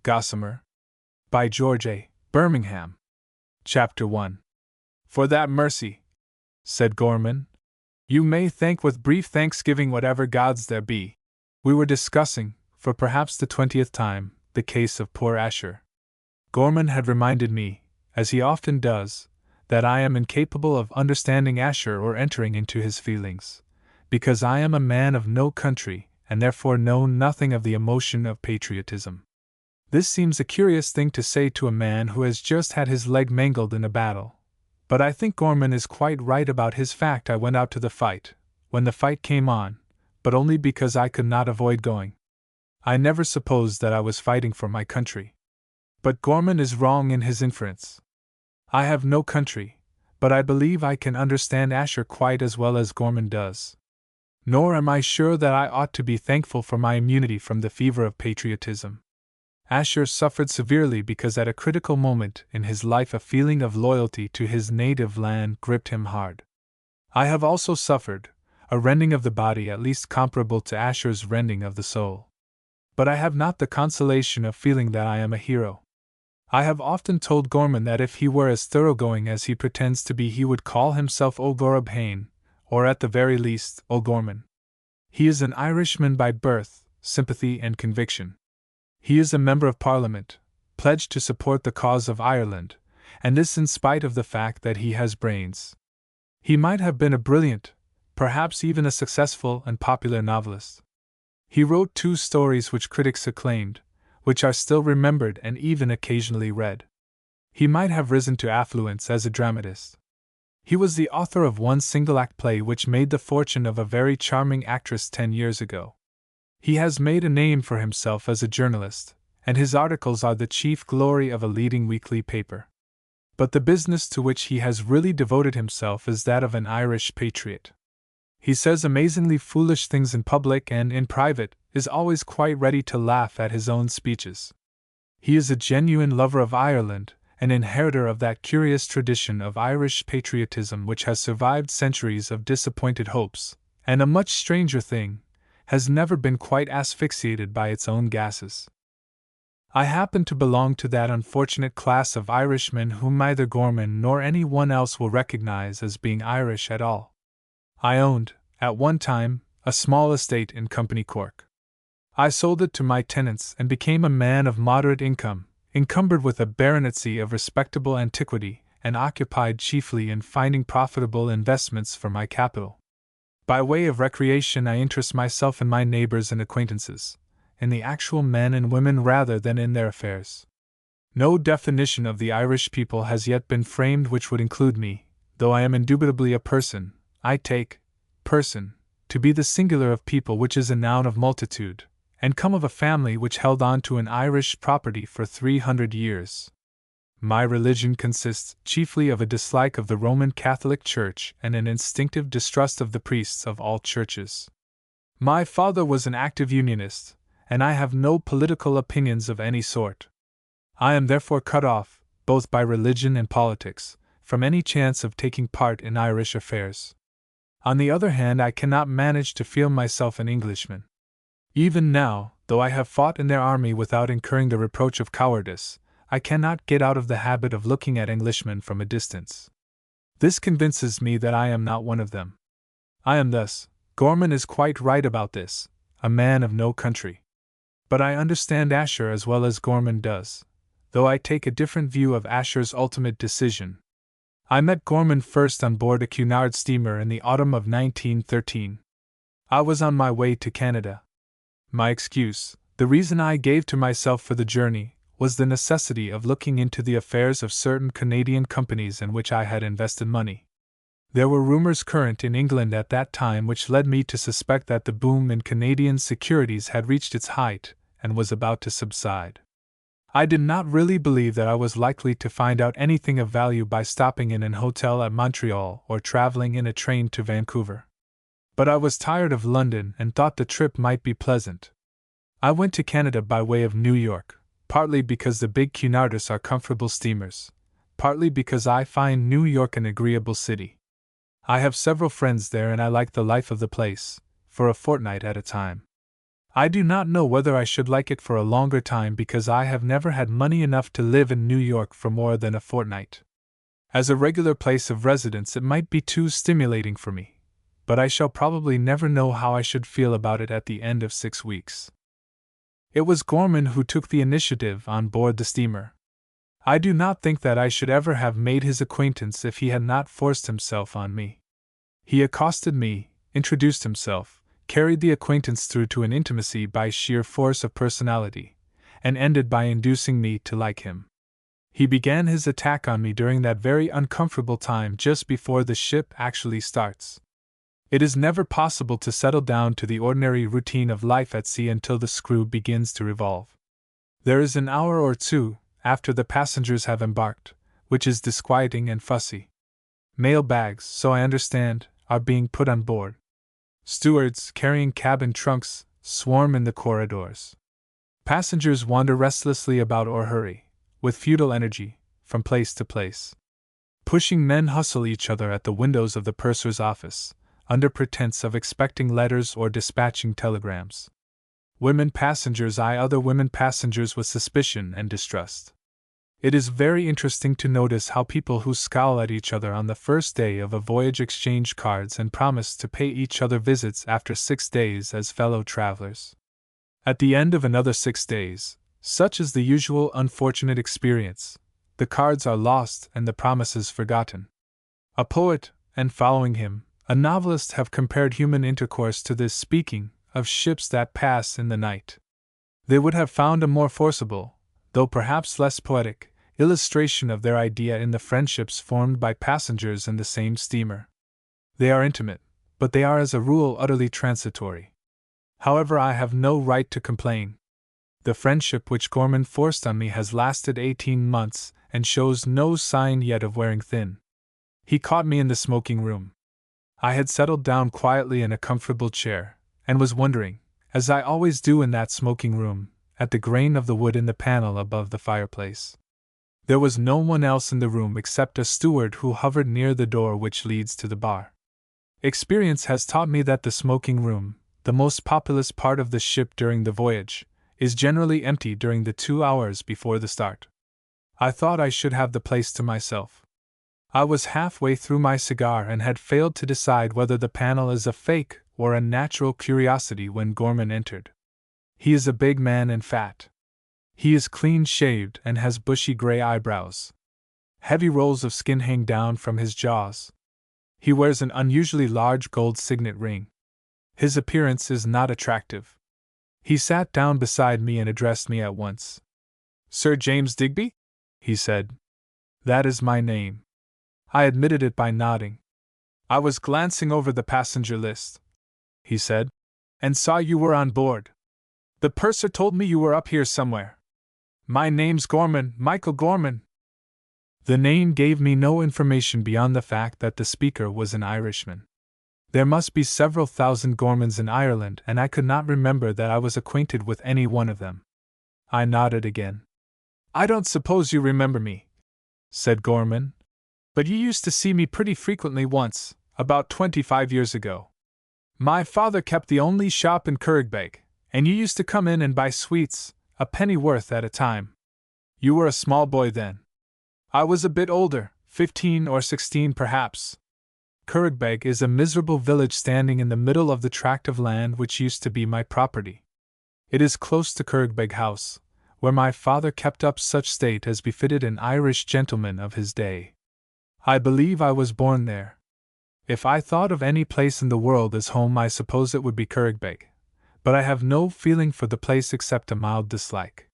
Gossamer. By George A. Birmingham. Chapter 1. For that mercy, said Gorman, you may thank with brief thanksgiving whatever gods there be. We were discussing, for perhaps the 20th time, the case of poor Asher. Gorman had reminded me, as he often does, that I am incapable of understanding Asher or entering into his feelings, because I am a man of no country, and therefore know nothing of the emotion of patriotism. This seems a curious thing to say to a man who has just had his leg mangled in a battle, but I think Gorman is quite right about his fact. I went out to the fight, when the fight came on, but only because I could not avoid going. I never supposed that I was fighting for my country. But Gorman is wrong in his inference. I have no country, but I believe I can understand Asher quite as well as Gorman does. Nor am I sure that I ought to be thankful for my immunity from the fever of patriotism. Asher suffered severely because at a critical moment in his life a feeling of loyalty to his native land gripped him hard. I have also suffered, a rending of the body at least comparable to Asher's rending of the soul. But I have not the consolation of feeling that I am a hero. I have often told Gorman that if he were as thoroughgoing as he pretends to be he would call himself O'Gorab Hain, or at the very least, O'Gorman. He is an Irishman by birth, sympathy and conviction. He is a member of Parliament, pledged to support the cause of Ireland, and this in spite of the fact that he has brains. He might have been a brilliant, perhaps even a successful and popular novelist. He wrote 2 stories which critics acclaimed, which are still remembered and even occasionally read. He might have risen to affluence as a dramatist. He was the author of one single-act play which made the fortune of a very charming actress 10 years ago. He has made a name for himself as a journalist, and his articles are the chief glory of a leading weekly paper. But the business to which he has really devoted himself is that of an Irish patriot. He says amazingly foolish things in public and, in private, is always quite ready to laugh at his own speeches. He is a genuine lover of Ireland, an inheritor of that curious tradition of Irish patriotism which has survived centuries of disappointed hopes, and a much stranger thing, has never been quite asphyxiated by its own gases. I happen to belong to that unfortunate class of Irishmen whom neither Gorman nor any one else will recognize as being Irish at all. I owned, at one time, a small estate in Company Cork. I sold it to my tenants and became a man of moderate income, encumbered with a baronetcy of respectable antiquity, and occupied chiefly in finding profitable investments for my capital. By way of recreation I interest myself in my neighbors and acquaintances, in the actual men and women rather than in their affairs. No definition of the Irish people has yet been framed which would include me, though I am indubitably a person. I take person to be the singular of people which is a noun of multitude, and come of a family which held on to an Irish property for 300 years. My religion consists chiefly of a dislike of the Roman Catholic Church and an instinctive distrust of the priests of all churches. My father was an active Unionist, and I have no political opinions of any sort. I am therefore cut off, both by religion and politics, from any chance of taking part in Irish affairs. On the other hand, I cannot manage to feel myself an Englishman. Even now, though I have fought in their army without incurring the reproach of cowardice, I cannot get out of the habit of looking at Englishmen from a distance. This convinces me that I am not one of them. I am thus, Gorman is quite right about this, a man of no country. But I understand Asher as well as Gorman does, though I take a different view of Asher's ultimate decision. I met Gorman first on board a Cunard steamer in the autumn of 1913. I was on my way to Canada. My excuse, the reason I gave to myself for the journey, was the necessity of looking into the affairs of certain Canadian companies in which I had invested money. There were rumors current in England at that time which led me to suspect that the boom in Canadian securities had reached its height and was about to subside. I did not really believe that I was likely to find out anything of value by stopping in an hotel at Montreal or traveling in a train to Vancouver. But I was tired of London and thought the trip might be pleasant. I went to Canada by way of New York, partly because the big Cunarders are comfortable steamers, partly because I find New York an agreeable city. I have several friends there and I like the life of the place, for a fortnight at a time. I do not know whether I should like it for a longer time because I have never had money enough to live in New York for more than a fortnight. As a regular place of residence, it might be too stimulating for me, but I shall probably never know how I should feel about it at the end of 6 weeks. It was Gorman who took the initiative on board the steamer. I do not think that I should ever have made his acquaintance if he had not forced himself on me. He accosted me, introduced himself, carried the acquaintance through to an intimacy by sheer force of personality, and ended by inducing me to like him. He began his attack on me during that very uncomfortable time just before the ship actually starts. It is never possible to settle down to the ordinary routine of life at sea until the screw begins to revolve. There is an hour or two, after the passengers have embarked, which is disquieting and fussy. Mail bags, so I understand, are being put on board. Stewards, carrying cabin trunks, swarm in the corridors. Passengers wander restlessly about or hurry, with futile energy, from place to place. Pushing men hustle each other at the windows of the purser's office, under pretense of expecting letters or dispatching telegrams. Women passengers eye other women passengers with suspicion and distrust. It is very interesting to notice how people who scowl at each other on the first day of a voyage exchange cards and promise to pay each other visits after 6 days as fellow travelers. At the end of another 6 days, such is the usual unfortunate experience, the cards are lost and the promises forgotten. A poet, and following him, a novelist have compared human intercourse to this, speaking of ships that pass in the night. They would have found a more forcible, though perhaps less poetic, illustration of their idea in the friendships formed by passengers in the same steamer. They are intimate, but they are as a rule utterly transitory. However, I have no right to complain. The friendship which Gorman forced on me has lasted 18 months and shows no sign yet of wearing thin. He caught me in the smoking room. I had settled down quietly in a comfortable chair, and was wondering, as I always do in that smoking room, at the grain of the wood in the panel above the fireplace. There was no one else in the room except a steward who hovered near the door which leads to the bar. Experience has taught me that the smoking room, the most populous part of the ship during the voyage, is generally empty during the 2 hours before the start. I thought I should have the place to myself. I was halfway through my cigar and had failed to decide whether the panel is a fake or a natural curiosity when Gorman entered. He is a big man and fat. He is clean-shaved and has bushy gray eyebrows. Heavy rolls of skin hang down from his jaws. He wears an unusually large gold signet ring. His appearance is not attractive. He sat down beside me and addressed me at once. "Sir James Digby?" he said. "That is my name." I admitted it by nodding. "I was glancing over the passenger list," he said, "and saw you were on board. The purser told me you were up here somewhere. My name's Gorman, Michael Gorman." The name gave me no information beyond the fact that the speaker was an Irishman. There must be several thousand Gormans in Ireland, and I could not remember that I was acquainted with any one of them. I nodded again. "I don't suppose you remember me," said Gorman, "but you used to see me pretty frequently once, about 25 years ago. My father kept the only shop in Currigbeg, and you used to come in and buy sweets, a pennyworth at a time. You were a small boy then. I was a bit older, 15 or 16 perhaps. Currigbeg is a miserable village standing in the middle of the tract of land which used to be my property. It is close to Currigbeg House, where my father kept up such state as befitted an Irish gentleman of his day. I believe I was born there. If I thought of any place in the world as home, I suppose it would be Currigbeg, but I have no feeling for the place except a mild dislike.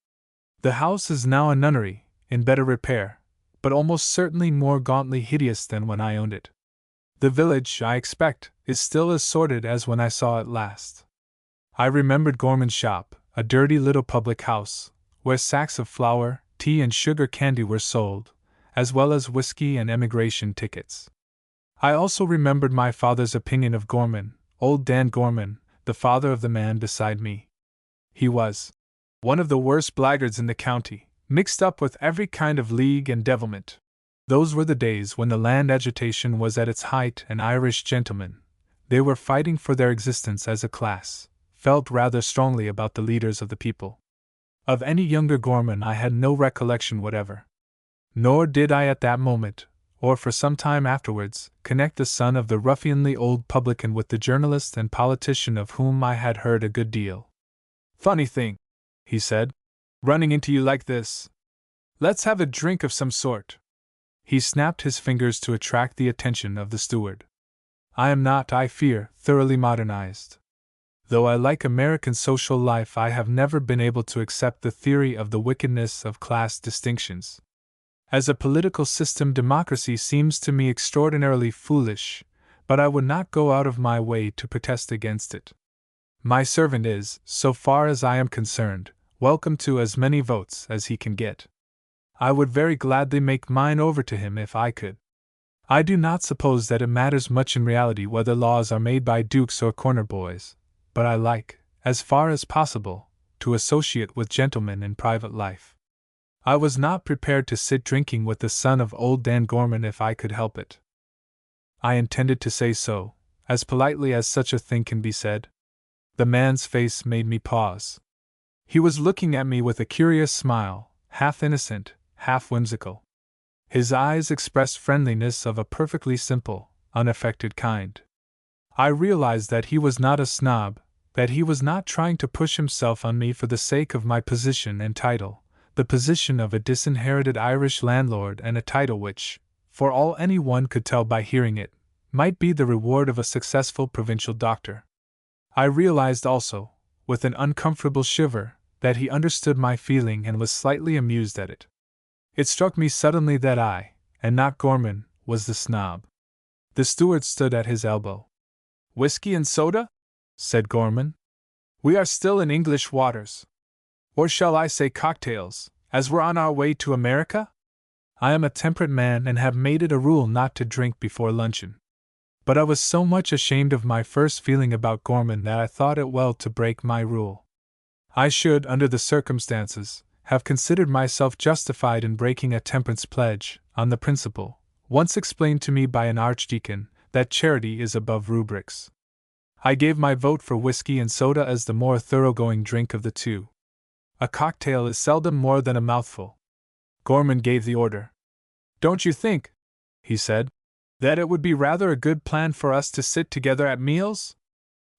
The house is now a nunnery, in better repair, but almost certainly more gauntly hideous than when I owned it. The village, I expect, is still as sordid as when I saw it last. I remembered Gorman's shop, a dirty little public house, where sacks of flour, tea and sugar candy were sold, as well as whiskey and emigration tickets. I also remembered my father's opinion of Gorman, old Dan Gorman, the father of the man beside me. He was one of the worst blackguards in the county, mixed up with every kind of league and devilment. Those were the days when the land agitation was at its height, and Irish gentlemen, they were fighting for their existence as a class, felt rather strongly about the leaders of the people. Of any younger Gorman I had no recollection whatever. Nor did I at that moment, or for some time afterwards, connect the son of the ruffianly old publican with the journalist and politician of whom I had heard a good deal. "Funny thing," he said, "running into you like this. Let's have a drink of some sort." He snapped his fingers to attract the attention of the steward. I am not, I fear, thoroughly modernized. Though I like American social life, I have never been able to accept the theory of the wickedness of class distinctions. As a political system, democracy seems to me extraordinarily foolish, but I would not go out of my way to protest against it. My servant is, so far as I am concerned, welcome to as many votes as he can get. I would very gladly make mine over to him if I could. I do not suppose that it matters much in reality whether laws are made by dukes or corner boys, but I like, as far as possible, to associate with gentlemen in private life. I was not prepared to sit drinking with the son of old Dan Gorman if I could help it. I intended to say so, as politely as such a thing can be said. The man's face made me pause. He was looking at me with a curious smile, half innocent, half whimsical. His eyes expressed friendliness of a perfectly simple, unaffected kind. I realized that he was not a snob, that he was not trying to push himself on me for the sake of my position and title, the position of a disinherited Irish landlord, and a title which, for all anyone could tell by hearing it, might be the reward of a successful provincial doctor. I realized also, with an uncomfortable shiver, that he understood my feeling and was slightly amused at it. It struck me suddenly that I, and not Gorman, was the snob. The steward stood at his elbow. "Whiskey and soda?" said Gorman. "We are still in English waters. Or shall I say cocktails, as we're on our way to America? I am a temperate man and have made it a rule not to drink before luncheon. But I was so much ashamed of my first feeling about Gorman that I thought it well to break my rule. I should, under the circumstances, have considered myself justified in breaking a temperance pledge, on the principle, once explained to me by an archdeacon, that charity is above rubrics. I gave my vote for whiskey and soda as the more thoroughgoing drink of the two. A cocktail is seldom more than a mouthful. Gorman gave the order. "Don't you think," he said, "that it would be rather a good plan for us to sit together at meals?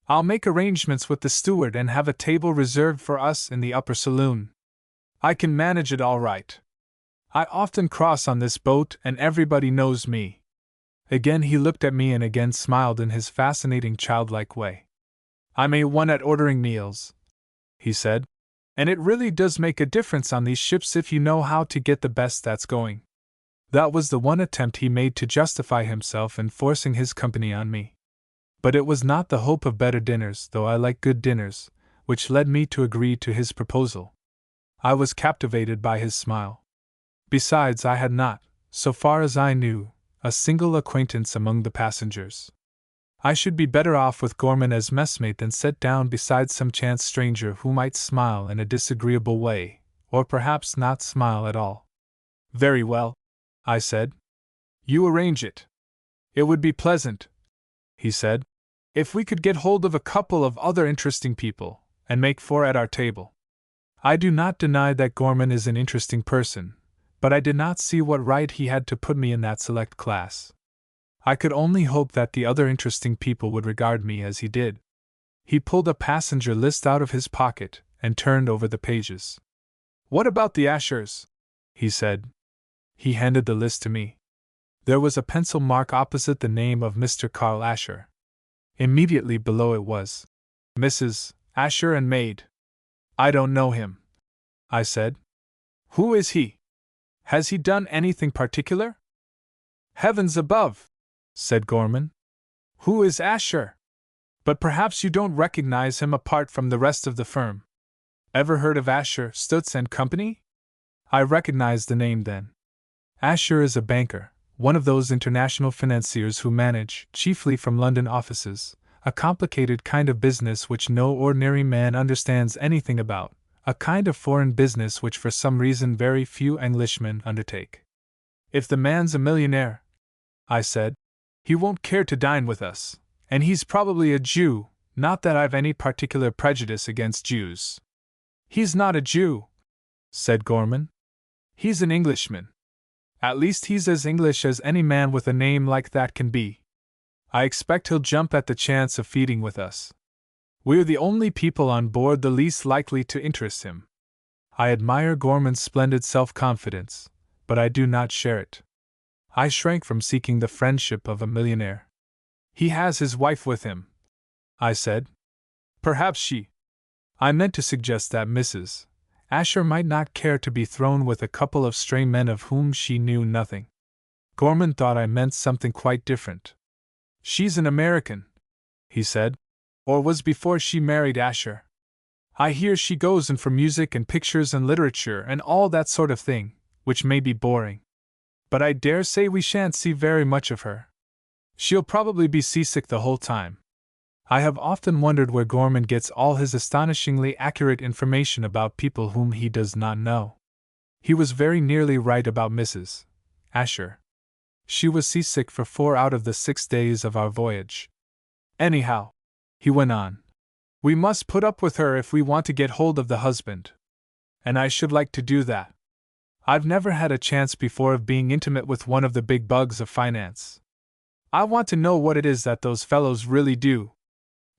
I'll make arrangements with the steward and have a table reserved for us in the upper saloon. I can manage it all right. I often cross on this boat and everybody knows me." Again he looked at me and again smiled in his fascinating childlike way. "I'm A1 at ordering meals," he said, "and it really does make a difference on these ships if you know how to get the best that's going." That was the one attempt he made to justify himself in forcing his company on me. But it was not the hope of better dinners, though I like good dinners, which led me to agree to his proposal. I was captivated by his smile. Besides, I had not, so far as I knew, a single acquaintance among the passengers. I should be better off with Gorman as messmate than set down beside some chance stranger who might smile in a disagreeable way, or perhaps not smile at all. "Very well," I said. "You arrange it. It would be pleasant," he said, "if we could get hold of a couple of other interesting people, and make 4 at our table." I do not deny that Gorman is an interesting person, but I did not see what right he had to put me in that select class. I could only hope that the other interesting people would regard me as he did. He pulled a passenger list out of his pocket and turned over the pages. "What about the Ashers?" he said. He handed the list to me. There was a pencil mark opposite the name of Mr. Carl Asher. Immediately below it was, "Mrs. Asher and maid." "I don't know him," I said. "Who is he? Has he done anything particular?" "Heavens above!" said Gorman. "Who is Asher? But perhaps you don't recognize him apart from the rest of the firm. Ever heard of Asher, Stutz and Company?" I recognized the name then. Asher is a banker, one of those international financiers who manage, chiefly from London offices, a complicated kind of business which no ordinary man understands anything about, a kind of foreign business which for some reason very few Englishmen undertake. "If the man's a millionaire," I said, "he won't care to dine with us, and he's probably a Jew, Not that I've any particular prejudice against Jews. He's not a Jew, said Gorman. He's an Englishman. At least he's as English as any man with a name like that can be. I expect he'll jump at the chance of feeding with us. We're the only people on board the least likely to interest him. I admire Gorman's splendid self-confidence, but I do not share it. I shrank from seeking the friendship of a millionaire. He has his wife with him, I said. Perhaps she. I meant to suggest that Mrs. Asher might not care to be thrown with a couple of stray men of whom she knew nothing. Gorman thought I meant something quite different. She's an American, he said, or was before she married Asher. I hear she goes in for music and pictures and literature and all that sort of thing, which may be boring. But I dare say we shan't see very much of her. She'll probably be seasick the whole time. I have often wondered where Gorman gets all his astonishingly accurate information about people whom he does not know. He was very nearly right about Mrs. Asher. She was seasick for 4 out of the 6 days of our voyage. Anyhow, he went on, we must put up with her if we want to get hold of the husband. And I should like to do that. I've never had a chance before of being intimate with one of the big bugs of finance. I want to know what it is that those fellows really do.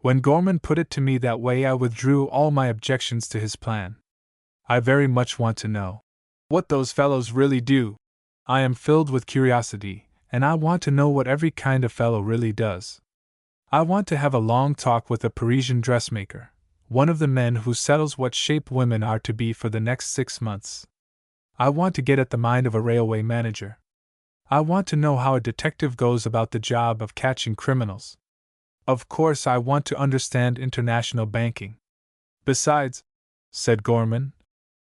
When Gorman put it to me that way, I withdrew all my objections to his plan. I very much want to know what those fellows really do. I am filled with curiosity, and I want to know what every kind of fellow really does. I want to have a long talk with a Parisian dressmaker, one of the men who settles what shape women are to be for the next 6 months. I want to get at the mind of a railway manager. I want to know how a detective goes about the job of catching criminals. Of course, I want to understand international banking. Besides, said Gorman,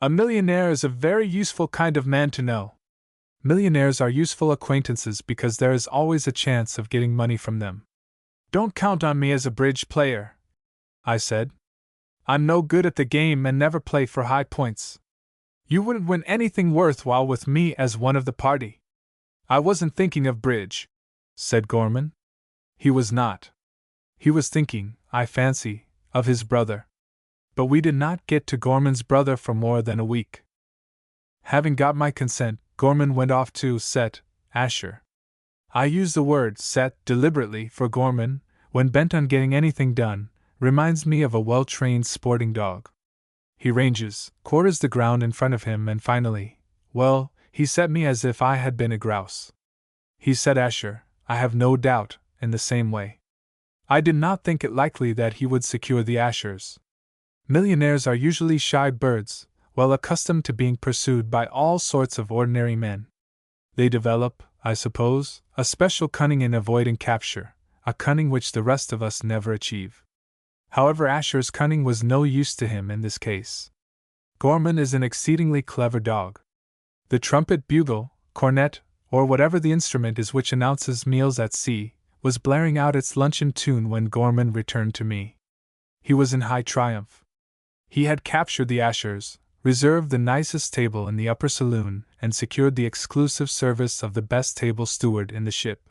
a millionaire is a very useful kind of man to know. Millionaires are useful acquaintances because there is always a chance of getting money from them. Don't count on me as a bridge player, I said. I'm no good at the game and never play for high points. You wouldn't win anything worthwhile with me as one of the party. I wasn't thinking of bridge, said Gorman. He was not. He was thinking, I fancy, of his brother. But we did not get to Gorman's brother for more than a week. Having got my consent, Gorman went off to set Asher. I use the word set deliberately, for Gorman, when bent on getting anything done, reminds me of a well-trained sporting dog. He ranges, quarters the ground in front of him, and finally, well, he set me as if I had been a grouse. He set Asher, I have no doubt, in the same way. I did not think it likely that he would secure the Ashers. Millionaires are usually shy birds, well accustomed to being pursued by all sorts of ordinary men. They develop, I suppose, a special cunning in avoiding capture, a cunning which the rest of us never achieve. However, Asher's cunning was no use to him in this case. Gorman is an exceedingly clever dog. The trumpet, bugle, cornet, or whatever the instrument is which announces meals at sea, was blaring out its luncheon tune when Gorman returned to me. He was in high triumph. He had captured the Ashers, reserved the nicest table in the upper saloon, and secured the exclusive service of the best table steward in the ship.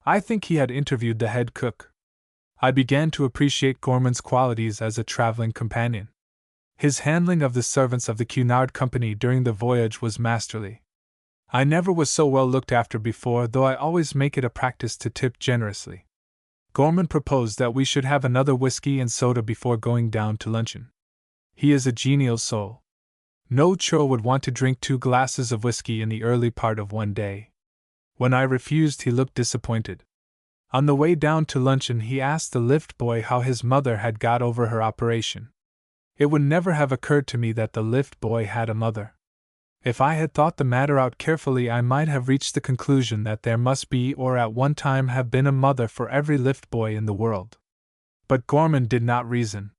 I think he had interviewed the head cook. I began to appreciate Gorman's qualities as a traveling companion. His handling of the servants of the Cunard Company during the voyage was masterly. I never was so well looked after before, though I always make it a practice to tip generously. Gorman proposed that we should have another whiskey and soda before going down to luncheon. He is a genial soul. No churl would want to drink 2 glasses of whiskey in the early part of one day. When I refused, he looked disappointed. On the way down to luncheon, he asked the lift boy how his mother had got over her operation. It would never have occurred to me that the lift boy had a mother. If I had thought the matter out carefully, I might have reached the conclusion that there must be, or at one time have been, a mother for every lift boy in the world. But Gorman did not reason.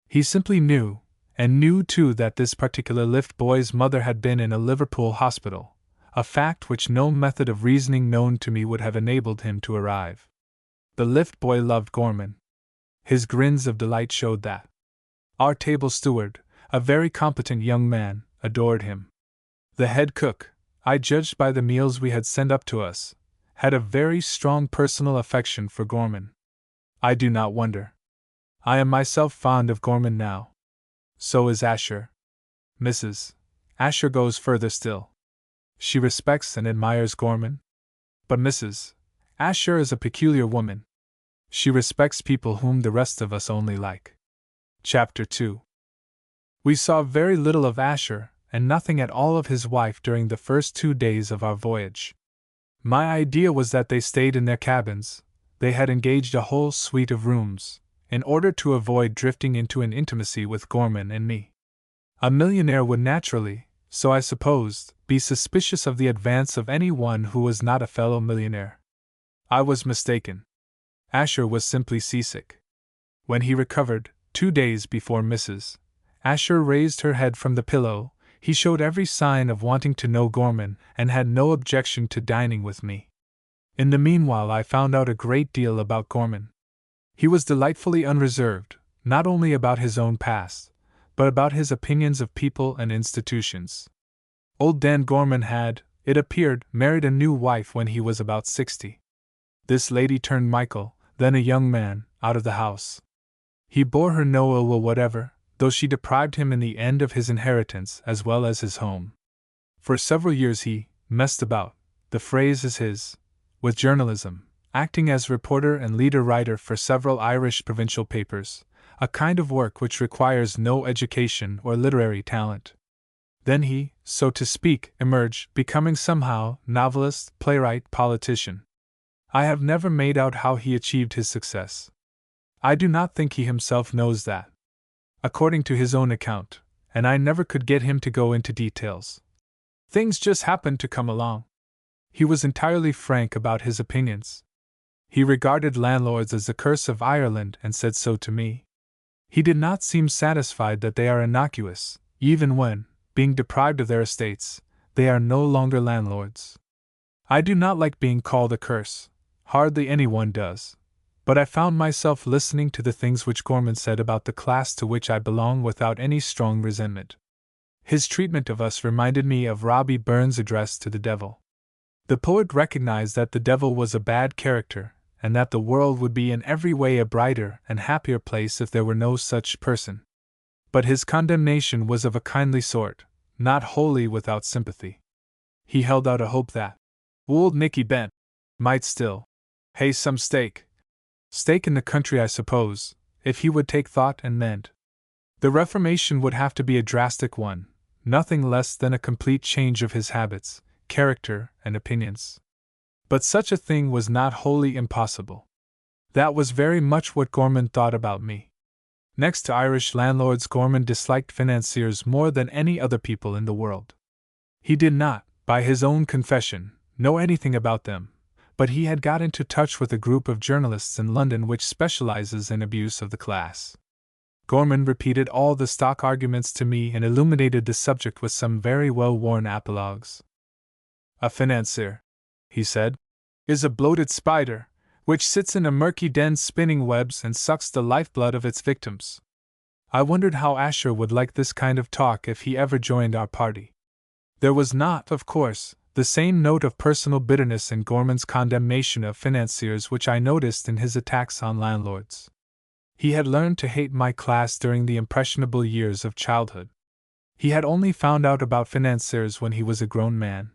He simply knew, and knew too, that this particular lift boy's mother had been in a Liverpool hospital, a fact which no method of reasoning known to me would have enabled him to arrive. The lift boy loved Gorman. His grins of delight showed that. Our table steward, a very competent young man, adored him. The head cook, I judged by the meals we had sent up to us, had a very strong personal affection for Gorman. I do not wonder. I am myself fond of Gorman now. So is Asher. Mrs. Asher goes further still. She respects and admires Gorman. But Mrs. Asher is a peculiar woman. She respects people whom the rest of us only like. Chapter 2. We saw very little of Asher, and nothing at all of his wife during the first 2 days of our voyage. My idea was that they stayed in their cabins. They had engaged a whole suite of rooms, in order to avoid drifting into an intimacy with Gorman and me. A millionaire would naturally, so I supposed, be suspicious of the advance of any one who was not a fellow millionaire. I was mistaken. Asher was simply seasick. When he recovered, 2 days before Mrs. Asher raised her head from the pillow, he showed every sign of wanting to know Gorman and had no objection to dining with me. In the meanwhile, I found out a great deal about Gorman. He was delightfully unreserved, not only about his own past, but about his opinions of people and institutions. Old Dan Gorman had, it appeared, married a new wife when he was about 60. This lady turned Michael, then a young man, out of the house. He bore her no ill will whatever, though she deprived him in the end of his inheritance as well as his home. For several years he messed about, the phrase is his, with journalism, acting as reporter and leader writer for several Irish provincial papers, a kind of work which requires no education or literary talent. Then he, so to speak, emerged, becoming somehow novelist, playwright, politician. I have never made out how he achieved his success. I do not think he himself knows that. According to his own account, and I never could get him to go into details. Things just happened to come along. He was entirely frank about his opinions. He regarded landlords as the curse of Ireland and said so to me. He did not seem satisfied that they are innocuous, even when, being deprived of their estates, they are no longer landlords. I do not like being called a curse, hardly anyone does, but I found myself listening to the things which Gorman said about the class to which I belong without any strong resentment. His treatment of us reminded me of Robbie Burns' address to the devil. The poet recognized that the devil was a bad character, and that the world would be in every way a brighter and happier place if there were no such person. But his condemnation was of a kindly sort, not wholly without sympathy. He held out a hope that old Nicky Bent might still hay some stake in the country, I suppose, if he would take thought and mend. The reformation would have to be a drastic one, nothing less than a complete change of his habits, character, and opinions. But such a thing was not wholly impossible. That was very much what Gorman thought about me. Next to Irish landlords, Gorman disliked financiers more than any other people in the world. He did not, by his own confession, know anything about them, but he had got into touch with a group of journalists in London which specializes in abuse of the class. Gorman repeated all the stock arguments to me and illuminated the subject with some very well-worn apologues. A financier, he said, is a bloated spider, which sits in a murky den spinning webs and sucks the lifeblood of its victims. I wondered how Asher would like this kind of talk if he ever joined our party. There was not, of course, the same note of personal bitterness in Gorman's condemnation of financiers which I noticed in his attacks on landlords. He had learned to hate my class during the impressionable years of childhood. He had only found out about financiers when he was a grown man.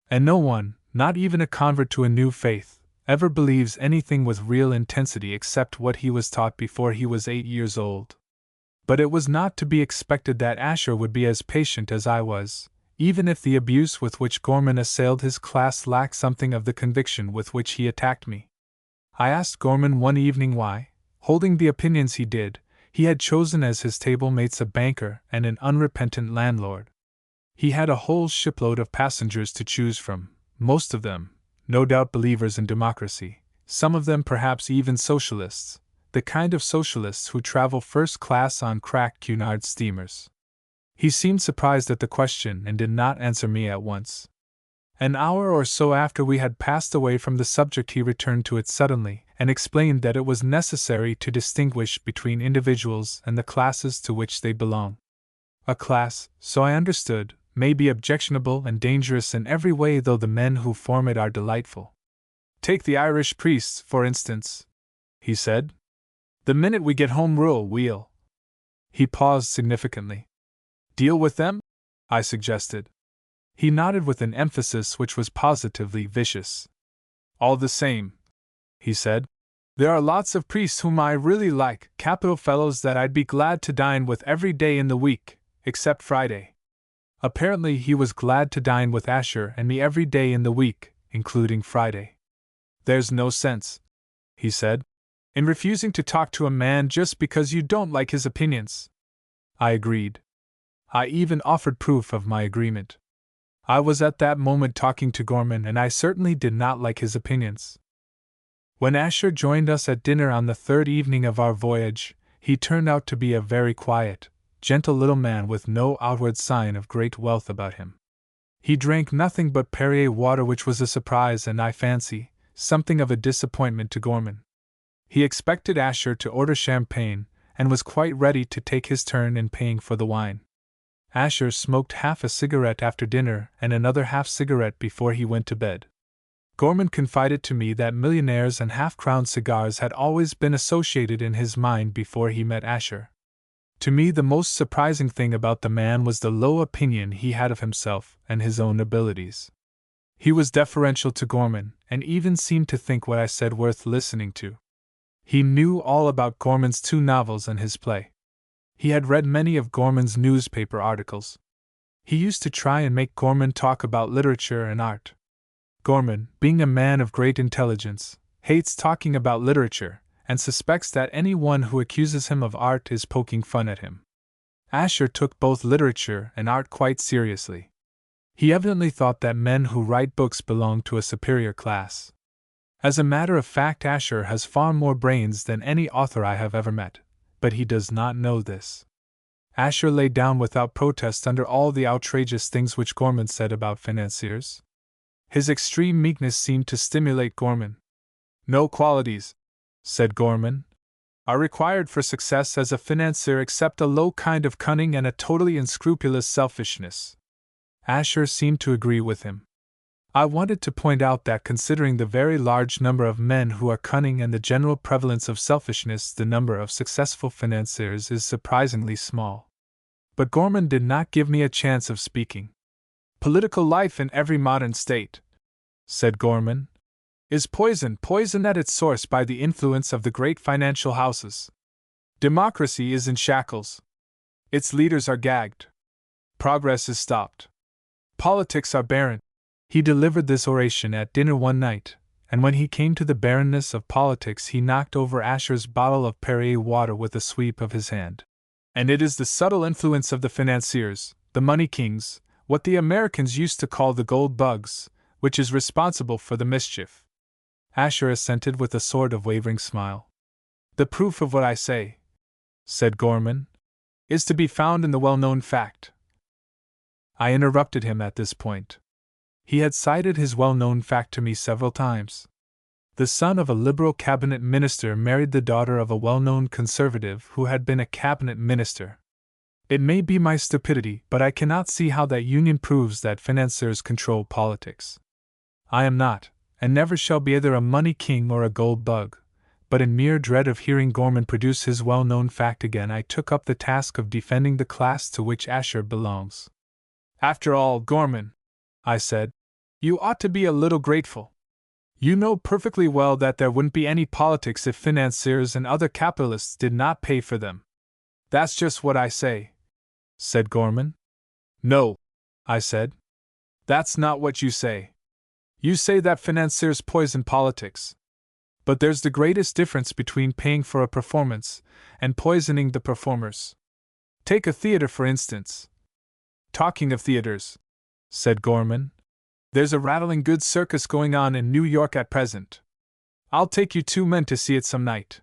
And no one, not even a convert to a new faith, ever believes anything with real intensity except what he was taught before he was 8 years old. But it was not to be expected that Asher would be as patient as I was, even if the abuse with which Gorman assailed his class lacked something of the conviction with which he attacked me. I asked Gorman one evening why, holding the opinions he did, he had chosen as his table mates a banker and an unrepentant landlord. He had a whole shipload of passengers to choose from, most of them, no doubt, believers in democracy, some of them perhaps even socialists, the kind of socialists who travel first class on cracked Cunard steamers. He seemed surprised at the question and did not answer me at once. An hour or so after we had passed away from the subject, he returned to it suddenly and explained that it was necessary to distinguish between individuals and the classes to which they belong. A class, so I understood, may be objectionable and dangerous in every way, though the men who form it are delightful. Take the Irish priests, for instance, he said. The minute we get home we'll. He paused significantly. Deal with them? I suggested. He nodded with an emphasis which was positively vicious. All the same, he said, there are lots of priests whom I really like, capital fellows that I'd be glad to dine with every day in the week, except Friday. Apparently he was glad to dine with Asher and me every day in the week, including Friday. There's no sense, he said, in refusing to talk to a man just because you don't like his opinions. I agreed. I even offered proof of my agreement. I was at that moment talking to Gorman, and I certainly did not like his opinions. When Asher joined us at dinner on the third evening of our voyage, he turned out to be a very quiet, gentle little man with no outward sign of great wealth about him. He drank nothing but Perrier water, which was a surprise and, I fancy, something of a disappointment to Gorman. He expected Asher to order champagne, and was quite ready to take his turn in paying for the wine. Asher smoked half a cigarette after dinner and another half-cigarette before he went to bed. Gorman confided to me that millionaires and half-crown cigars had always been associated in his mind before he met Asher. To me, the most surprising thing about the man was the low opinion he had of himself and his own abilities. He was deferential to Gorman, and even seemed to think what I said worth listening to. He knew all about Gorman's 2 novels and his play. He had read many of Gorman's newspaper articles. He used to try and make Gorman talk about literature and art. Gorman, being a man of great intelligence, hates talking about literature, and suspects that anyone who accuses him of art is poking fun at him. Asher took both literature and art quite seriously. He evidently thought that men who write books belong to a superior class. As a matter of fact, Asher has far more brains than any author I have ever met, but he does not know this. Asher lay down without protest under all the outrageous things which Gorman said about financiers. His extreme meekness seemed to stimulate Gorman. No qualities, said Gorman, are required for success as a financier except a low kind of cunning and a totally unscrupulous selfishness. Asher seemed to agree with him. I wanted to point out that, considering the very large number of men who are cunning and the general prevalence of selfishness, the number of successful financiers is surprisingly small. But Gorman did not give me a chance of speaking. Political life in every modern state, said Gorman, is poisoned at its source by the influence of the great financial houses. Democracy is in shackles. Its leaders are gagged. Progress is stopped. Politics are barren. He delivered this oration at dinner one night, and when he came to the barrenness of politics he knocked over Asher's bottle of Perrier water with a sweep of his hand. And it is the subtle influence of the financiers, the money kings, what the Americans used to call the gold bugs, which is responsible for the mischief. Asher assented with a sort of wavering smile. The proof of what I say, said Gorman, is to be found in the well-known fact. I interrupted him at this point. He had cited his well-known fact to me several times. The son of a Liberal cabinet minister married the daughter of a well-known conservative who had been a cabinet minister. It may be my stupidity, but I cannot see how that union proves that financiers control politics. I am not, and never shall be, either a money king or a gold bug, but in mere dread of hearing Gorman produce his well-known fact again, I took up the task of defending the class to which Asher belongs. After all, Gorman, I said, you ought to be a little grateful. You know perfectly well that there wouldn't be any politics if financiers and other capitalists did not pay for them. That's just what I say, said Gorman. No, I said. That's not what you say. You say that financiers poison politics. But there's the greatest difference between paying for a performance and poisoning the performers. Take a theater, for instance. Talking of theaters, said Gorman, there's a rattling good circus going on in New York at present. I'll take you 2 men to see it some night.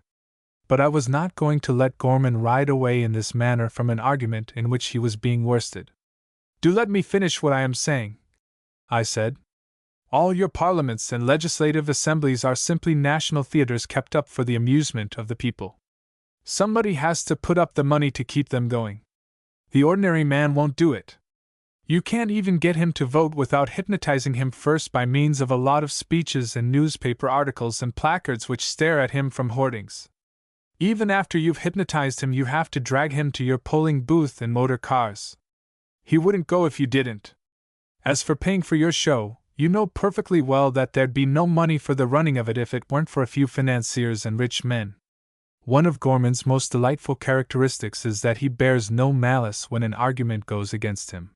But I was not going to let Gorman ride away in this manner from an argument in which he was being worsted. Do let me finish what I am saying, I said. All your parliaments and legislative assemblies are simply national theaters kept up for the amusement of the people. Somebody has to put up the money to keep them going. The ordinary man won't do it. You can't even get him to vote without hypnotizing him first by means of a lot of speeches and newspaper articles and placards which stare at him from hoardings. Even after you've hypnotized him, you have to drag him to your polling booth in motor cars. He wouldn't go if you didn't. As for paying for your show, you know perfectly well that there'd be no money for the running of it if it weren't for a few financiers and rich men. One of Gorman's most delightful characteristics is that he bears no malice when an argument goes against him.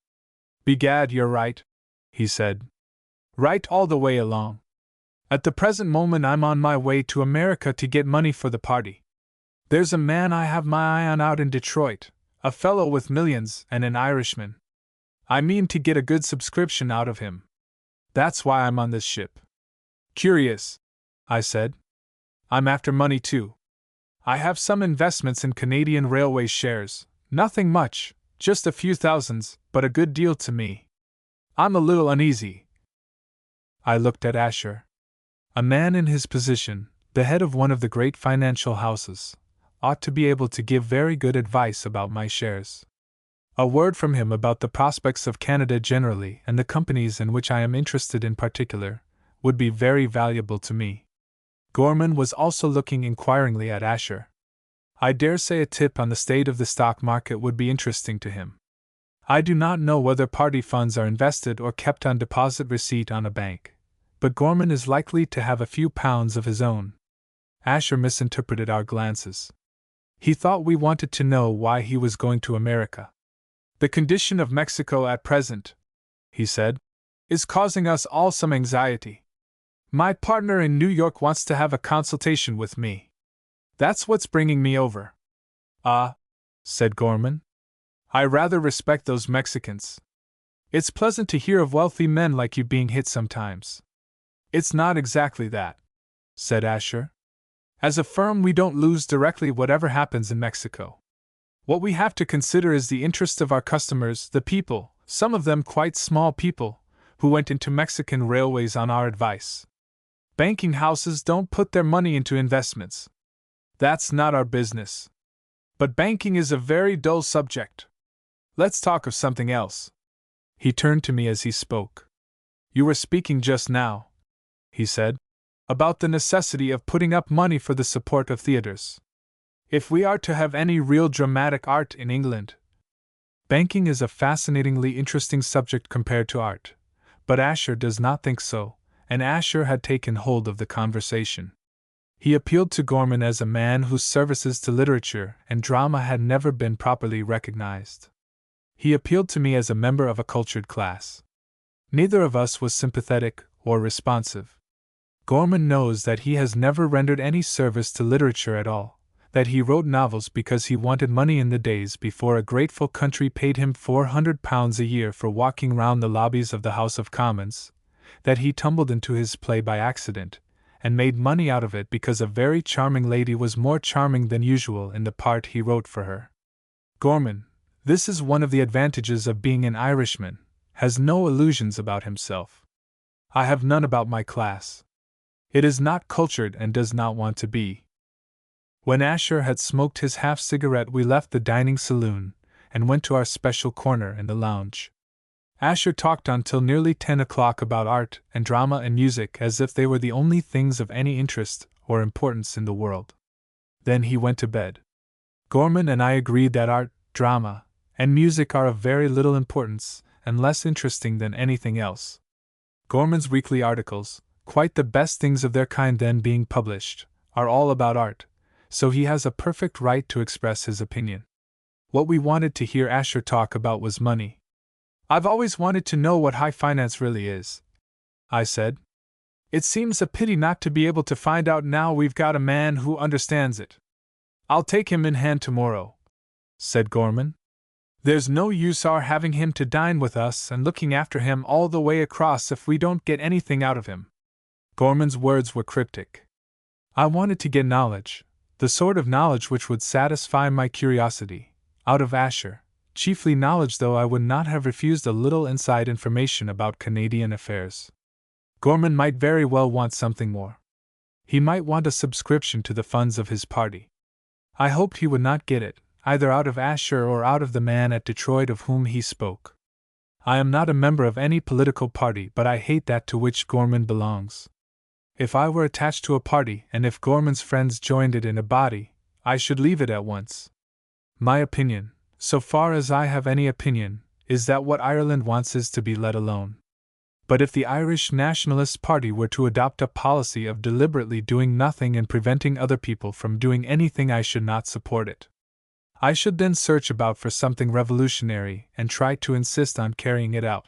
"Begad, you're right," he said. "Right all the way along. At the present moment I'm on my way to America to get money for the party. There's a man I have my eye on out in Detroit, a fellow with millions and an Irishman. I mean to get a good subscription out of him. That's why I'm on this ship." "Curious," I said. "I'm after money too. I have some investments in Canadian Railway shares, nothing much, just a few thousands, but a good deal to me. I'm a little uneasy." I looked at Asher. A man in his position, the head of one of the great financial houses, ought to be able to give very good advice about my shares. A word from him about the prospects of Canada generally and the companies in which I am interested in particular would be very valuable to me. Gorman was also looking inquiringly at Asher. I dare say a tip on the state of the stock market would be interesting to him. I do not know whether party funds are invested or kept on deposit receipt on a bank, but Gorman is likely to have a few pounds of his own. Asher misinterpreted our glances. He thought we wanted to know why he was going to America. "The condition of Mexico at present," he said, "is causing us all some anxiety. My partner in New York wants to have a consultation with me. That's what's bringing me over." "Ah," said Gorman. "I rather respect those Mexicans. It's pleasant to hear of wealthy men like you being hit sometimes." "It's not exactly that," said Asher. "As a firm, we don't lose directly whatever happens in Mexico. What we have to consider is the interest of our customers, the people, some of them quite small people, who went into Mexican railways on our advice. Banking houses don't put their money into investments. That's not our business. But banking is a very dull subject. Let's talk of something else." He turned to me as he spoke. "You were speaking just now," he said, "about the necessity of putting up money for the support of theaters. If we are to have any real dramatic art in England—" Banking is a fascinatingly interesting subject compared to art, but Asher does not think so, and Asher had taken hold of the conversation. He appealed to Gorman as a man whose services to literature and drama had never been properly recognized. He appealed to me as a member of a cultured class. Neither of us was sympathetic or responsive. Gorman knows that he has never rendered any service to literature at all, that he wrote novels because he wanted money in the days before a grateful country paid him £400 a year for walking round the lobbies of the House of Commons, that he tumbled into his play by accident, and made money out of it because a very charming lady was more charming than usual in the part he wrote for her. Gorman, this is one of the advantages of being an Irishman, has no illusions about himself. I have none about my class. It is not cultured and does not want to be. When Asher had smoked his half-cigarette, we left the dining saloon and went to our special corner in the lounge. Asher talked until nearly 10 o'clock about art and drama and music as if they were the only things of any interest or importance in the world. Then he went to bed. Gorman and I agreed that art, drama, and music are of very little importance and less interesting than anything else. Gorman's weekly articles, quite the best things of their kind then being published, are all about art, so he has a perfect right to express his opinion. What we wanted to hear Asher talk about was money. "I've always wanted to know what high finance really is," I said. "It seems a pity not to be able to find out now we've got a man who understands it." "I'll take him in hand tomorrow," said Gorman. "There's no use our having him to dine with us and looking after him all the way across if we don't get anything out of him." Gorman's words were cryptic. I wanted to get knowledge, the sort of knowledge which would satisfy my curiosity, out of Asher, chiefly knowledge, though I would not have refused a little inside information about Canadian affairs. Gorman might very well want something more. He might want a subscription to the funds of his party. I hoped he would not get it, either out of Asher or out of the man at Detroit of whom he spoke. I am not a member of any political party, but I hate that to which Gorman belongs. If I were attached to a party and if Gorman's friends joined it in a body, I should leave it at once. My opinion, so far as I have any opinion, is that what Ireland wants is to be let alone. But if the Irish Nationalist Party were to adopt a policy of deliberately doing nothing and preventing other people from doing anything, I should not support it. I should then search about for something revolutionary and try to insist on carrying it out.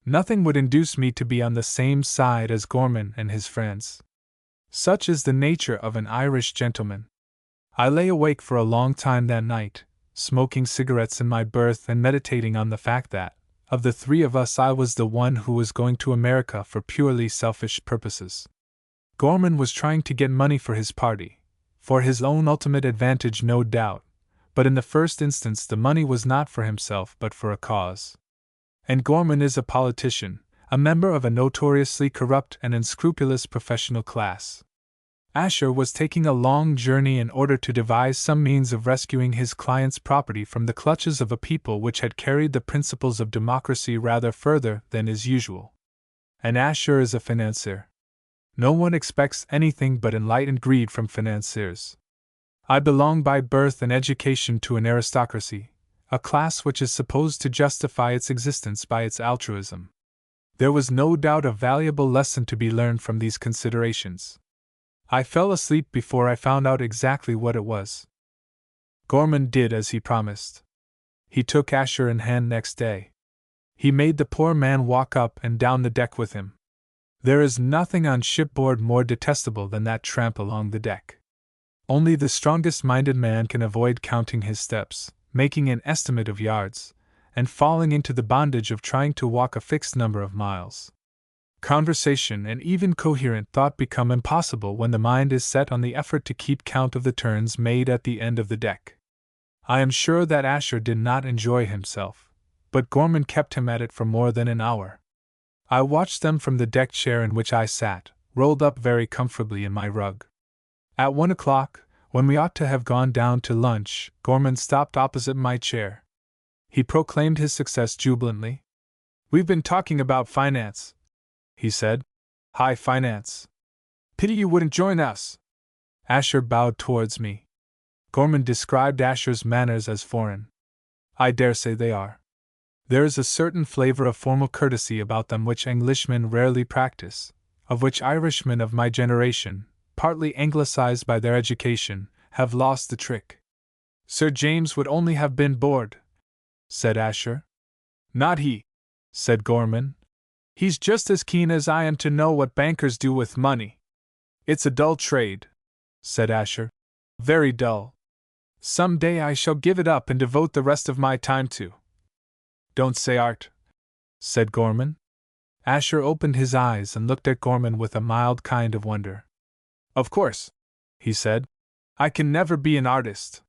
Nothing would induce me to be on the same side as Gorman and his friends. Such is the nature of an Irish gentleman. I lay awake for a long time that night, smoking cigarettes in my berth and meditating on the fact that, of the three of us, I was the one who was going to America for purely selfish purposes. Gorman was trying to get money for his party, for his own ultimate advantage, no doubt, but in the first instance the money was not for himself but for a cause. And Gorman is a politician, a member of a notoriously corrupt and unscrupulous professional class. Asher was taking a long journey in order to devise some means of rescuing his client's property from the clutches of a people which had carried the principles of democracy rather further than is usual. And Asher is a financier. No one expects anything but enlightened greed from financiers. I belong by birth and education to an aristocracy, a class which is supposed to justify its existence by its altruism. There was no doubt a valuable lesson to be learned from these considerations. I fell asleep before I found out exactly what it was. Gorman did as he promised. He took Asher in hand next day. He made the poor man walk up and down the deck with him. There is nothing on shipboard more detestable than that tramp along the deck. Only the strongest-minded man can avoid counting his steps, making an estimate of yards, and falling into the bondage of trying to walk a fixed number of miles. Conversation and even coherent thought become impossible when the mind is set on the effort to keep count of the turns made at the end of the deck. I am sure that Asher did not enjoy himself, but Gorman kept him at it for more than an hour. I watched them from the deck chair in which I sat, rolled up very comfortably in my rug. At 1 o'clock, when we ought to have gone down to lunch, Gorman stopped opposite my chair. He proclaimed his success jubilantly. "We've been talking about finance," he said. "High finance. Pity you wouldn't join us." Asher bowed towards me. Gorman described Asher's manners as foreign. I dare say they are. There is a certain flavor of formal courtesy about them which Englishmen rarely practice, of which Irishmen of my generation, partly anglicized by their education, have lost the trick. "Sir James would only have been bored," said Asher. "Not he," said Gorman. "He's just as keen as I am to know what bankers do with money." "It's a dull trade," said Asher. "Very dull. Some day I shall give it up and devote the rest of my time to." "Don't say art," said Gorman. Asher opened his eyes and looked at Gorman with a mild kind of wonder. "Of course," he said, "I can never be an artist.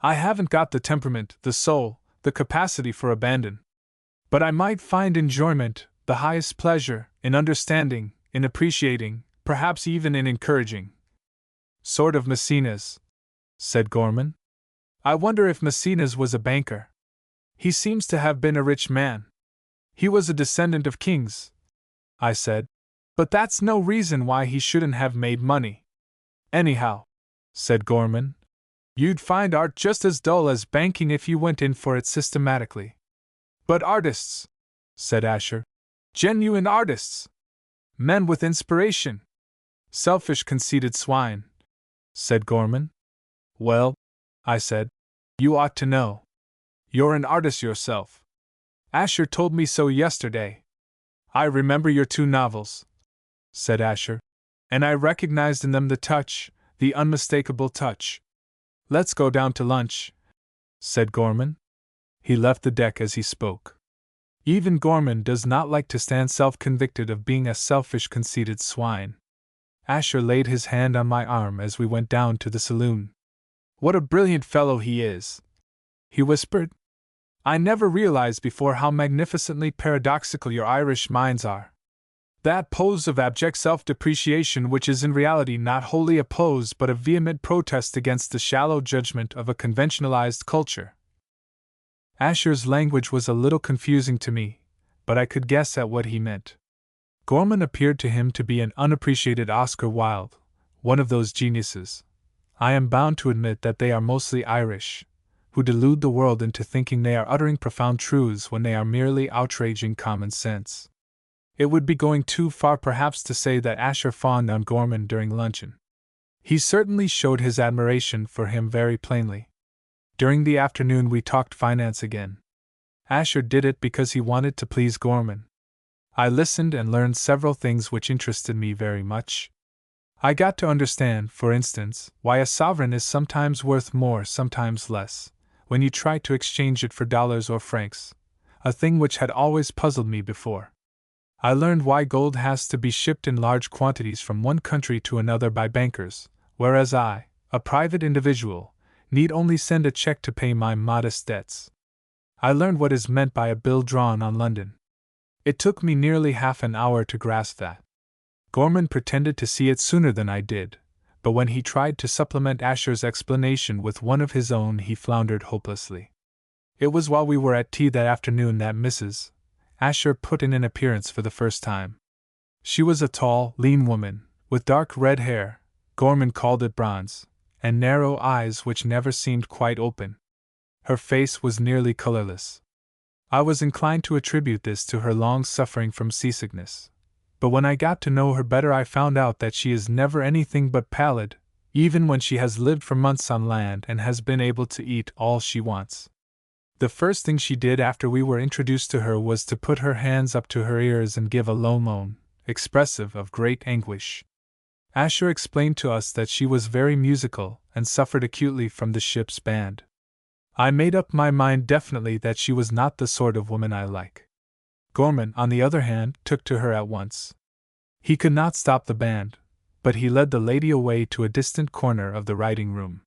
I haven't got the temperament, the soul, the capacity for abandon. But I might find enjoyment, the highest pleasure, in understanding, in appreciating, perhaps even in encouraging." "Sort of Maecenas," said Gorman. "I wonder if Maecenas was a banker. He seems to have been a rich man." "He was a descendant of kings," I said. "But that's no reason why he shouldn't have made money." "Anyhow," said Gorman, "you'd find art just as dull as banking if you went in for it systematically." "But artists," said Asher. "Genuine artists. Men with inspiration." "Selfish, conceited swine," said Gorman. "Well," I said, "you ought to know. You're an artist yourself. Asher told me so yesterday." "I remember your 2 novels," said Asher, "and I recognized in them the touch, the unmistakable touch." "Let's go down to lunch," said Gorman. He left the deck as he spoke. Even Gorman does not like to stand self-convicted of being a selfish, conceited swine. Asher laid his hand on my arm as we went down to the saloon. "What a brilliant fellow he is," he whispered. "I never realized before how magnificently paradoxical your Irish minds are. That pose of abject self-depreciation which is in reality not wholly a pose but a vehement protest against the shallow judgment of a conventionalized culture." Asher's language was a little confusing to me, but I could guess at what he meant. Gorman appeared to him to be an unappreciated Oscar Wilde, one of those geniuses, I am bound to admit that they are mostly Irish, who delude the world into thinking they are uttering profound truths when they are merely outraging common sense. It would be going too far perhaps to say that Asher fawned on Gorman during luncheon. He certainly showed his admiration for him very plainly. During the afternoon we talked finance again. Asher did it because he wanted to please Gorman. I listened and learned several things which interested me very much. I got to understand, for instance, why a sovereign is sometimes worth more, sometimes less, when you try to exchange it for dollars or francs, a thing which had always puzzled me before. I learned why gold has to be shipped in large quantities from one country to another by bankers, whereas I, a private individual, need only send a check to pay my modest debts. I learned what is meant by a bill drawn on London. It took me nearly half an hour to grasp that. Gorman pretended to see it sooner than I did, but when he tried to supplement Asher's explanation with one of his own he floundered hopelessly. It was while we were at tea that afternoon that Mrs. Asher put in an appearance for the first time. She was a tall, lean woman, with dark red hair, Gorman called it bronze, and narrow eyes which never seemed quite open. Her face was nearly colorless. I was inclined to attribute this to her long suffering from seasickness, but when I got to know her better I found out that she is never anything but pallid, even when she has lived for months on land and has been able to eat all she wants. The first thing she did after we were introduced to her was to put her hands up to her ears and give a low moan, expressive of great anguish. Asher explained to us that she was very musical and suffered acutely from the ship's band. I made up my mind definitely that she was not the sort of woman I like. Gorman, on the other hand, took to her at once. He could not stop the band, but he led the lady away to a distant corner of the writing room.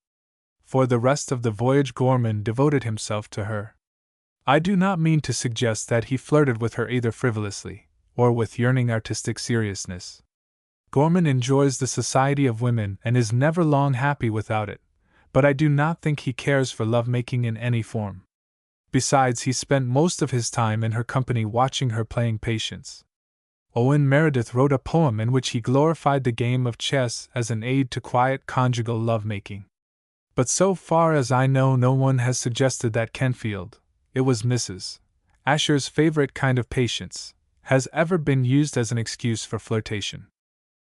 For the rest of the voyage Gorman devoted himself to her. I do not mean to suggest that he flirted with her either frivolously, or with yearning artistic seriousness. Gorman enjoys the society of women and is never long happy without it, but I do not think he cares for love-making in any form. Besides, he spent most of his time in her company watching her playing Patience. Owen Meredith wrote a poem in which he glorified the game of chess as an aid to quiet conjugal love-making. But so far as I know, no one has suggested that Kenfield, it was Mrs. Asher's favorite kind of patience, has ever been used as an excuse for flirtation.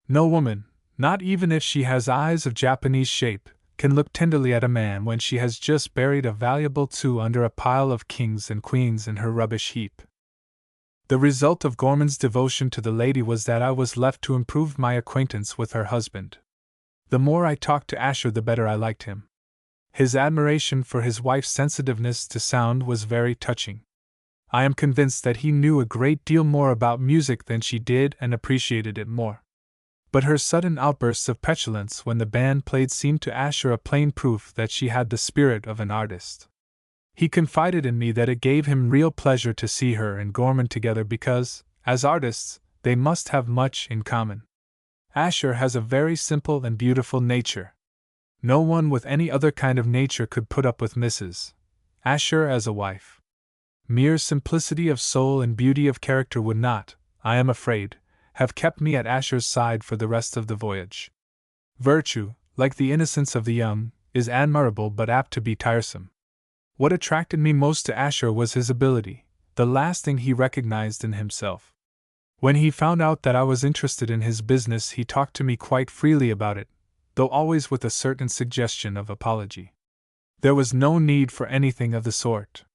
No woman, not even if she has eyes of Japanese shape, can look tenderly at a man when she has just buried a valuable two under a pile of kings and queens in her rubbish heap. The result of Gorman's devotion to the lady was that I was left to improve my acquaintance with her husband. The more I talked to Asher, the better I liked him. His admiration for his wife's sensitiveness to sound was very touching. I am convinced that he knew a great deal more about music than she did and appreciated it more. But her sudden outbursts of petulance when the band played seemed to Asher a plain proof that she had the spirit of an artist. He confided in me that it gave him real pleasure to see her and Gorman together because, as artists, they must have much in common. Asher has a very simple and beautiful nature. No one with any other kind of nature could put up with Mrs. Asher as a wife. Mere simplicity of soul and beauty of character would not, I am afraid, have kept me at Asher's side for the rest of the voyage. Virtue, like the innocence of the young, is admirable but apt to be tiresome. What attracted me most to Asher was his ability, the last thing he recognized in himself. When he found out that I was interested in his business, he talked to me quite freely about it, though always with a certain suggestion of apology. There was no need for anything of the sort.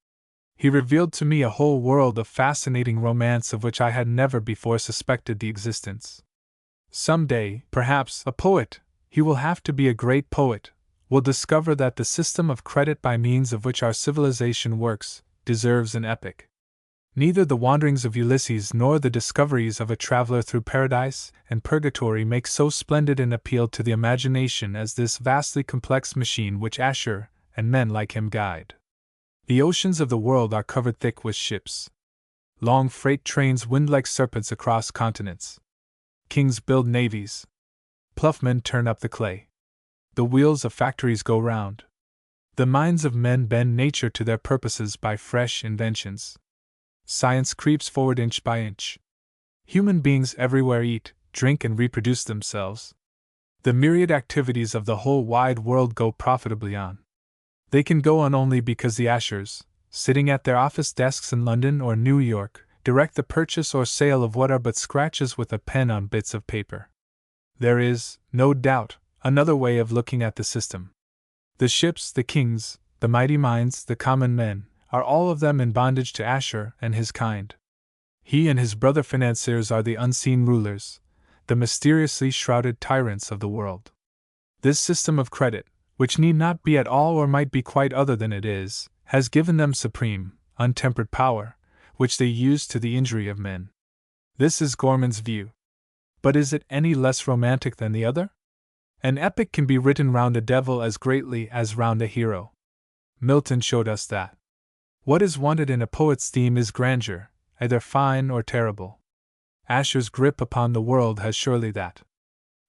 He revealed to me a whole world of fascinating romance of which I had never before suspected the existence. Some day, perhaps, a poet, he will have to be a great poet, will discover that the system of credit by means of which our civilization works deserves an epic. Neither the wanderings of Ulysses nor the discoveries of a traveler through paradise and purgatory make so splendid an appeal to the imagination as this vastly complex machine which Asher and men like him guide. The oceans of the world are covered thick with ships. Long freight trains wind like serpents across continents. Kings build navies. Ploughmen turn up the clay. The wheels of factories go round. The minds of men bend nature to their purposes by fresh inventions. Science creeps forward inch by inch. Human beings everywhere eat, drink, and reproduce themselves. The myriad activities of the whole wide world go profitably on. They can go on only because the Ashers, sitting at their office desks in London or New York, direct the purchase or sale of what are but scratches with a pen on bits of paper. There is, no doubt, another way of looking at the system. The ships, the kings, the mighty minds, the common men, are all of them in bondage to Asher and his kind. He and his brother financiers are the unseen rulers, the mysteriously shrouded tyrants of the world. This system of credit, which need not be at all or might be quite other than it is, has given them supreme, untempered power, which they use to the injury of men. This is Gorman's view. But is it any less romantic than the other? An epic can be written round a devil as greatly as round a hero. Milton showed us that. What is wanted in a poet's theme is grandeur, either fine or terrible. Asher's grip upon the world has surely that.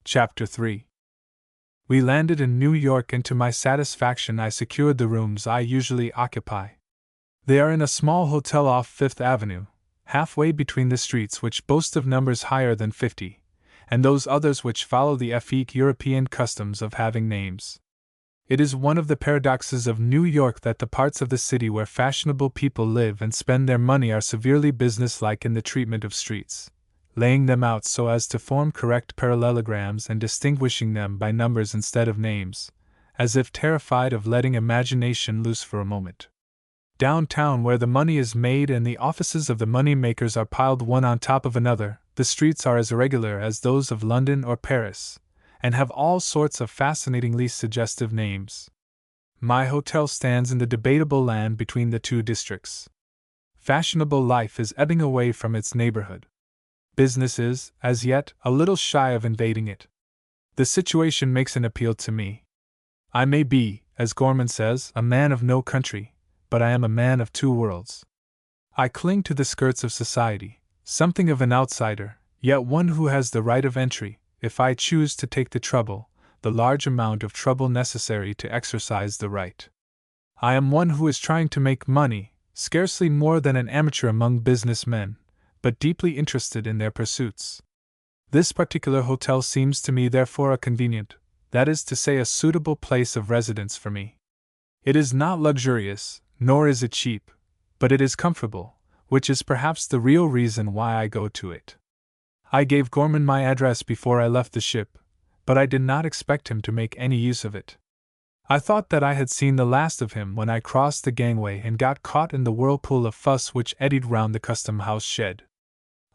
Chapter 3. We landed in New York, and to my satisfaction I secured the rooms I usually occupy. They are in a small hotel off Fifth Avenue, halfway between the streets which boast of numbers higher than 50, and those others which follow the effete European customs of having names. It is one of the paradoxes of New York that the parts of the city where fashionable people live and spend their money are severely businesslike in the treatment of streets, laying them out so as to form correct parallelograms and distinguishing them by numbers instead of names, as if terrified of letting imagination loose for a moment. Downtown, where the money is made and the offices of the money makers are piled one on top of another, the streets are as irregular as those of London or Paris, and have all sorts of fascinatingly suggestive names. My hotel stands in the debatable land between the two districts. Fashionable life is ebbing away from its neighborhood. Business is, as yet, a little shy of invading it. The situation makes an appeal to me. I may be, as Gorman says, a man of no country, but I am a man of two worlds. I cling to the skirts of society, something of an outsider, yet one who has the right of entry, if I choose to take the trouble, the large amount of trouble necessary to exercise the right. I am one who is trying to make money, scarcely more than an amateur among business men, but deeply interested in their pursuits. This particular hotel seems to me therefore a convenient, that is to say a suitable place of residence for me. It is not luxurious, nor is it cheap, but it is comfortable, which is perhaps the real reason why I go to it. I gave Gorman my address before I left the ship, but I did not expect him to make any use of it. I thought that I had seen the last of him when I crossed the gangway and got caught in the whirlpool of fuss which eddied round the custom-house shed.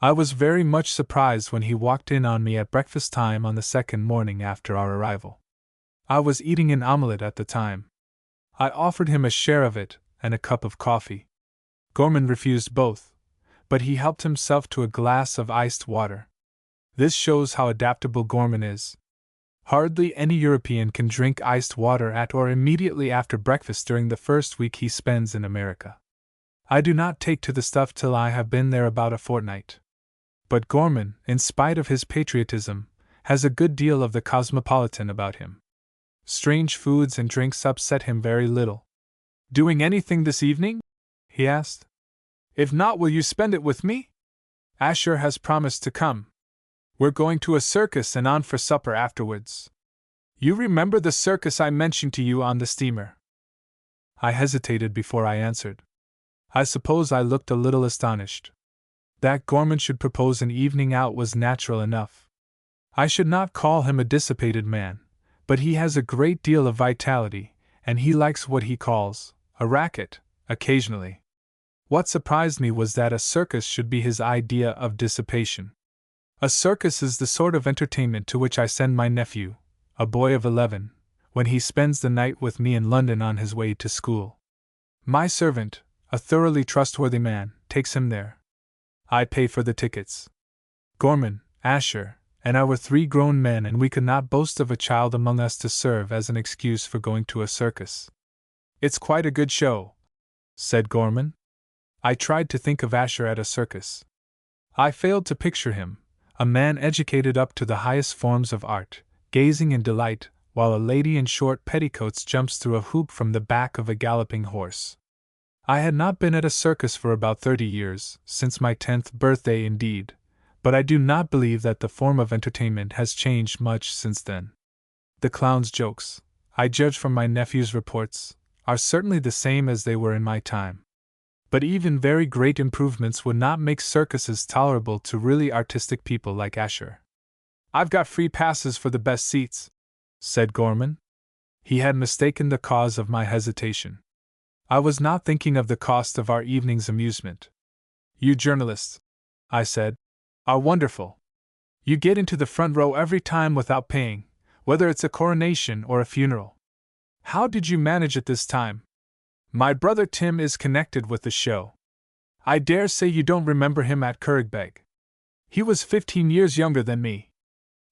I was very much surprised when he walked in on me at breakfast time on the second morning after our arrival. I was eating an omelette at the time. I offered him a share of it and a cup of coffee. Gorman refused both, but he helped himself to a glass of iced water. This shows how adaptable Gorman is. Hardly any European can drink iced water at or immediately after breakfast during the first week he spends in America. I do not take to the stuff till I have been there about a fortnight. But Gorman, in spite of his patriotism, has a good deal of the cosmopolitan about him. Strange foods and drinks upset him very little. "Doing anything this evening?" he asked. "If not, will you spend it with me? Asher has promised to come. We're going to a circus and on for supper afterwards. You remember the circus I mentioned to you on the steamer?" I hesitated before I answered. I suppose I looked a little astonished. That Gorman should propose an evening out was natural enough. I should not call him a dissipated man, but he has a great deal of vitality, and he likes what he calls a racket, occasionally. What surprised me was that a circus should be his idea of dissipation. A circus is the sort of entertainment to which I send my nephew, a boy of 11, when he spends the night with me in London on his way to school. My servant, a thoroughly trustworthy man, takes him there. I pay for the tickets. Gorman, Asher, and I were 3 grown men, and we could not boast of a child among us to serve as an excuse for going to a circus. "It's quite a good show," said Gorman. I tried to think of Asher at a circus. I failed to picture him, a man educated up to the highest forms of art, gazing in delight, while a lady in short petticoats jumps through a hoop from the back of a galloping horse. I had not been at a circus for about 30 years, since my 10th birthday indeed, but I do not believe that the form of entertainment has changed much since then. The clown's jokes, I judge from my nephew's reports, are certainly the same as they were in my time. But even very great improvements would not make circuses tolerable to really artistic people like Asher. I've got free passes for the best seats, said Gorman. He had mistaken the cause of my hesitation. I was not thinking of the cost of our evening's amusement. You journalists, I said, are wonderful. You get into the front row every time without paying, whether it's a coronation or a funeral. How did you manage it this time? My brother Tim is connected with the show. I dare say you don't remember him at Currigbeg. He was 15 years younger than me.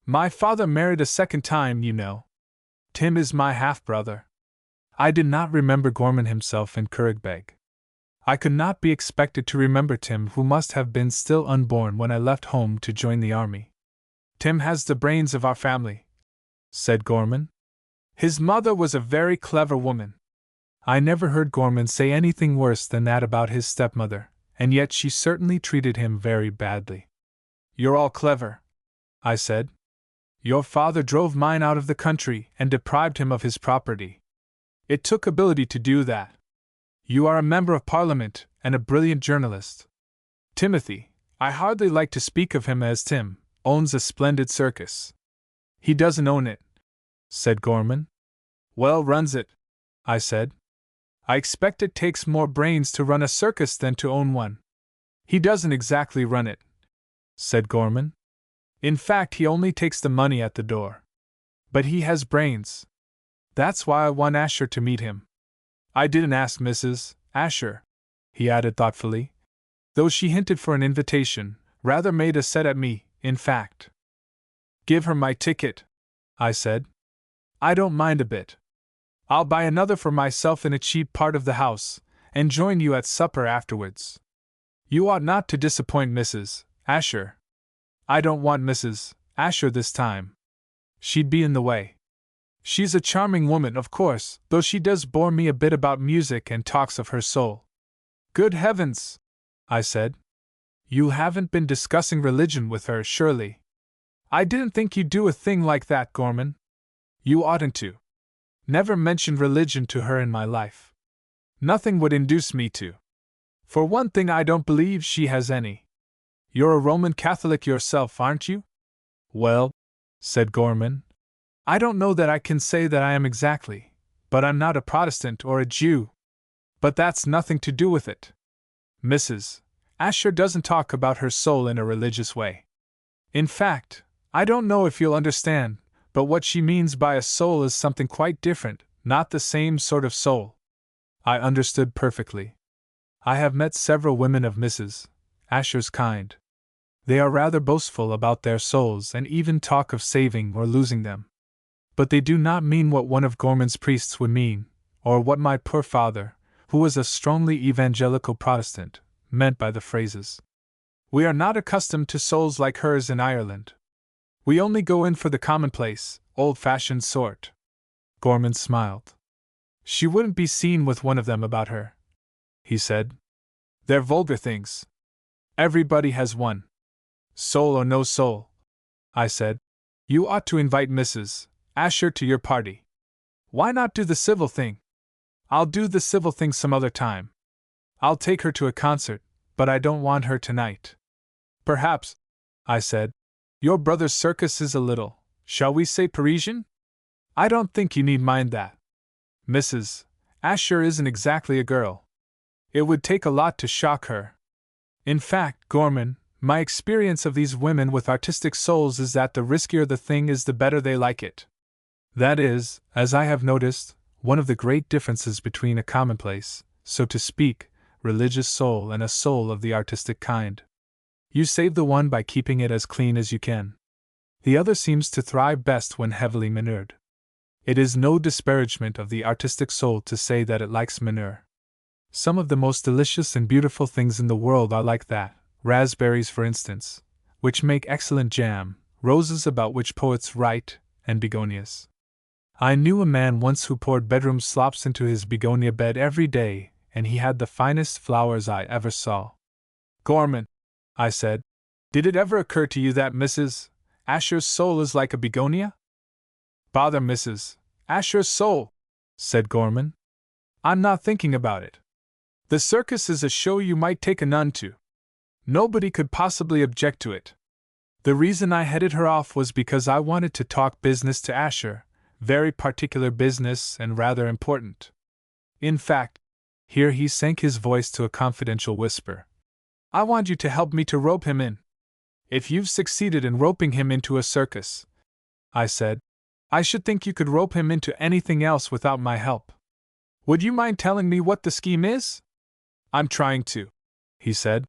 My father married a second time, you know. Tim is my half-brother. I did not remember Gorman himself in Currigbeg. I could not be expected to remember Tim, who must have been still unborn when I left home to join the army. Tim has the brains of our family, said Gorman. His mother was a very clever woman. I never heard Gorman say anything worse than that about his stepmother, and yet she certainly treated him very badly. You're all clever, I said. Your father drove mine out of the country and deprived him of his property. It took ability to do that. You are a member of Parliament and a brilliant journalist. Timothy, I hardly like to speak of him as Tim, owns a splendid circus. He doesn't own it, said Gorman. Well, runs it, I said. I expect it takes more brains to run a circus than to own one. He doesn't exactly run it, said Gorman. In fact, he only takes the money at the door. But he has brains. That's why I want Asher to meet him. I didn't ask Mrs. Asher, he added thoughtfully, though she hinted for an invitation, rather made a set at me, in fact. Give her my ticket, I said. I don't mind a bit. I'll buy another for myself in a cheap part of the house, and join you at supper afterwards. You ought not to disappoint Mrs. Asher. I don't want Mrs. Asher this time. She'd be in the way. She's a charming woman, of course, though she does bore me a bit about music and talks of her soul. Good heavens, I said. You haven't been discussing religion with her, surely? I didn't think you'd do a thing like that, Gorman. You oughtn't to. Never mentioned religion to her in my life. Nothing would induce me to. For one thing, I don't believe she has any. You're a Roman Catholic yourself, aren't you? Well, said Gorman, I don't know that I can say that I am exactly, but I'm not a Protestant or a Jew. But that's nothing to do with it. Mrs. Asher doesn't talk about her soul in a religious way. In fact, I don't know if you'll understand, but what she means by a soul is something quite different, not the same sort of soul. I understood perfectly. I have met several women of Mrs. Asher's kind. They are rather boastful about their souls and even talk of saving or losing them. But they do not mean what one of Gorman's priests would mean, or what my poor father, who was a strongly evangelical Protestant, meant by the phrases. We are not accustomed to souls like hers in Ireland. We only go in for the commonplace, old-fashioned sort. Gorman smiled. She wouldn't be seen with one of them about her, he said. They're vulgar things. Everybody has one. Soul or no soul, I said. You ought to invite Mrs. Asher to your party. Why not do the civil thing? I'll do the civil thing some other time. I'll take her to a concert, but I don't want her tonight. Perhaps, I said, your brother's circus is a little, shall we say, Parisian? I don't think you need mind that. Mrs. Asher isn't exactly a girl. It would take a lot to shock her. In fact, Gorman, my experience of these women with artistic souls is that the riskier the thing is, the better they like it. That is, as I have noticed, one of the great differences between a commonplace, so to speak, religious soul and a soul of the artistic kind. You save the one by keeping it as clean as you can. The other seems to thrive best when heavily manured. It is no disparagement of the artistic soul to say that it likes manure. Some of the most delicious and beautiful things in the world are like that, raspberries for instance, which make excellent jam, roses about which poets write, and begonias. I knew a man once who poured bedroom slops into his begonia bed every day, and he had the finest flowers I ever saw. Gorman, I said, did it ever occur to you that Mrs. Asher's soul is like a begonia? Bother Mrs. Asher's soul, said Gorman. I'm not thinking about it. The circus is a show you might take a nun to. Nobody could possibly object to it. The reason I headed her off was because I wanted to talk business to Asher, very particular business and rather important. In fact, here he sank his voice to a confidential whisper. I want you to help me to rope him in. If you've succeeded in roping him into a circus, I said, I should think you could rope him into anything else without my help. Would you mind telling me what the scheme is? I'm trying to, he said,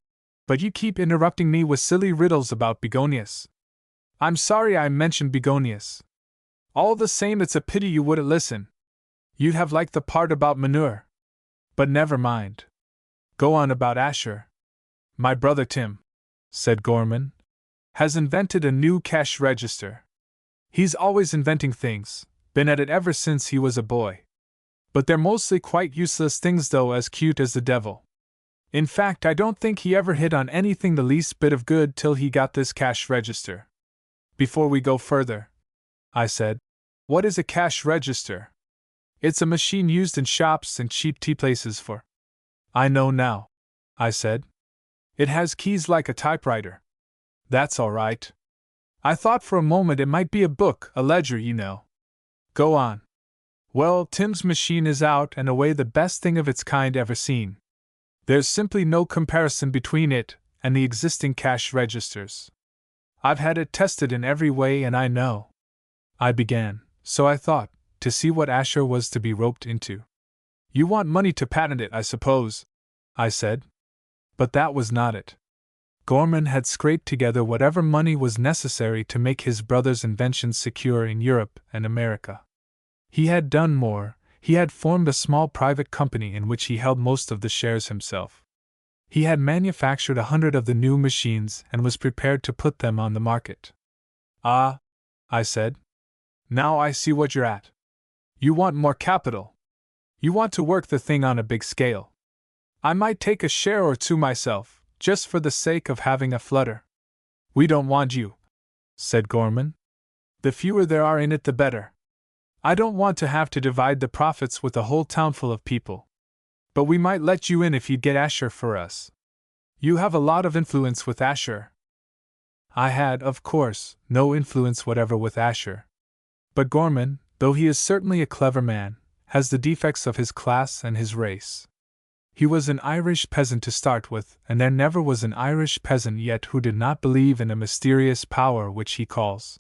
but you keep interrupting me with silly riddles about begonias. I'm sorry I mentioned begonias. All the same, it's a pity you wouldn't listen. You'd have liked the part about manure. But never mind. Go on about Asher. My brother Tim, said Gorman, has invented a new cash register. He's always inventing things, been at it ever since he was a boy. But they're mostly quite useless things, though as cute as the devil. In fact, I don't think he ever hit on anything the least bit of good till he got this cash register. Before we go further, I said, what is a cash register? It's a machine used in shops and cheap tea places for. I know now, I said. It has keys like a typewriter. That's all right. I thought for a moment it might be a book, a ledger, you know. Go on. Well, Tim's machine is out and away the best thing of its kind ever seen. There's simply no comparison between it and the existing cash registers. I've had it tested in every way and I know. I began, so I thought, to see what Asher was to be roped into. You want money to patent it, I suppose, I said. But that was not it. Gorman had scraped together whatever money was necessary to make his brother's inventions secure in Europe and America. He had done more. He had formed a small private company in which he held most of the shares himself. He had manufactured 100 of the new machines and was prepared to put them on the market. Ah, I said. Now I see what you're at. You want more capital. You want to work the thing on a big scale. I might take a share or two myself, just for the sake of having a flutter. We don't want you, said Gorman. The fewer there are in it, the better. I don't want to have to divide the profits with a whole townful of people. But we might let you in if you'd get Asher for us. You have a lot of influence with Asher. I had, of course, no influence whatever with Asher. But Gorman, though he is certainly a clever man, has the defects of his class and his race. He was an Irish peasant to start with, and there never was an Irish peasant yet who did not believe in a mysterious power which he calls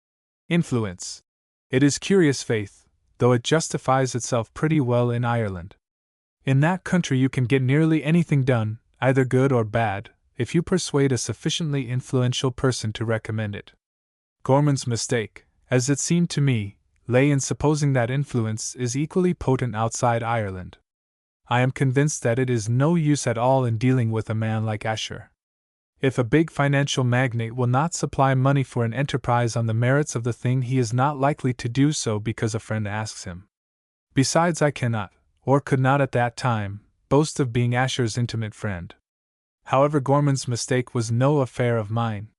influence. It is curious faith, though it justifies itself pretty well in Ireland. In that country you can get nearly anything done, either good or bad, if you persuade a sufficiently influential person to recommend it. Gorman's mistake, as it seemed to me, lay in supposing that influence is equally potent outside Ireland. I am convinced that it is no use at all in dealing with a man like Asher. If a big financial magnate will not supply money for an enterprise on the merits of the thing, he is not likely to do so because a friend asks him. Besides, I cannot, or could not at that time, boast of being Asher's intimate friend. However, Gorman's mistake was no affair of mine.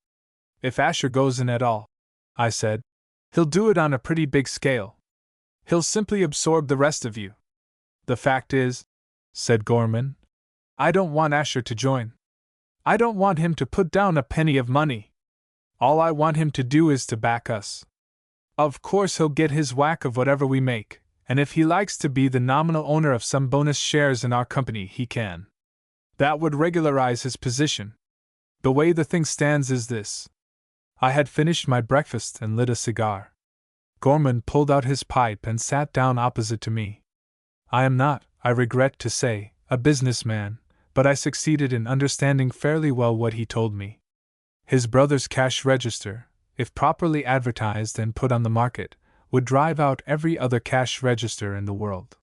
If Asher goes in at all, I said, he'll do it on a pretty big scale. He'll simply absorb the rest of you. The fact is, said Gorman, I don't want Asher to join. I don't want him to put down a penny of money. All I want him to do is to back us. Of course he'll get his whack of whatever we make, and if he likes to be the nominal owner of some bonus shares in our company, he can. That would regularize his position. The way the thing stands is this. I had finished my breakfast and lit a cigar. Gorman pulled out his pipe and sat down opposite to me. I am not, I regret to say, a businessman, but I succeeded in understanding fairly well what he told me. His brother's cash register, if properly advertised and put on the market, would drive out every other cash register in the world.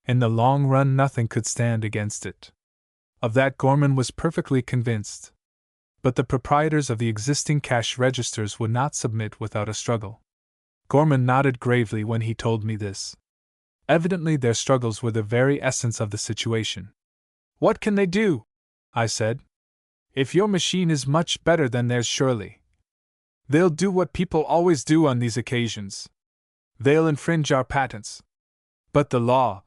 In the long run, nothing could stand against it. Of that Gorman was perfectly convinced. But the proprietors of the existing cash registers would not submit without a struggle. Gorman nodded gravely when he told me this. Evidently their struggles were the very essence of the situation. What can they do? I said. If your machine is much better than theirs, surely. They'll do what people always do on these occasions. They'll infringe our patents. But the law.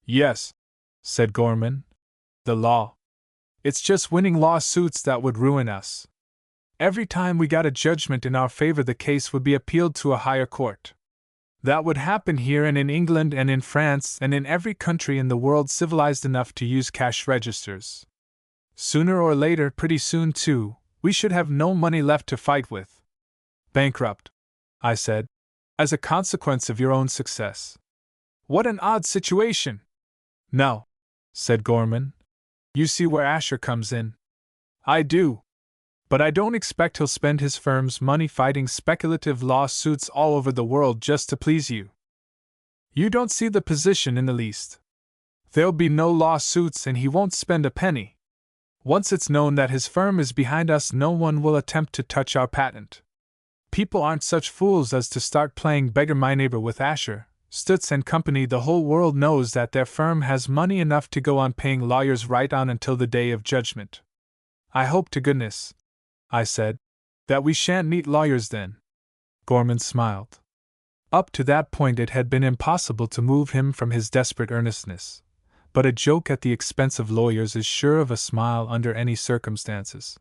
Yes, said Gorman. The law. It's just winning lawsuits that would ruin us. Every time we got a judgment in our favor, the case would be appealed to a higher court. That would happen here and in England and in France and in every country in the world civilized enough to use cash registers. Sooner or later, pretty soon too, we should have no money left to fight with. Bankrupt, I said, as a consequence of your own success. What an odd situation! No, said Gorman. You see where Asher comes in. I do. But I don't expect he'll spend his firm's money fighting speculative lawsuits all over the world just to please you. You don't see the position in the least. There'll be no lawsuits and he won't spend a penny. Once it's known that his firm is behind us, no one will attempt to touch our patent. People aren't such fools as to start playing beggar my neighbor with Asher, Stutz and Company. The whole world knows that their firm has money enough to go on paying lawyers right on until the day of judgment. I hope to goodness, I said, that we shan't need lawyers then. Gorman smiled. Up to that point it had been impossible to move him from his desperate earnestness, but a joke at the expense of lawyers is sure of a smile under any circumstances.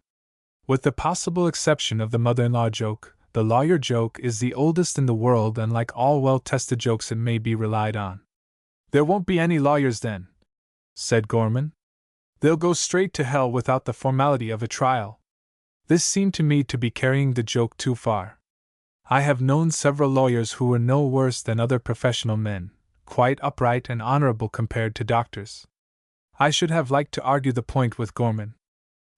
With the possible exception of the mother-in-law joke, the lawyer joke is the oldest in the world, and like all well-tested jokes it may be relied on. There won't be any lawyers then, said Gorman. They'll go straight to hell without the formality of a trial. This seemed to me to be carrying the joke too far. I have known several lawyers who were no worse than other professional men, quite upright and honorable compared to doctors. I should have liked to argue the point with Gorman,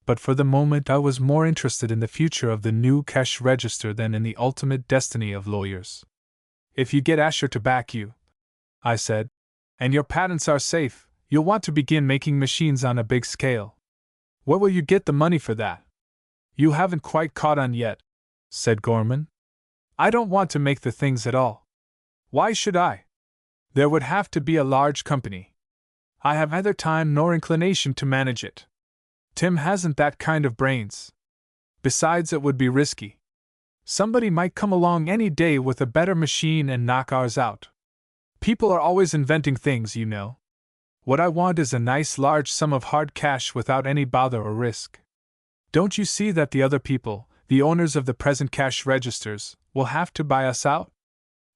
but for the moment I was more interested in the future of the new cash register than in the ultimate destiny of lawyers. If you get Asher to back you, I said, and your patents are safe, you'll want to begin making machines on a big scale. Where will you get the money for that? You haven't quite caught on yet, said Gorman. I don't want to make the things at all. Why should I? There would have to be a large company. I have neither time nor inclination to manage it. Tim hasn't that kind of brains. Besides, it would be risky. Somebody might come along any day with a better machine and knock ours out. People are always inventing things, you know. What I want is a nice large sum of hard cash without any bother or risk. Don't you see that the other people, the owners of the present cash registers, will have to buy us out?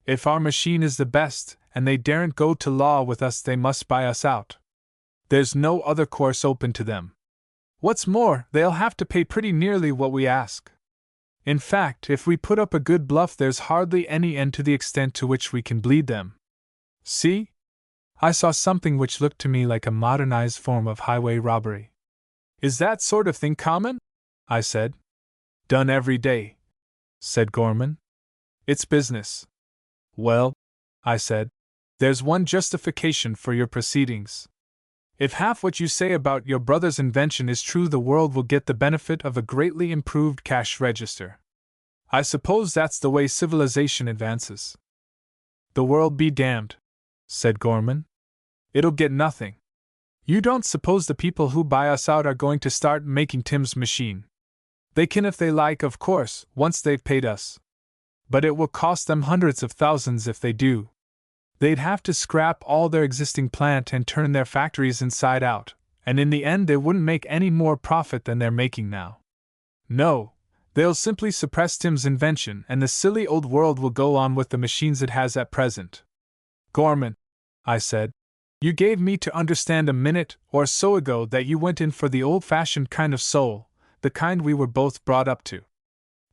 If our machine is the best, and they daren't go to law with us, they must buy us out. There's no other course open to them. What's more, they'll have to pay pretty nearly what we ask. In fact, if we put up a good bluff, there's hardly any end to the extent to which we can bleed them. See? I saw something which looked to me like a modernized form of highway robbery. Is that sort of thing common? I said. Done every day, said Gorman. It's business. Well, I said, there's one justification for your proceedings. If half what you say about your brother's invention is true, the world will get the benefit of a greatly improved cash register. I suppose that's the way civilization advances. The world be damned, said Gorman. It'll get nothing. You don't suppose the people who buy us out are going to start making Tim's machine? They can if they like, of course, once they've paid us. But it will cost them hundreds of thousands if they do. They'd have to scrap all their existing plant and turn their factories inside out, and in the end they wouldn't make any more profit than they're making now. No, they'll simply suppress Tim's invention, and the silly old world will go on with the machines it has at present. Gorman, I said, you gave me to understand a minute or so ago that you went in for the old-fashioned kind of soul, the kind we were both brought up to.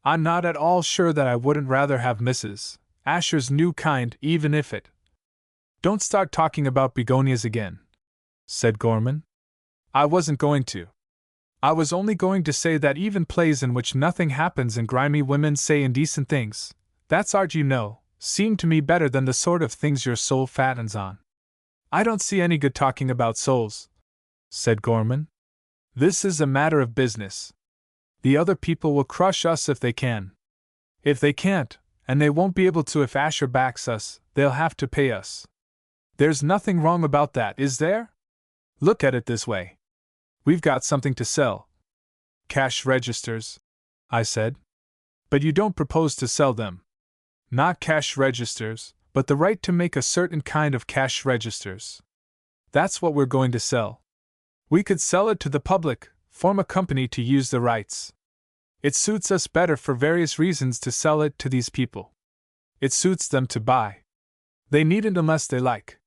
I'm not at all sure that I wouldn't rather have Mrs. Asher's new kind, even if it— Don't start talking about begonias again, said Gorman. I wasn't going to. I was only going to say that even plays in which nothing happens and grimy women say indecent things, that's art, you know, seem to me better than the sort of things your soul fattens on. I don't see any good talking about souls, said Gorman. This is a matter of business. The other people will crush us if they can. If they can't, and they won't be able to if Asher backs us, they'll have to pay us. There's nothing wrong about that, is there? Look at it this way. We've got something to sell. Cash registers, I said. But you don't propose to sell them. Not cash registers, but the right to make a certain kind of cash registers. That's what we're going to sell. We could sell it to the public, form a company to use the rights. It suits us better for various reasons to sell it to these people. It suits them to buy. They needn't unless they like.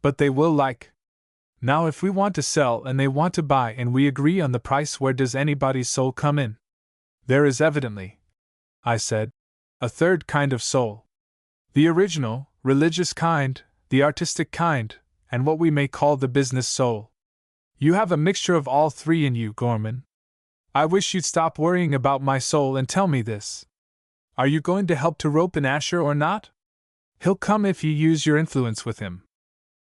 But they will like. Now if we want to sell and they want to buy and we agree on the price, where does anybody's soul come in? There is evidently, I said, a third kind of soul. The original, religious kind, the artistic kind, and what we may call the business soul. You have a mixture of all three in you, Gorman. I wish you'd stop worrying about my soul and tell me this. Are you going to help to rope in Asher or not? He'll come if you use your influence with him.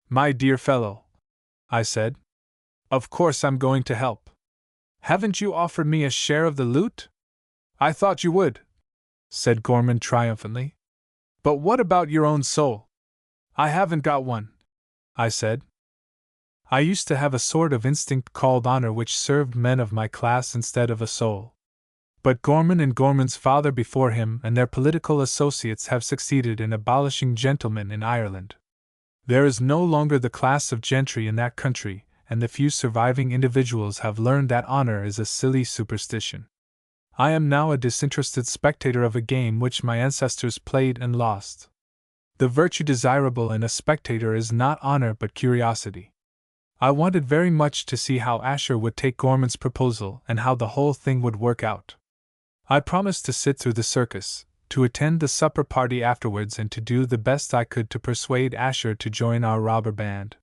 My dear fellow, I said. Of course I'm going to help. Haven't you offered me a share of the loot? I thought you would, said Gorman triumphantly. But what about your own soul? I haven't got one, I said. I used to have a sort of instinct called honor which served men of my class instead of a soul. But Gorman and Gorman's father before him and their political associates have succeeded in abolishing gentlemen in Ireland. There is no longer the class of gentry in that country, and the few surviving individuals have learned that honor is a silly superstition. I am now a disinterested spectator of a game which my ancestors played and lost. The virtue desirable in a spectator is not honor but curiosity. I wanted very much to see how Asher would take Gorman's proposal and how the whole thing would work out. I promised to sit through the circus, to attend the supper party afterwards, and to do the best I could to persuade Asher to join our robber band.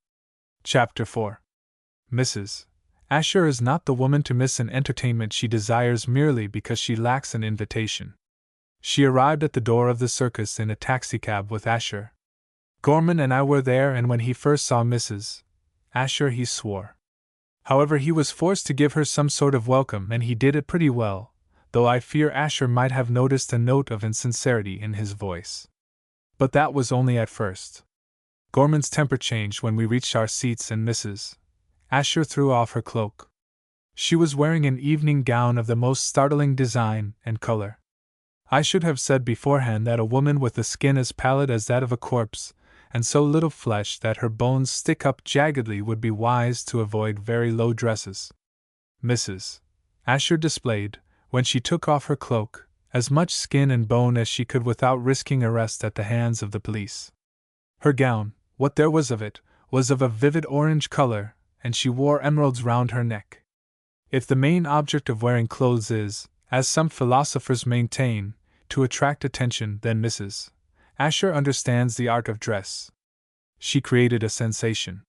Chapter 4. Mrs. Asher is not the woman to miss an entertainment she desires merely because she lacks an invitation. She arrived at the door of the circus in a taxicab with Asher. Gorman and I were there, and when he first saw Mrs. Asher he swore. However, he was forced to give her some sort of welcome, and he did it pretty well, though I fear Asher might have noticed a note of insincerity in his voice. But that was only at first. Gorman's temper changed when we reached our seats and Mrs. Asher threw off her cloak. She was wearing an evening gown of the most startling design and color. I should have said beforehand that a woman with a skin as pallid as that of a corpse, and so little flesh that her bones stick up jaggedly, would be wise to avoid very low dresses. Mrs. Asher displayed, when she took off her cloak, as much skin and bone as she could without risking arrest at the hands of the police. Her gown, what there was of it, was of a vivid orange color, and she wore emeralds round her neck. If the main object of wearing clothes is, as some philosophers maintain, to attract attention, then Mrs. Asher understands the art of dress. She created a sensation.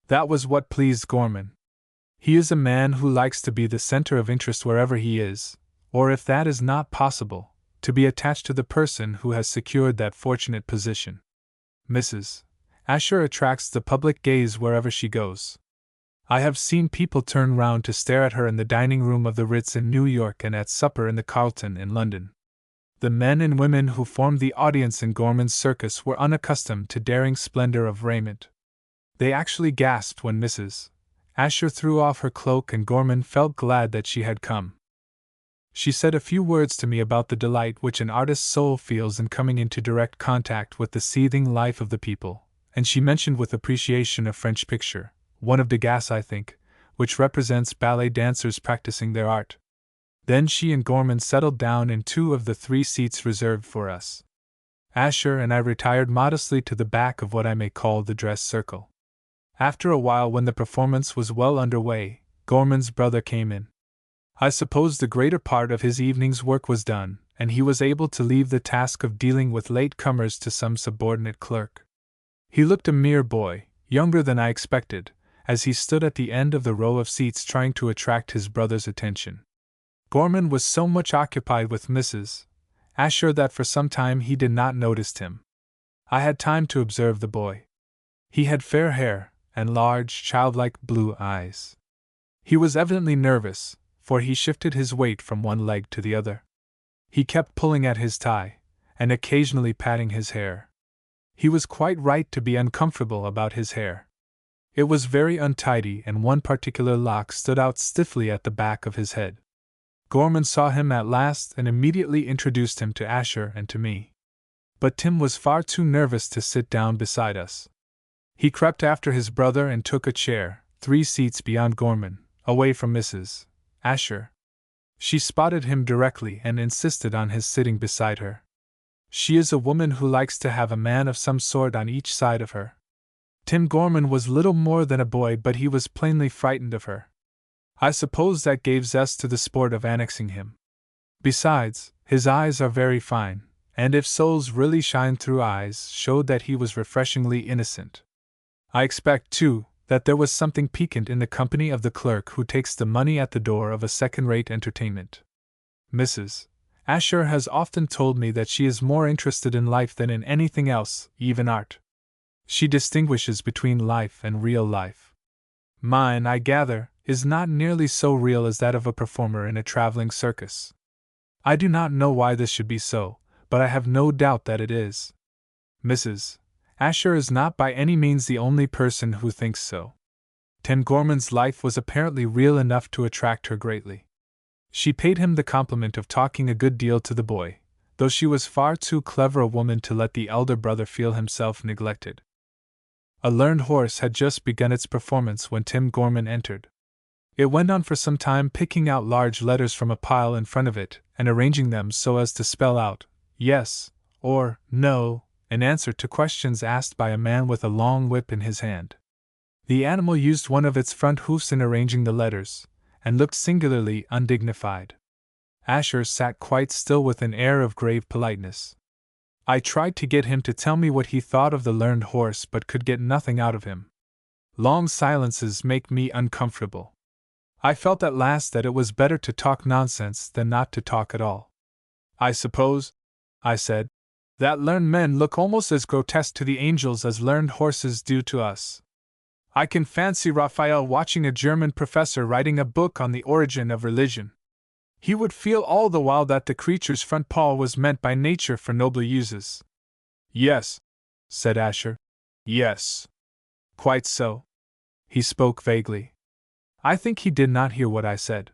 That was what pleased Gorman. He is a man who likes to be the center of interest wherever he is, or if that is not possible, to be attached to the person who has secured that fortunate position. Mrs. Asher attracts the public gaze wherever she goes. I have seen people turn round to stare at her in the dining room of the Ritz in New York and at supper in the Carlton in London. The men and women who formed the audience in Gorman's circus were unaccustomed to daring splendor of raiment. They actually gasped when Mrs. Asher threw off her cloak, and Gorman felt glad that she had come. She said a few words to me about the delight which an artist's soul feels in coming into direct contact with the seething life of the people, and she mentioned with appreciation a French picture, one of Degas I think, which represents ballet dancers practicing their art. Then she and Gorman settled down in two of the three seats reserved for us. Asher and I retired modestly to the back of what I may call the dress circle. After a while, when the performance was well under way, Gorman's brother came in. I suppose the greater part of his evening's work was done, and he was able to leave the task of dealing with late comers to some subordinate clerk. He looked a mere boy, younger than I expected, as he stood at the end of the row of seats trying to attract his brother's attention. Gorman was so much occupied with Mrs. Asher that for some time he did not notice him. I had time to observe the boy. He had fair hair and large, childlike blue eyes. He was evidently nervous, for he shifted his weight from one leg to the other. He kept pulling at his tie, and occasionally patting his hair. He was quite right to be uncomfortable about his hair. It was very untidy, and one particular lock stood out stiffly at the back of his head. Gorman saw him at last and immediately introduced him to Asher and to me. but Tim was far too nervous to sit down beside us. He crept after his brother and took a chair, 3 seats beyond Gorman, away from Mrs. Asher. She spotted him directly and insisted on his sitting beside her. She is a woman who likes to have a man of some sort on each side of her. Tim Gorman was little more than a boy, but he was plainly frightened of her. I suppose that gave zest to the sport of annexing him. Besides, his eyes are very fine, and if souls really shine through eyes, showed that he was refreshingly innocent. I expect, too, that there was something piquant in the company of the clerk who takes the money at the door of a second-rate entertainment. Mrs. Asher has often told me that she is more interested in life than in anything else, even art. She distinguishes between life and real life. Mine, I gather, is not nearly so real as that of a performer in a traveling circus. I do not know why this should be so, but I have no doubt that it is. Mrs. Asher is not by any means the only person who thinks so. Tim Gorman's life was apparently real enough to attract her greatly. She paid him the compliment of talking a good deal to the boy, though she was far too clever a woman to let the elder brother feel himself neglected. A learned horse had just begun its performance when Tim Gorman entered. It went on for some time, picking out large letters from a pile in front of it and arranging them so as to spell out yes or no in answer to questions asked by a man with a long whip in his hand. The animal used one of its front hoofs in arranging the letters, and looked singularly undignified. Asher sat quite still with an air of grave politeness. I tried to get him to tell me what he thought of the learned horse, but could get nothing out of him. Long silences make me uncomfortable. I felt at last that it was better to talk nonsense than not to talk at all. I suppose, I said, that learned men look almost as grotesque to the angels as learned horses do to us. I can fancy Raphael watching a German professor writing a book on the origin of religion. He would feel all the while that the creature's front paw was meant by nature for nobler uses. Yes, said Asher. Yes. Quite so. He spoke vaguely. I think he did not hear what I said.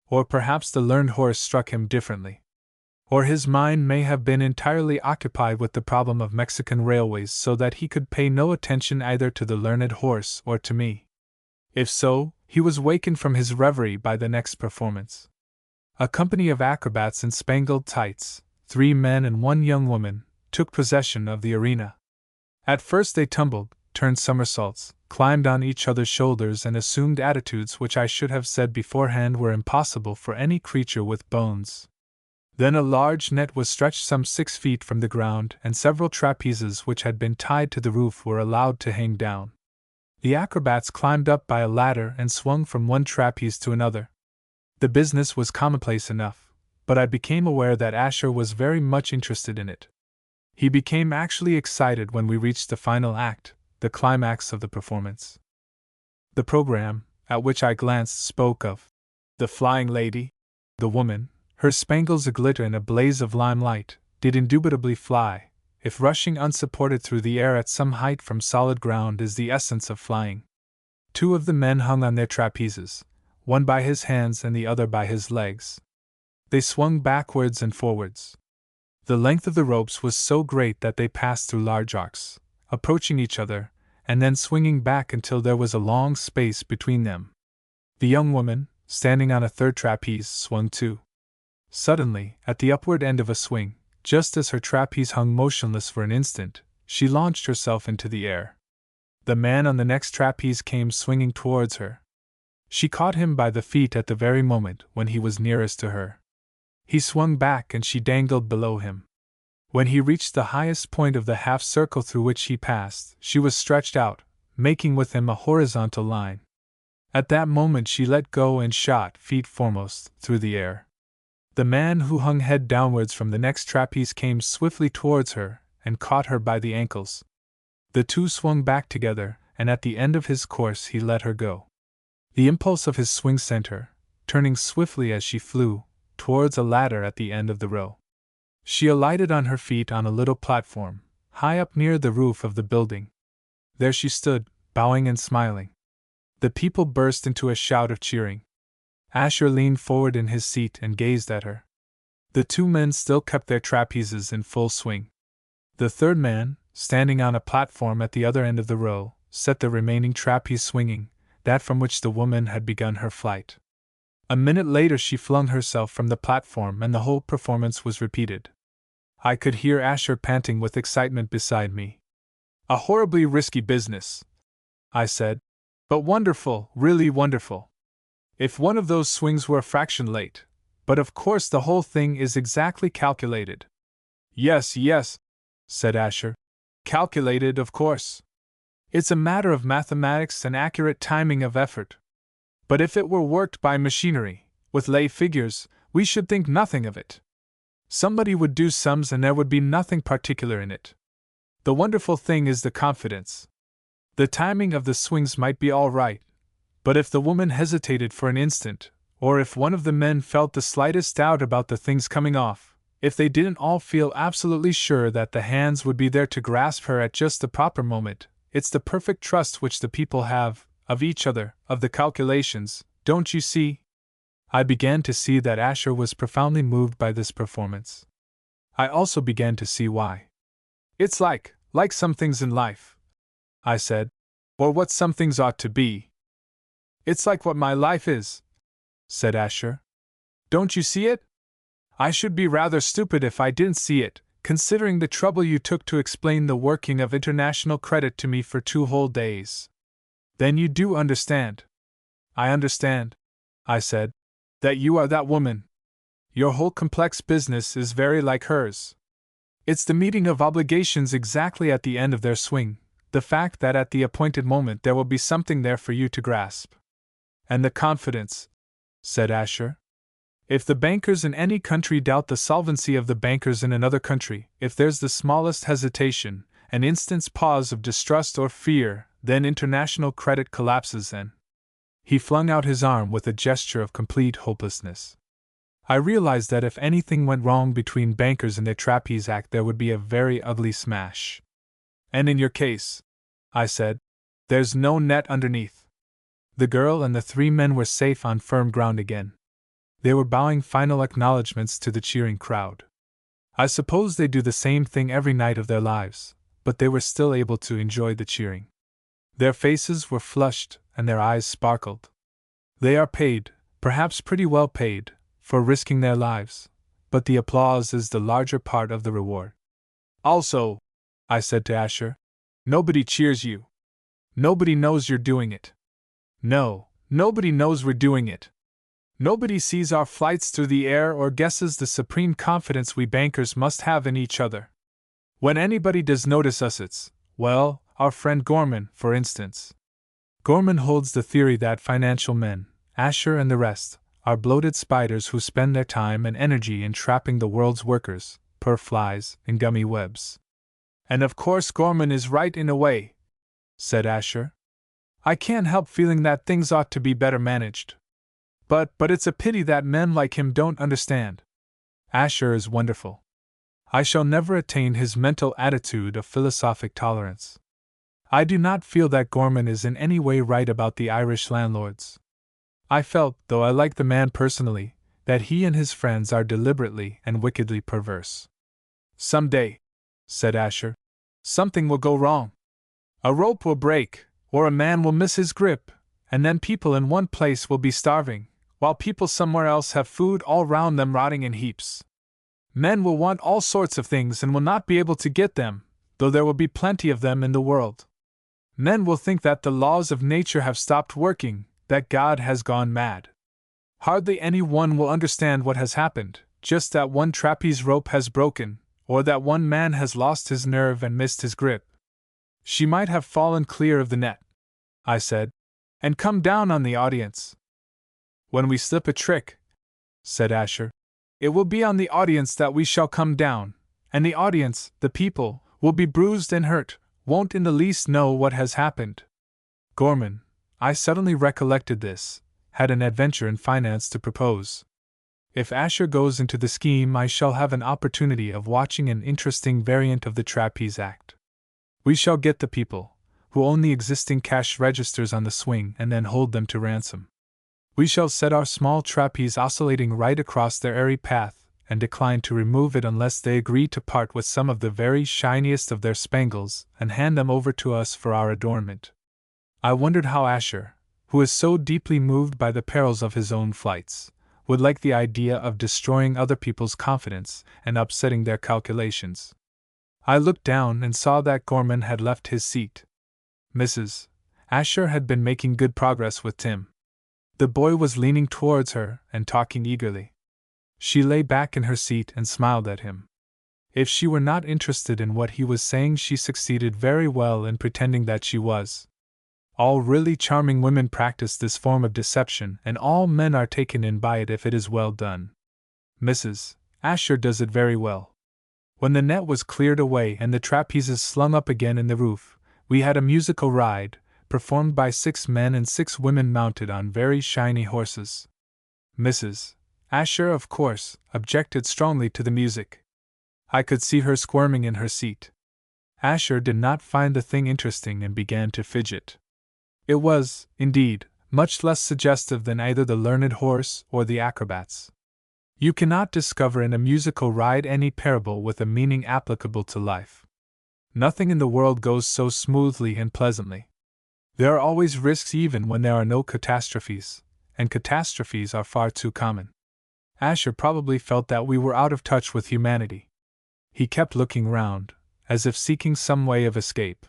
Or perhaps the learned horse struck him differently. Or his mind may have been entirely occupied with the problem of Mexican railways so that he could pay no attention either to the learned horse or to me. If so, he was wakened from his reverie by the next performance. A company of acrobats in spangled tights, 3 men and 1 young woman, took possession of the arena. At first they tumbled, turned somersaults, climbed on each other's shoulders and assumed attitudes which I should have said beforehand were impossible for any creature with bones. Then a large net was stretched some 6 feet from the ground, and several trapezes which had been tied to the roof were allowed to hang down. The acrobats climbed up by a ladder and swung from one trapeze to another. The business was commonplace enough, but I became aware that Asher was very much interested in it. He became actually excited when we reached the final act, the climax of the performance. The program, at which I glanced, spoke of the flying lady. The woman, her spangles aglitter in a blaze of limelight, did indubitably fly, if rushing unsupported through the air at some height from solid ground is the essence of flying. 2 of the men hung on their trapezes, one by his hands and the other by his legs. They swung backwards and forwards. The length of the ropes was so great that they passed through large arcs, approaching each other, and then swinging back until there was a long space between them. The young woman, standing on a 3rd trapeze, swung too. Suddenly, at the upward end of a swing, just as her trapeze hung motionless for an instant, she launched herself into the air. The man on the next trapeze came swinging towards her. She caught him by the feet at the very moment when he was nearest to her. He swung back and she dangled below him. When he reached the highest point of the half-circle through which he passed, she was stretched out, making with him a horizontal line. At that moment she let go and shot, feet foremost, through the air. The man who hung head downwards from the next trapeze came swiftly towards her and caught her by the ankles. The 2 swung back together, and at the end of his course he let her go. The impulse of his swing sent her, turning swiftly as she flew, towards a ladder at the end of the row. She alighted on her feet on a little platform, high up near the roof of the building. There she stood, bowing and smiling. The people burst into a shout of cheering. Asher leaned forward in his seat and gazed at her. The 2 men still kept their trapezes in full swing. The third man, standing on a platform at the other end of the row, set the remaining trapeze swinging, that from which the woman had begun her flight. A minute later she flung herself from the platform and the whole performance was repeated. I could hear Asher panting with excitement beside me. "A horribly risky business," I said, "but wonderful, really wonderful. If one of those swings were a fraction late, but of course the whole thing is exactly calculated." Yes, said Asher. "Calculated, of course. It's a matter of mathematics and accurate timing of effort. But if it were worked by machinery, with lay figures, we should think nothing of it. Somebody would do sums and there would be nothing particular in it. The wonderful thing is the confidence. The timing of the swings might be all right, but if the woman hesitated for an instant, or if one of the men felt the slightest doubt about the things coming off, if they didn't all feel absolutely sure that the hands would be there to grasp her at just the proper moment, it's the perfect trust which the people have, of each other, of the calculations, don't you see?" I began to see that Asher was profoundly moved by this performance. I also began to see why. "It's like some things in life," I said, "or what some things ought to be." "It's like what my life is," said Asher. "Don't you see it? I should be rather stupid if I didn't see it, considering the trouble you took to explain the working of international credit to me for 2 whole days. Then you do understand." "I understand," I said, "that you are that woman. Your whole complex business is very like hers. It's the meeting of obligations exactly at the end of their swing, the fact that at the appointed moment there will be something there for you to grasp." "And the confidence," said Asher. "If the bankers in any country doubt the solvency of the bankers in another country, if there's the smallest hesitation, an instant's pause of distrust or fear, then international credit collapses and—" He flung out his arm with a gesture of complete hopelessness. I realized that if anything went wrong between bankers in their trapeze act there would be a very ugly smash. "And in your case," I said, "there's no net underneath." The girl and the 3 men were safe on firm ground again. They were bowing final acknowledgments to the cheering crowd. I suppose they do the same thing every night of their lives, but they were still able to enjoy the cheering. Their faces were flushed and their eyes sparkled. They are paid, perhaps pretty well paid, for risking their lives, but the applause is the larger part of the reward. "Also," I said to Asher, "nobody cheers you. Nobody knows you're doing it. No, nobody knows we're doing it. Nobody sees our flights through the air or guesses the supreme confidence we bankers must have in each other. When anybody does notice us it's, well, our friend Gorman, for instance. Gorman holds the theory that financial men, Asher and the rest, are bloated spiders who spend their time and energy in trapping the world's workers, poor flies, in gummy webs. And of course Gorman is right in a way," said Asher. "I can't help feeling that things ought to be better managed. But it's a pity that men like him don't understand. Asher is wonderful. I shall never attain his mental attitude of philosophic tolerance. I do not feel that Gorman is in any way right about the Irish landlords. I felt, though I like the man personally, that he and his friends are deliberately and wickedly perverse." "Some day," said Asher, "something will go wrong. A rope will break, or a man will miss his grip, and then people in one place will be starving, while people somewhere else have food all round them rotting in heaps. Men will want all sorts of things and will not be able to get them, though there will be plenty of them in the world. Men will think that the laws of nature have stopped working, that God has gone mad. Hardly any one will understand what has happened, just that one trapeze rope has broken, or that one man has lost his nerve and missed his grip. She might have fallen clear of the net," I said, "and come down on the audience." "When we slip a trick," said Asher, "it will be on the audience that we shall come down, and the audience, the people, will be bruised and hurt, won't in the least know what has happened." Gorman, I suddenly recollected this, had an adventure in finance to propose. If Asher goes into the scheme I shall have an opportunity of watching an interesting variant of the trapeze act. We shall get the people, who own the existing cash registers on the swing and then hold them to ransom. We shall set our small trapeze oscillating right across their airy path, and declined to remove it unless they agreed to part with some of the very shiniest of their spangles and hand them over to us for our adornment. I wondered how Asher, who is so deeply moved by the perils of his own flights, would like the idea of destroying other people's confidence and upsetting their calculations. I looked down and saw that Gorman had left his seat. Mrs. Asher had been making good progress with Tim. The boy was leaning towards her and talking eagerly. She lay back in her seat and smiled at him. If she were not interested in what he was saying, she succeeded very well in pretending that she was. All really charming women practice this form of deception, and all men are taken in by it if it is well done. Mrs. Asher does it very well. When the net was cleared away and the trapezes slung up again in the roof, we had a musical ride, performed by 6 men and 6 women mounted on very shiny horses. Mrs. Asher, of course, objected strongly to the music. I could see her squirming in her seat. Asher did not find the thing interesting and began to fidget. It was, indeed, much less suggestive than either the learned horse or the acrobats. You cannot discover in a musical ride any parable with a meaning applicable to life. Nothing in the world goes so smoothly and pleasantly. There are always risks even when there are no catastrophes, and catastrophes are far too common. Asher probably felt that we were out of touch with humanity. He kept looking round, as if seeking some way of escape.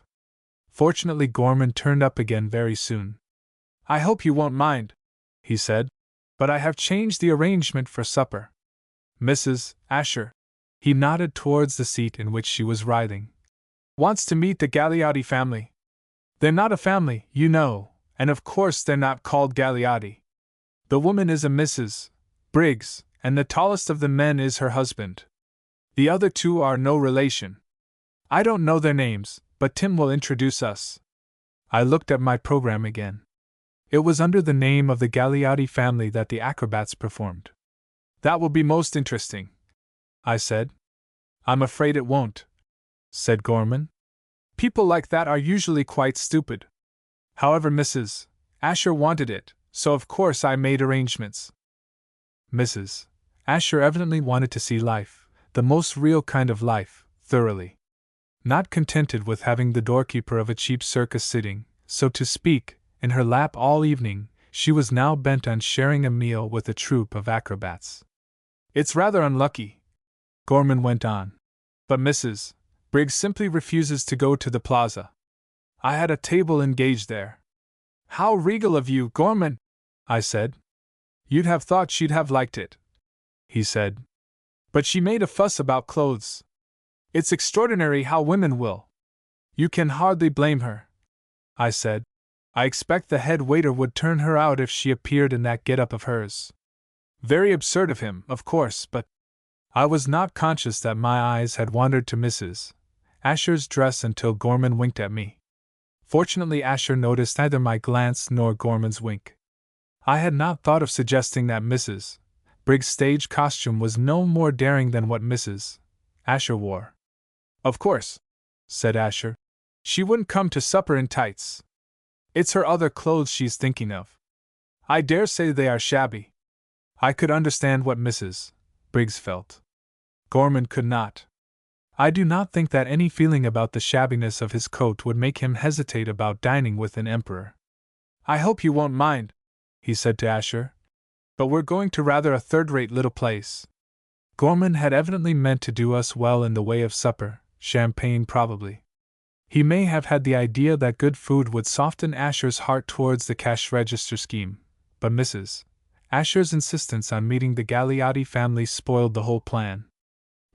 Fortunately, Gorman turned up again very soon. "I hope you won't mind," he said, "but I have changed the arrangement for supper. Mrs. Asher," he nodded towards the seat in which she was writhing, "wants to meet the Gagliotti family. They're not a family, you know, and of course they're not called Gagliotti. The woman is a Mrs. Briggs, and the tallest of the men is her husband. The other 2 are no relation. I don't know their names, but Tim will introduce us." I looked at my program again. It was under the name of the Gagliotti family that the acrobats performed. "That will be most interesting," I said. "I'm afraid it won't," said Gorman. "People like that are usually quite stupid. However, Mrs. Asher wanted it, so of course I made arrangements." Mrs. Asher evidently wanted to see life, the most real kind of life, thoroughly. Not contented with having the doorkeeper of a cheap circus sitting, so to speak, in her lap all evening, she was now bent on sharing a meal with a troupe of acrobats. "It's rather unlucky," Gorman went on, "but Mrs. Briggs simply refuses to go to the plaza. I had a table engaged there." "How regal of you, Gorman," I said. "You'd have thought she'd have liked it," he said. "But she made a fuss about clothes. It's extraordinary how women will." "You can hardly blame her," I said. "I expect the head waiter would turn her out if she appeared in that get-up of hers. Very absurd of him, of course, but—" I was not conscious that my eyes had wandered to Mrs. Asher's dress until Gorman winked at me. Fortunately, Asher noticed neither my glance nor Gorman's wink. I had not thought of suggesting that Mrs. Briggs' stage costume was no more daring than what Mrs. Asher wore. "Of course," said Asher, "she wouldn't come to supper in tights. It's her other clothes she's thinking of. I dare say they are shabby." I could understand what Mrs. Briggs felt. Gorman could not. I do not think that any feeling about the shabbiness of his coat would make him hesitate about dining with an emperor. "I hope you won't mind," he said to Asher, "but we're going to rather a third-rate little place." Gorman had evidently meant to do us well in the way of supper, champagne probably. He may have had the idea that good food would soften Asher's heart towards the cash register scheme, but Mrs. Asher's insistence on meeting the Gagliotti family spoiled the whole plan.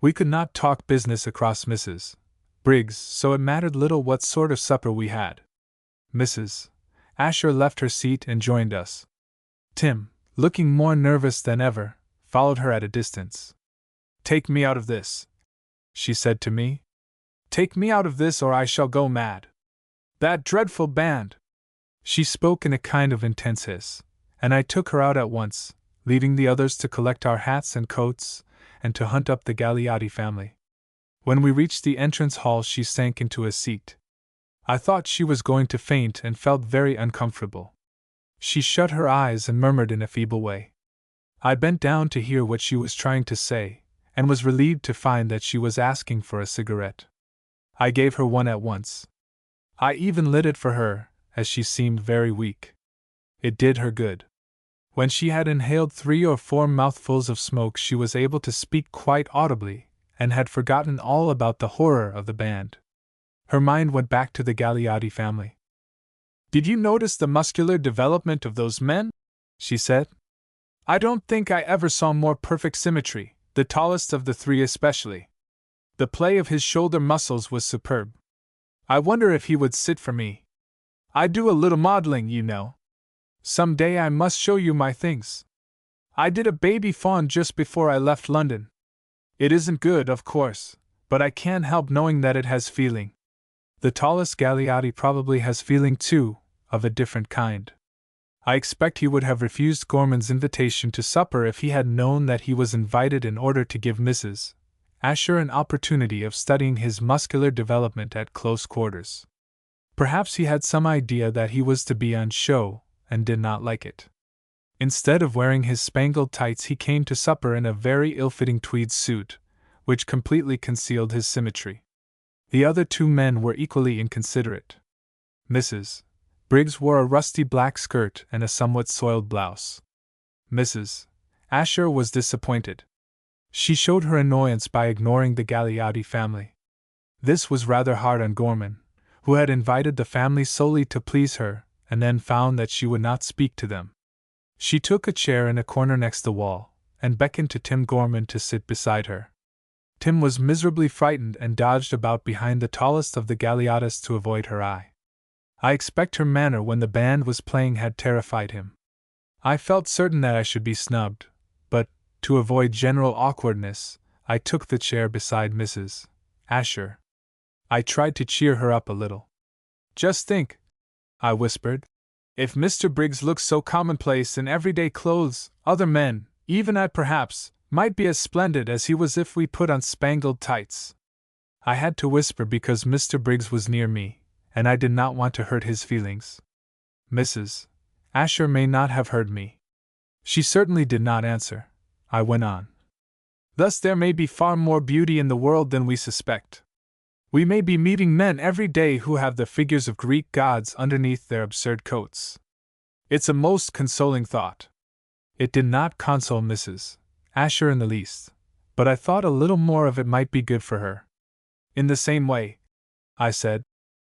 We could not talk business across Mrs. Briggs, so it mattered little what sort of supper we had. Mrs. Asher left her seat and joined us. Tim, looking more nervous than ever, followed her at a distance. "Take me out of this," she said to me. "Take me out of this or I shall go mad. That dreadful band!" She spoke in a kind of intense hiss, and I took her out at once, leaving the others to collect our hats and coats, and to hunt up the Gagliotti family. When we reached the entrance hall, she sank into a seat. I thought she was going to faint and felt very uncomfortable. She shut her eyes and murmured in a feeble way. I bent down to hear what she was trying to say, and was relieved to find that she was asking for a cigarette. I gave her one at once. I even lit it for her, as she seemed very weak. It did her good. When she had inhaled 3 or 4 mouthfuls of smoke, she was able to speak quite audibly, and had forgotten all about the horror of the band. Her mind went back to the Gagliotti family. "Did you notice the muscular development of those men?" she said. "I don't think I ever saw more perfect symmetry, the tallest of the 3 especially. The play of his shoulder muscles was superb. I wonder if he would sit for me. I do a little modeling, you know. Some day I must show you my things. I did a baby fawn just before I left London. It isn't good, of course, but I can't help knowing that it has feeling. The tallest Gagliotti probably has feeling too, of a different kind. I expect he would have refused Gorman's invitation to supper if he had known that he was invited in order to give Mrs. Asher an opportunity of studying his muscular development at close quarters. Perhaps he had some idea that he was to be on show, and did not like it. Instead of wearing his spangled tights, he came to supper in a very ill-fitting tweed suit, which completely concealed his symmetry. The other 2 men were equally inconsiderate. Mrs. Briggs wore a rusty black skirt and a somewhat soiled blouse. Mrs. Asher was disappointed. She showed her annoyance by ignoring the Gagliotti family. This was rather hard on Gorman, who had invited the family solely to please her, and then found that she would not speak to them. She took a chair in a corner next the wall, and beckoned to Tim Gorman to sit beside her. Tim was miserably frightened and dodged about behind the tallest of the Gagliottis to avoid her eye. I expect her manner when the band was playing had terrified him. I felt certain that I should be snubbed, but, to avoid general awkwardness, I took the chair beside Mrs. Asher. I tried to cheer her up a little. "Just think," I whispered, "if Mr. Briggs looks so commonplace in everyday clothes, other men, even I perhaps, might be as splendid as he was if we put on spangled tights." I had to whisper because Mr. Briggs was near me, and I did not want to hurt his feelings. Mrs. Asher may not have heard me. She certainly did not answer. I went on. "Thus there may be far more beauty in the world than we suspect. We may be meeting men every day who have the figures of Greek gods underneath their absurd coats. It's a most consoling thought." It did not console Mrs. Asher in the least, but I thought a little more of it might be good for her. "In the same way," I said,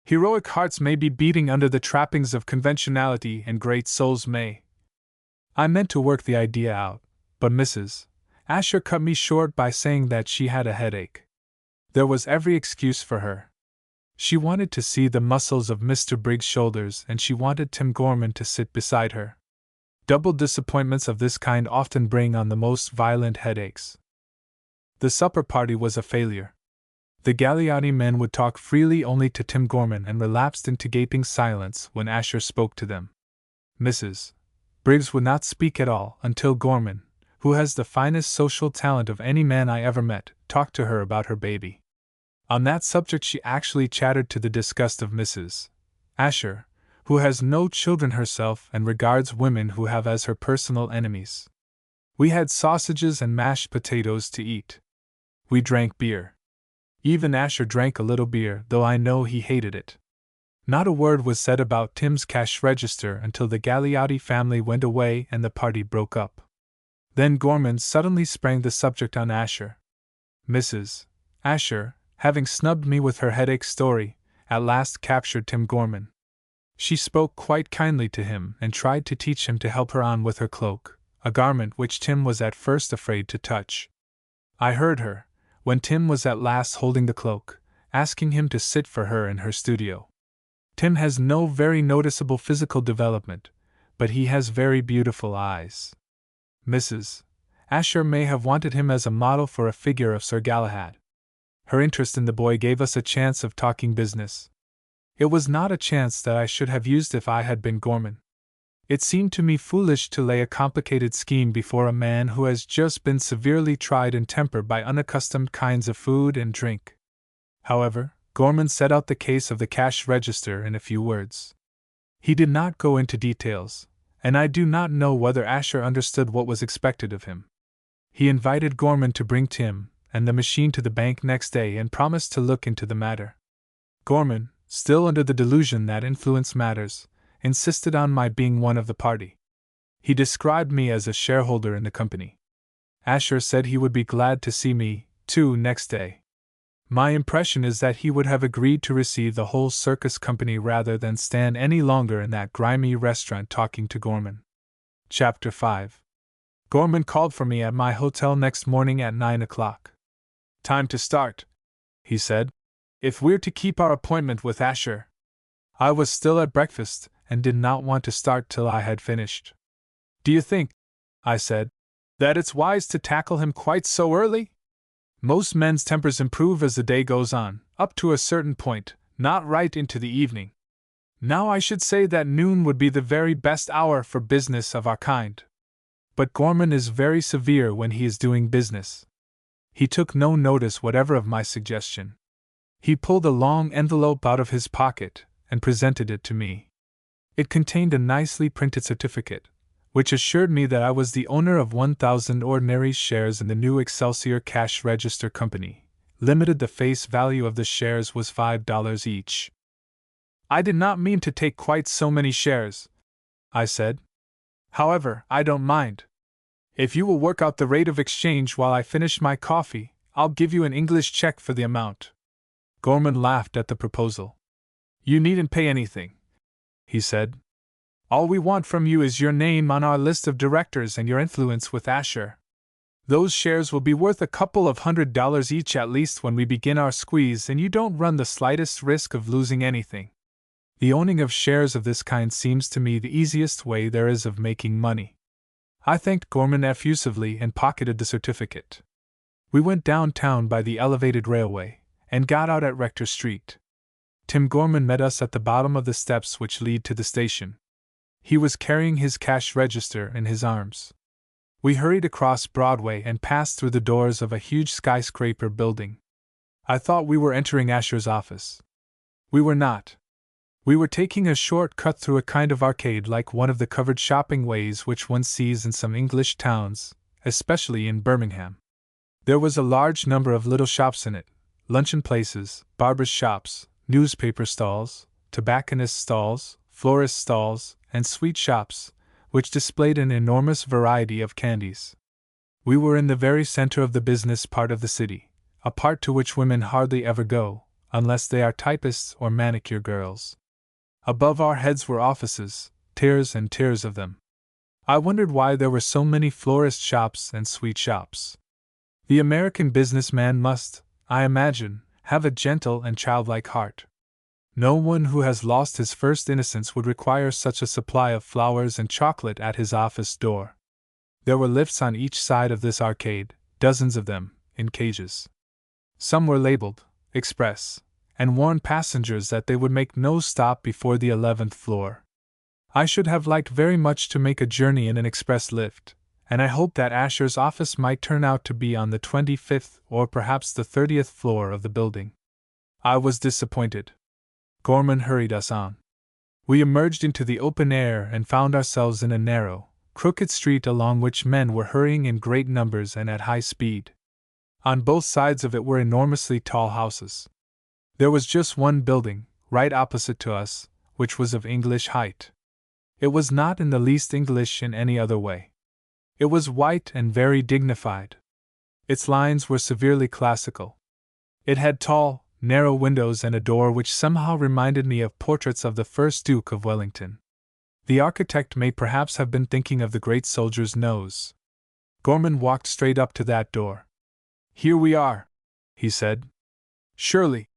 "heroic hearts may be beating under the trappings of conventionality, and great souls may—" I meant to work the idea out, but Mrs. Asher cut me short by saying that she had a headache. There was every excuse for her. She wanted to see the muscles of Mr. Briggs' shoulders, and she wanted Tim Gorman to sit beside her. Double disappointments of this kind often bring on the most violent headaches. The supper party was a failure. The Gagliotti men would talk freely only to Tim Gorman and relapsed into gaping silence when Asher spoke to them. Mrs. Briggs would not speak at all until Gorman, who has the finest social talent of any man I ever met, talked to her about her baby. On that subject she actually chattered to the disgust of Mrs. Asher, who has no children herself and regards women who have as her personal enemies. We had sausages and mashed potatoes to eat. We drank beer. Even Asher drank a little beer, though I know he hated it. Not a word was said about Tim's cash register until the Gagliotti family went away and the party broke up. Then Gorman suddenly sprang the subject on Asher. Mrs. Asher, having snubbed me with her headache story, at last captured Tim Gorman. She spoke quite kindly to him and tried to teach him to help her on with her cloak, a garment which Tim was at first afraid to touch. I heard her, when Tim was at last holding the cloak, asking him to sit for her in her studio. Tim has no very noticeable physical development, but he has very beautiful eyes. Mrs. Asher may have wanted him as a model for a figure of Sir Galahad. Her interest in the boy gave us a chance of talking business. It was not a chance that I should have used if I had been Gorman. It seemed to me foolish to lay a complicated scheme before a man who has just been severely tried in temper by unaccustomed kinds of food and drink. However, Gorman set out the case of the cash register in a few words. He did not go into details, and I do not know whether Asher understood what was expected of him. He invited Gorman to bring Tim, and the machine to the bank next day and promised to look into the matter. Gorman, still under the delusion that influence matters, insisted on my being one of the party. He described me as a shareholder in the company. Asher said he would be glad to see me, too, next day. My impression is that he would have agreed to receive the whole circus company rather than stand any longer in that grimy restaurant talking to Gorman. Chapter 5. Gorman called for me at my hotel next morning at 9 o'clock. "Time to start," he said, "if we're to keep our appointment with Asher." I was still at breakfast and did not want to start till I had finished. "Do you think," I said, "that it's wise to tackle him quite so early? Most men's tempers improve as the day goes on, up to a certain point, not right into the evening. Now I should say that noon would be the very best hour for business of our kind. But Gorman is very severe when he is doing business." He took no notice whatever of my suggestion. He pulled a long envelope out of his pocket and presented it to me. It contained a nicely printed certificate, which assured me that I was the owner of 1,000 ordinary shares in the new Excelsior Cash Register Company. Limited. The face value of the shares was $5 each. "I did not mean to take quite so many shares," I said. "However, I don't mind. If you will work out the rate of exchange while I finish my coffee, I'll give you an English check for the amount." Gorman laughed at the proposal. "You needn't pay anything," he said. "All we want from you is your name on our list of directors and your influence with Asher. Those shares will be worth a couple of $100 each at least when we begin our squeeze, and you don't run the slightest risk of losing anything. The owning of shares of this kind seems to me the easiest way there is of making money." I thanked Gorman effusively and pocketed the certificate. We went downtown by the elevated railway, and got out at Rector Street. Tim Gorman met us at the bottom of the steps which lead to the station. He was carrying his cash register in his arms. We hurried across Broadway and passed through the doors of a huge skyscraper building. I thought we were entering Asher's office. We were not. We were taking a short cut through a kind of arcade like one of the covered shopping ways which one sees in some English towns, especially in Birmingham. There was a large number of little shops in it, luncheon places, barbers' shops, newspaper stalls, tobacconist stalls, florist stalls, and sweet shops, which displayed an enormous variety of candies. We were in the very center of the business part of the city, a part to which women hardly ever go, unless they are typists or manicure girls. Above our heads were offices, tiers and tiers of them. I wondered why there were so many florist shops and sweet shops. The American businessman must, I imagine, have a gentle and childlike heart. No one who has lost his first innocence would require such a supply of flowers and chocolate at his office door. There were lifts on each side of this arcade, dozens of them, in cages. Some were labeled Express, and warned passengers that they would make no stop before the 11th floor. I should have liked very much to make a journey in an express lift, and I hoped that Asher's office might turn out to be on the 25th or perhaps the 30th floor of the building. I was disappointed. Gorman hurried us on. We emerged into the open air and found ourselves in a narrow, crooked street along which men were hurrying in great numbers and at high speed. On both sides of it were enormously tall houses. There was just one building, right opposite to us, which was of English height. It was not in the least English in any other way. It was white and very dignified. Its lines were severely classical. It had tall, narrow windows and a door which somehow reminded me of portraits of the first Duke of Wellington. The architect may perhaps have been thinking of the great soldier's nose. Gorman walked straight up to that door. "Here we are," he said. "Surely,"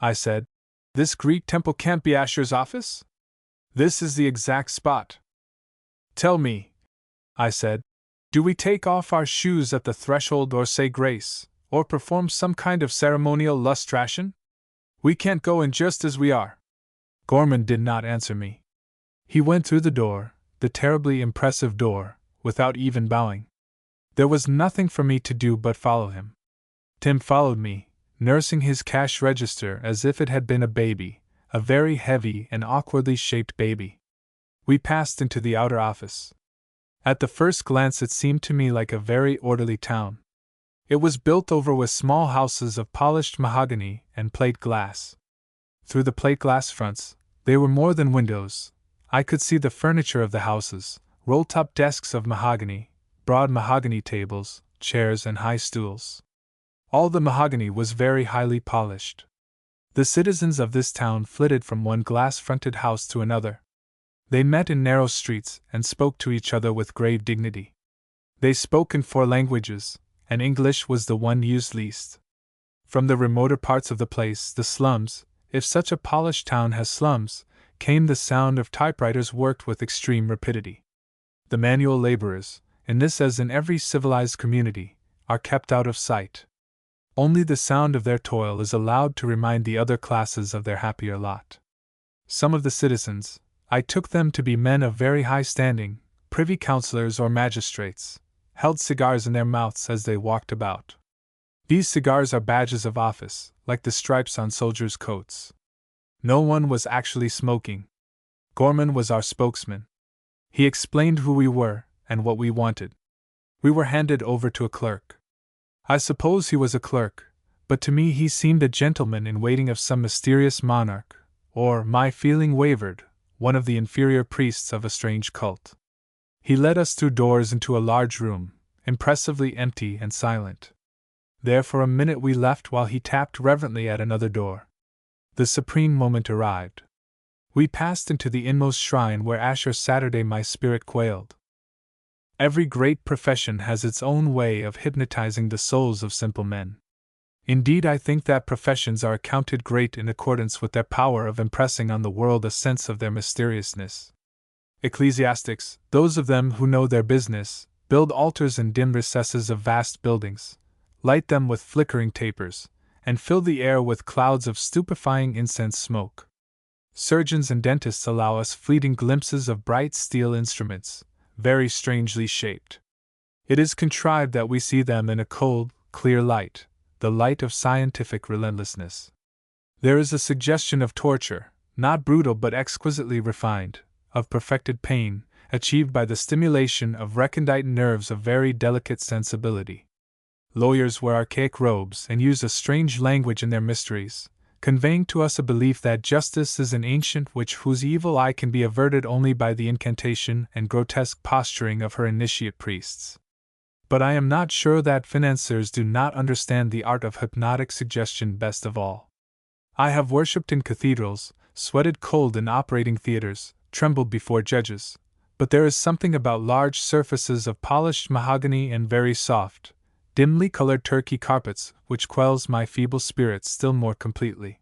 I said, "this Greek temple can't be Asher's office? This is the exact spot." "Tell me," I said, "do we take off our shoes at the threshold or say grace, or perform some kind of ceremonial lustration? We can't go in just as we are." Gorman did not answer me. He went through the door, the terribly impressive door, without even bowing. There was nothing for me to do but follow him. Tim followed me, nursing his cash register as if it had been a baby, a very heavy and awkwardly shaped baby. We passed into the outer office. At the first glance it seemed to me like a very orderly town. It was built over with small houses of polished mahogany and plate glass. Through the plate glass fronts, they were more than windows. I could see the furniture of the houses, roll-top desks of mahogany, broad mahogany tables, chairs and high stools. All the mahogany was very highly polished. The citizens of this town flitted from one glass-fronted house to another. They met in narrow streets and spoke to each other with grave dignity. They spoke in 4 languages, and English was the one used least. From the remoter parts of the place, the slums, if such a polished town has slums, came the sound of typewriters worked with extreme rapidity. The manual laborers, in this as in every civilized community, are kept out of sight. Only the sound of their toil is allowed to remind the other classes of their happier lot. Some of the citizens, I took them to be men of very high standing, privy councillors or magistrates, held cigars in their mouths as they walked about. These cigars are badges of office, like the stripes on soldiers' coats. No one was actually smoking. Gorman was our spokesman. He explained who we were and what we wanted. We were handed over to a clerk. I suppose he was a clerk, but to me he seemed a gentleman in waiting of some mysterious monarch, or, my feeling wavered, one of the inferior priests of a strange cult. He led us through doors into a large room, impressively empty and silent. There for a minute we left while he tapped reverently at another door. The supreme moment arrived. We passed into the inmost shrine where Asher Saturday my spirit quailed. Every great profession has its own way of hypnotizing the souls of simple men. Indeed, I think that professions are accounted great in accordance with their power of impressing on the world a sense of their mysteriousness. Ecclesiastics, those of them who know their business, build altars in dim recesses of vast buildings, light them with flickering tapers, and fill the air with clouds of stupefying incense smoke. Surgeons and dentists allow us fleeting glimpses of bright steel instruments, very strangely shaped. It is contrived that we see them in a cold, clear light, the light of scientific relentlessness. There is a suggestion of torture, not brutal but exquisitely refined, of perfected pain, achieved by the stimulation of recondite nerves of very delicate sensibility. Lawyers wear archaic robes and use a strange language in their mysteries, conveying to us a belief that justice is an ancient witch whose evil eye can be averted only by the incantation and grotesque posturing of her initiate priests. But I am not sure that financiers do not understand the art of hypnotic suggestion best of all. I have worshipped in cathedrals, sweated cold in operating theaters, trembled before judges, but there is something about large surfaces of polished mahogany and very soft, dimly colored Turkey carpets which quells my feeble spirits still more completely.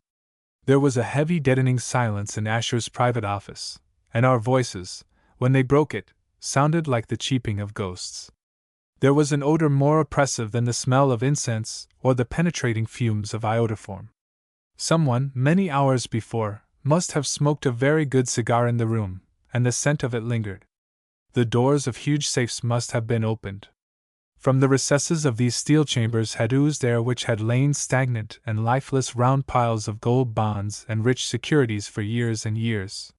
There was a heavy deadening silence in Asher's private office, and our voices, when they broke it, sounded like the cheeping of ghosts. There was an odor more oppressive than the smell of incense or the penetrating fumes of iodoform. Someone, many hours before, must have smoked a very good cigar in the room, and the scent of it lingered. The doors of huge safes must have been opened. From the recesses of these steel chambers had oozed air which had lain stagnant and lifeless round piles of gold bonds and rich securities for years and years.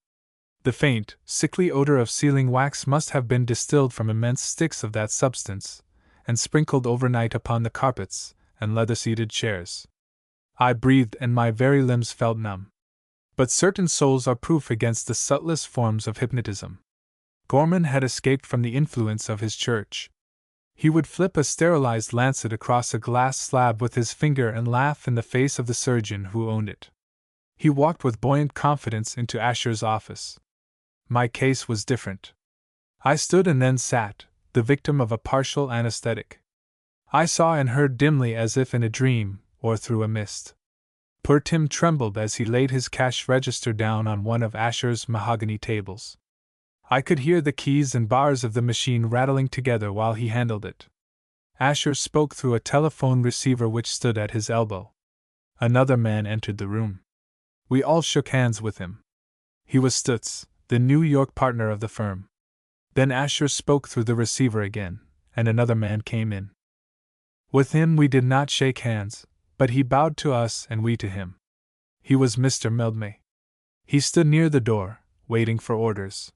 The faint, sickly odor of sealing wax must have been distilled from immense sticks of that substance, and sprinkled overnight upon the carpets and leather-seated chairs. I breathed and my very limbs felt numb. But certain souls are proof against the subtlest forms of hypnotism. Gorman had escaped from the influence of his church. He would flip a sterilized lancet across a glass slab with his finger and laugh in the face of the surgeon who owned it. He walked with buoyant confidence into Asher's office. My case was different. I stood and then sat, the victim of a partial anesthetic. I saw and heard dimly as if in a dream, or through a mist. Poor Tim trembled as he laid his cash register down on one of Asher's mahogany tables. I could hear the keys and bars of the machine rattling together while he handled it. Asher spoke through a telephone receiver which stood at his elbow. Another man entered the room. We all shook hands with him. He was Stutz, the New York partner of the firm. Then Asher spoke through the receiver again, and another man came in. With him we did not shake hands, but he bowed to us and we to him. He was Mr. Mildmay. He stood near the door, waiting for orders.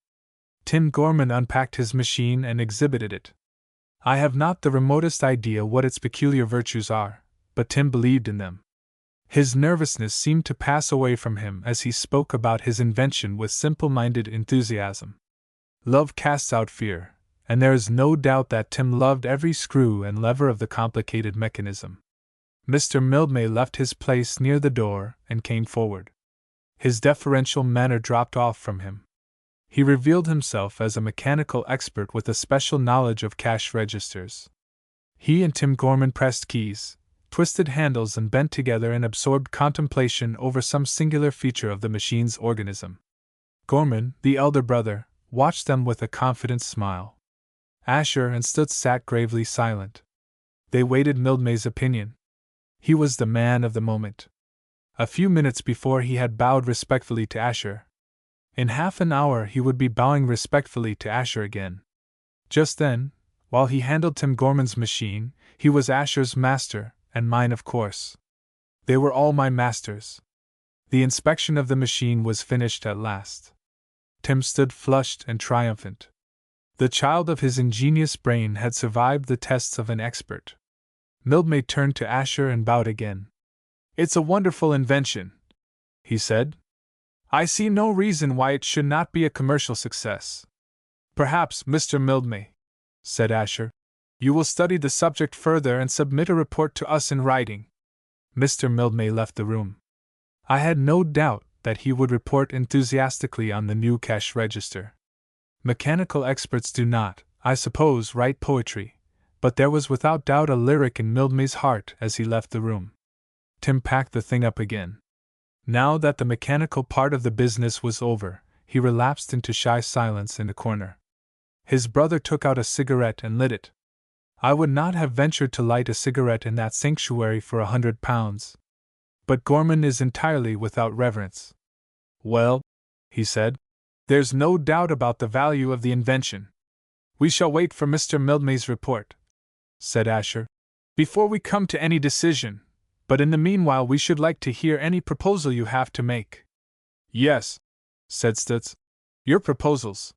Tim Gorman unpacked his machine and exhibited it. I have not the remotest idea what its peculiar virtues are, but Tim believed in them. His nervousness seemed to pass away from him as he spoke about his invention with simple-minded enthusiasm. Love casts out fear, and there is no doubt that Tim loved every screw and lever of the complicated mechanism. Mr. Mildmay left his place near the door and came forward. His deferential manner dropped off from him. He revealed himself as a mechanical expert with a special knowledge of cash registers. He and Tim Gorman pressed keys, twisted handles, and bent together in absorbed contemplation over some singular feature of the machine's organism. Gorman, the elder brother, watched them with a confident smile. Asher and Stutz sat gravely silent. They waited Mildmay's opinion. He was the man of the moment. A few minutes before he had bowed respectfully to Asher. In half an hour he would be bowing respectfully to Asher again. Just then, while he handled Tim Gorman's machine, he was Asher's master, and mine of course. They were all my masters. The inspection of the machine was finished at last. Tim stood flushed and triumphant. The child of his ingenious brain had survived the tests of an expert. Mildmay turned to Asher and bowed again. "It's a wonderful invention," he said. "I see no reason why it should not be a commercial success." "Perhaps, Mr. Mildmay," said Asher, "you will study the subject further and submit a report to us in writing." Mr. Mildmay left the room. I had no doubt that he would report enthusiastically on the new cash register. Mechanical experts do not, I suppose, write poetry, but there was without doubt a lyric in Mildmay's heart as he left the room. Tim packed the thing up again. Now that the mechanical part of the business was over, he relapsed into shy silence in the corner. His brother took out a cigarette and lit it. I would not have ventured to light a cigarette in that sanctuary for £100. But Gorman is entirely without reverence. "Well," he said, "there's no doubt about the value of the invention." "We shall wait for Mr. Mildmay's report," said Asher, "before we come to any decision, but in the meanwhile we should like to hear any proposal you have to make." "Yes," said Stutz, "your proposals.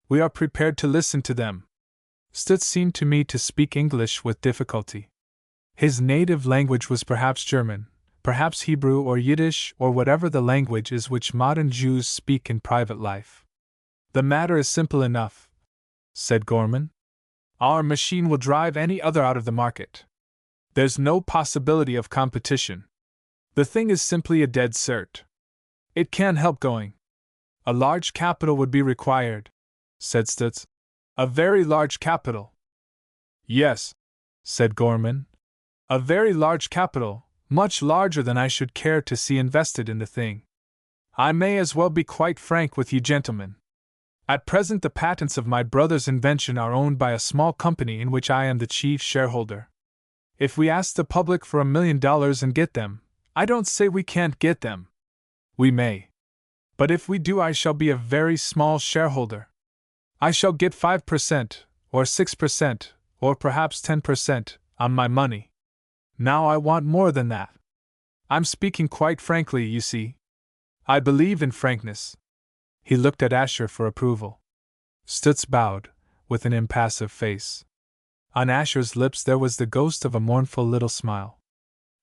We are prepared to listen to them." Stutz seemed to me to speak English with difficulty. His native language was perhaps German, perhaps Hebrew or Yiddish or whatever the language is which modern Jews speak in private life. "The matter is simple enough," said Gorman. "Our machine will drive any other out of the market. There's no possibility of competition. The thing is simply a dead cert. It can't help going. A large capital would be required," said Stutz. "A very large capital." "Yes," said Gorman. "A very large capital, much larger than I should care to see invested in the thing. I may as well be quite frank with you gentlemen. At present the patents of my brother's invention are owned by a small company in which I am the chief shareholder. If we ask the public for $1 million and get them, I don't say we can't get them. We may. But if we do, I shall be a very small shareholder. I shall get 5%, or 6%, or perhaps 10% on my money. Now I want more than that. I'm speaking quite frankly, you see. I believe in frankness." He looked at Asher for approval. Stutz bowed, with an impassive face. On Asher's lips there was the ghost of a mournful little smile.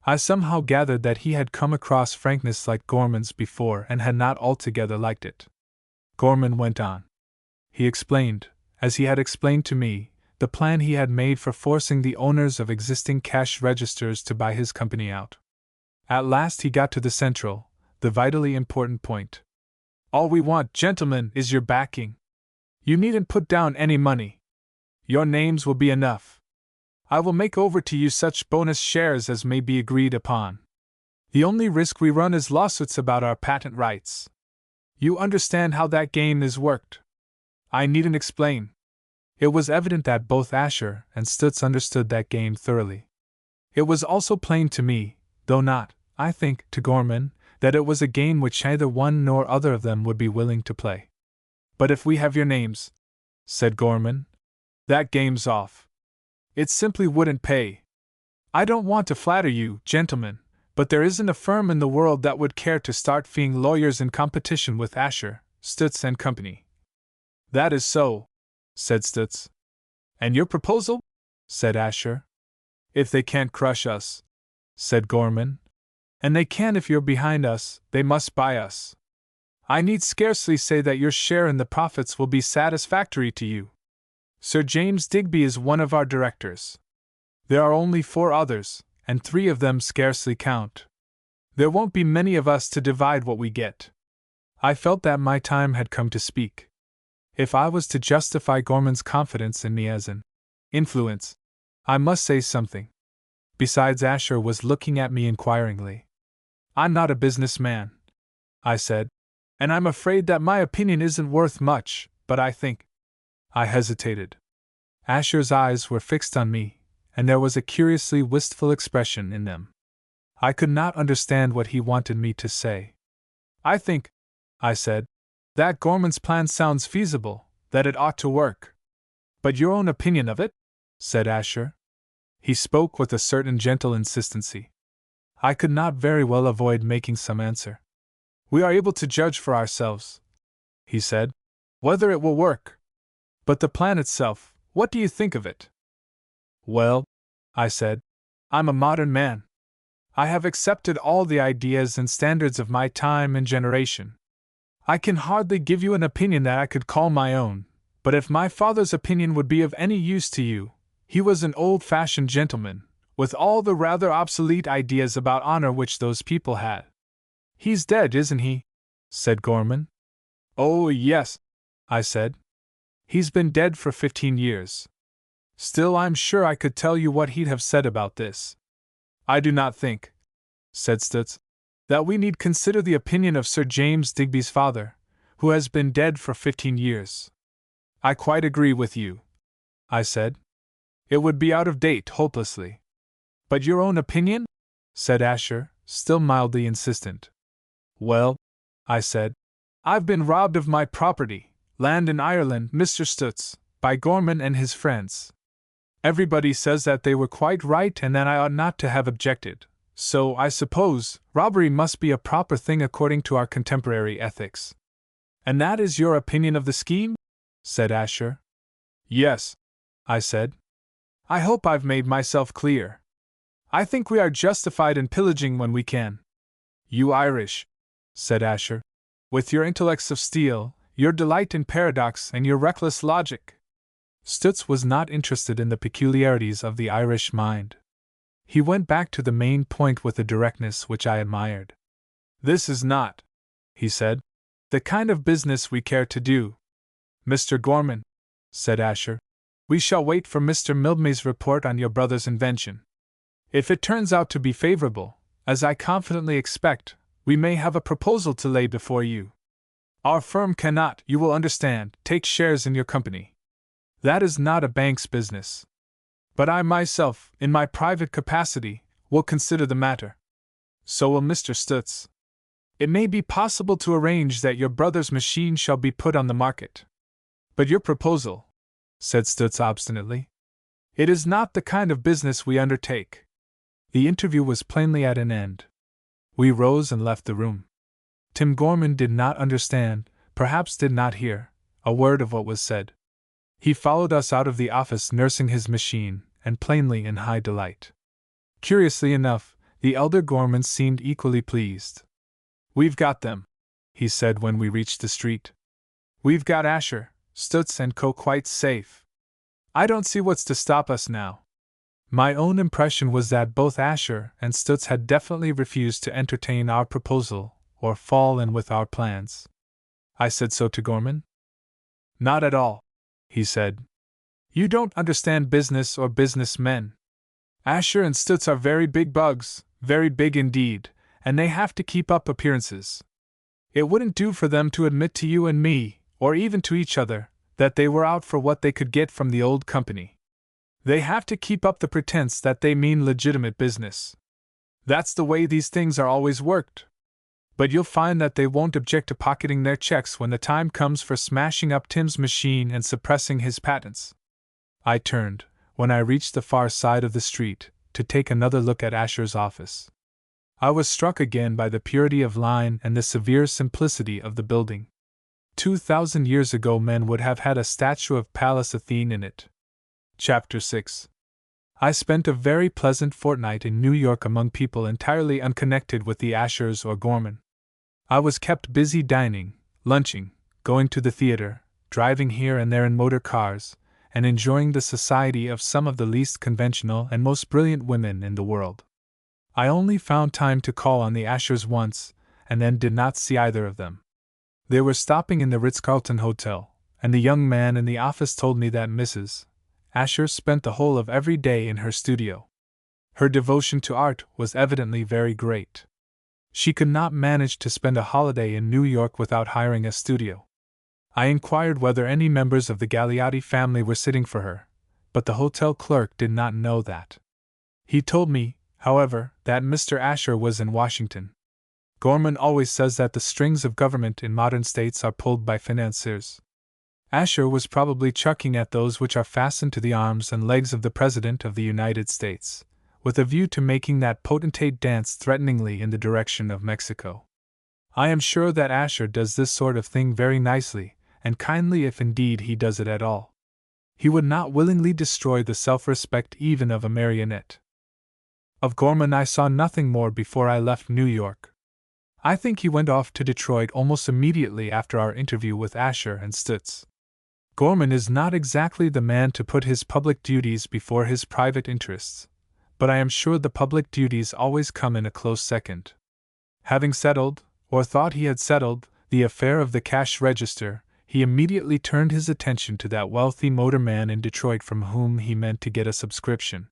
I somehow gathered that he had come across frankness like Gorman's before and had not altogether liked it. Gorman went on. He explained, as he had explained to me, the plan he had made for forcing the owners of existing cash registers to buy his company out. At last he got to the central, the vitally important point. "All we want, gentlemen, is your backing. You needn't put down any money. Your names will be enough. I will make over to you such bonus shares as may be agreed upon. The only risk we run is lawsuits about our patent rights. You understand how that game is worked. I needn't explain." It was evident that both Asher and Stutz understood that game thoroughly. It was also plain to me, though not, I think, to Gorman, that it was a game which neither one nor other of them would be willing to play. "But if we have your names," said Gorman, "that game's off. It simply wouldn't pay. I don't want to flatter you, gentlemen, but there isn't a firm in the world that would care to start feeing lawyers in competition with Asher, Stutz and Company." "That is so," said Stutz. "And your proposal?" said Asher. If they can't crush us, said Gorman. And they can if you're behind us, they must buy us. I need scarcely say that your share in the profits will be satisfactory to you. Sir James Digby is one of our directors. There are only 4 others, and 3 of them scarcely count. There won't be many of us to divide what we get. I felt that my time had come to speak. If I was to justify Gorman's confidence in me as an influence, I must say something. Besides, Asher was looking at me inquiringly. I'm not a businessman, I said, and I'm afraid that my opinion isn't worth much, but I think. I hesitated. Asher's eyes were fixed on me, and there was a curiously wistful expression in them. I could not understand what he wanted me to say. I think, I said, that Gorman's plan sounds feasible, that it ought to work. But your own opinion of it? Said Asher. He spoke with a certain gentle insistency. I could not very well avoid making some answer. We are able to judge for ourselves, he said, whether it will work. But the plan itself, what do you think of it? Well, I said, I'm a modern man. I have accepted all the ideas and standards of my time and generation. I can hardly give you an opinion that I could call my own, but if my father's opinion would be of any use to you, he was an old-fashioned gentleman, with all the rather obsolete ideas about honor which those people had. He's dead, isn't he? Said Gorman. Oh, yes, I said. He's been dead for 15 years. Still, I'm sure I could tell you what he'd have said about this. I do not think, said Stutz, that we need consider the opinion of Sir James Digby's father, who has been dead for 15 years. I quite agree with you, I said. It would be out of date hopelessly. But your own opinion? Said Asher, still mildly insistent. Well, I said, I've been robbed of my property, land in Ireland, Mr. Stutz, by Gorman and his friends. Everybody says that they were quite right and that I ought not to have objected, so I suppose robbery must be a proper thing according to our contemporary ethics. And that is your opinion of the scheme? Said Asher. Yes, I said. I hope I've made myself clear. I think we are justified in pillaging when we can. You Irish, said Asher, with your intellects of steel, your delight in paradox and your reckless logic. Stutz was not interested in the peculiarities of the Irish mind. He went back to the main point with a directness which I admired. This is not, he said, the kind of business we care to do. Mr. Gorman, said Asher, we shall wait for Mr. Mildmay's report on your brother's invention. If it turns out to be favorable, as I confidently expect, we may have a proposal to lay before you. Our firm cannot, you will understand, take shares in your company. That is not a bank's business. But I myself, in my private capacity, will consider the matter. So will Mr. Stutz. It may be possible to arrange that your brother's machine shall be put on the market. But your proposal, said Stutz obstinately, it is not the kind of business we undertake. The interview was plainly at an end. We rose and left the room. Tim Gorman did not understand, perhaps did not hear, a word of what was said. He followed us out of the office nursing his machine, and plainly in high delight. Curiously enough, the elder Gorman seemed equally pleased. We've got them, he said when we reached the street. We've got Asher, Stutz and Co. quite safe. I don't see what's to stop us now. My own impression was that both Asher and Stutz had definitely refused to entertain our proposal, or fall in with our plans. I said so to Gorman. Not at all, he said. You don't understand business or businessmen. Asher and Stutz are very big bugs, very big indeed, and they have to keep up appearances. It wouldn't do for them to admit to you and me, or even to each other, that they were out for what they could get from the old company. They have to keep up the pretense that they mean legitimate business. That's the way these things are always worked. But you'll find that they won't object to pocketing their checks when the time comes for smashing up Tim's machine and suppressing his patents. I turned, when I reached the far side of the street, to take another look at Asher's office. I was struck again by the purity of line and the severe simplicity of the building. 2,000 years ago men would have had a statue of Pallas Athene in it. Chapter 6. I spent a very pleasant fortnight in New York among people entirely unconnected with the Ashers or Gorman. I was kept busy dining, lunching, going to the theater, driving here and there in motor cars, and enjoying the society of some of the least conventional and most brilliant women in the world. I only found time to call on the Ashers once, and then did not see either of them. They were stopping in the Ritz-Carlton Hotel, and the young man in the office told me that Mrs. Asher spent the whole of every day in her studio. Her devotion to art was evidently very great. She could not manage to spend a holiday in New York without hiring a studio. I inquired whether any members of the Gagliotti family were sitting for her, but the hotel clerk did not know that. He told me, however, that Mr. Asher was in Washington. Gorman always says that the strings of government in modern states are pulled by financiers. Asher was probably chucking at those which are fastened to the arms and legs of the President of the United States, with a view to making that potentate dance threateningly in the direction of Mexico. I am sure that Asher does this sort of thing very nicely and kindly, if indeed he does it at all. He would not willingly destroy the self-respect even of a marionette. Of Gorman I saw nothing more before I left New York. I think he went off to Detroit almost immediately after our interview with Asher and Stutz. Gorman is not exactly the man to put his public duties before his private interests, but I am sure the public duties always come in a close second. Having settled, or thought he had settled, the affair of the cash register, he immediately turned his attention to that wealthy motorman in Detroit from whom he meant to get a subscription.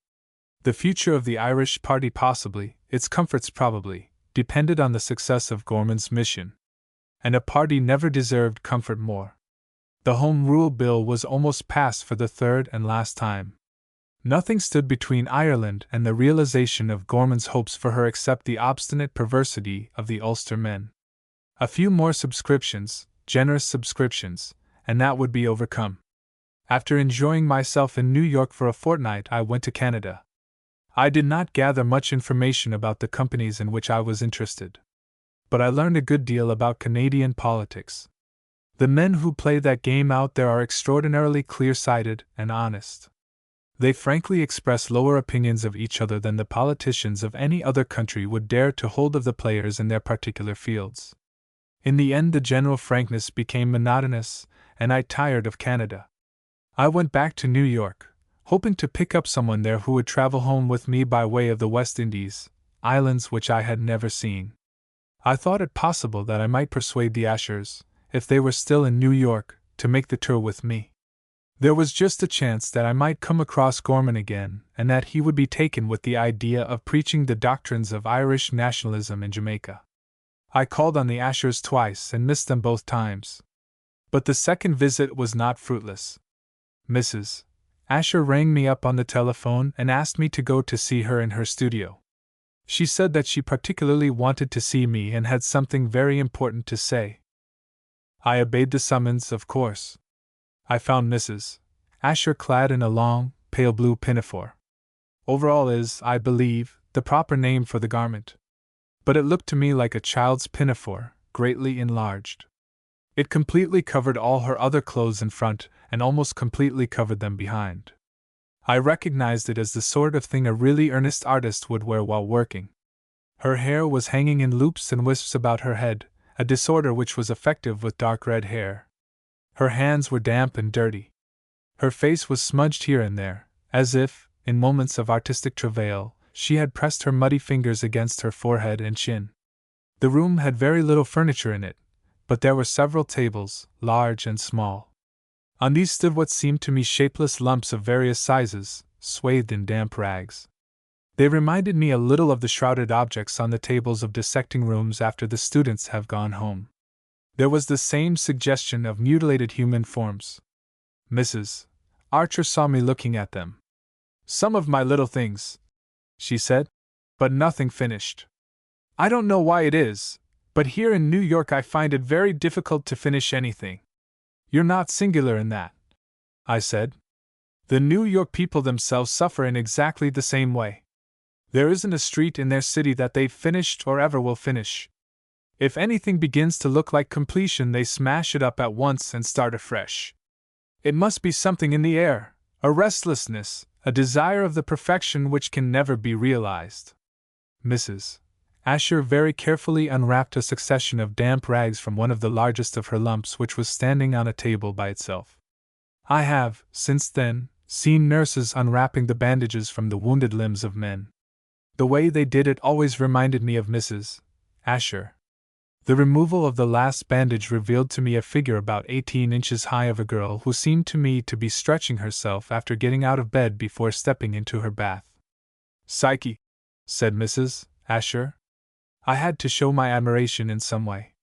The future of the Irish party possibly, its comforts probably, depended on the success of Gorman's mission. And a party never deserved comfort more. The Home Rule Bill was almost passed for the third and last time. Nothing stood between Ireland and the realization of Gorman's hopes for her except the obstinate perversity of the Ulster men. A few more subscriptions, generous subscriptions, and that would be overcome. After enjoying myself in New York for a fortnight, I went to Canada. I did not gather much information about the companies in which I was interested, but I learned a good deal about Canadian politics. The men who play that game out there are extraordinarily clear-sighted and honest. They frankly express lower opinions of each other than the politicians of any other country would dare to hold of the players in their particular fields. In the end, the general frankness became monotonous, and I tired of Canada. I went back to New York, hoping to pick up someone there who would travel home with me by way of the West Indies, islands which I had never seen. I thought it possible that I might persuade the Ashers, if they were still in New York, to make the tour with me. There was just a chance that I might come across Gorman again, and that he would be taken with the idea of preaching the doctrines of Irish nationalism in Jamaica. I called on the Ashers twice and missed them both times. But the second visit was not fruitless. Mrs. Asher rang me up on the telephone and asked me to go to see her in her studio. She said that she particularly wanted to see me and had something very important to say. I obeyed the summons, of course. I found Mrs. Asher clad in a long, pale blue pinafore. Overall is, I believe, the proper name for the garment. But it looked to me like a child's pinafore, greatly enlarged. It completely covered all her other clothes in front, and almost completely covered them behind. I recognized it as the sort of thing a really earnest artist would wear while working. Her hair was hanging in loops and wisps about her head, a disorder which was effective with dark red hair. Her hands were damp and dirty. Her face was smudged here and there, as if, in moments of artistic travail, she had pressed her muddy fingers against her forehead and chin. The room had very little furniture in it, but there were several tables, large and small. On these stood what seemed to me shapeless lumps of various sizes, swathed in damp rags. They reminded me a little of the shrouded objects on the tables of dissecting rooms after the students have gone home. There was the same suggestion of mutilated human forms. Mrs. Archer saw me looking at them. "Some of my little things," she said, "but nothing finished. I don't know why it is, but here in New York I find it very difficult to finish anything." "You're not singular in that," I said. "The New York people themselves suffer in exactly the same way. There isn't a street in their city that they've finished or ever will finish. If anything begins to look like completion, they smash it up at once and start afresh. It must be something in the air, A restlessness, a desire of the perfection which can never be realized. Mrs. Asher very carefully unwrapped a succession of damp rags from one of the largest of her lumps which was standing on a table by itself. I have, since then, seen nurses unwrapping the bandages from the wounded limbs of men. The way they did it always reminded me of Mrs. Asher. The removal of the last bandage revealed to me a figure about 18 inches high of a girl who seemed to me to be stretching herself after getting out of bed before stepping into her bath. "Psyche," said Mrs. Asher. I had to show my admiration in some way.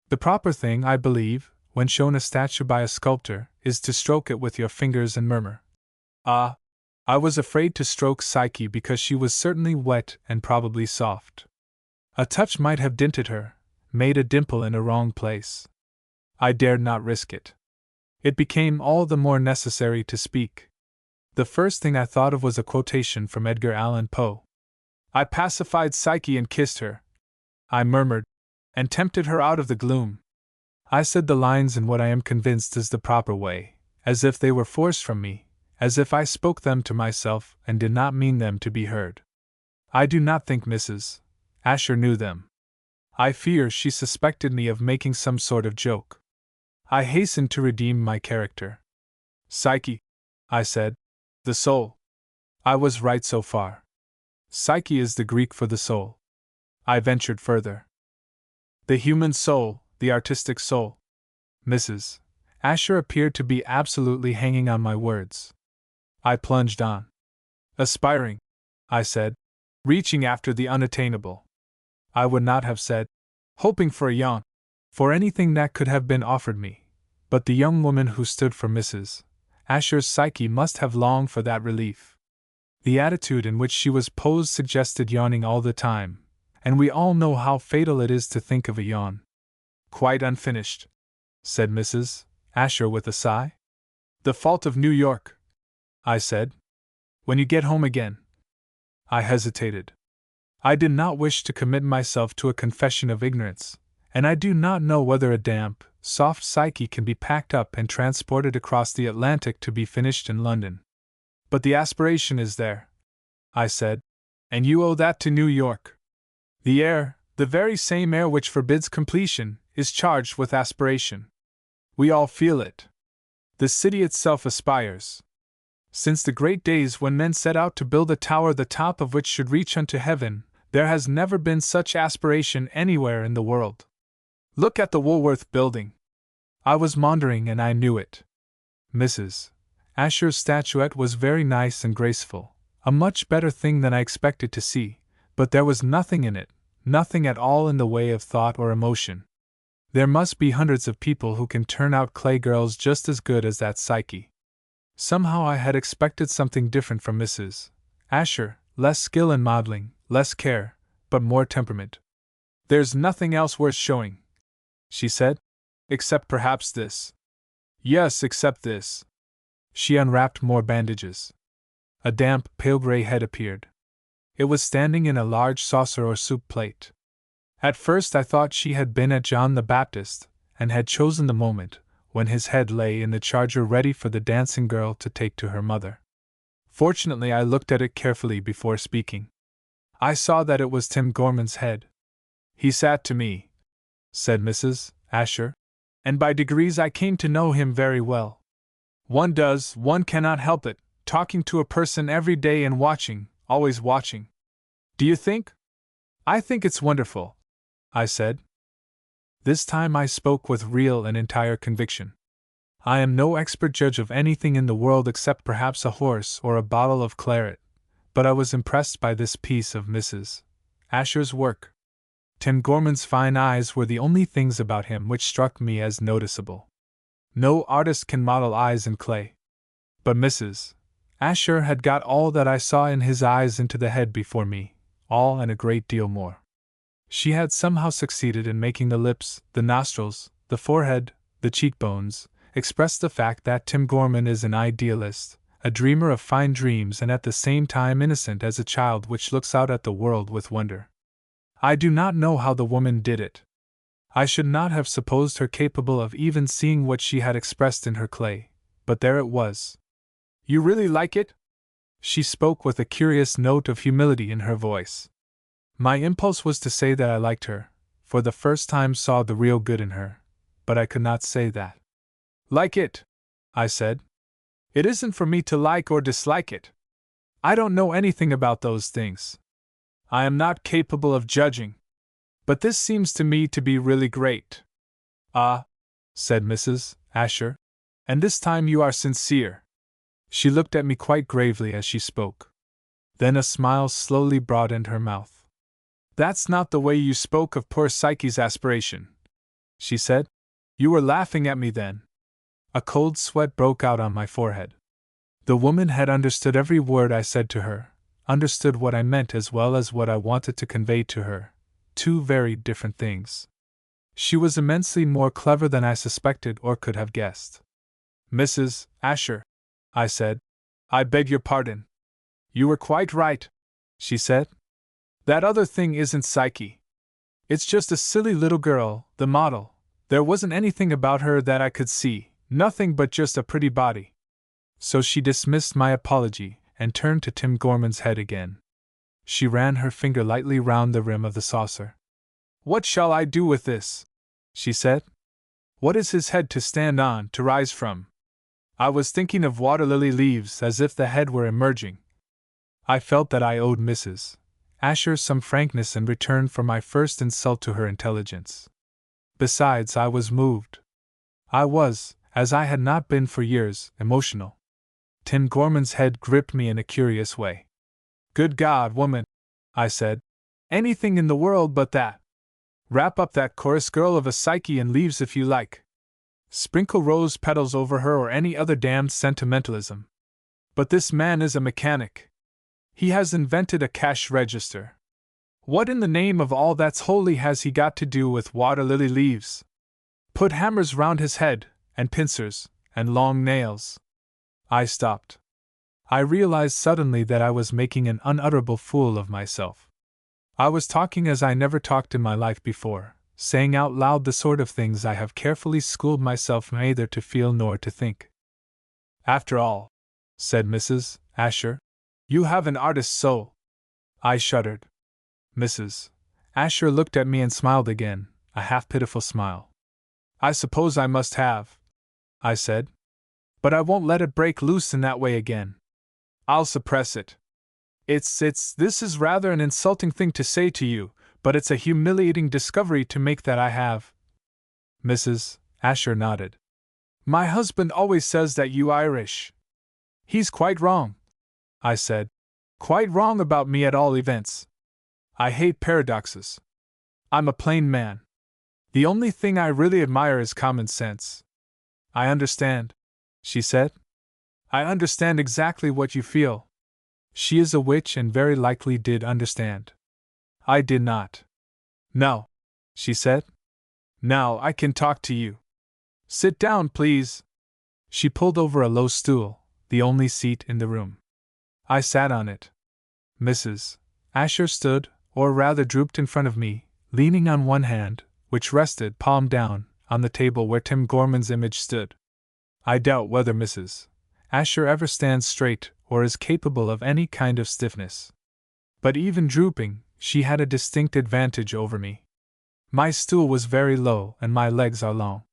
The proper thing, I believe, when shown a statue by a sculptor, is to stroke it with your fingers and murmur. Ah! I was afraid to stroke Psyche because she was certainly wet and probably soft. A touch might have dinted her, made a dimple in a wrong place. I dared not risk it. It became all the more necessary to speak. The first thing I thought of was a quotation from Edgar Allan Poe. I pacified Psyche and kissed her, I murmured, and tempted her out of the gloom. I said the lines in what I am convinced is the proper way, as if they were forced from me, as if I spoke them to myself and did not mean them to be heard. I do not think Mrs. Asher knew them. I fear she suspected me of making some sort of joke. I hastened to redeem my character. "Psyche," I said, "the soul." I was right so far. Psyche is the Greek for the soul. I ventured further. The human soul, the artistic soul. Mrs. Asher appeared to be absolutely hanging on my words. I plunged on. "Aspiring," I said, "reaching after the unattainable." I would not have said, "hoping for a yawn," for anything that could have been offered me, but the young woman who stood for Mrs. Asher's Psyche must have longed for that relief. The attitude in which she was posed suggested yawning all the time, and we all know how fatal it is to think of a yawn. "Quite unfinished," said Mrs. Asher with a sigh. "The fault of New York," I said. "When you get home again." I hesitated. I did not wish to commit myself to a confession of ignorance, and I do not know whether a damp, soft Psyche can be packed up and transported across the Atlantic to be finished in London. "But the aspiration is there," I said, "and you owe that to New York. The air, the very same air which forbids completion, is charged with aspiration. We all feel it. The city itself aspires. Since the great days when men set out to build a tower the top of which should reach unto heaven, there has never been such aspiration anywhere in the world. Look at the Woolworth building." I was maundering and I knew it. Mrs. Asher's statuette was very nice and graceful, a much better thing than I expected to see, but there was nothing in it, nothing at all in the way of thought or emotion. There must be hundreds of people who can turn out clay girls just as good as that Psyche. Somehow I had expected something different from Mrs. Asher, less skill in modeling, less care, but more temperament. "There's nothing else worth showing," she said, "except perhaps this." "Yes, except this." She unwrapped more bandages. A damp, pale gray head appeared. It was standing in a large saucer or soup plate. At first I thought she had been at John the Baptist, and had chosen the moment when his head lay in the charger ready for the dancing girl to take to her mother. Fortunately I looked at it carefully before speaking. I saw that it was Tim Gorman's head. "He sat to me," said Mrs. Asher, "and by degrees I came to know him very well. One cannot help it, talking to a person every day and watching, always watching. Do you think?" "I think it's wonderful," I said. This time I spoke with real and entire conviction. I am no expert judge of anything in the world except perhaps a horse or a bottle of claret, but I was impressed by this piece of Mrs. Asher's work. Tim Gorman's fine eyes were the only things about him which struck me as noticeable. No artist can model eyes in clay. But Mrs. Asher had got all that I saw in his eyes into the head before me, all and a great deal more. She had somehow succeeded in making the lips, the nostrils, the forehead, the cheekbones, express the fact that Tim Gorman is an idealist, a dreamer of fine dreams and at the same time innocent as a child which looks out at the world with wonder. I do not know how the woman did it. I should not have supposed her capable of even seeing what she had expressed in her clay, but there it was. You really like it? She spoke with a curious note of humility in her voice. My impulse was to say that I liked her, for the first time saw the real good in her, but I could not say that. Like it, I said. It isn't for me to like or dislike it. I don't know anything about those things. I am not capable of judging. But this seems to me to be really great. Ah, said Mrs. Asher, and this time you are sincere. She looked at me quite gravely as she spoke. Then a smile slowly broadened her mouth. That's not the way you spoke of poor Psyche's aspiration, she said. You were laughing at me then. A cold sweat broke out on my forehead. The woman had understood every word I said to her, understood what I meant as well as what I wanted to convey to her, two very different things. She was immensely more clever than I suspected or could have guessed. Mrs. Asher, I said, I beg your pardon. You were quite right, she said. That other thing isn't Psyche. It's just a silly little girl, the model. There wasn't anything about her that I could see, nothing but just a pretty body. So she dismissed my apology and turned to Tim Gorman's head again. She ran her finger lightly round the rim of the saucer. What shall I do with this? She said. What is his head to stand on, to rise from? I was thinking of water lily leaves as if the head were emerging. I felt that I owed Mrs. Asher some frankness in return for my first insult to her intelligence. Besides, I was moved. I was, as I had not been for years, emotional. Tim Gorman's head gripped me in a curious way. Good God, woman, I said. Anything in the world but that. Wrap up that chorus girl of a Psyche in leaves if you like. Sprinkle rose petals over her or any other damned sentimentalism. But this man is a mechanic. He has invented a cash register. What in the name of all that's holy has he got to do with water lily leaves? Put hammers round his head, and pincers, and long nails. I stopped. I realized suddenly that I was making an unutterable fool of myself. I was talking as I never talked in my life before, saying out loud the sort of things I have carefully schooled myself neither to feel nor to think. After all, said Mrs. Asher, you have an artist's soul. I shuddered. Mrs. Asher looked at me and smiled again, a half-pitiful smile. I suppose I must have, I said. But I won't let it break loose in that way again. I'll suppress it. This is rather an insulting thing to say to you, but it's a humiliating discovery to make that I have. Mrs. Asher nodded. My husband always says that you Irish. He's quite wrong, I said. Quite wrong about me at all events. I hate paradoxes. I'm a plain man. The only thing I really admire is common sense. I understand, she said. I understand exactly what you feel. She is a witch and very likely did understand. I did not. No, she said. Now I can talk to you. Sit down, please. She pulled over a low stool, the only seat in the room. I sat on it. Mrs. Asher stood, or rather drooped in front of me, leaning on one hand, which rested, palm down, on the table where Tim Gorman's image stood. I doubt whether Mrs. Asher ever stands straight or is capable of any kind of stiffness. But even drooping, she had a distinct advantage over me. My stool was very low and my legs are long.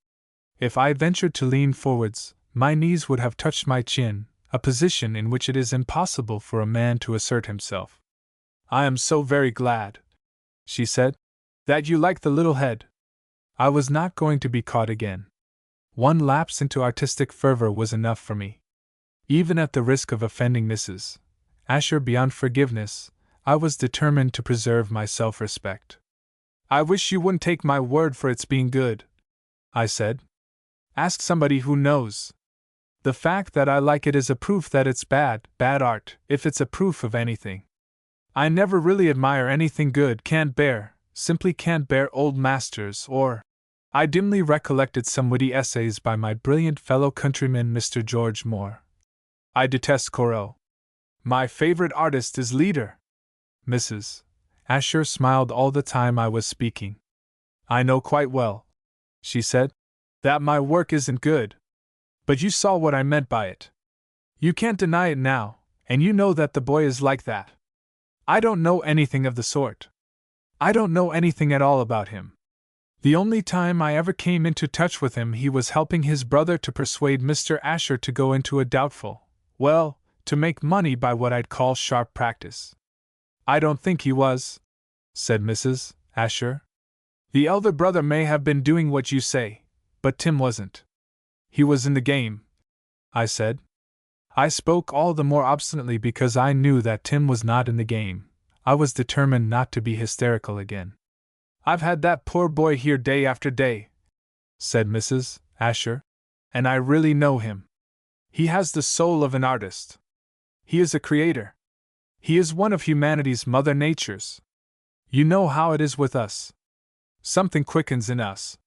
If I ventured to lean forwards, my knees would have touched my chin, a position in which it is impossible for a man to assert himself. I am so very glad, she said, that you like the little head. I was not going to be caught again. One lapse into artistic fervor was enough for me. Even at the risk of offending Mrs. Asher beyond forgiveness, I was determined to preserve my self-respect. I wish you wouldn't take my word for its being good, I said. Ask somebody who knows. The fact that I like it is a proof that it's bad art, if it's a proof of anything. I never really admire anything good, simply can't bear old masters, or I dimly recollected some witty essays by my brilliant fellow countryman Mr. George Moore. I detest Corot. My favorite artist is Leader. Mrs. Asher smiled all the time I was speaking. I know quite well, she said, that my work isn't good. But you saw what I meant by it. You can't deny it now, and you know that the boy is like that. I don't know anything of the sort. I don't know anything at all about him. The only time I ever came into touch with him, he was helping his brother to persuade Mr. Asher to go into a doubtful, well, to make money by what I'd call sharp practice. I don't think he was, said Mrs. Asher. The elder brother may have been doing what you say, but Tim wasn't. He was in the game, I said. I spoke all the more obstinately because I knew that Tim was not in the game. I was determined not to be hysterical again. I've had that poor boy here day after day, said Mrs. Asher, and I really know him. He has the soul of an artist. He is a creator. He is one of humanity's mother natures. You know how it is with us. Something quickens in us.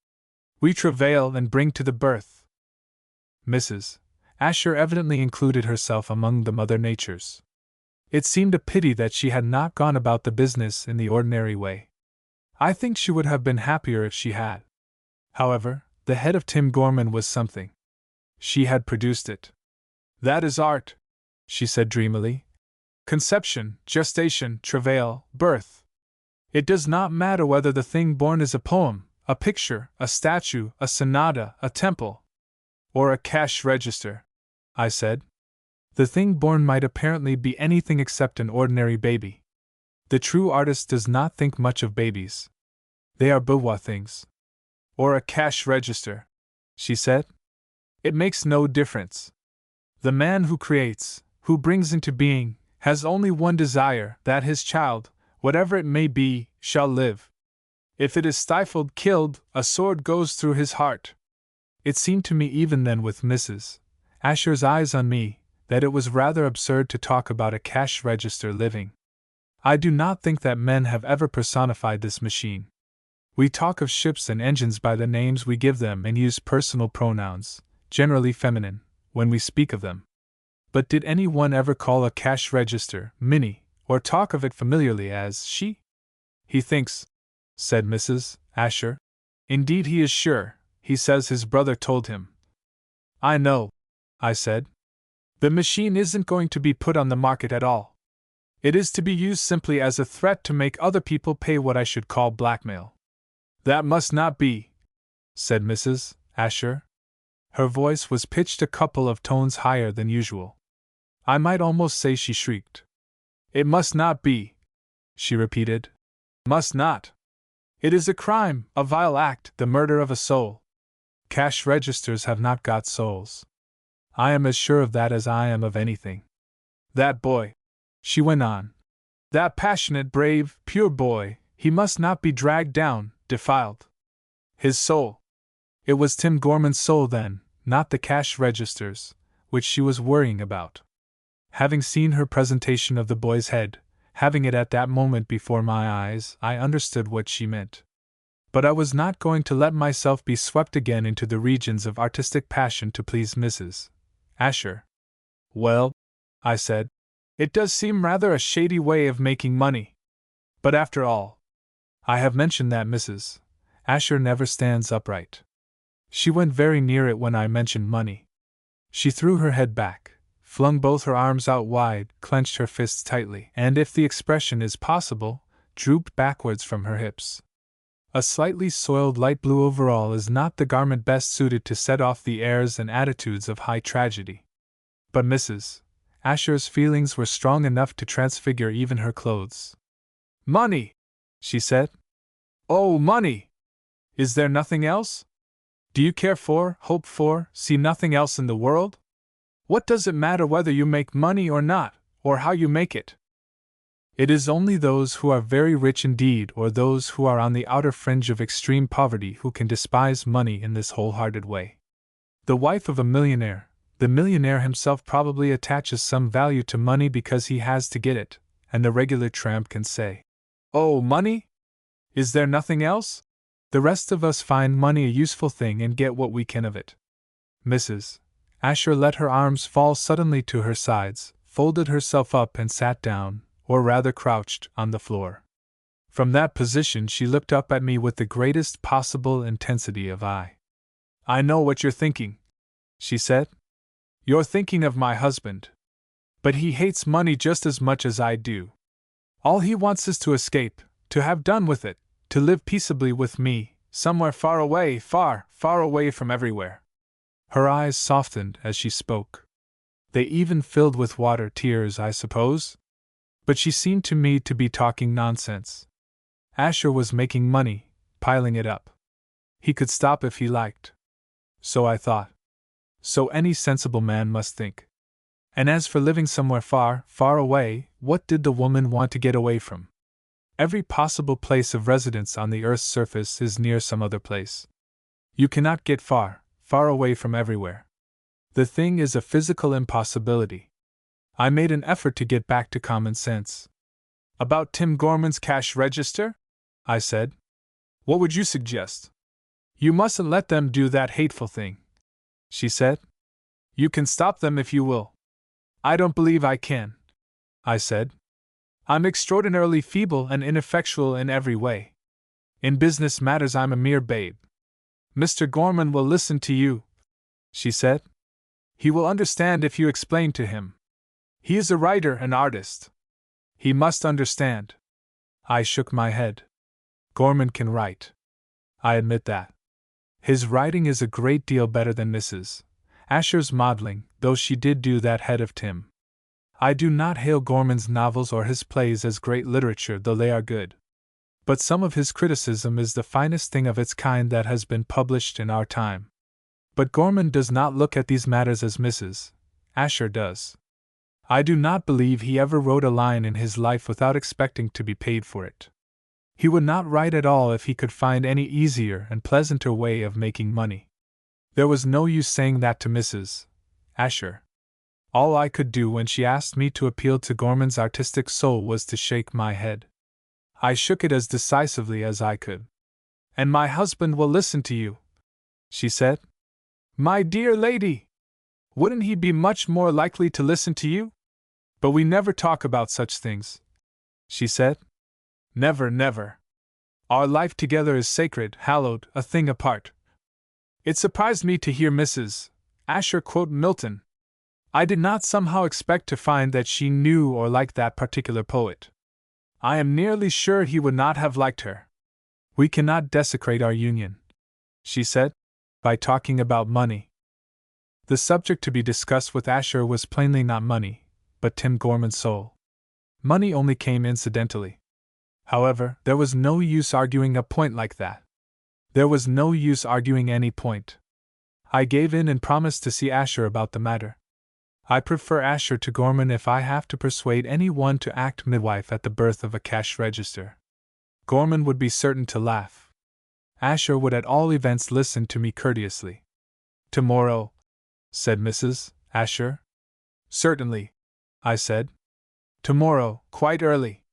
We travail and bring to the birth. Mrs. Asher evidently included herself among the mother natures. It seemed a pity that she had not gone about the business in the ordinary way. I think she would have been happier if she had. However, the head of Tim Gorman was something. She had produced it. That is art, she said dreamily. Conception, gestation, travail, birth. It does not matter whether the thing born is a poem, a picture, a statue, a sonata, a temple, or a cash register, I said. The thing born might apparently be anything except an ordinary baby. The true artist does not think much of babies. They are bourgeois things. Or a cash register, she said. It makes no difference. The man who creates, who brings into being, has only one desire, that his child, whatever it may be, shall live. If it is stifled, killed, a sword goes through his heart. It seemed to me even then, with Mrs. Asher's eyes on me, that it was rather absurd to talk about a cash register living. I do not think that men have ever personified this machine. We talk of ships and engines by the names we give them and use personal pronouns, generally feminine, when we speak of them. But did anyone ever call a cash register Minnie, or talk of it familiarly as she? He thinks, said Mrs. Asher. Indeed he is sure, he says his brother told him. I know, I said. The machine isn't going to be put on the market at all. It is to be used simply as a threat to make other people pay what I should call blackmail. That must not be, said Mrs. Asher. Her voice was pitched a couple of tones higher than usual. I might almost say she shrieked. It must not be, she repeated. Must not. It is a crime, a vile act, the murder of a soul. Cash registers have not got souls. I am as sure of that as I am of anything. That boy, she went on. That passionate, brave, pure boy, he must not be dragged down, defiled. His soul. It was Tim Gorman's soul then, not the cash registers, which she was worrying about. Having seen her presentation of the boy's head, having it at that moment before my eyes, I understood what she meant. But I was not going to let myself be swept again into the regions of artistic passion to please Mrs. Asher. Well, I said, it does seem rather a shady way of making money. But after all, I have mentioned that Mrs. Asher never stands upright. She went very near it when I mentioned money. She threw her head back, flung both her arms out wide, clenched her fists tightly, and, if the expression is possible, drooped backwards from her hips. A slightly soiled light blue overall is not the garment best suited to set off the airs and attitudes of high tragedy. But Mrs. Asher's feelings were strong enough to transfigure even her clothes. Money, she said. Oh, money! Is there nothing else? Do you care for, hope for, see nothing else in the world? What does it matter whether you make money or not, or how you make it? It is only those who are very rich indeed, or those who are on the outer fringe of extreme poverty, who can despise money in this wholehearted way. The wife of a millionaire, the millionaire himself, probably attaches some value to money because he has to get it, and the regular tramp can say, "Oh, money? Is there nothing else?" The rest of us find money a useful thing and get what we can of it. Mrs. Asher let her arms fall suddenly to her sides, folded herself up and sat down, or rather crouched, on the floor. From that position she looked up at me with the greatest possible intensity of eye. "I know what you're thinking," she said. You're thinking of my husband. But he hates money just as much as I do. All he wants is to escape, to have done with it, to live peaceably with me, somewhere far away, far, far away from everywhere." Her eyes softened as she spoke. They even filled with water, tears, I suppose? But she seemed to me to be talking nonsense. Asher was making money, piling it up. He could stop if he liked. So I thought. So any sensible man must think. And as for living somewhere far, far away, what did the woman want to get away from? Every possible place of residence on the earth's surface is near some other place. You cannot get far, far away from everywhere. The thing is a physical impossibility. I made an effort to get back to common sense. "About Tim Gorman's cash register?" I said. "What would you suggest?" "You mustn't let them do that hateful thing," she said. "You can stop them if you will." "I don't believe I can," I said. "I'm extraordinarily feeble and ineffectual in every way. In business matters I'm a mere babe." "Mr. Gorman will listen to you," she said. "He will understand if you explain to him. He is a writer, an artist. He must understand." I shook my head. "Gorman can write. I admit that. His writing is a great deal better than Mrs. Asher's modeling, though she did do that head of Tim. I do not hail Gorman's novels or his plays as great literature, though they are good. But some of his criticism is the finest thing of its kind that has been published in our time. But Gorman does not look at these matters as Mrs. Asher does. I do not believe he ever wrote a line in his life without expecting to be paid for it. He would not write at all if he could find any easier and pleasanter way of making money. There was no use saying that to Mrs. Asher. All I could do when she asked me to appeal to Gorman's artistic soul was to shake my head. I shook it as decisively as I could. "And my husband will listen to you," she said. "My dear lady! Wouldn't he be much more likely to listen to you? But we never talk about such things," she said. "Never, never. Our life together is sacred, hallowed, a thing apart." It surprised me to hear Mrs. Asher quote Milton. I did not somehow expect to find that she knew or liked that particular poet. I am nearly sure he would not have liked her. "We cannot desecrate our union," she said, "by talking about money." The subject to be discussed with Asher was plainly not money, but Tim Gorman's soul. Money only came incidentally. However, there was no use arguing a point like that. There was no use arguing any point. I gave in and promised to see Asher about the matter. I prefer Asher to Gorman if I have to persuade anyone to act midwife at the birth of a cash register. Gorman would be certain to laugh. Asher would at all events listen to me courteously. "Tomorrow," said Mrs. Asher. "Certainly," I said. "Tomorrow, quite early."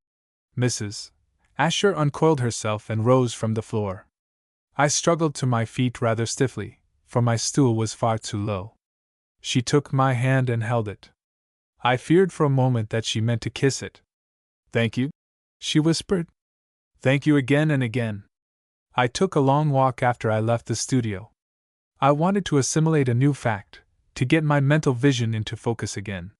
Mrs. Asher uncoiled herself and rose from the floor. I struggled to my feet rather stiffly, for my stool was far too low. She took my hand and held it. I feared for a moment that she meant to kiss it. "Thank you," she whispered. "Thank you again and again." I took a long walk after I left the studio. I wanted to assimilate a new fact, to get my mental vision into focus again.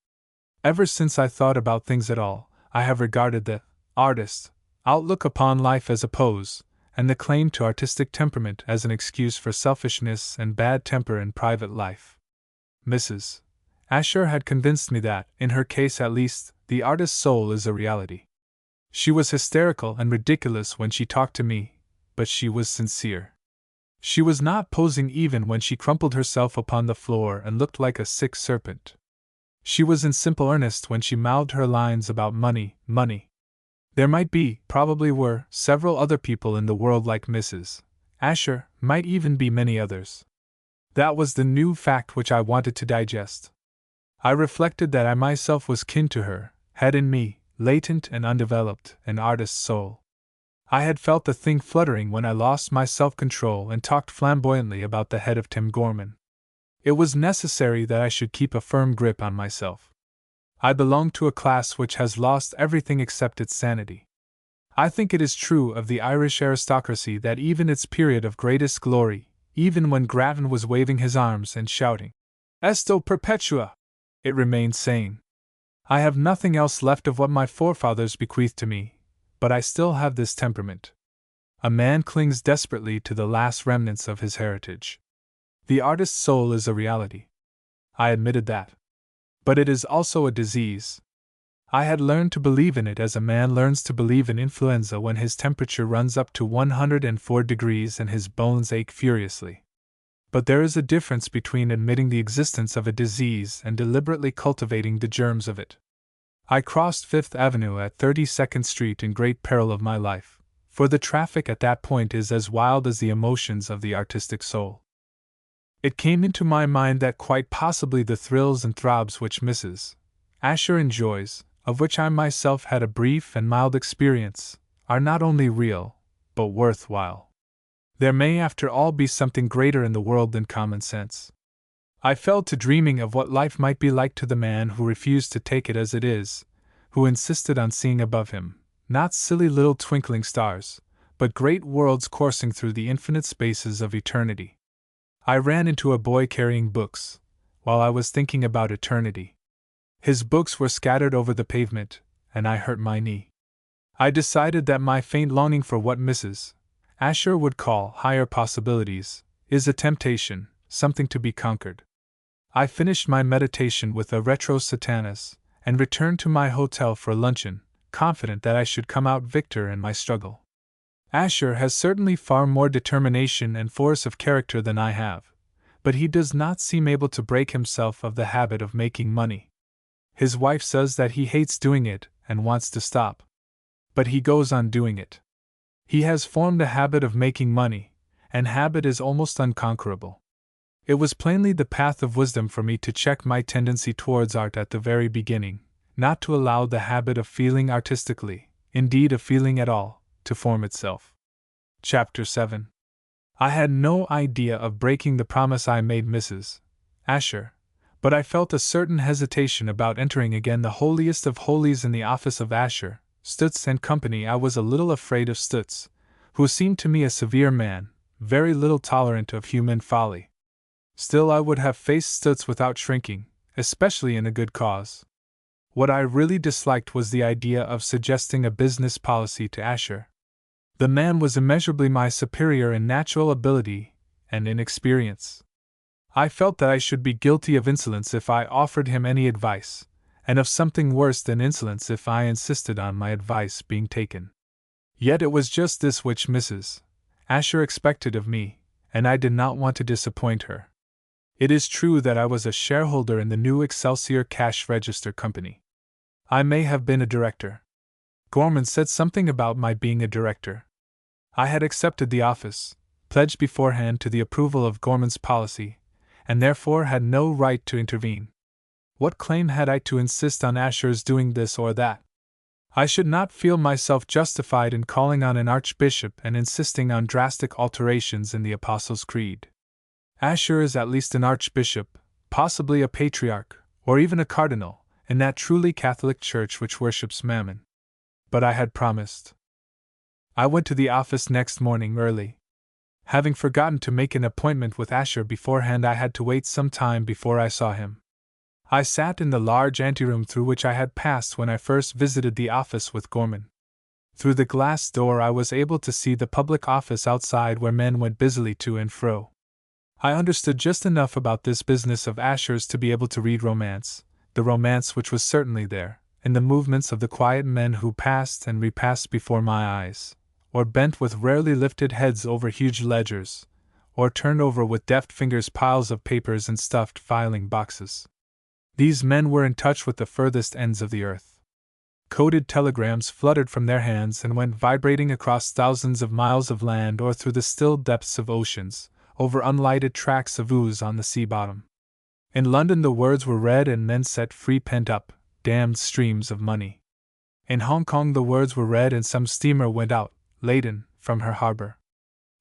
Ever since I thought about things at all, I have regarded the artist's outlook upon life as a pose, and the claim to artistic temperament as an excuse for selfishness and bad temper in private life. Mrs. Asher had convinced me that, in her case at least, the artist's soul is a reality. She was hysterical and ridiculous when she talked to me, but she was sincere. She was not posing even when she crumpled herself upon the floor and looked like a sick serpent. She was in simple earnest when she mouthed her lines about money, money. There might be, probably were, several other people in the world like Mrs. Asher, might even be many others. That was the new fact which I wanted to digest. I reflected that I myself was kin to her, had in me, latent and undeveloped, an artist's soul. I had felt the thing fluttering when I lost my self-control and talked flamboyantly about the head of Tim Gorman. It was necessary that I should keep a firm grip on myself. I belong to a class which has lost everything except its sanity. I think it is true of the Irish aristocracy that even its period of greatest glory, even when Grattan was waving his arms and shouting, Esto perpetua! It remained saying. I have nothing else left of what my forefathers bequeathed to me, but I still have this temperament. A man clings desperately to the last remnants of his heritage. The artist's soul is a reality. I admitted that. But it is also a disease. I had learned to believe in it as a man learns to believe in influenza when his temperature runs up to 104 degrees and his bones ache furiously. But there is a difference between admitting the existence of a disease and deliberately cultivating the germs of it. I crossed Fifth Avenue at 32nd Street in great peril of my life, for the traffic at that point is as wild as the emotions of the artistic soul. It came into my mind that quite possibly the thrills and throbs which Mrs. Asher enjoys, of which I myself had a brief and mild experience, are not only real, but worthwhile. There may after all be something greater in the world than common sense. I fell to dreaming of what life might be like to the man who refused to take it as it is, who insisted on seeing above him, not silly little twinkling stars, but great worlds coursing through the infinite spaces of eternity. I ran into a boy carrying books, while I was thinking about eternity. His books were scattered over the pavement, and I hurt my knee. I decided that my faint longing for what Mrs. Asher would call higher possibilities is a temptation, something to be conquered. I finished my meditation with a retro satanas, and returned to my hotel for luncheon, confident that I should come out victor in my struggle. Asher has certainly far more determination and force of character than I have, but he does not seem able to break himself of the habit of making money. His wife says that he hates doing it and wants to stop. But he goes on doing it. He has formed a habit of making money, and habit is almost unconquerable. It was plainly the path of wisdom for me to check my tendency towards art at the very beginning, not to allow the habit of feeling artistically, indeed of feeling at all, to form itself. Chapter 7. I had no idea of breaking the promise I made Mrs. Asher, but I felt a certain hesitation about entering again the holiest of holies in the office of Asher, Stutz and Company. I was a little afraid of Stutz, who seemed to me a severe man, very little tolerant of human folly. Still, I would have faced Stutz without shrinking, especially in a good cause. What I really disliked was the idea of suggesting a business policy to Asher. The man was immeasurably my superior in natural ability and in experience. I felt that I should be guilty of insolence if I offered him any advice, and of something worse than insolence if I insisted on my advice being taken. Yet it was just this which Mrs. Asher expected of me, and I did not want to disappoint her. It is true that I was a shareholder in the new Excelsior Cash Register Company. I may have been a director. Gorman said something about my being a director. I had accepted the office, pledged beforehand to the approval of Gorman's policy, and therefore had no right to intervene. What claim had I to insist on Asher's doing this or that? I should not feel myself justified in calling on an archbishop and insisting on drastic alterations in the Apostles' Creed. Asher is at least an archbishop, possibly a patriarch, or even a cardinal, in that truly Catholic church which worships Mammon. But I had promised. I went to the office next morning early. Having forgotten to make an appointment with Asher beforehand, I had to wait some time before I saw him. I sat in the large anteroom through which I had passed when I first visited the office with Gorman. Through the glass door I was able to see the public office outside where men went busily to and fro. I understood just enough about this business of Asher's to be able to read romance, the romance which was certainly there, in the movements of the quiet men who passed and repassed before my eyes, or bent with rarely lifted heads over huge ledgers, or turned over with deft fingers piles of papers and stuffed filing boxes. These men were in touch with the furthest ends of the earth. Coded telegrams fluttered from their hands and went vibrating across thousands of miles of land or through the still depths of oceans, over unlighted tracts of ooze on the sea bottom. In London the words were read and men set free pent-up, damned streams of money. In Hong Kong the words were read and some steamer went out, laden, from her harbor.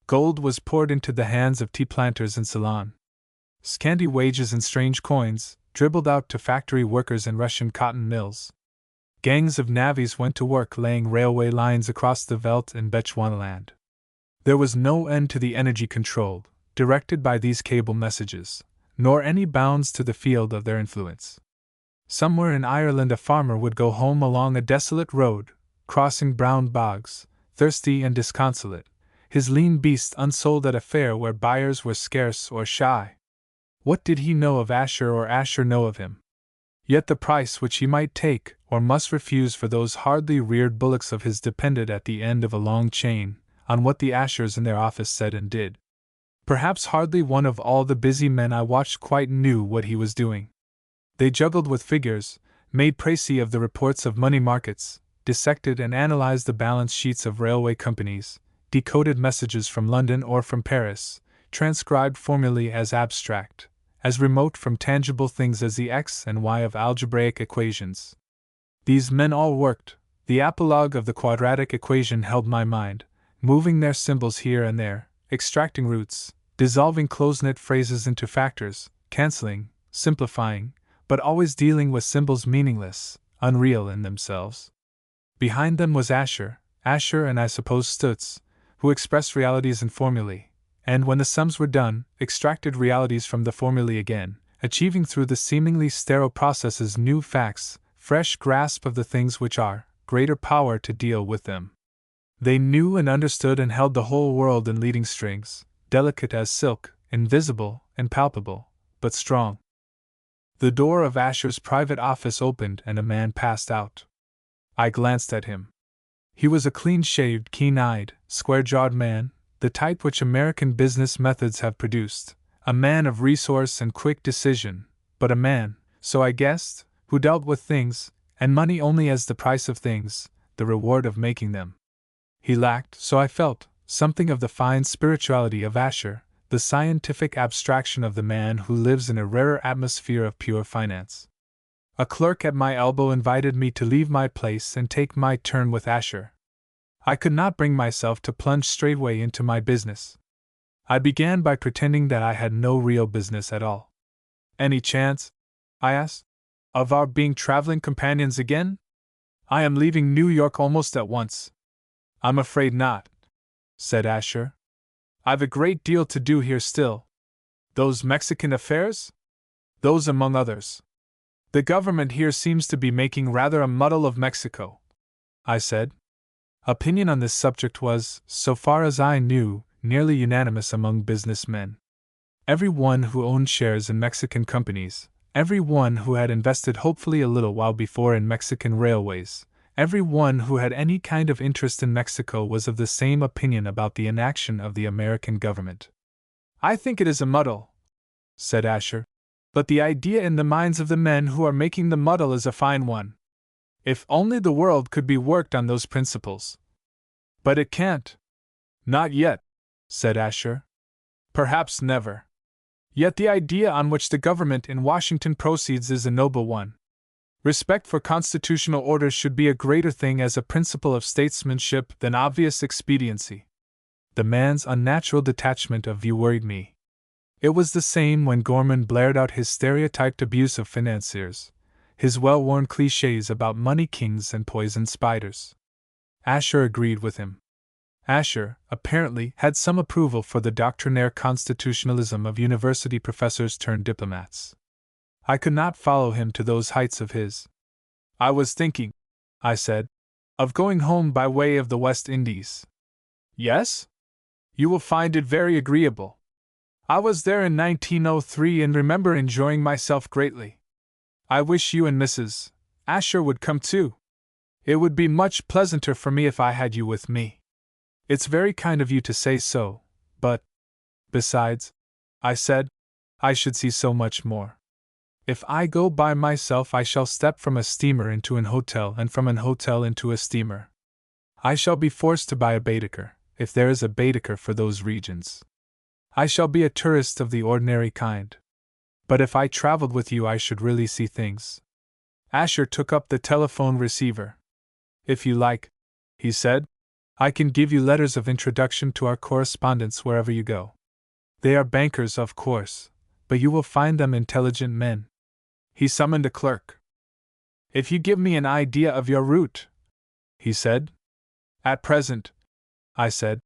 Gold was poured into the hands of tea planters in Ceylon. Scanty wages and strange coins dribbled out to factory workers in Russian cotton mills. Gangs of navvies went to work laying railway lines across the veldt in Bechuanaland. There was no end to the energy controlled, directed by these cable messages, nor any bounds to the field of their influence. Somewhere in Ireland a farmer would go home along a desolate road, crossing brown bogs, thirsty and disconsolate, his lean beast unsold at a fair where buyers were scarce or shy. What did he know of Asher or Asher know of him? Yet the price which he might take or must refuse for those hardly reared bullocks of his depended at the end of a long chain on what the Ashers in their office said and did. Perhaps hardly one of all the busy men I watched quite knew what he was doing. They juggled with figures, made précis of the reports of money markets, dissected and analyzed the balance sheets of railway companies, decoded messages from London or from Paris, transcribed formulae as abstract, as remote from tangible things as the x and y of algebraic equations. These men all worked. The apologue of the quadratic equation held my mind, moving their symbols here and there, extracting roots, dissolving close-knit phrases into factors, cancelling, simplifying, but always dealing with symbols meaningless, unreal in themselves. Behind them was Asher and I suppose Stutz, who expressed realities in formulae, and when the sums were done, extracted realities from the formulae again, achieving through the seemingly sterile processes new facts, fresh grasp of the things which are, greater power to deal with them. They knew and understood and held the whole world in leading strings, delicate as silk, invisible and palpable, but strong. The door of Asher's private office opened and a man passed out. I glanced at him. He was a clean-shaved, keen-eyed, square-jawed man, the type which American business methods have produced, a man of resource and quick decision, but a man, so I guessed, who dealt with things, and money only as the price of things, the reward of making them. He lacked, so I felt, something of the fine spirituality of Asher, the scientific abstraction of the man who lives in a rarer atmosphere of pure finance. A clerk at my elbow invited me to leave my place and take my turn with Asher. I could not bring myself to plunge straightway into my business. I began by pretending that I had no real business at all. "Any chance," I asked, "of our being traveling companions again? I am leaving New York almost at once." "I'm afraid not," said Asher. "I've a great deal to do here still." "Those Mexican affairs?" "Those among others. The government here seems to be making rather a muddle of Mexico," I said. Opinion on this subject was, so far as I knew, nearly unanimous among business men. Every one who owned shares in Mexican companies, every one who had invested hopefully a little while before in Mexican railways, every one who had any kind of interest in Mexico was of the same opinion about the inaction of the American government. "I think it is a muddle," said Asher, "but the idea in the minds of the men who are making the muddle is a fine one. If only the world could be worked on those principles. But it can't." "Not yet," said Asher. "Perhaps never. Yet the idea on which the government in Washington proceeds is a noble one. Respect for constitutional order should be a greater thing as a principle of statesmanship than obvious expediency." The man's unnatural detachment of view worried me. It was the same when Gorman blared out his stereotyped abuse of financiers, his well-worn clichés about money kings and poison spiders. Asher agreed with him. Asher, apparently, had some approval for the doctrinaire constitutionalism of university professors turned diplomats. I could not follow him to those heights of his. "I was thinking," I said, "of going home by way of the West Indies." "Yes? You will find it very agreeable. I was there in 1903 and remember enjoying myself greatly. I wish you and Mrs. Asher would come too. It would be much pleasanter for me if I had you with me." "It's very kind of you to say so, but besides," I said, "I should see so much more. If I go by myself, I shall step from a steamer into an hotel and from an hotel into a steamer. I shall be forced to buy a Baedeker, if there is a Baedeker for those regions. I shall be a tourist of the ordinary kind. But if I traveled with you, I should really see things." Asher took up the telephone receiver. "If you like," he said, "I can give you letters of introduction to our correspondents wherever you go. They are bankers, of course, but you will find them intelligent men." He summoned a clerk. "If you give me an idea of your route," he said. "At present," I said,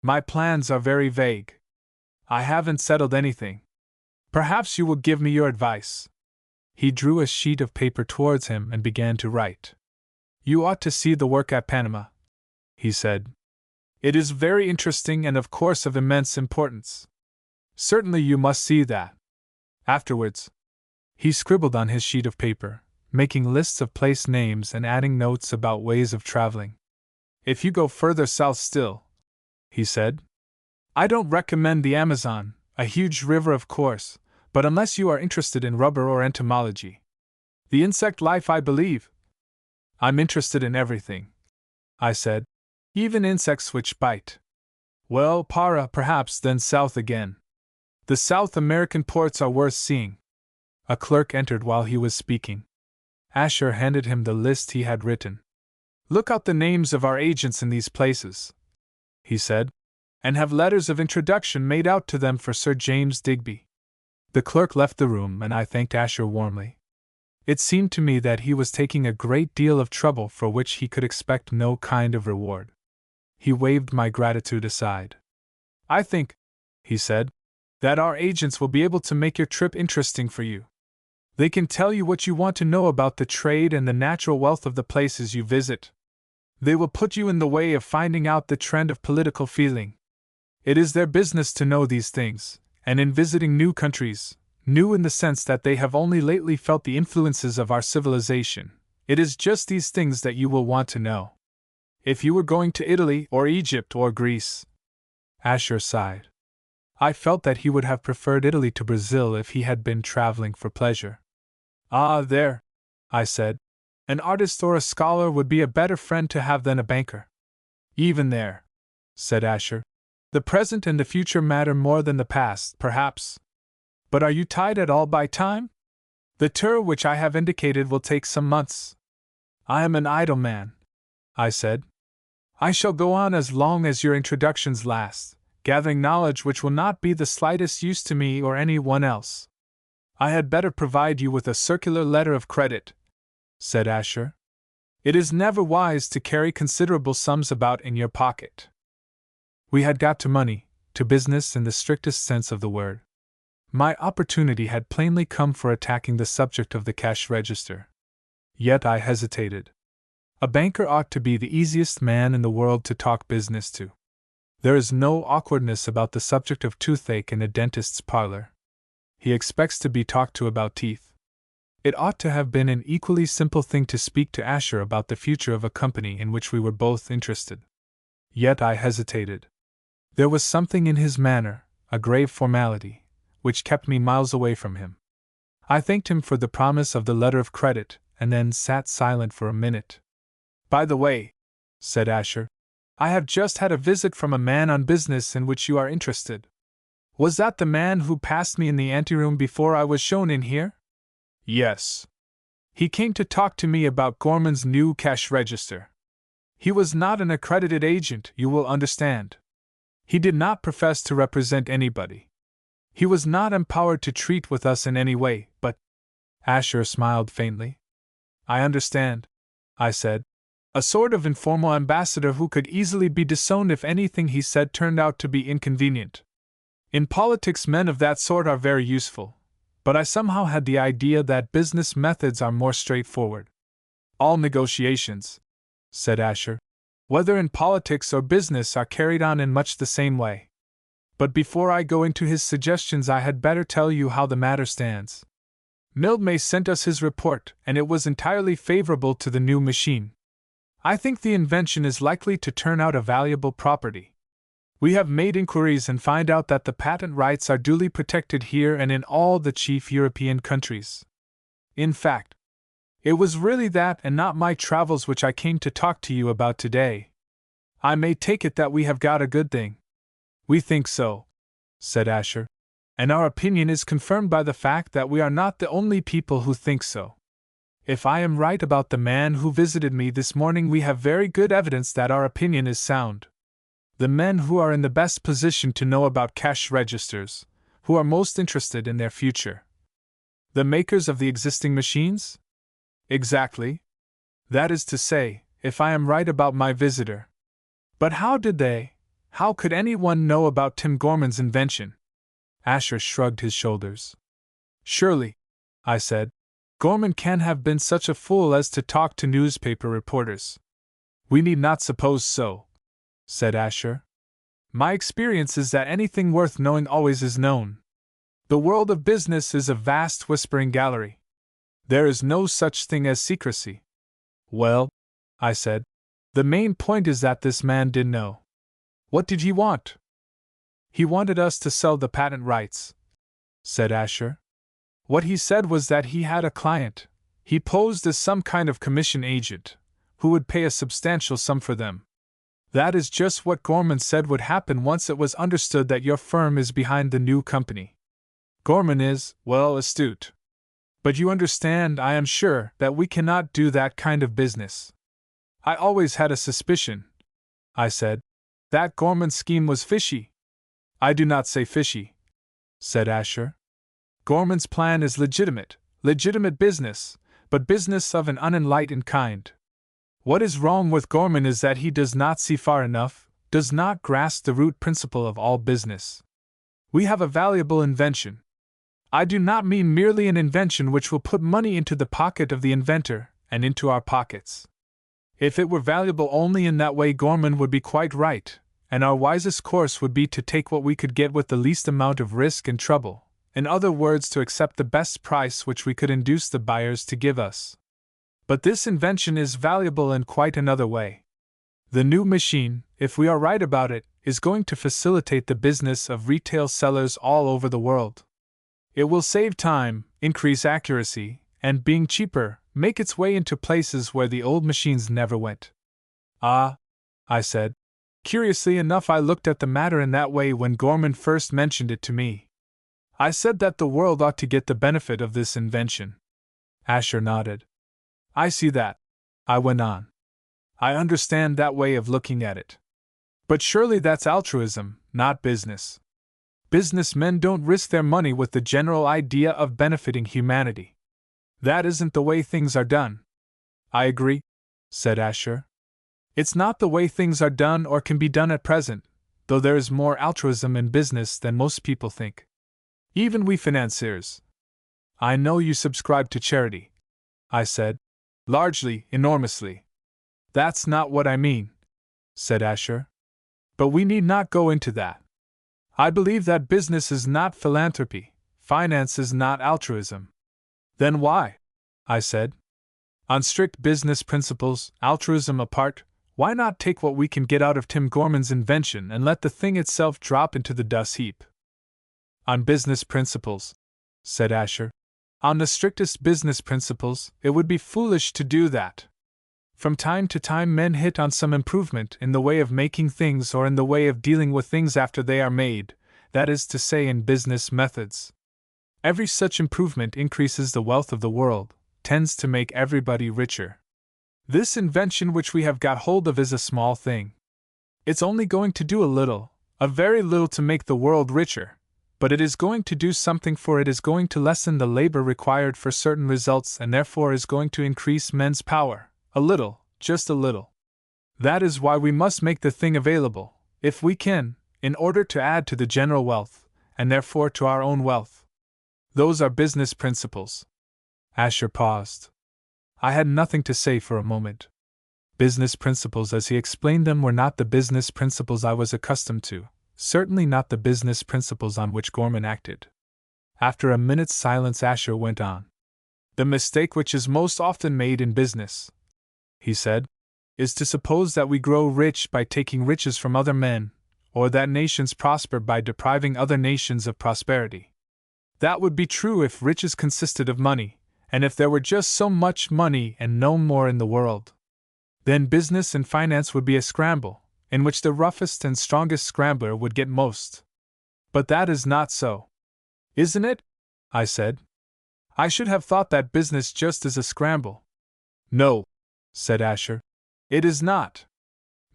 "my plans are very vague. I haven't settled anything. Perhaps you will give me your advice. He drew a sheet of paper towards him and began to write. You ought to see the work at Panama, he said. It is very interesting and of course of immense importance. Certainly you must see that. Afterwards, he scribbled on his sheet of paper, making lists of place names and adding notes about ways of traveling. If you go further south still, he said, I don't recommend the Amazon, a huge river of course, but unless you are interested in rubber or entomology. The insect life, I believe. I'm interested in everything, I said, even insects which bite. Well, perhaps then south again. The South American ports are worth seeing. A clerk entered while he was speaking. Asher handed him the list he had written. Look out the names of our agents in these places, he said, and have letters of introduction made out to them for Sir James Digby. The clerk left the room and I thanked Asher warmly. It seemed to me that he was taking a great deal of trouble for which he could expect no kind of reward. He waved my gratitude aside. I think, he said, that our agents will be able to make your trip interesting for you. They can tell you what you want to know about the trade and the natural wealth of the places you visit. They will put you in the way of finding out the trend of political feeling. It is their business to know these things, and in visiting new countries, new in the sense that they have only lately felt the influences of our civilization, it is just these things that you will want to know. If you were going to Italy or Egypt or Greece. Asher sighed. I felt that he would have preferred Italy to Brazil if he had been traveling for pleasure. Ah, there, I said, an artist or a scholar would be a better friend to have than a banker. Even there, said Asher, the present and the future matter more than the past, perhaps. But are you tied at all by time? The tour which I have indicated will take some months. I am an idle man, I said. I shall go on as long as your introductions last, gathering knowledge which will not be the slightest use to me or any one else. I had better provide you with a circular letter of credit, said Asher. It is never wise to carry considerable sums about in your pocket. We had got to money, to business in the strictest sense of the word. My opportunity had plainly come for attacking the subject of the cash register. Yet I hesitated. A banker ought to be the easiest man in the world to talk business to. There is no awkwardness about the subject of toothache in a dentist's parlor. He expects to be talked to about teeth. It ought to have been an equally simple thing to speak to Asher about the future of a company in which we were both interested. Yet I hesitated. There was something in his manner, a grave formality, which kept me miles away from him. I thanked him for the promise of the letter of credit, and then sat silent for a minute. By the way, said Asher, I have just had a visit from a man on business in which you are interested. Was that the man who passed me in the anteroom before I was shown in here? Yes. He came to talk to me about Gorman's new cash register. He was not an accredited agent, you will understand. He did not profess to represent anybody. He was not empowered to treat with us in any way, but… Asher smiled faintly. I understand, I said. A sort of informal ambassador who could easily be disowned if anything he said turned out to be inconvenient. In politics, men of that sort are very useful, but I somehow had the idea that business methods are more straightforward. All negotiations, said Asher, whether in politics or business, are carried on in much the same way. But before I go into his suggestions, I had better tell you how the matter stands. Mildmay sent us his report, and it was entirely favorable to the new machine. I think the invention is likely to turn out a valuable property. We have made inquiries and find out that the patent rights are duly protected here and in all the chief European countries. In fact, it was really that and not my travels which I came to talk to you about today. I may take it that we have got a good thing. We think so, said Asher, and our opinion is confirmed by the fact that we are not the only people who think so. If I am right about the man who visited me this morning, we have very good evidence that our opinion is sound. The men who are in the best position to know about cash registers, who are most interested in their future. The makers of the existing machines? Exactly. That is to say, if I am right about my visitor. But how could anyone know about Tim Gorman's invention? Asher shrugged his shoulders. Surely, I said, Gorman can't have been such a fool as to talk to newspaper reporters. We need not suppose so, said Asher. My experience is that anything worth knowing always is known. The world of business is a vast whispering gallery. There is no such thing as secrecy. Well, I said, the main point is that this man did know. What did he want? He wanted us to sell the patent rights, said Asher. What he said was that he had a client. He posed as some kind of commission agent, who would pay a substantial sum for them. That is just what Gorman said would happen once it was understood that your firm is behind the new company. Gorman is, well, astute. But you understand, I am sure, that we cannot do that kind of business. I always had a suspicion, I said, that Gorman's scheme was fishy. I do not say fishy, said Asher. Gorman's plan is legitimate business, but business of an unenlightened kind. What is wrong with Gorman is that he does not see far enough, does not grasp the root principle of all business. We have a valuable invention. I do not mean merely an invention which will put money into the pocket of the inventor and into our pockets. If it were valuable only in that way, Gorman would be quite right, and our wisest course would be to take what we could get with the least amount of risk and trouble, in other words, to accept the best price which we could induce the buyers to give us. But this invention is valuable in quite another way. The new machine, if we are right about it, is going to facilitate the business of retail sellers all over the world. It will save time, increase accuracy, and being cheaper, make its way into places where the old machines never went. Ah, I said. Curiously enough, I looked at the matter in that way when Gorman first mentioned it to me. I said that the world ought to get the benefit of this invention. Asher nodded. I see that, I went on. I understand that way of looking at it. But surely that's altruism, not business. Businessmen don't risk their money with the general idea of benefiting humanity. That isn't the way things are done. I agree, said Asher. It's not the way things are done or can be done at present, though there is more altruism in business than most people think. Even we financiers. I know you subscribe to charity, I said. Largely, enormously. That's not what I mean, said Asher. But we need not go into that. I believe that business is not philanthropy, finance is not altruism. Then why? I said. On strict business principles, altruism apart, why not take what we can get out of Tim Gorman's invention and let the thing itself drop into the dust heap? On business principles, said Asher. On the strictest business principles, it would be foolish to do that. From time to time men hit on some improvement in the way of making things or in the way of dealing with things after they are made, that is to say, in business methods. Every such improvement increases the wealth of the world, tends to make everybody richer. This invention which we have got hold of is a small thing. It's only going to do a little, a very little to make the world richer, but it is going to do something, for it is going to lessen the labor required for certain results and therefore is going to increase men's power. A little, just a little. That is why we must make the thing available, if we can, in order to add to the general wealth, and therefore to our own wealth. Those are business principles. Asher paused. I had nothing to say for a moment. Business principles as he explained them were not the business principles I was accustomed to, certainly not the business principles on which Gorman acted. After a minute's silence, Asher went on. The mistake which is most often made in business, he said, is to suppose that we grow rich by taking riches from other men, or that nations prosper by depriving other nations of prosperity. That would be true if riches consisted of money, and if there were just so much money and no more in the world. Then business and finance would be a scramble, in which the roughest and strongest scrambler would get most. But that is not so. Isn't it? I said. I should have thought that business just is a scramble. No, said Asher. It is not.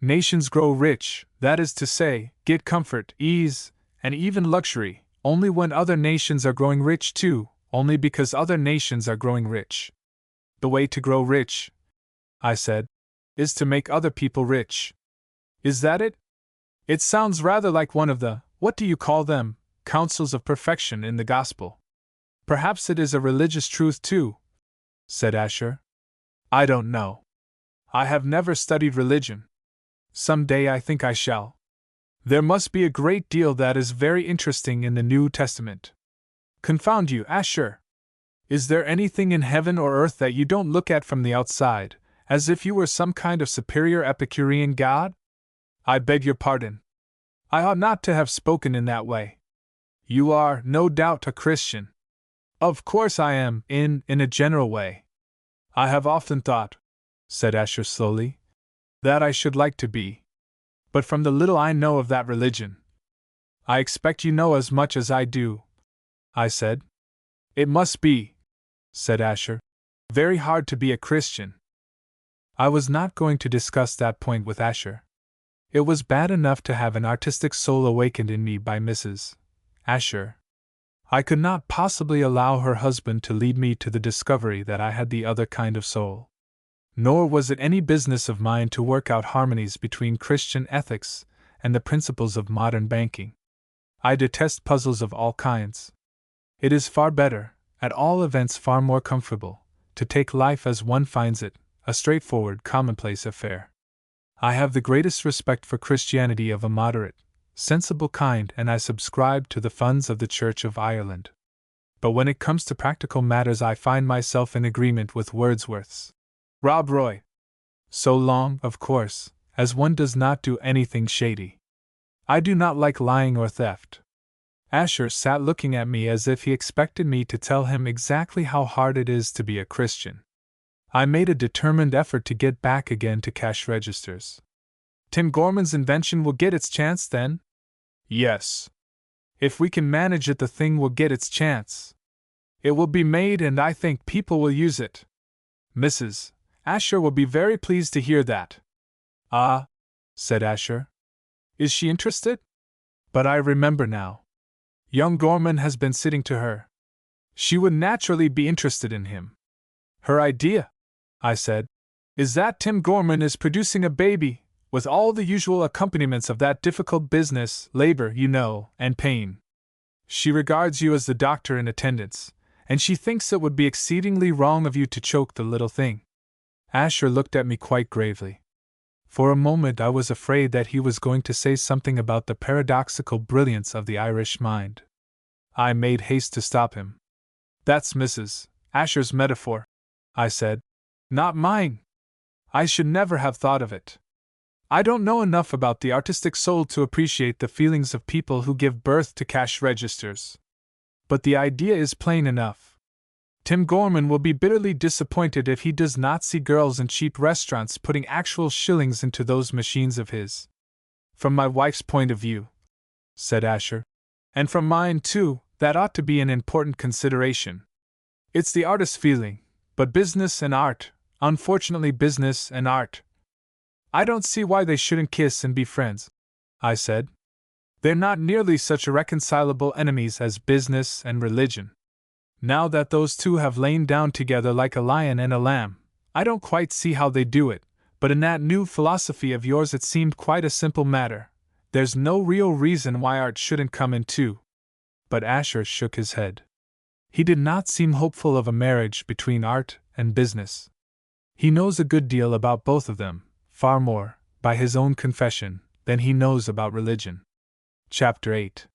Nations grow rich, that is to say, get comfort, ease, and even luxury, only when other nations are growing rich too, only because other nations are growing rich. The way to grow rich, I said, is to make other people rich. Is that it? It sounds rather like one of the, what do you call them, counsels of perfection in the gospel. Perhaps it is a religious truth too, said Asher. I don't know. I have never studied religion. Some day I think I shall. There must be a great deal that is very interesting in the New Testament. Confound you, Asher! Is there anything in heaven or earth that you don't look at from the outside, as if you were some kind of superior Epicurean god? I beg your pardon. I ought not to have spoken in that way. You are, no doubt, a Christian. Of course I am, in a general way. I have often thought, said Asher slowly, that I should like to be. But from the little I know of that religion. I expect you know as much as I do, I said. It must be, said Asher, very hard to be a Christian. I was not going to discuss that point with Asher. It was bad enough to have an artistic soul awakened in me by Mrs. Asher. I could not possibly allow her husband to lead me to the discovery that I had the other kind of soul. Nor was it any business of mine to work out harmonies between Christian ethics and the principles of modern banking. I detest puzzles of all kinds. It is far better, at all events far more comfortable, to take life as one finds it, a straightforward, commonplace affair. I have the greatest respect for Christianity of a moderate, sensible kind, and I subscribe to the funds of the Church of Ireland. But when it comes to practical matters I find myself in agreement with Wordsworth's Rob Roy. So long, of course, as one does not do anything shady. I do not like lying or theft. Asher sat looking at me as if he expected me to tell him exactly how hard it is to be a Christian. I made a determined effort to get back again to cash registers. Tim Gorman's invention will get its chance then? Yes. If we can manage it, the thing will get its chance. It will be made, and I think people will use it. Mrs. Asher will be very pleased to hear that. Ah, said Asher. Is she interested? But I remember now. Young Gorman has been sitting to her. She would naturally be interested in him. Her idea, I said, is that Tim Gorman is producing a baby, with all the usual accompaniments of that difficult business, labor, you know, and pain. She regards you as the doctor in attendance, and she thinks it would be exceedingly wrong of you to choke the little thing. Asher looked at me quite gravely. For a moment I was afraid that he was going to say something about the paradoxical brilliance of the Irish mind. I made haste to stop him. That's Mrs. Asher's metaphor, I said. Not mine. I should never have thought of it. I don't know enough about the artistic soul to appreciate the feelings of people who give birth to cash registers. But the idea is plain enough. Tim Gorman will be bitterly disappointed if he does not see girls in cheap restaurants putting actual shillings into those machines of his. From my wife's point of view, said Asher, and from mine too, that ought to be an important consideration. It's the artist's feeling, but business and art, unfortunately business and art. I don't see why they shouldn't kiss and be friends, I said. They're not nearly such irreconcilable enemies as business and religion. Now that those two have lain down together like a lion and a lamb, I don't quite see how they do it, but in that new philosophy of yours it seemed quite a simple matter. There's no real reason why art shouldn't come in too. But Asher shook his head. He did not seem hopeful of a marriage between art and business. He knows a good deal about both of them, far more, by his own confession, than he knows about religion. Chapter 8.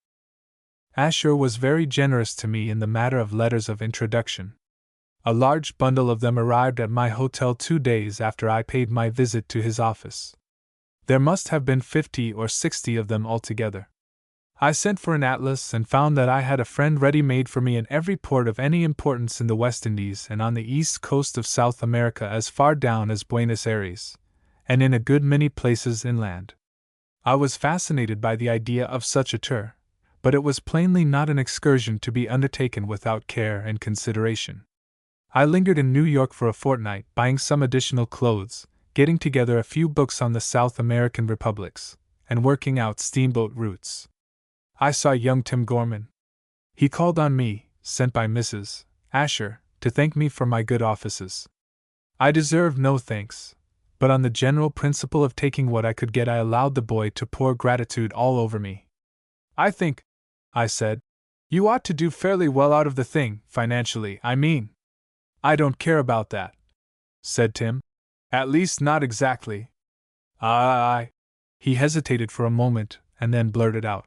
Asher was very generous to me in the matter of letters of introduction. A large bundle of them arrived at my hotel 2 days after I paid my visit to his office. There must have been 50 or 60 of them altogether. I sent for an atlas and found that I had a friend ready-made for me in every port of any importance in the West Indies and on the east coast of South America as far down as Buenos Aires, and in a good many places inland. I was fascinated by the idea of such a tour, but it was plainly not an excursion to be undertaken without care and consideration. I lingered in New York for a fortnight, buying some additional clothes, getting together a few books on the South American republics, and working out steamboat routes. I saw young Tim Gorman. He called on me, sent by Mrs. Asher, to thank me for my good offices. I deserved no thanks, but on the general principle of taking what I could get I allowed the boy to pour gratitude all over me. I think, I said, You ought to do fairly well out of the thing, financially, I mean. I don't care about that, said Tim. At least not exactly. I. He hesitated for a moment and then blurted out.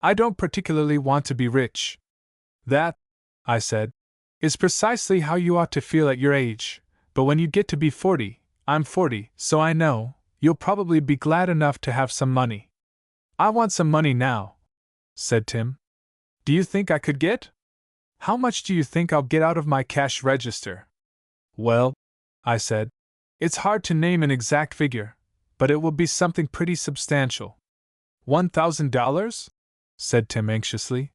I don't particularly want to be rich. That, I said, is precisely how you ought to feel at your age, but when you get to be 40, I'm 40, so I know, you'll probably be glad enough to have some money. I want some money now, said Tim. Do you think I could get? How much do you think I'll get out of my cash register? Well, I said, it's hard to name an exact figure, but it will be something pretty substantial. $1,000? said Tim anxiously.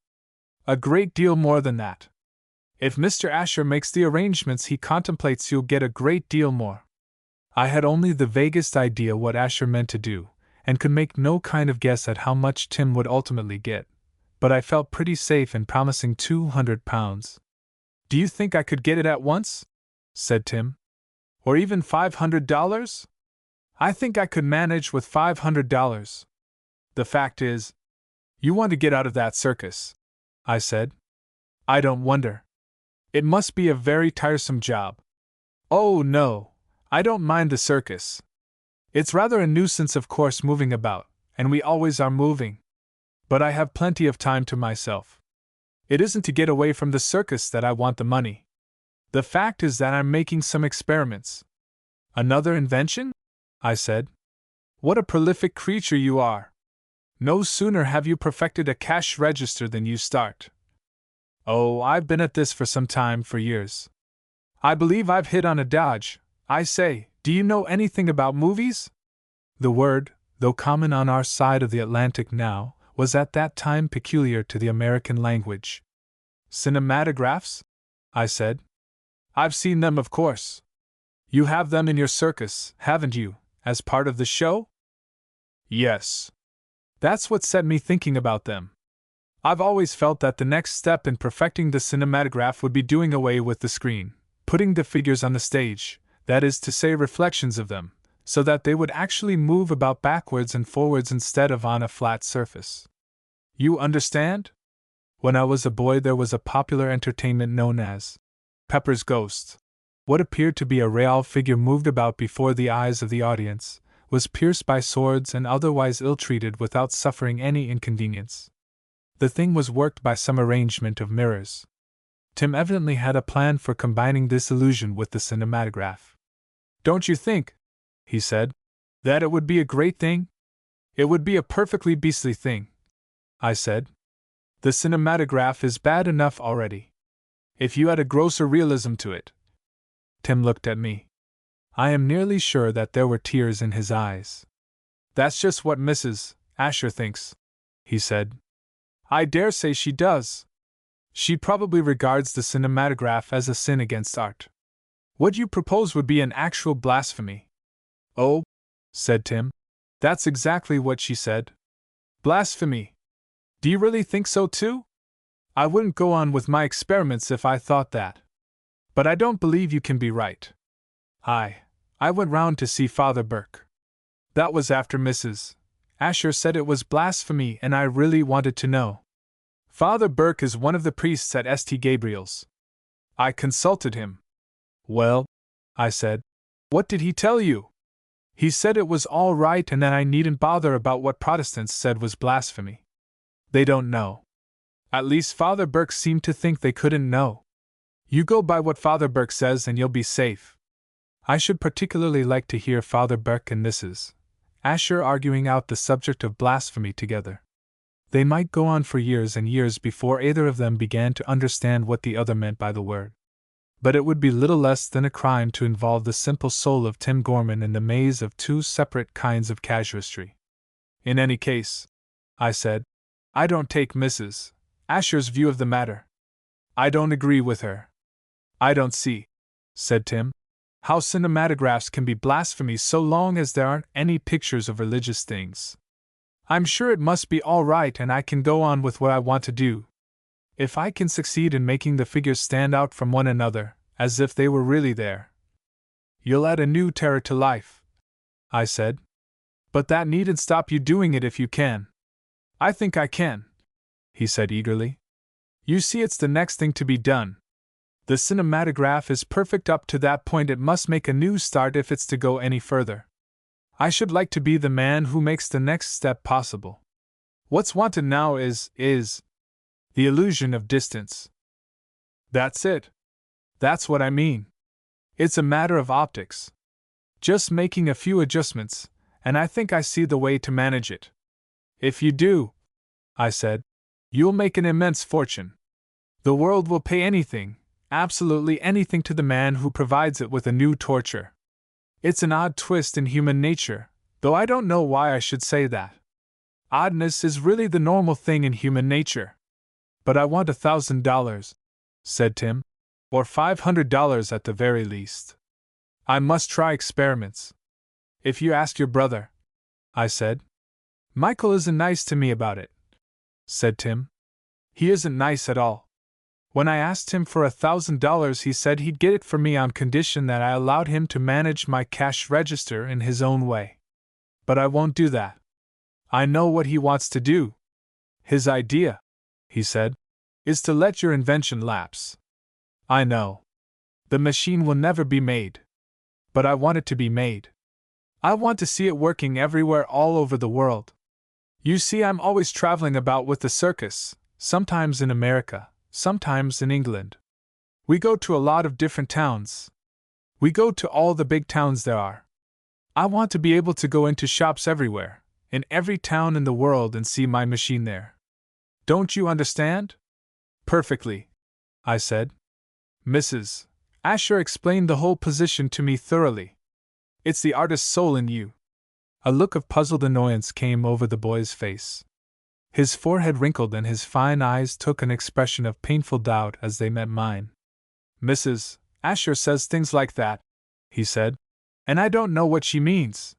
A great deal more than that. If Mr. Asher makes the arrangements he contemplates, you'll get a great deal more. I had only the vaguest idea what Asher meant to do, and could make no kind of guess at how much Tim would ultimately get, but I felt pretty safe in promising £200. Do you think I could get it at once? said Tim. Or even $500? I think I could manage with $500. The fact is, you want to get out of that circus, I said. I don't wonder. It must be a very tiresome job. Oh, no, I don't mind the circus. It's rather a nuisance, of course, moving about, and we always are moving. But I have plenty of time to myself. It isn't to get away from the circus that I want the money. The fact is that I'm making some experiments. Another invention? I said. What a prolific creature you are. No sooner have you perfected a cash register than you start. Oh, I've been at this for some time, for years. I believe I've hit on a dodge. I say, do you know anything about movies? The word, though common on our side of the Atlantic now, was at that time peculiar to the American language. Cinematographs? I said. I've seen them, of course. You have them in your circus, haven't you, as part of the show? Yes. That's what set me thinking about them. I've always felt that the next step in perfecting the cinematograph would be doing away with the screen, putting the figures on the stage, that is to say reflections of them, so that they would actually move about backwards and forwards instead of on a flat surface. You understand? When I was a boy there was a popular entertainment known as Pepper's Ghost. What appeared to be a real figure moved about before the eyes of the audience, was pierced by swords and otherwise ill-treated without suffering any inconvenience. The thing was worked by some arrangement of mirrors. Tim evidently had a plan for combining this illusion with the cinematograph. Don't you think, he said, that it would be a great thing? It would be a perfectly beastly thing, I said. The cinematograph is bad enough already. If you add a grosser realism to it. Tim looked at me. I am nearly sure that there were tears in his eyes. That's just what Mrs. Asher thinks, he said. I dare say she does. She probably regards the cinematograph as a sin against art. What you propose would be an actual blasphemy. Oh, said Tim, that's exactly what she said. Blasphemy. Do you really think so too? I wouldn't go on with my experiments if I thought that. But I don't believe you can be right. I went round to see Father Burke. That was after Mrs. Asher said it was blasphemy, and I really wanted to know. Father Burke is one of the priests at St. Gabriel's. I consulted him. Well, I said, what did he tell you? He said it was all right and that I needn't bother about what Protestants said was blasphemy. They don't know. At least Father Burke seemed to think they couldn't know. You go by what Father Burke says and you'll be safe. I should particularly like to hear Father Burke and Mrs. Asher arguing out the subject of blasphemy together. They might go on for years and years before either of them began to understand what the other meant by the word. But it would be little less than a crime to involve the simple soul of Tim Gorman in the maze of two separate kinds of casuistry. In any case, I said, I don't take Mrs. Asher's view of the matter. I don't agree with her. I don't see, said Tim, how cinematographs can be blasphemy so long as there aren't any pictures of religious things. I'm sure it must be all right and I can go on with what I want to do. If I can succeed in making the figures stand out from one another, as if they were really there. You'll add a new terror to life, I said. But that needn't stop you doing it if you can. I think I can, he said eagerly. You see, it's the next thing to be done. The cinematograph is perfect up to that point. It must make a new start if it's to go any further. I should like to be the man who makes the next step possible. What's wanted now is the illusion of distance. That's it. That's what I mean. It's a matter of optics. Just making a few adjustments, and I think I see the way to manage it. If you do, I said, you'll make an immense fortune. The world will pay anything, absolutely anything, to the man who provides it with a new torture. It's an odd twist in human nature, though I don't know why I should say that. Oddness is really the normal thing in human nature. But I want $1,000, said Tim, or $500 at the very least. I must try experiments. If you ask your brother, I said. Michael isn't nice to me about it, said Tim. He isn't nice at all. When I asked him for $1,000, he said he'd get it for me on condition that I allowed him to manage my cash register in his own way. But I won't do that. I know what he wants to do. His idea, he said, is to let your invention lapse. I know. The machine will never be made. But I want it to be made. I want to see it working everywhere all over the world. You see, I'm always traveling about with the circus, sometimes in America, sometimes in England. We go to a lot of different towns. We go to all the big towns there are. I want to be able to go into shops everywhere, in every town in the world, and see my machine there. Don't you understand? Perfectly, I said. Mrs. Asher explained the whole position to me thoroughly. It's the artist's soul in you. A look of puzzled annoyance came over the boy's face. His forehead wrinkled and his fine eyes took an expression of painful doubt as they met mine. Mrs. Asher says things like that, he said, and I don't know what she means.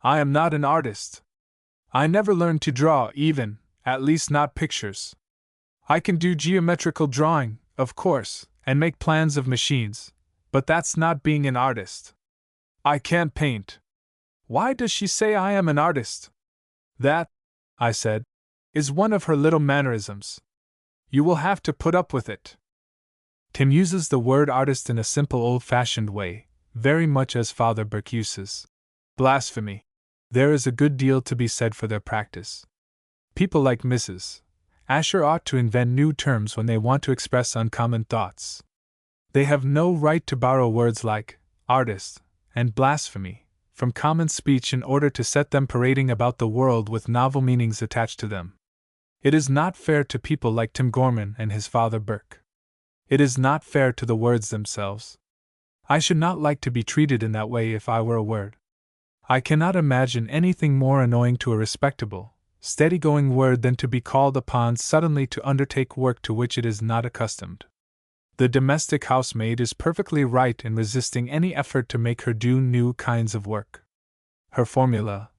I am not an artist. I never learned to draw even, at least not pictures. I can do geometrical drawing, of course, and make plans of machines, but that's not being an artist. I can't paint. Why does she say I am an artist? That, I said, is one of her little mannerisms. You will have to put up with it. Tim uses the word artist in a simple old-fashioned way, very much as Father Burke uses. Blasphemy. There is a good deal to be said for their practice. People like Mrs. Asher ought to invent new terms when they want to express uncommon thoughts. They have no right to borrow words like artist and blasphemy from common speech in order to set them parading about the world with novel meanings attached to them. It is not fair to people like Tim Gorman and his Father Burke. It is not fair to the words themselves. I should not like to be treated in that way if I were a word. I cannot imagine anything more annoying to a respectable, steady-going word than to be called upon suddenly to undertake work to which it is not accustomed. The domestic housemaid is perfectly right in resisting any effort to make her do new kinds of work. Her formula,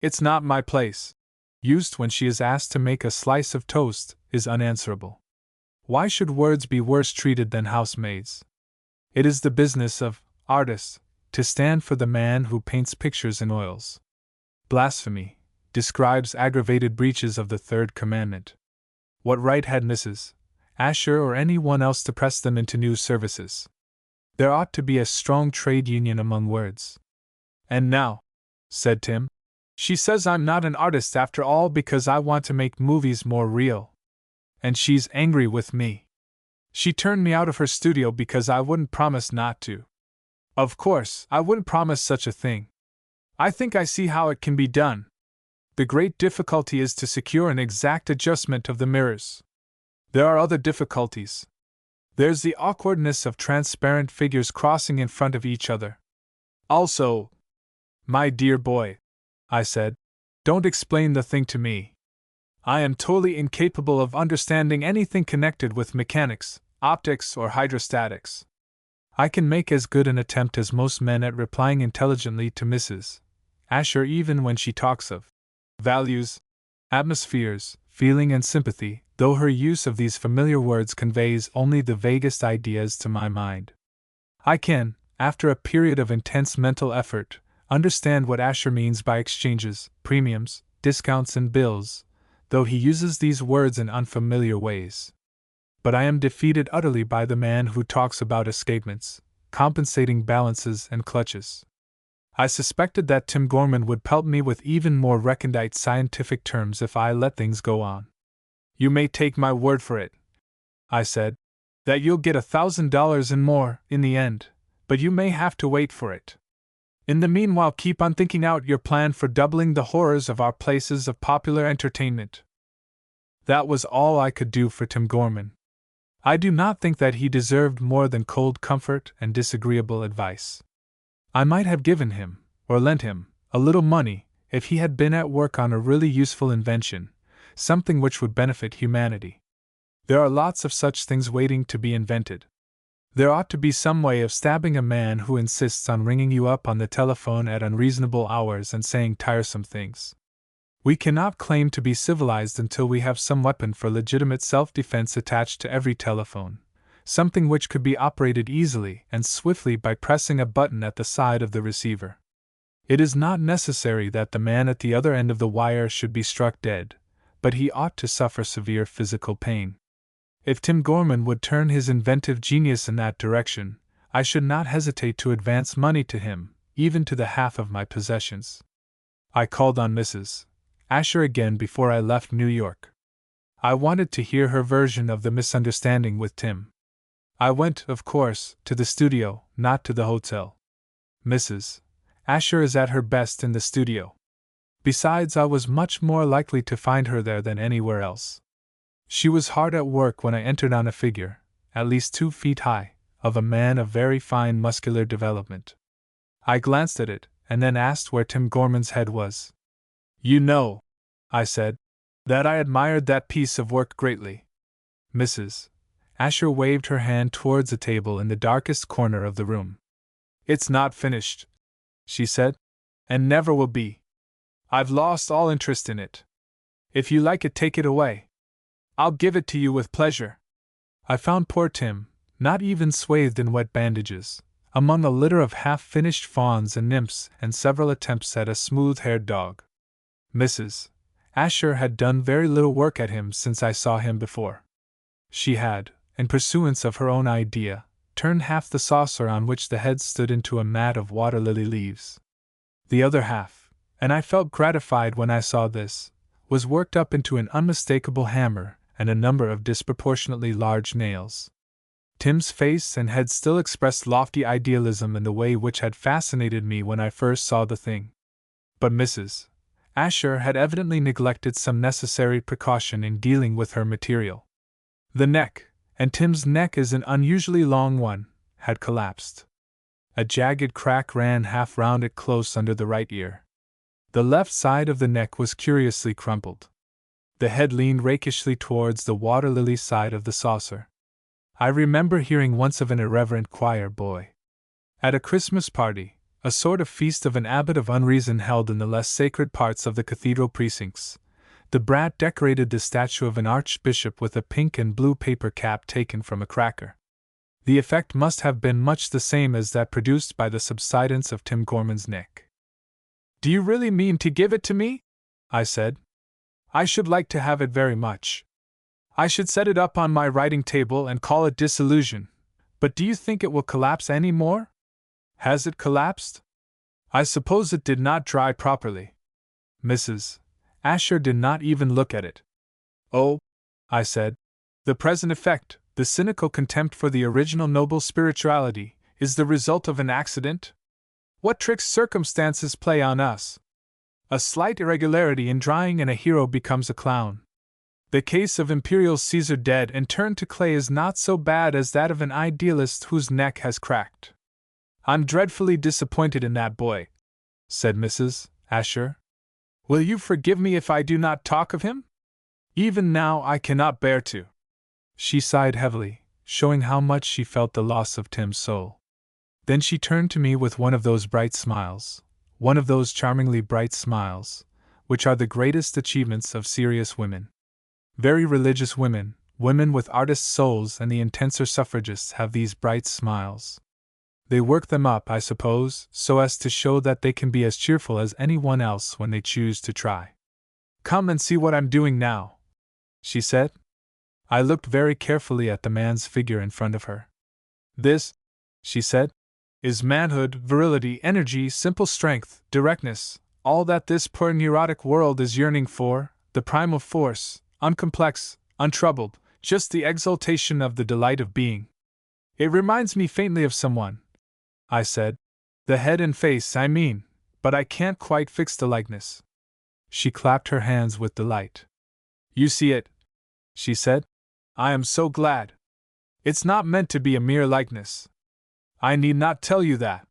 "It's not my place," used when she is asked to make a slice of toast, is unanswerable. Why should words be worse treated than housemaids? It is the business of artists to stand for the man who paints pictures in oils. Blasphemy describes aggravated breaches of the third commandment. What right had Mrs. Asher or anyone else to press them into new services? There ought to be a strong trade union among words. And now, said Tim, she says I'm not an artist after all because I want to make movies more real. And she's angry with me. She turned me out of her studio because I wouldn't promise not to. Of course, I wouldn't promise such a thing. I think I see how it can be done. The great difficulty is to secure an exact adjustment of the mirrors. There are other difficulties. There's the awkwardness of transparent figures crossing in front of each other. Also, my dear boy, I said, don't explain the thing to me. I am totally incapable of understanding anything connected with mechanics, optics, or hydrostatics. I can make as good an attempt as most men at replying intelligently to Mrs. Asher even when she talks of values, atmospheres, feeling, and sympathy, though her use of these familiar words conveys only the vaguest ideas to my mind. I can, after a period of intense mental effort, understand what Asher means by exchanges, premiums, discounts, and bills, though he uses these words in unfamiliar ways. but I am defeated utterly by the man who talks about escapements, compensating balances, and clutches. I suspected that Tim Gorman would pelt me with even more recondite scientific terms if I let things go on. You may take my word for it, I said, that you'll get $1,000 and more in the end, but you may have to wait for it. In the meanwhile, keep on thinking out your plan for doubling the horrors of our places of popular entertainment. That was all I could do for Tim Gorman. I do not think that he deserved more than cold comfort and disagreeable advice. I might have given him, or lent him, a little money if he had been at work on a really useful invention, something which would benefit humanity. There are lots of such things waiting to be invented. There ought to be some way of stabbing a man who insists on ringing you up on the telephone at unreasonable hours and saying tiresome things. We cannot claim to be civilized until we have some weapon for legitimate self-defense attached to every telephone, something which could be operated easily and swiftly by pressing a button at the side of the receiver. It is not necessary that the man at the other end of the wire should be struck dead, but he ought to suffer severe physical pain. If Tim Gorman would turn his inventive genius in that direction, I should not hesitate to advance money to him, even to the half of my possessions. I called on Mrs. Asher again before I left New York. I wanted to hear her version of the misunderstanding with Tim. I went, of course, to the studio, not to the hotel. Mrs. Asher is at her best in the studio. Besides, I was much more likely to find her there than anywhere else. She was hard at work when I entered on a figure, at least 2 feet high, of a man of very fine muscular development. I glanced at it, and then asked where Tim Gorman's head was. You know, I said, that I admired that piece of work greatly. Mrs. Asher waved her hand towards a table in the darkest corner of the room. It's not finished, she said, and never will be. I've lost all interest in it. If you like it, take it away. I'll give it to you with pleasure. I found poor Tim, not even swathed in wet bandages, among a litter of half-finished fawns and nymphs and several attempts at a smooth-haired dog. Mrs. Asher had done very little work at him since I saw him before. She had, in pursuance of her own idea, turned half the saucer on which the head stood into a mat of water-lily leaves. The other half, and I felt gratified when I saw this, was worked up into an unmistakable hammer and a number of disproportionately large nails. Tim's face and head still expressed lofty idealism in the way which had fascinated me when I first saw the thing. But Mrs. Asher had evidently neglected some necessary precaution in dealing with her material. The neck, and Tim's neck is an unusually long one, had collapsed. A jagged crack ran half round it close under the right ear. The left side of the neck was curiously crumpled. The head leaned rakishly towards the water-lily side of the saucer. I remember hearing once of an irreverent choir boy. At a Christmas party, a sort of feast of an abbot of unreason held in the less sacred parts of the cathedral precincts, the brat decorated the statue of an archbishop with a pink and blue paper cap taken from a cracker. The effect must have been much the same as that produced by the subsidence of Tim Gorman's neck. Do you really mean to give it to me? I said. I should like to have it very much. I should set it up on my writing table and call it Disillusion, but do you think it will collapse any more? Has it collapsed? I suppose it did not dry properly. Mrs. Asher did not even look at it. Oh, I said, the present effect, the cynical contempt for the original noble spirituality, is the result of an accident? What tricks circumstances play on us! A slight irregularity in drying and a hero becomes a clown. The case of Imperial Caesar dead and turned to clay is not so bad as that of an idealist whose neck has cracked. I'm dreadfully disappointed in that boy, said Mrs. Asher. Will you forgive me if I do not talk of him? Even now I cannot bear to. She sighed heavily, showing how much she felt the loss of Tim's soul. Then she turned to me with one of those bright smiles, one of those charmingly bright smiles, which are the greatest achievements of serious women. Very religious women, women with artist souls and the intenser suffragists have these bright smiles. They work them up, I suppose, so as to show that they can be as cheerful as anyone else when they choose to try. Come and see what I'm doing now, she said. I looked very carefully at the man's figure in front of her. This, she said, is manhood, virility, energy, simple strength, directness, all that this poor neurotic world is yearning for, the primal force, uncomplex, untroubled, just the exultation of the delight of being. It reminds me faintly of someone, I said. The head and face, I mean, but I can't quite fix the likeness. She clapped her hands with delight. You see it, she said. I am so glad. It's not meant to be a mere likeness. I need not tell you that.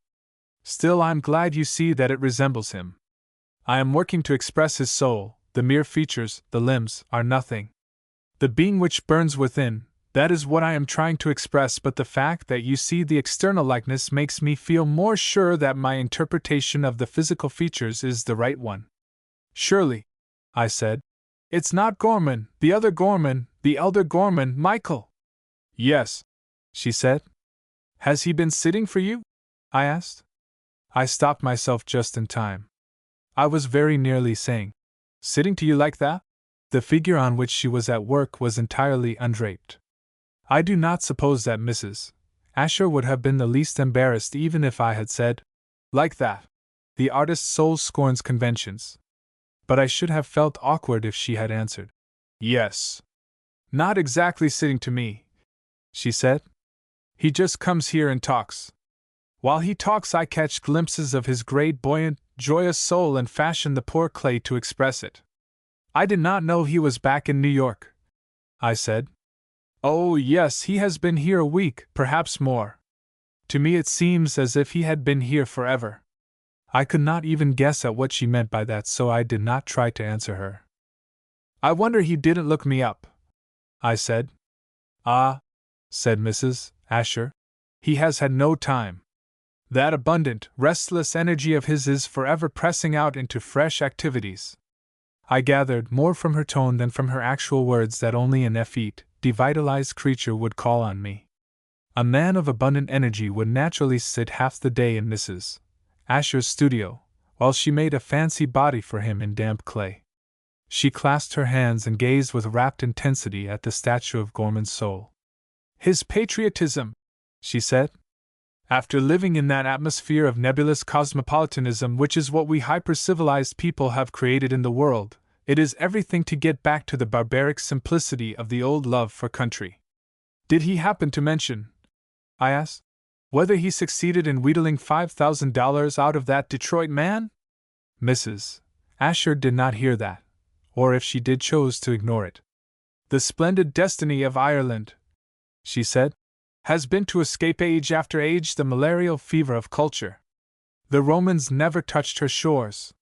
Still, I'm glad you see that it resembles him. I am working to express his soul. The mere features, the limbs, are nothing. The being which burns within, that is what I am trying to express, but the fact that you see the external likeness makes me feel more sure that my interpretation of the physical features is the right one. Surely, I said, it's not Gorman, the other Gorman, the elder Gorman, Michael. Yes, she said. Has he been sitting for you? I asked. I stopped myself just in time. I was very nearly saying, sitting to you like that? The figure on which she was at work was entirely undraped. I do not suppose that Mrs. Asher would have been the least embarrassed even if I had said, like that. The artist's soul scorns conventions. But I should have felt awkward if she had answered, yes. Not exactly sitting to me, she said. He just comes here and talks. While he talks, I catch glimpses of his great, buoyant, joyous soul and fashion the poor clay to express it. I did not know he was back in New York, I said. Oh, yes, he has been here a week, perhaps more. To me it seems as if he had been here forever. I could not even guess at what she meant by that, so I did not try to answer her. I wonder he didn't look me up, I said. Ah, said Mrs. Asher, he has had no time. That abundant, restless energy of his is forever pressing out into fresh activities. I gathered, more from her tone than from her actual words, that only an effete, devitalized creature would call on me. A man of abundant energy would naturally sit half the day in Mrs. Asher's studio, while she made a fancy body for him in damp clay. She clasped her hands and gazed with rapt intensity at the statue of Gorman's soul. His patriotism, she said. After living in that atmosphere of nebulous cosmopolitanism which is what we hyper-civilized people have created in the world, it is everything to get back to the barbaric simplicity of the old love for country. Did he happen to mention, I asked, whether he succeeded in wheedling $5,000 out of that Detroit man? Mrs. Asher did not hear that, or if she did chose to ignore it. The splendid destiny of Ireland, she said, has been to escape age after age the malarial fever of culture. The Romans never touched her shores.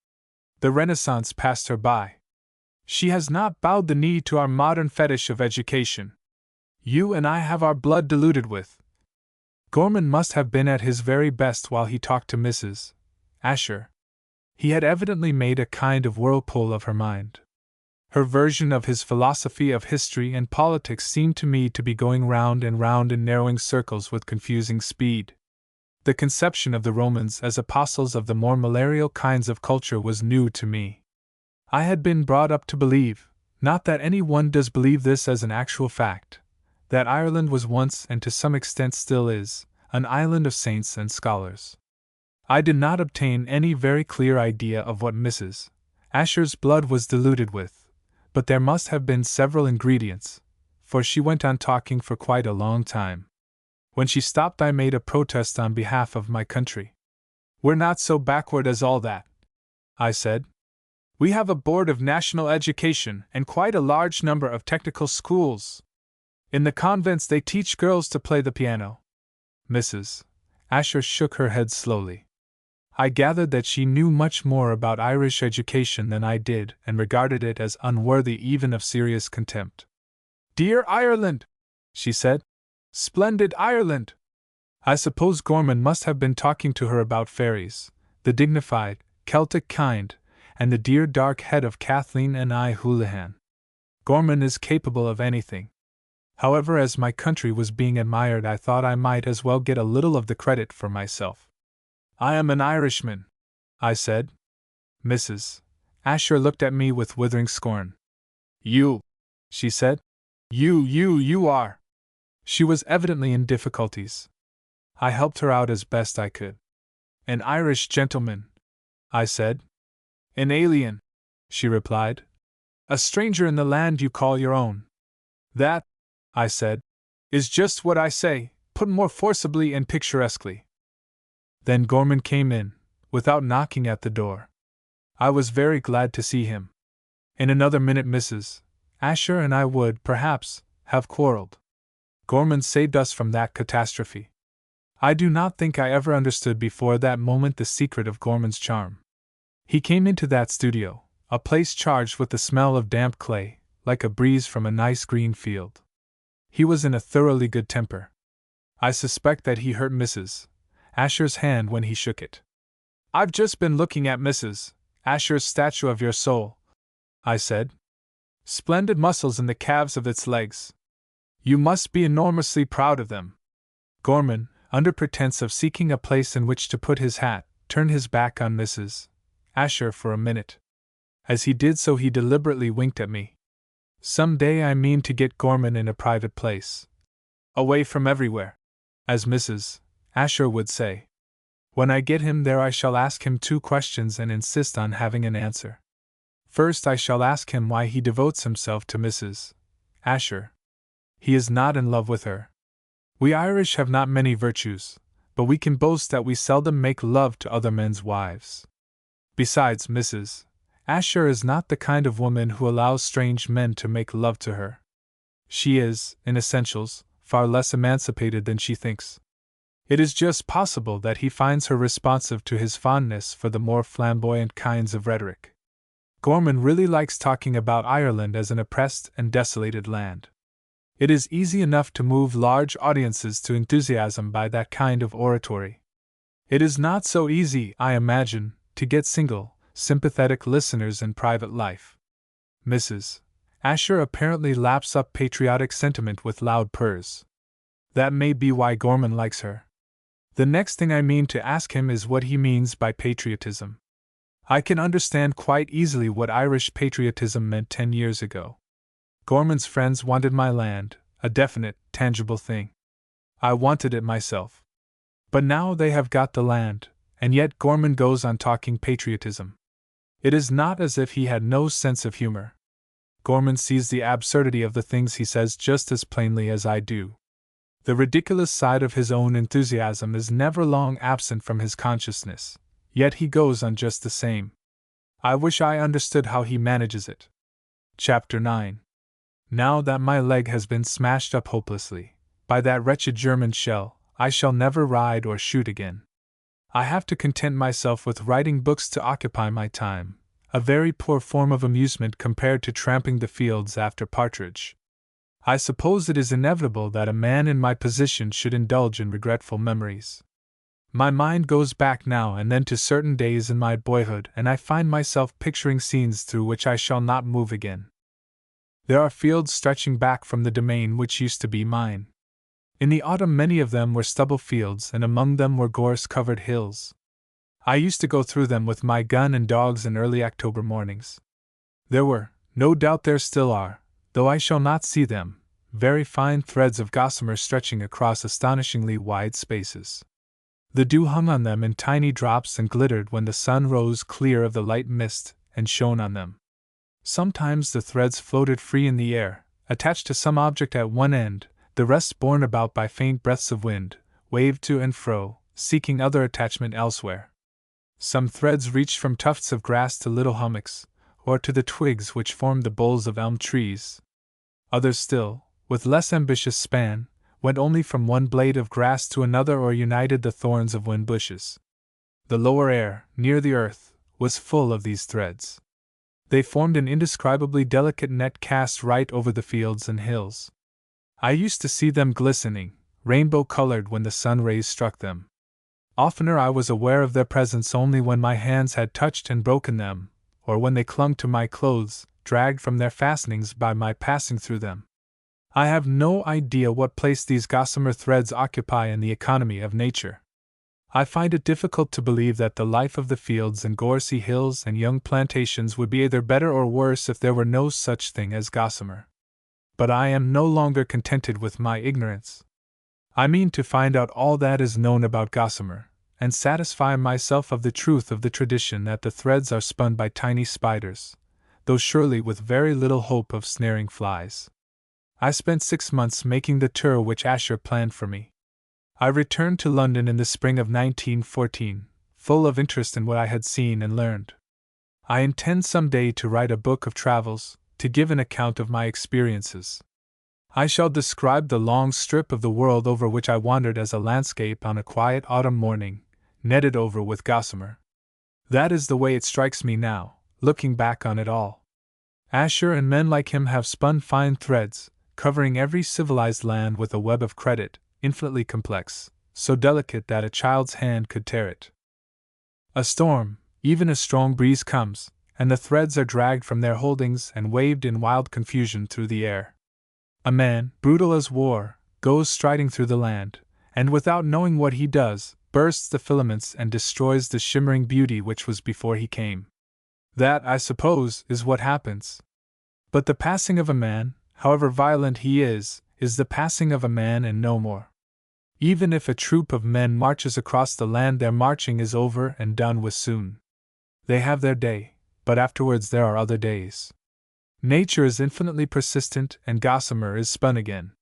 The Renaissance passed her by. She has not bowed the knee to our modern fetish of education. You and I have our blood diluted with. Gorman must have been at his very best while he talked to Mrs. Asher. He had evidently made a kind of whirlpool of her mind. Her version of his philosophy of history and politics seemed to me to be going round and round in narrowing circles with confusing speed. The conception of the Romans as apostles of the more malarial kinds of culture was new to me. I had been brought up to believe, not that any one does believe this as an actual fact, that Ireland was once, and to some extent still is, an island of saints and scholars. I did not obtain any very clear idea of what Mrs. Asher's blood was diluted with, but there must have been several ingredients, for she went on talking for quite a long time. When she stopped, I made a protest on behalf of my country. We're not so backward as all that, I said. We have a board of national education and quite a large number of technical schools. In the convents they teach girls to play the piano. Mrs. Asher shook her head slowly. I gathered that she knew much more about Irish education than I did and regarded it as unworthy even of serious contempt. Dear Ireland, she said. Splendid Ireland! I suppose Gorman must have been talking to her about fairies, the dignified, Celtic kind, and the dear dark head of Kathleen and I Houlihan. Gorman is capable of anything. However, as my country was being admired, I thought I might as well get a little of the credit for myself. I am an Irishman, I said. Mrs. Asher looked at me with withering scorn. You, she said. You are. She was evidently in difficulties. I helped her out as best I could. An Irish gentleman, I said. An alien, she replied. A stranger in the land you call your own. That, I said, is just what I say, put more forcibly and picturesquely. Then Gorman came in, without knocking at the door. I was very glad to see him. In another minute Mrs. Asher and I would, perhaps, have quarreled. Gorman saved us from that catastrophe. I do not think I ever understood before that moment the secret of Gorman's charm. He came into that studio, a place charged with the smell of damp clay, like a breeze from a nice green field. He was in a thoroughly good temper. I suspect that he hurt Mrs. Asher's hand when he shook it. I've just been looking at Mrs. Asher's statue of your soul, I said. Splendid muscles in the calves of its legs. You must be enormously proud of them. Gorman, under pretense of seeking a place in which to put his hat, turned his back on Mrs. Asher for a minute. As he did so, he deliberately winked at me. Some day I mean to get Gorman in a private place. Away from everywhere, as Mrs. Asher would say. When I get him there, I shall ask him 2 questions and insist on having an answer. First, I shall ask him why he devotes himself to Mrs. Asher. He is not in love with her. We Irish have not many virtues, but we can boast that we seldom make love to other men's wives. Besides, Mrs. Asher is not the kind of woman who allows strange men to make love to her. She is, in essentials, far less emancipated than she thinks. It is just possible that he finds her responsive to his fondness for the more flamboyant kinds of rhetoric. Gorman really likes talking about Ireland as an oppressed and desolated land. It is easy enough to move large audiences to enthusiasm by that kind of oratory. It is not so easy, I imagine, to get single, sympathetic listeners in private life. Mrs. Asher apparently laps up patriotic sentiment with loud purrs. That may be why Gorman likes her. The next thing I mean to ask him is what he means by patriotism. I can understand quite easily what Irish patriotism meant 10 years ago. Gorman's friends wanted my land, a definite, tangible thing. I wanted it myself. But now they have got the land, and yet Gorman goes on talking patriotism. It is not as if he had no sense of humor. Gorman sees the absurdity of the things he says just as plainly as I do. The ridiculous side of his own enthusiasm is never long absent from his consciousness, yet he goes on just the same. I wish I understood how he manages it. Chapter 9. Now that my leg has been smashed up hopelessly, by that wretched German shell, I shall never ride or shoot again. I have to content myself with writing books to occupy my time, a very poor form of amusement compared to tramping the fields after partridge. I suppose it is inevitable that a man in my position should indulge in regretful memories. My mind goes back now and then to certain days in my boyhood, and I find myself picturing scenes through which I shall not move again. There are fields stretching back from the domain which used to be mine. In the autumn many of them were stubble fields, and among them were gorse-covered hills. I used to go through them with my gun and dogs in early October mornings. There were, no doubt there still are, though I shall not see them, very fine threads of gossamer stretching across astonishingly wide spaces. The dew hung on them in tiny drops and glittered when the sun rose clear of the light mist and shone on them. Sometimes the threads floated free in the air, attached to some object at one end, the rest borne about by faint breaths of wind, waved to and fro, seeking other attachment elsewhere. Some threads reached from tufts of grass to little hummocks, or to the twigs which formed the boles of elm trees. Others still, with less ambitious span, went only from one blade of grass to another or united the thorns of wind bushes. The lower air, near the earth, was full of these threads. They formed an indescribably delicate net cast right over the fields and hills. I used to see them glistening, rainbow-colored when the sun rays struck them. Oftener I was aware of their presence only when my hands had touched and broken them, or when they clung to my clothes, dragged from their fastenings by my passing through them. I have no idea what place these gossamer threads occupy in the economy of nature. I find it difficult to believe that the life of the fields and gorsy hills and young plantations would be either better or worse if there were no such thing as gossamer. but I am no longer contented with my ignorance. I mean to find out all that is known about Gossamer, and satisfy myself of the truth of the tradition that the threads are spun by tiny spiders, though surely with very little hope of snaring flies. I spent 6 months making the tour which Asher planned for me. I returned to London in the spring of 1914, full of interest in what I had seen and learned. I intend some day to write a book of travels, to give an account of my experiences. I shall describe the long strip of the world over which I wandered as a landscape on a quiet autumn morning, netted over with gossamer. That is the way it strikes me now, looking back on it all. Asher and men like him have spun fine threads, covering every civilized land with a web of credit, infinitely complex, so delicate that a child's hand could tear it. A storm, even a strong breeze comes, and the threads are dragged from their holdings and waved in wild confusion through the air. A man, brutal as war, goes striding through the land, and without knowing what he does, bursts the filaments and destroys the shimmering beauty which was before he came. That, I suppose, is what happens. But the passing of a man, however violent he is the passing of a man and no more. Even if a troop of men marches across the land, their marching is over and done with soon. They have their day, but afterwards there are other days. Nature is infinitely persistent, and gossamer is spun again.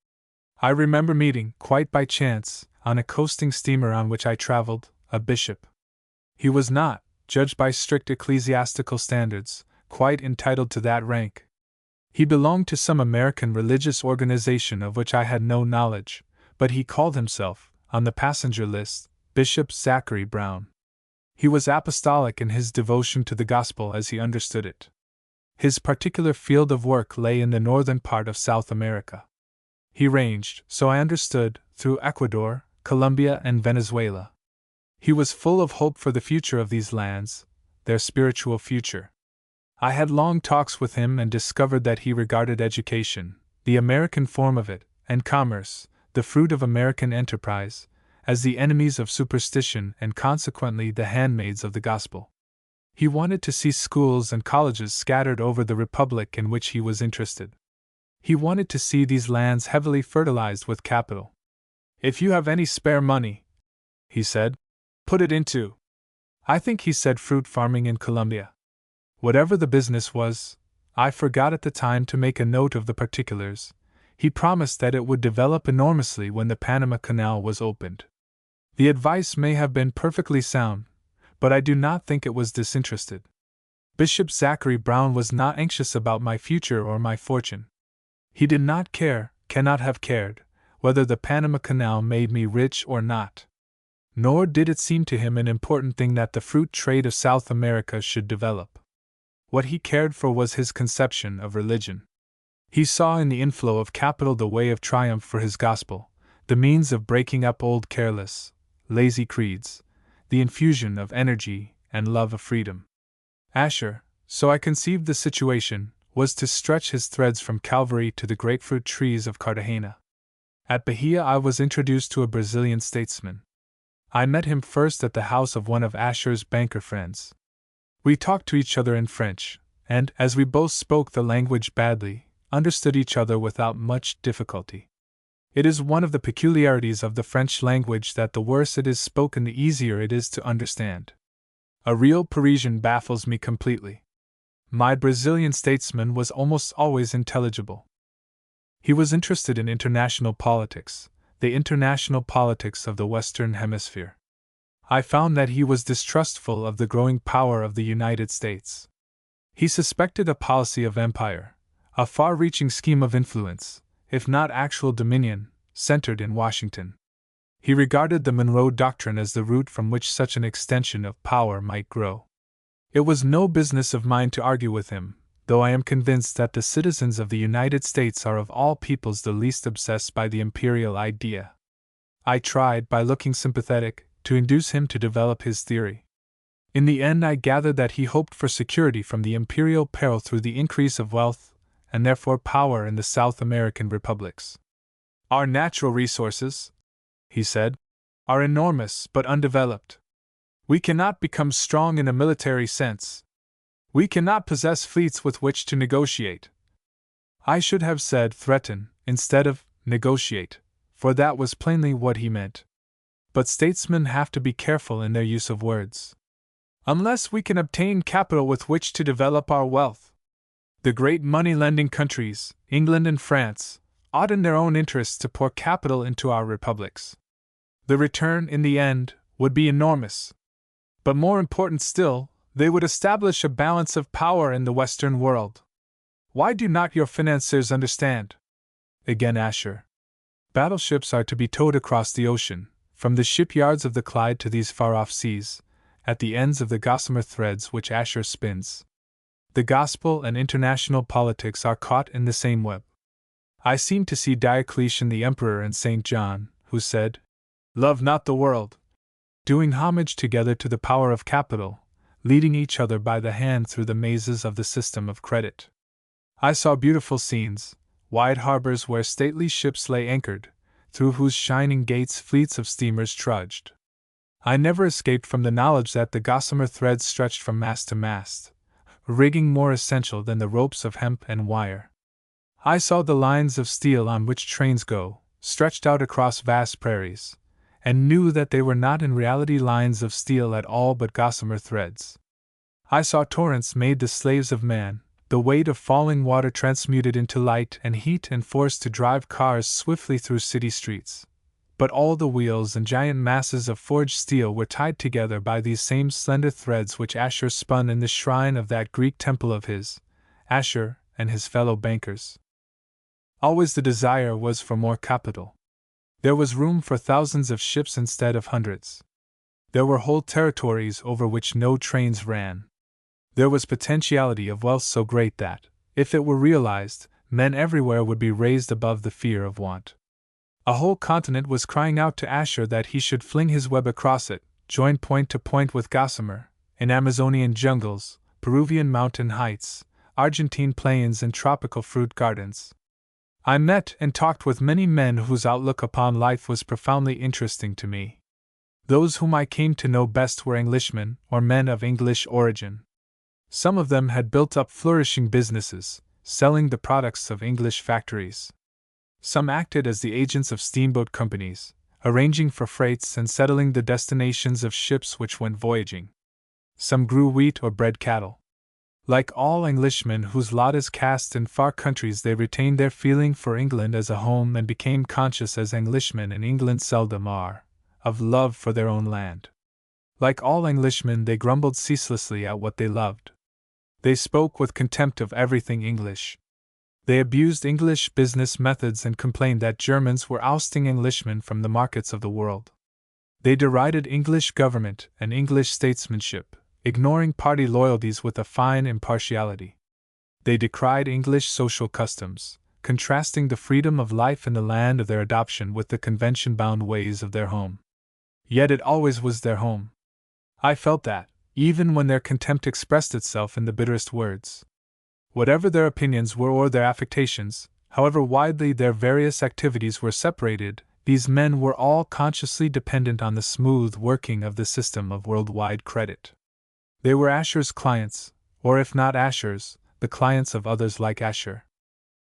I remember meeting, quite by chance, on a coasting steamer on which I traveled, a bishop. He was not, judged by strict ecclesiastical standards, quite entitled to that rank. He belonged to some American religious organization of which I had no knowledge, but he called himself, on the passenger list, Bishop Zachary Brown. He was apostolic in his devotion to the gospel as he understood it. His particular field of work lay in the northern part of South America. He ranged, so I understood, through Ecuador, Colombia, and Venezuela. He was full of hope for the future of these lands, their spiritual future. I had long talks with him and discovered that he regarded education, the American form of it, and commerce, the fruit of American enterprise, as the enemies of superstition and consequently the handmaids of the gospel. He wanted to see schools and colleges scattered over the republic in which he was interested. He wanted to see these lands heavily fertilized with capital. "If you have any spare money," he said, "put it into," I think he said, fruit farming in Colombia. Whatever the business was, I forgot at the time to make a note of the particulars. He promised that it would develop enormously when the Panama Canal was opened. The advice may have been perfectly sound, but I do not think it was disinterested. Bishop Zachary Brown was not anxious about my future or my fortune. He did not care, cannot have cared, whether the Panama Canal made me rich or not. Nor did it seem to him an important thing that the fruit trade of South America should develop. What he cared for was his conception of religion. He saw in the inflow of capital the way of triumph for his gospel, the means of breaking up old careless, lazy creeds, the infusion of energy and love of freedom. Asher, so I conceived the situation, was to stretch his threads from Calvary to the grapefruit trees of Cartagena. At Bahia I was introduced to a Brazilian statesman. I met him first at the house of one of Asher's banker friends. We talked to each other in French, and, as we both spoke the language badly, understood each other without much difficulty. It is one of the peculiarities of the French language that the worse it is spoken the easier it is to understand. A real Parisian baffles me completely. My Brazilian statesman was almost always intelligible. He was interested in international politics, the international politics of the Western Hemisphere. I found that he was distrustful of the growing power of the United States. He suspected a policy of empire, a far-reaching scheme of influence, if not actual dominion, centered in Washington. He regarded the Monroe Doctrine as the root from which such an extension of power might grow. It was no business of mine to argue with him, though I am convinced that the citizens of the United States are of all peoples the least obsessed by the imperial idea. I tried, by looking sympathetic, to induce him to develop his theory. In the end I gathered that he hoped for security from the imperial peril through the increase of wealth, and therefore power in the South American republics. "Our natural resources," he said, "are enormous but undeveloped. We cannot become strong in a military sense. We cannot possess fleets with which to negotiate. I should have said threaten, instead of negotiate, for that was plainly what he meant. But statesmen have to be careful in their use of words. Unless we can obtain capital with which to develop our wealth, the great money-lending countries, England and France, ought in their own interests to pour capital into our republics. The return, in the end, would be enormous. But more important still, they would establish a balance of power in the Western world. Why do not your financiers understand? Again Asher. Battleships are to be towed across the ocean, from the shipyards of the Clyde to these far-off seas, at the ends of the gossamer threads which Asher spins. The gospel and international politics are caught in the same web. I seem to see Diocletian the Emperor and St. John, who said, "Love not the world," doing homage together to the power of capital, leading each other by the hand through the mazes of the system of credit. I saw beautiful scenes, wide harbors where stately ships lay anchored, through whose shining gates fleets of steamers trudged. I never escaped from the knowledge that the gossamer threads stretched from mast to mast, a rigging more essential than the ropes of hemp and wire. I saw the lines of steel on which trains go, stretched out across vast prairies, and knew that they were not in reality lines of steel at all but gossamer threads. I saw torrents made the slaves of man, the weight of falling water transmuted into light and heat and forced to drive cars swiftly through city streets. But all the wheels and giant masses of forged steel were tied together by these same slender threads which Asher spun in the shrine of that Greek temple of his, Asher and his fellow bankers. Always the desire was for more capital. There was room for thousands of ships instead of hundreds. There were whole territories over which no trains ran. There was potentiality of wealth so great that, if it were realized, men everywhere would be raised above the fear of want. A whole continent was crying out to Asher that he should fling his web across it, join point to point with Gossamer, in Amazonian jungles, Peruvian mountain heights, Argentine plains and tropical fruit gardens. I met and talked with many men whose outlook upon life was profoundly interesting to me. Those whom I came to know best were Englishmen or men of English origin. Some of them had built up flourishing businesses, selling the products of English factories. Some acted as the agents of steamboat companies, arranging for freights and settling the destinations of ships which went voyaging. Some grew wheat or bred cattle. Like all Englishmen whose lot is cast in far countries, they retained their feeling for England as a home and became conscious, as Englishmen in England seldom are, of love for their own land. Like all Englishmen, they grumbled ceaselessly at what they loved. They spoke with contempt of everything English. They abused English business methods and complained that Germans were ousting Englishmen from the markets of the world. They derided English government and English statesmanship, ignoring party loyalties with a fine impartiality. They decried English social customs, contrasting the freedom of life in the land of their adoption with the convention-bound ways of their home. Yet it always was their home. I felt that, even when their contempt expressed itself in the bitterest words. Whatever their opinions were or their affectations, however widely their various activities were separated, these men were all consciously dependent on the smooth working of the system of worldwide credit. They were Asher's clients, or if not Asher's, the clients of others like Asher.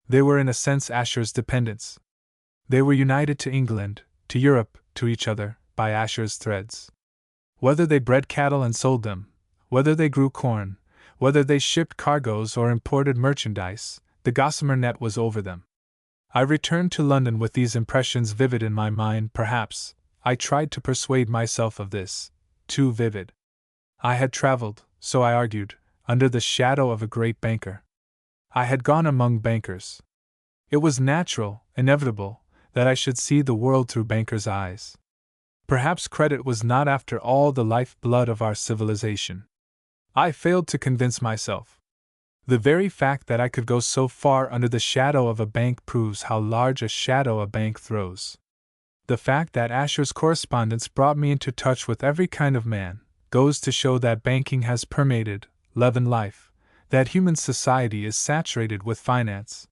They were in a sense Asher's dependents. They were united to England, to Europe, to each other, by Asher's threads. Whether they bred cattle and sold them, whether they grew corn, whether they shipped cargoes or imported merchandise, the gossamer net was over them. I returned to London with these impressions vivid in my mind. Perhaps I tried to persuade myself of this, too vivid. I had traveled, so I argued, under the shadow of a great banker. I had gone among bankers. It was natural, inevitable, that I should see the world through bankers' eyes. Perhaps credit was not after all the life-blood of our civilization. I failed to convince myself. The very fact that I could go so far under the shadow of a bank proves how large a shadow a bank throws. The fact that Asher's correspondence brought me into touch with every kind of man goes to show that banking has permeated, leavened life, that human society is saturated with finance.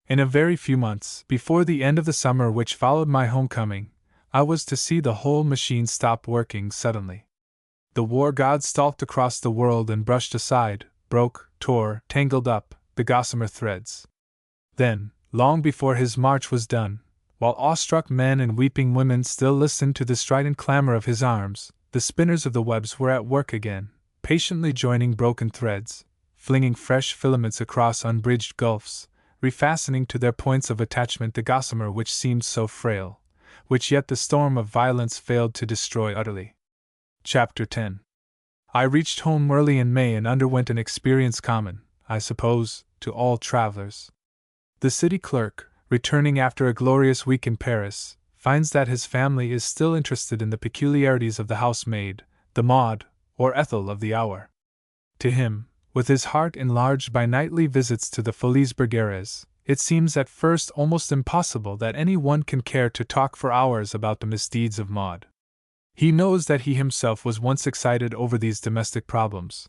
In a very few months, before the end of the summer which followed my homecoming, I was to see the whole machine stop working suddenly. The war god stalked across the world and brushed aside, broke, tore, tangled up, the gossamer threads. Then, long before his march was done, while awestruck men and weeping women still listened to the strident clamor of his arms, the spinners of the webs were at work again, patiently joining broken threads, flinging fresh filaments across unbridged gulfs, refastening to their points of attachment the gossamer which seemed so frail, which yet the storm of violence failed to destroy utterly. Chapter 10. I reached home early in May and underwent an experience common, I suppose, to all travelers. The city clerk, returning after a glorious week in Paris, finds that his family is still interested in the peculiarities of the housemaid, the Maud, or Ethel of the hour. To him, with his heart enlarged by nightly visits to the Folies Bergères, it seems at first almost impossible that any one can care to talk for hours about the misdeeds of Maud. He knows that he himself was once excited over these domestic problems,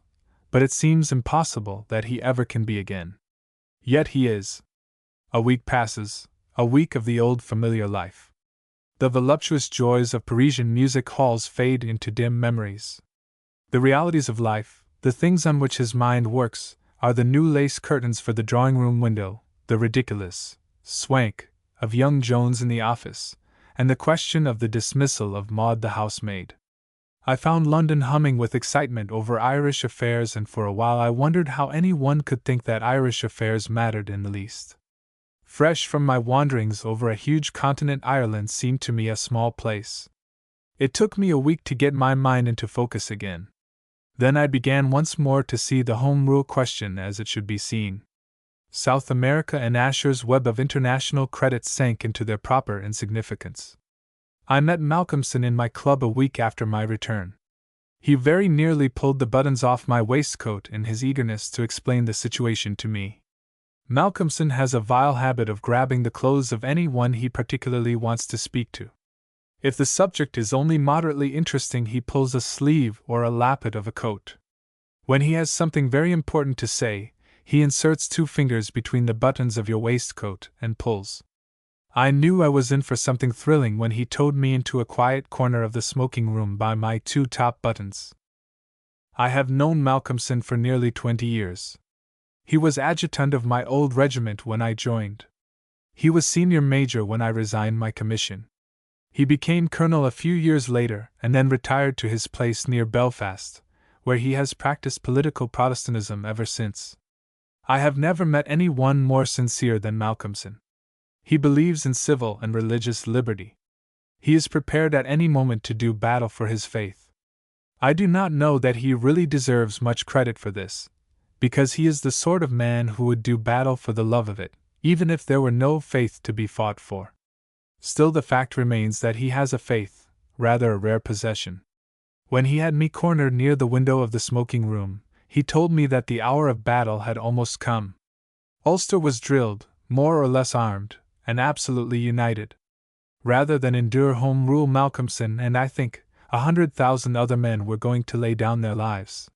but it seems impossible that he ever can be again. Yet he is. A week passes, a week of the old familiar life. The voluptuous joys of Parisian music halls fade into dim memories. The realities of life, the things on which his mind works, are the new lace curtains for the drawing-room window, the ridiculous swank of young Jones in the office, and the question of the dismissal of Maud the housemaid. I found London humming with excitement over Irish affairs, and for a while I wondered how any one could think that Irish affairs mattered in the least. Fresh from my wanderings over a huge continent, Ireland seemed to me a small place. It took me a week to get my mind into focus again. Then I began once more to see the Home Rule question as it should be seen. South America and Asher's web of international credit sank into their proper insignificance. I met Malcolmson in my club a week after my return. He very nearly pulled the buttons off my waistcoat in his eagerness to explain the situation to me. Malcolmson has a vile habit of grabbing the clothes of any one he particularly wants to speak to. If the subject is only moderately interesting, he pulls a sleeve or a lappet of a coat. When he has something very important to say, he inserts 2 fingers between the buttons of your waistcoat and pulls. I knew I was in for something thrilling when he towed me into a quiet corner of the smoking room by my 2 top buttons. I have known Malcolmson for nearly 20 years. He was adjutant of my old regiment when I joined. He was senior major when I resigned my commission. He became colonel a few years later and then retired to his place near Belfast, where he has practiced political Protestantism ever since. I have never met any one more sincere than Malcolmson. He believes in civil and religious liberty. He is prepared at any moment to do battle for his faith. I do not know that he really deserves much credit for this, because he is the sort of man who would do battle for the love of it, even if there were no faith to be fought for. Still, the fact remains that he has a faith, rather a rare possession. When he had me cornered near the window of the smoking room, he told me that the hour of battle had almost come. Ulster was drilled, more or less armed, and absolutely united. Rather than endure Home Rule, Malcolmson and I think 100,000 other men were going to lay down their lives.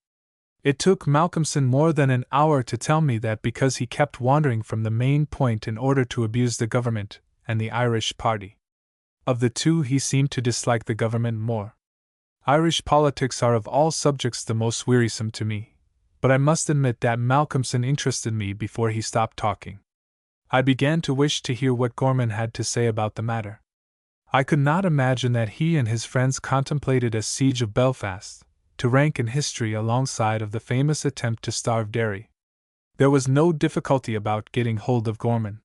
It took Malcolmson more than an hour to tell me that because he kept wandering from the main point in order to abuse the government and the Irish party. Of the 2, he seemed to dislike the government more. Irish politics are of all subjects the most wearisome to me, but I must admit that Malcolmson interested me before he stopped talking. I began to wish to hear what Gorman had to say about the matter. I could not imagine that he and his friends contemplated a siege of Belfast, to rank in history alongside of the famous attempt to starve Derry. There was no difficulty about getting hold of Gorman.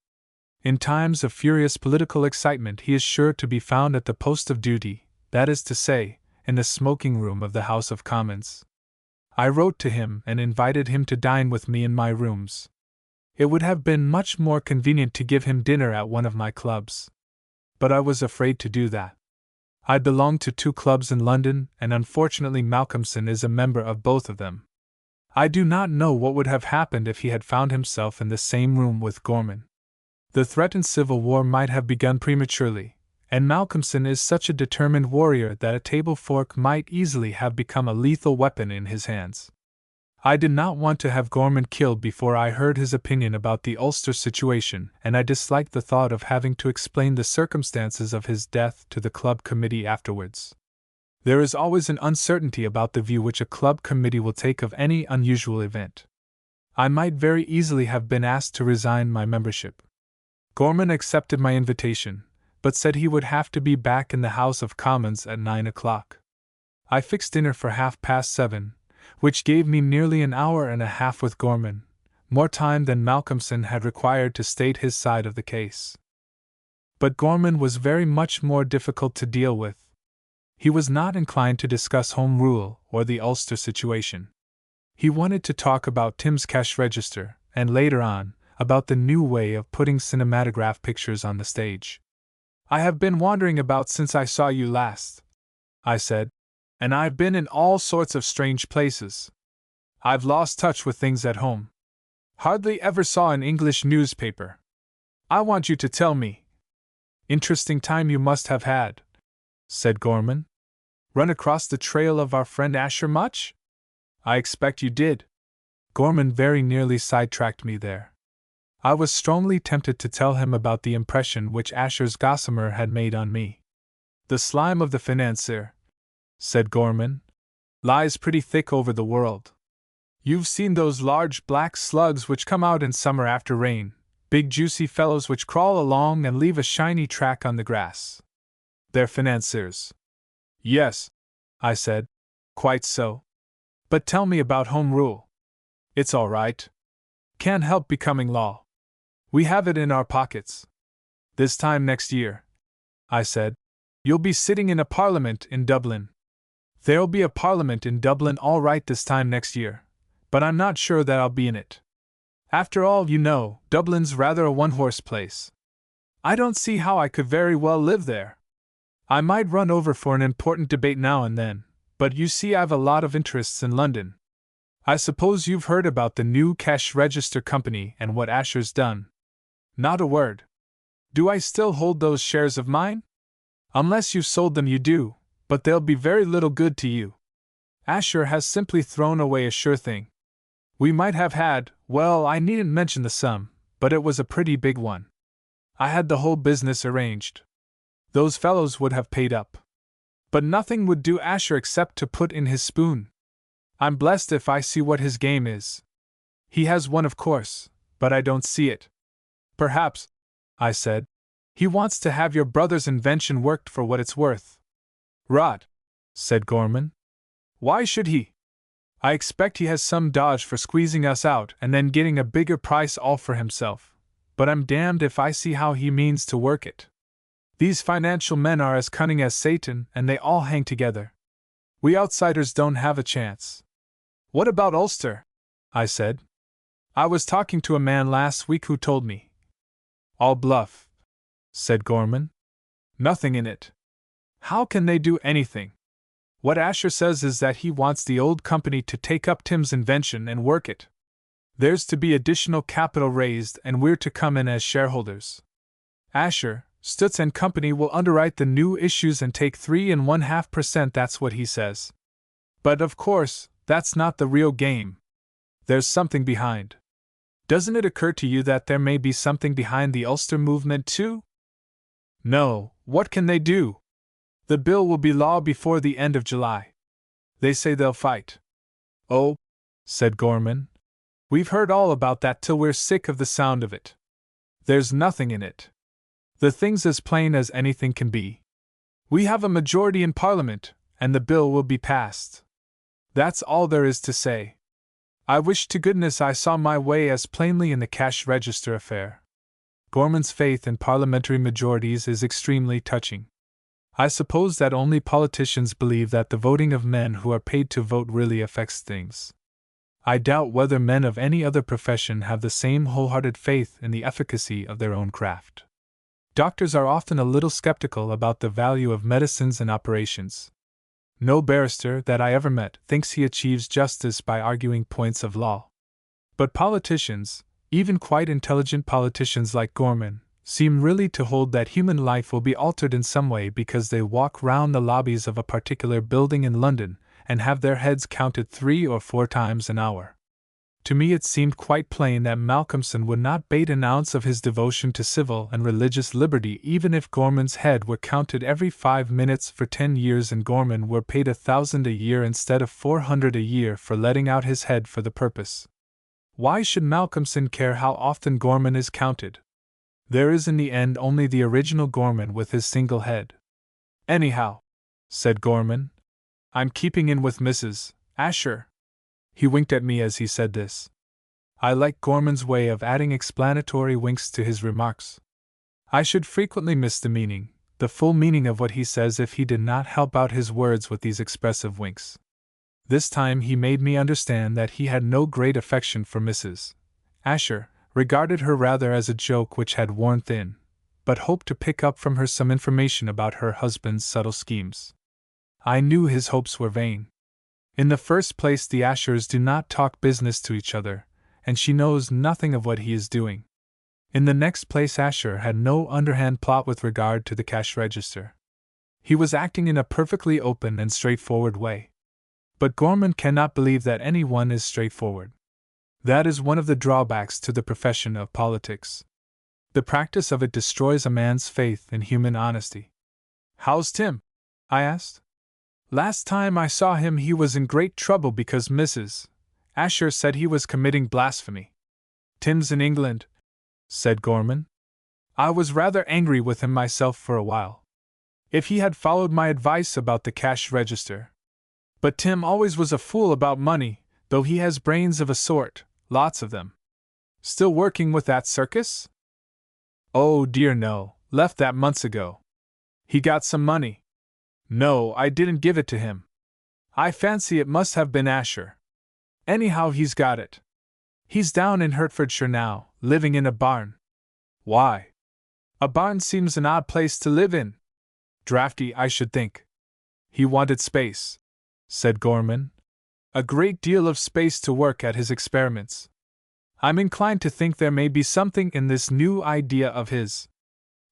In times of furious political excitement he is sure to be found at the post of duty, that is to say, in the smoking room of the House of Commons. I wrote to him and invited him to dine with me in my rooms. It would have been much more convenient to give him dinner at one of my clubs. But I was afraid to do that. I belong to 2 clubs in London, and unfortunately Malcolmson is a member of both of them. I do not know what would have happened if he had found himself in the same room with Gorman. The threatened civil war might have begun prematurely, and Malcolmson is such a determined warrior that a table fork might easily have become a lethal weapon in his hands. I did not want to have Gorman killed before I heard his opinion about the Ulster situation, and I disliked the thought of having to explain the circumstances of his death to the club committee afterwards. There is always an uncertainty about the view which a club committee will take of any unusual event. I might very easily have been asked to resign my membership. Gorman accepted my invitation, but said he would have to be back in the House of Commons at 9 o'clock. I fixed dinner for 7:30, which gave me nearly an hour and a half with Gorman, more time than Malcolmson had required to state his side of the case. But Gorman was very much more difficult to deal with. He was not inclined to discuss Home Rule or the Ulster situation. He wanted to talk about Tim's cash register, and later on, about the new way of putting cinematograph pictures on the stage. "I have been wandering about since I saw you last," I said, "and I've been in all sorts of strange places. I've lost touch with things at home. Hardly ever saw an English newspaper. I want you to tell me." "Interesting time you must have had," said Gorman. "Run across the trail of our friend Asher much? I expect you did." Gorman very nearly sidetracked me there. I was strongly tempted to tell him about the impression which Asher's Gossamer had made on me. "The slime of the financier," said Gorman, "lies pretty thick over the world. You've seen those large black slugs which come out in summer after rain, big juicy fellows which crawl along and leave a shiny track on the grass. They're financiers." "Yes," I said, "quite so. But tell me about Home Rule." "It's all right. Can't help becoming law. We have it in our pockets. This time next year," I said, "you'll be sitting in a parliament in Dublin." "There'll be a parliament in Dublin all right this time next year, but I'm not sure that I'll be in it. After all, you know, Dublin's rather a one-horse place. I don't see how I could very well live there. I might run over for an important debate now and then, but you see I've a lot of interests in London. I suppose you've heard about the new cash register company and what Asher's done." "Not a word. Do I still hold those shares of mine?" "Unless you've sold them you do, but they'll be very little good to you. Asher has simply thrown away a sure thing. We might have had, well, I needn't mention the sum, but it was a pretty big one. I had the whole business arranged. Those fellows would have paid up. But nothing would do Asher except to put in his spoon. I'm blessed if I see what his game is. He has one, of course, but I don't see it." "Perhaps," I said, "he wants to have your brother's invention worked for what it's worth." "Rot," said Gorman. "Why should he? I expect he has some dodge for squeezing us out and then getting a bigger price all for himself, but I'm damned if I see how he means to work it. These financial men are as cunning as Satan, and they all hang together. We outsiders don't have a chance." "What about Ulster?" I said. "I was talking to a man last week who told me." "All bluff," said Gorman. "Nothing in it. How can they do anything? What Asher says is that he wants the old company to take up Tim's invention and work it. There's to be additional capital raised and we're to come in as shareholders. Asher, Stutz and Company will underwrite the new issues and take 3.5%, that's what he says. But of course, that's not the real game. There's something behind. Doesn't it occur to you that there may be something behind the Ulster movement too?" "No, what can they do? The bill will be law before the end of July. They say they'll fight." "Oh," said Gorman, "we've heard all about that till we're sick of the sound of it. There's nothing in it. The thing's as plain as anything can be. We have a majority in Parliament, and the bill will be passed. That's all there is to say. I wish to goodness I saw my way as plainly in the cash register affair." Gorman's faith in parliamentary majorities is extremely touching. I suppose that only politicians believe that the voting of men who are paid to vote really affects things. I doubt whether men of any other profession have the same wholehearted faith in the efficacy of their own craft. Doctors are often a little skeptical about the value of medicines and operations. No barrister that I ever met thinks he achieves justice by arguing points of law. But politicians, even quite intelligent politicians like Gorman, seem really to hold that human life will be altered in some way because they walk round the lobbies of a particular building in London and have their heads counted 3 or 4 times an hour. To me it seemed quite plain that Malcolmson would not bate an ounce of his devotion to civil and religious liberty even if Gorman's head were counted every 5 minutes for 10 years and Gorman were paid 1,000 a year instead of 400 a year for letting out his head for the purpose. Why should Malcolmson care how often Gorman is counted? There is in the end only the original Gorman with his single head. Anyhow, said Gorman, I'm keeping in with Mrs. Asher. He winked at me as he said this. I like Gorman's way of adding explanatory winks to his remarks. I should frequently miss the meaning, the full meaning of what he says if he did not help out his words with these expressive winks. This time he made me understand that he had no great affection for Mrs. Asher, regarded her rather as a joke which had worn thin, but hoped to pick up from her some information about her husband's subtle schemes. I knew his hopes were vain. In the first place, the Ashers do not talk business to each other, and she knows nothing of what he is doing. In the next place, Asher had no underhand plot with regard to the cash register. He was acting in a perfectly open and straightforward way. But Gorman cannot believe that anyone is straightforward. That is one of the drawbacks to the profession of politics. The practice of it destroys a man's faith in human honesty. How's Tim? I asked. Last time I saw him he was in great trouble because Mrs. Asher said he was committing blasphemy. Tim's in England, said Gorman. I was rather angry with him myself for a while. If he had followed my advice about the cash register. But Tim always was a fool about money, though he has brains of a sort, lots of them. Still working with that circus? Oh dear no, left that months ago. He got some money. No, I didn't give it to him. I fancy it must have been Asher. Anyhow, he's got it. He's down in Hertfordshire now, living in a barn. Why? A barn seems an odd place to live in. Drafty, I should think. He wanted space, said Gorman. A great deal of space to work at his experiments. I'm inclined to think there may be something in this new idea of his.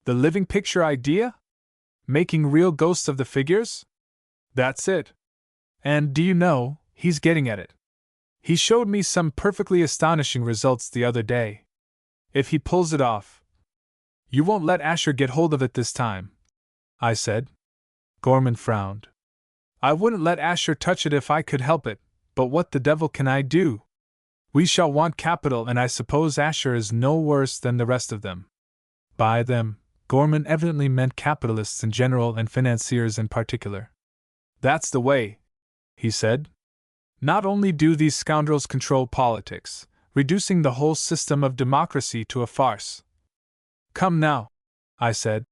The living picture idea? Making real ghosts of the figures? That's it. And do you know, he's getting at it. He showed me some perfectly astonishing results the other day. If he pulls it off. You won't let Asher get hold of it this time, I said. Gorman frowned. I wouldn't let Asher touch it if I could help it, but what the devil can I do? We shall want capital, and I suppose Asher is no worse than the rest of them. By them, Gorman evidently meant capitalists in general and financiers in particular. That's the way, he said. Not only do these scoundrels control politics, reducing the whole system of democracy to a farce. Come now, I said,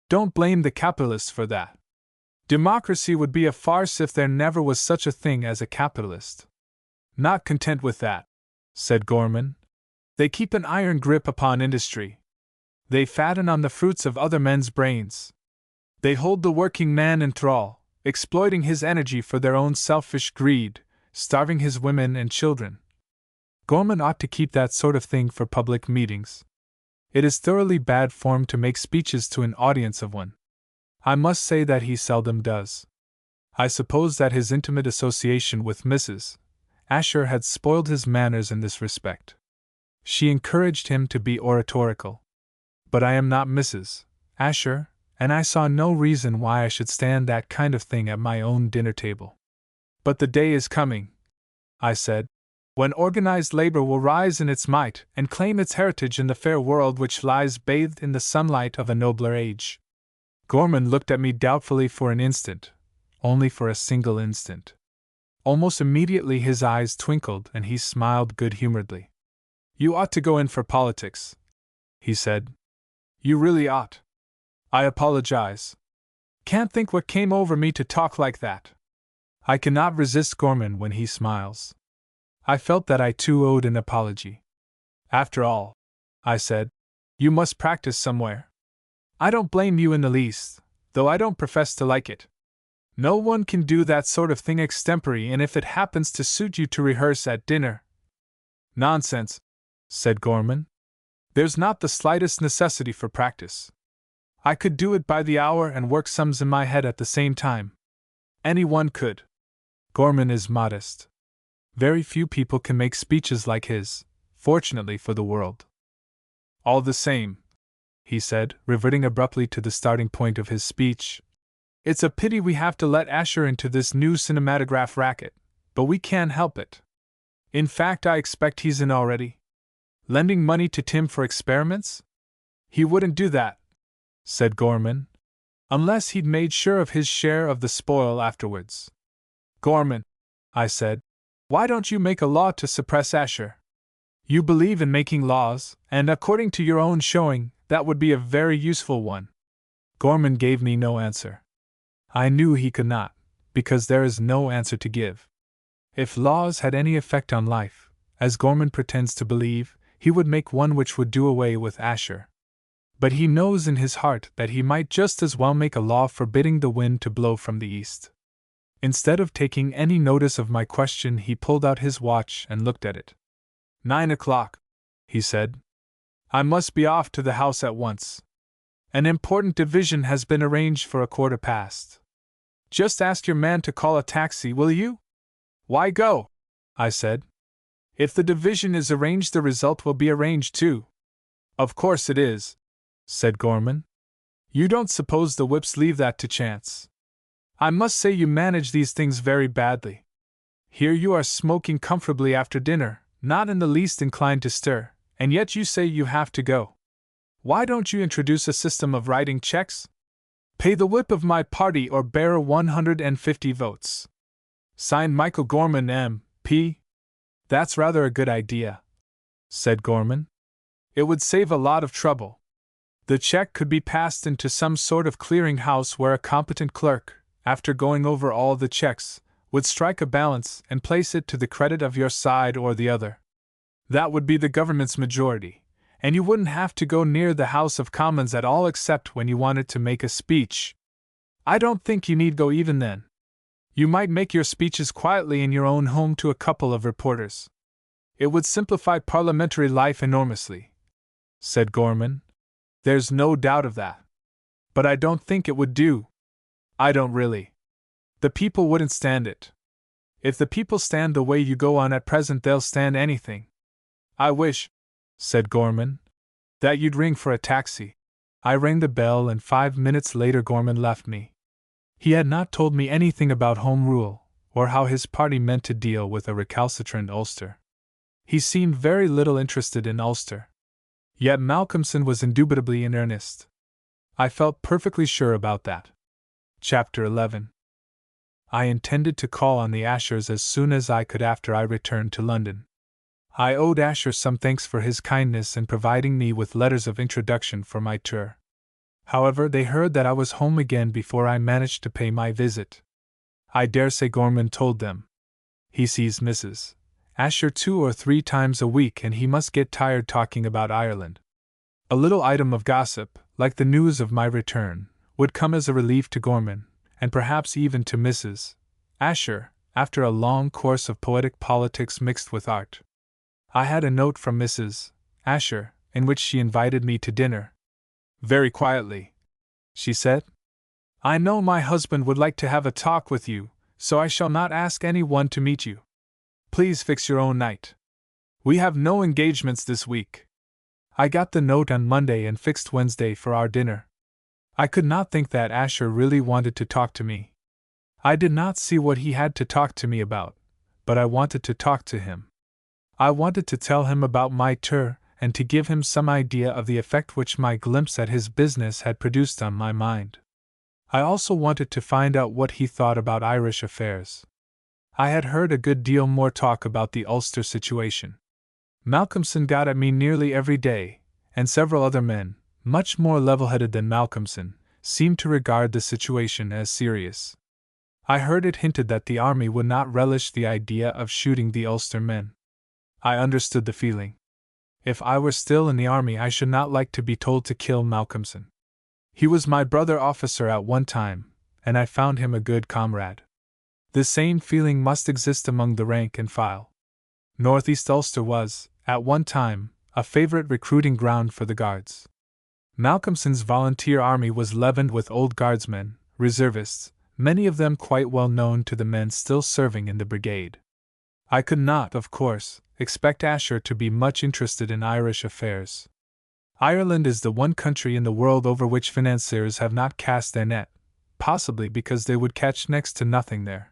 don't blame the capitalists for that. Democracy would be a farce if there never was such a thing as a capitalist. Not content with that, said Gorman, they keep an iron grip upon industry. They fatten on the fruits of other men's brains. They hold the working man in thrall, exploiting his energy for their own selfish greed, starving his women and children. Gorman ought to keep that sort of thing for public meetings. It is thoroughly bad form to make speeches to an audience of one. I must say that he seldom does. I suppose that his intimate association with Mrs. Asher had spoiled his manners in this respect. She encouraged him to be oratorical. But I am not Mrs. Asher, and I saw no reason why I should stand that kind of thing at my own dinner table. But the day is coming, I said, when organized labor will rise in its might and claim its heritage in the fair world which lies bathed in the sunlight of a nobler age. Gorman looked at me doubtfully for an instant, only for a single instant. Almost immediately his eyes twinkled and he smiled good-humoredly. You ought to go in for politics, he said. You really ought. I apologize. Can't think what came over me to talk like that. I cannot resist Gorman when he smiles. I felt that I too owed an apology. After all, I said, you must practice somewhere. I don't blame you in the least, though I don't profess to like it. No one can do that sort of thing extempore, and if it happens to suit you to rehearse at dinner. Nonsense, said Gorman. There's not the slightest necessity for practice. I could do it by the hour and work sums in my head at the same time. Anyone could. Gorman is modest. Very few people can make speeches like his, fortunately for the world. All the same, he said, reverting abruptly to the starting point of his speech, it's a pity we have to let Asher into this new cinematograph racket, but we can't help it. In fact, I expect he's in already. Lending money to Tim for experiments? He wouldn't do that, said Gorman, unless he'd made sure of his share of the spoil afterwards. Gorman, I said, why don't you make a law to suppress Asher? You believe in making laws, and according to your own showing, that would be a very useful one. Gorman gave me no answer. I knew he could not, because there is no answer to give. If laws had any effect on life, as Gorman pretends to believe, he would make one which would do away with Asher. But he knows in his heart that he might just as well make a law forbidding the wind to blow from the east. Instead of taking any notice of my question, he pulled out his watch and looked at it. 9 o'clock, he said. I must be off to the house at once. An important division has been arranged for 1:15. Just ask your man to call a taxi, will you? Why go? I said. If the division is arranged, the result will be arranged too. Of course it is, said Gorman. You don't suppose the whips leave that to chance? I must say you manage these things very badly. Here you are smoking comfortably after dinner, not in the least inclined to stir, and yet you say you have to go. Why don't you introduce a system of writing checks? Pay the whip of my party or bearer 150 votes. Signed Michael Gorman, M.P. That's rather a good idea, said Gorman. It would save a lot of trouble. The check could be passed into some sort of clearing house where a competent clerk, after going over all the checks, would strike a balance and place it to the credit of your side or the other. That would be the government's majority, and you wouldn't have to go near the House of Commons at all except when you wanted to make a speech. I don't think you need go even then. You might make your speeches quietly in your own home to a couple of reporters. It would simplify parliamentary life enormously, said Gorman. There's no doubt of that. But I don't think it would do. I don't really. The people wouldn't stand it. If the people stand the way you go on at present, they'll stand anything. I wish, said Gorman, that you'd ring for a taxi. I rang the bell, and 5 minutes later Gorman left me. He had not told me anything about Home Rule, or how his party meant to deal with a recalcitrant Ulster. He seemed very little interested in Ulster. Yet Malcolmson was indubitably in earnest. I felt perfectly sure about that. Chapter 11. I intended to call on the Ashers as soon as I could after I returned to London. I owed Asher some thanks for his kindness in providing me with letters of introduction for my tour. However, they heard that I was home again before I managed to pay my visit. I dare say Gorman told them. He sees Mrs. Asher 2 or 3 times a week, and he must get tired talking about Ireland. A little item of gossip, like the news of my return, would come as a relief to Gorman, and perhaps even to Mrs. Asher, after a long course of poetic politics mixed with art. I had a note from Mrs. Asher, in which she invited me to dinner. Very quietly, she said, I know my husband would like to have a talk with you, so I shall not ask anyone to meet you. Please fix your own night. We have no engagements this week. I got the note on Monday and fixed Wednesday for our dinner. I could not think that Asher really wanted to talk to me. I did not see what he had to talk to me about, but I wanted to talk to him. I wanted to tell him about my tour, and to give him some idea of the effect which my glimpse at his business had produced on my mind. I also wanted to find out what he thought about Irish affairs. I had heard a good deal more talk about the Ulster situation. Malcolmson got at me nearly every day, and several other men, much more level-headed than Malcolmson, seemed to regard the situation as serious. I heard it hinted that the army would not relish the idea of shooting the Ulster men. I understood the feeling. If I were still in the army, I should not like to be told to kill Malcolmson. He was my brother officer at one time, and I found him a good comrade. The same feeling must exist among the rank and file. Northeast Ulster was, at one time, a favorite recruiting ground for the Guards. Malcolmson's volunteer army was leavened with old Guardsmen, reservists, many of them quite well known to the men still serving in the brigade. I could not, of course, expect Asher to be much interested in Irish affairs. Ireland is the one country in the world over which financiers have not cast their net, possibly because they would catch next to nothing there.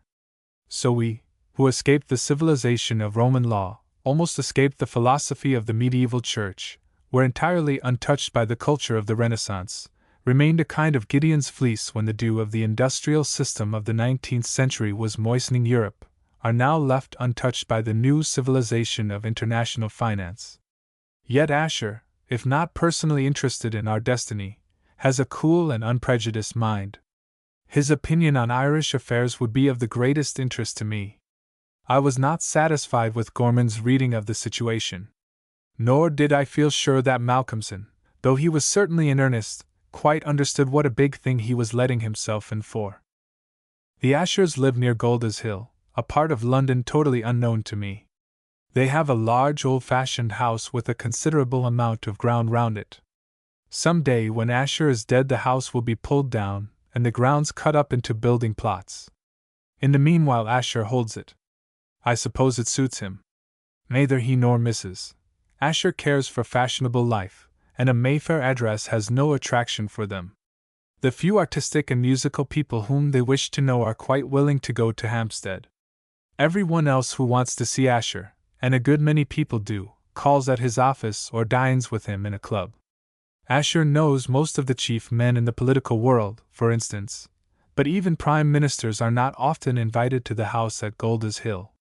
So we, who escaped the civilization of Roman law, almost escaped the philosophy of the medieval church, were entirely untouched by the culture of the Renaissance, remained a kind of Gideon's fleece when the dew of the industrial system of the 19th century was moistening Europe, are now left untouched by the new civilization of international finance. Yet Asher, if not personally interested in our destiny, has a cool and unprejudiced mind. His opinion on Irish affairs would be of the greatest interest to me. I was not satisfied with Gorman's reading of the situation. Nor did I feel sure that Malcolmson, though he was certainly in earnest, quite understood what a big thing he was letting himself in for. The Ashers live near Golders Hill, a part of London totally unknown to me. They have a large old-fashioned house with a considerable amount of ground round it. Some day when Asher is dead the house will be pulled down, and the grounds cut up into building plots. In the meanwhile Asher holds it. I suppose it suits him. Neither he nor Mrs. Asher cares for fashionable life, and a Mayfair address has no attraction for them. The few artistic and musical people whom they wish to know are quite willing to go to Hampstead. Everyone else who wants to see Asher, and a good many people do, calls at his office or dines with him in a club. Asher knows most of the chief men in the political world, for instance, but even prime ministers are not often invited to the house at Golders Hill.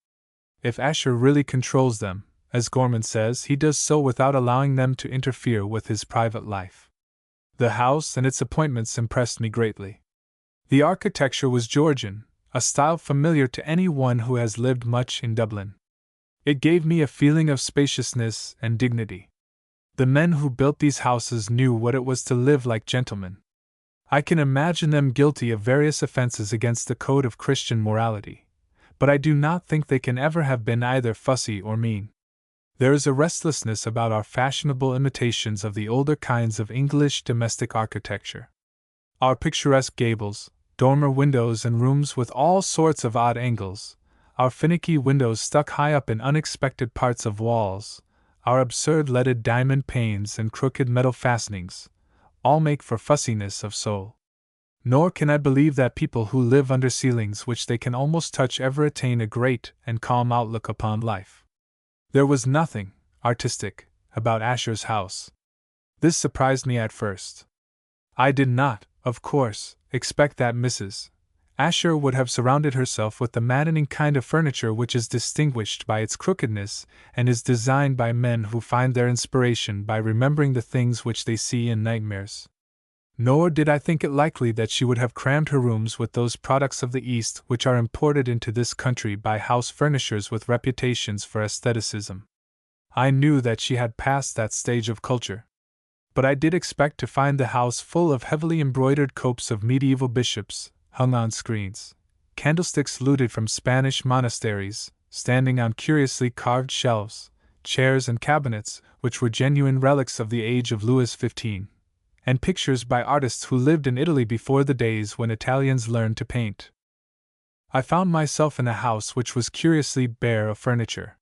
If Asher really controls them, as Gorman says, he does so without allowing them to interfere with his private life. The house and its appointments impressed me greatly. The architecture was Georgian, a style familiar to any one who has lived much in Dublin. It gave me a feeling of spaciousness and dignity. The men who built these houses knew what it was to live like gentlemen. I can imagine them guilty of various offenses against the code of Christian morality, but I do not think they can ever have been either fussy or mean. There is a restlessness about our fashionable imitations of the older kinds of English domestic architecture. Our picturesque gables, dormer windows and rooms with all sorts of odd angles, our finicky windows stuck high up in unexpected parts of walls, our absurd leaded diamond panes and crooked metal fastenings, all make for fussiness of soul. Nor can I believe that people who live under ceilings which they can almost touch ever attain a great and calm outlook upon life. There was nothing artistic about Asher's house. This surprised me at first. I did not, of course, expect that Mrs. Asher would have surrounded herself with the maddening kind of furniture which is distinguished by its crookedness and is designed by men who find their inspiration by remembering the things which they see in nightmares. Nor did I think it likely that she would have crammed her rooms with those products of the East which are imported into this country by house furnishers with reputations for aestheticism. I knew that she had passed that stage of culture. But I did expect to find the house full of heavily embroidered copes of medieval bishops, hung on screens, candlesticks looted from Spanish monasteries, standing on curiously carved shelves, chairs and cabinets, which were genuine relics of the age of Louis XV, and pictures by artists who lived in Italy before the days when Italians learned to paint. I found myself in a house which was curiously bare of furniture.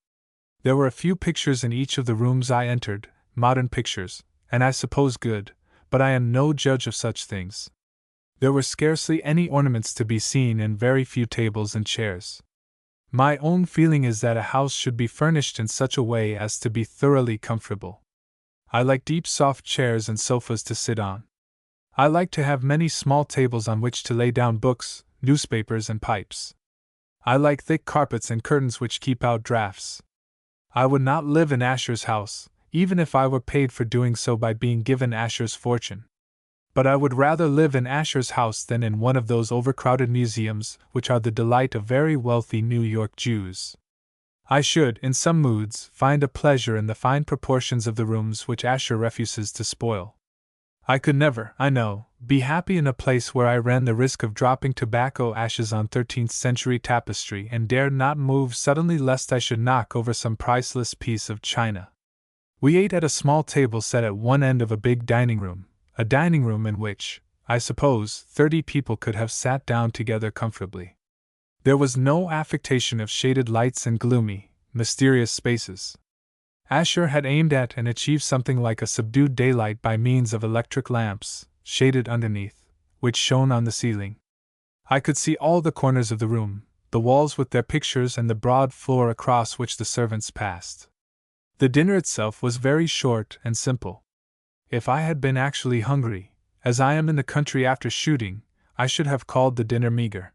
There were a few pictures in each of the rooms I entered, modern pictures, and I suppose good, but I am no judge of such things. There were scarcely any ornaments to be seen and very few tables and chairs. My own feeling is that a house should be furnished in such a way as to be thoroughly comfortable. I like deep soft chairs and sofas to sit on. I like to have many small tables on which to lay down books, newspapers and pipes. I like thick carpets and curtains which keep out drafts. I would not live in Asher's house, even if I were paid for doing so by being given Asher's fortune. But I would rather live in Asher's house than in one of those overcrowded museums which are the delight of very wealthy New York Jews. I should, in some moods, find a pleasure in the fine proportions of the rooms which Asher refuses to spoil. I could never, I know, be happy in a place where I ran the risk of dropping tobacco ashes on 13th-century tapestry and dared not move suddenly lest I should knock over some priceless piece of china. We ate at a small table set at one end of a big dining room, a dining room in which, I suppose, 30 people could have sat down together comfortably. There was no affectation of shaded lights and gloomy, mysterious spaces. Asher had aimed at and achieved something like a subdued daylight by means of electric lamps, shaded underneath, which shone on the ceiling. I could see all the corners of the room, the walls with their pictures and the broad floor across which the servants passed. The dinner itself was very short and simple. If I had been actually hungry, as I am in the country after shooting, I should have called the dinner meager.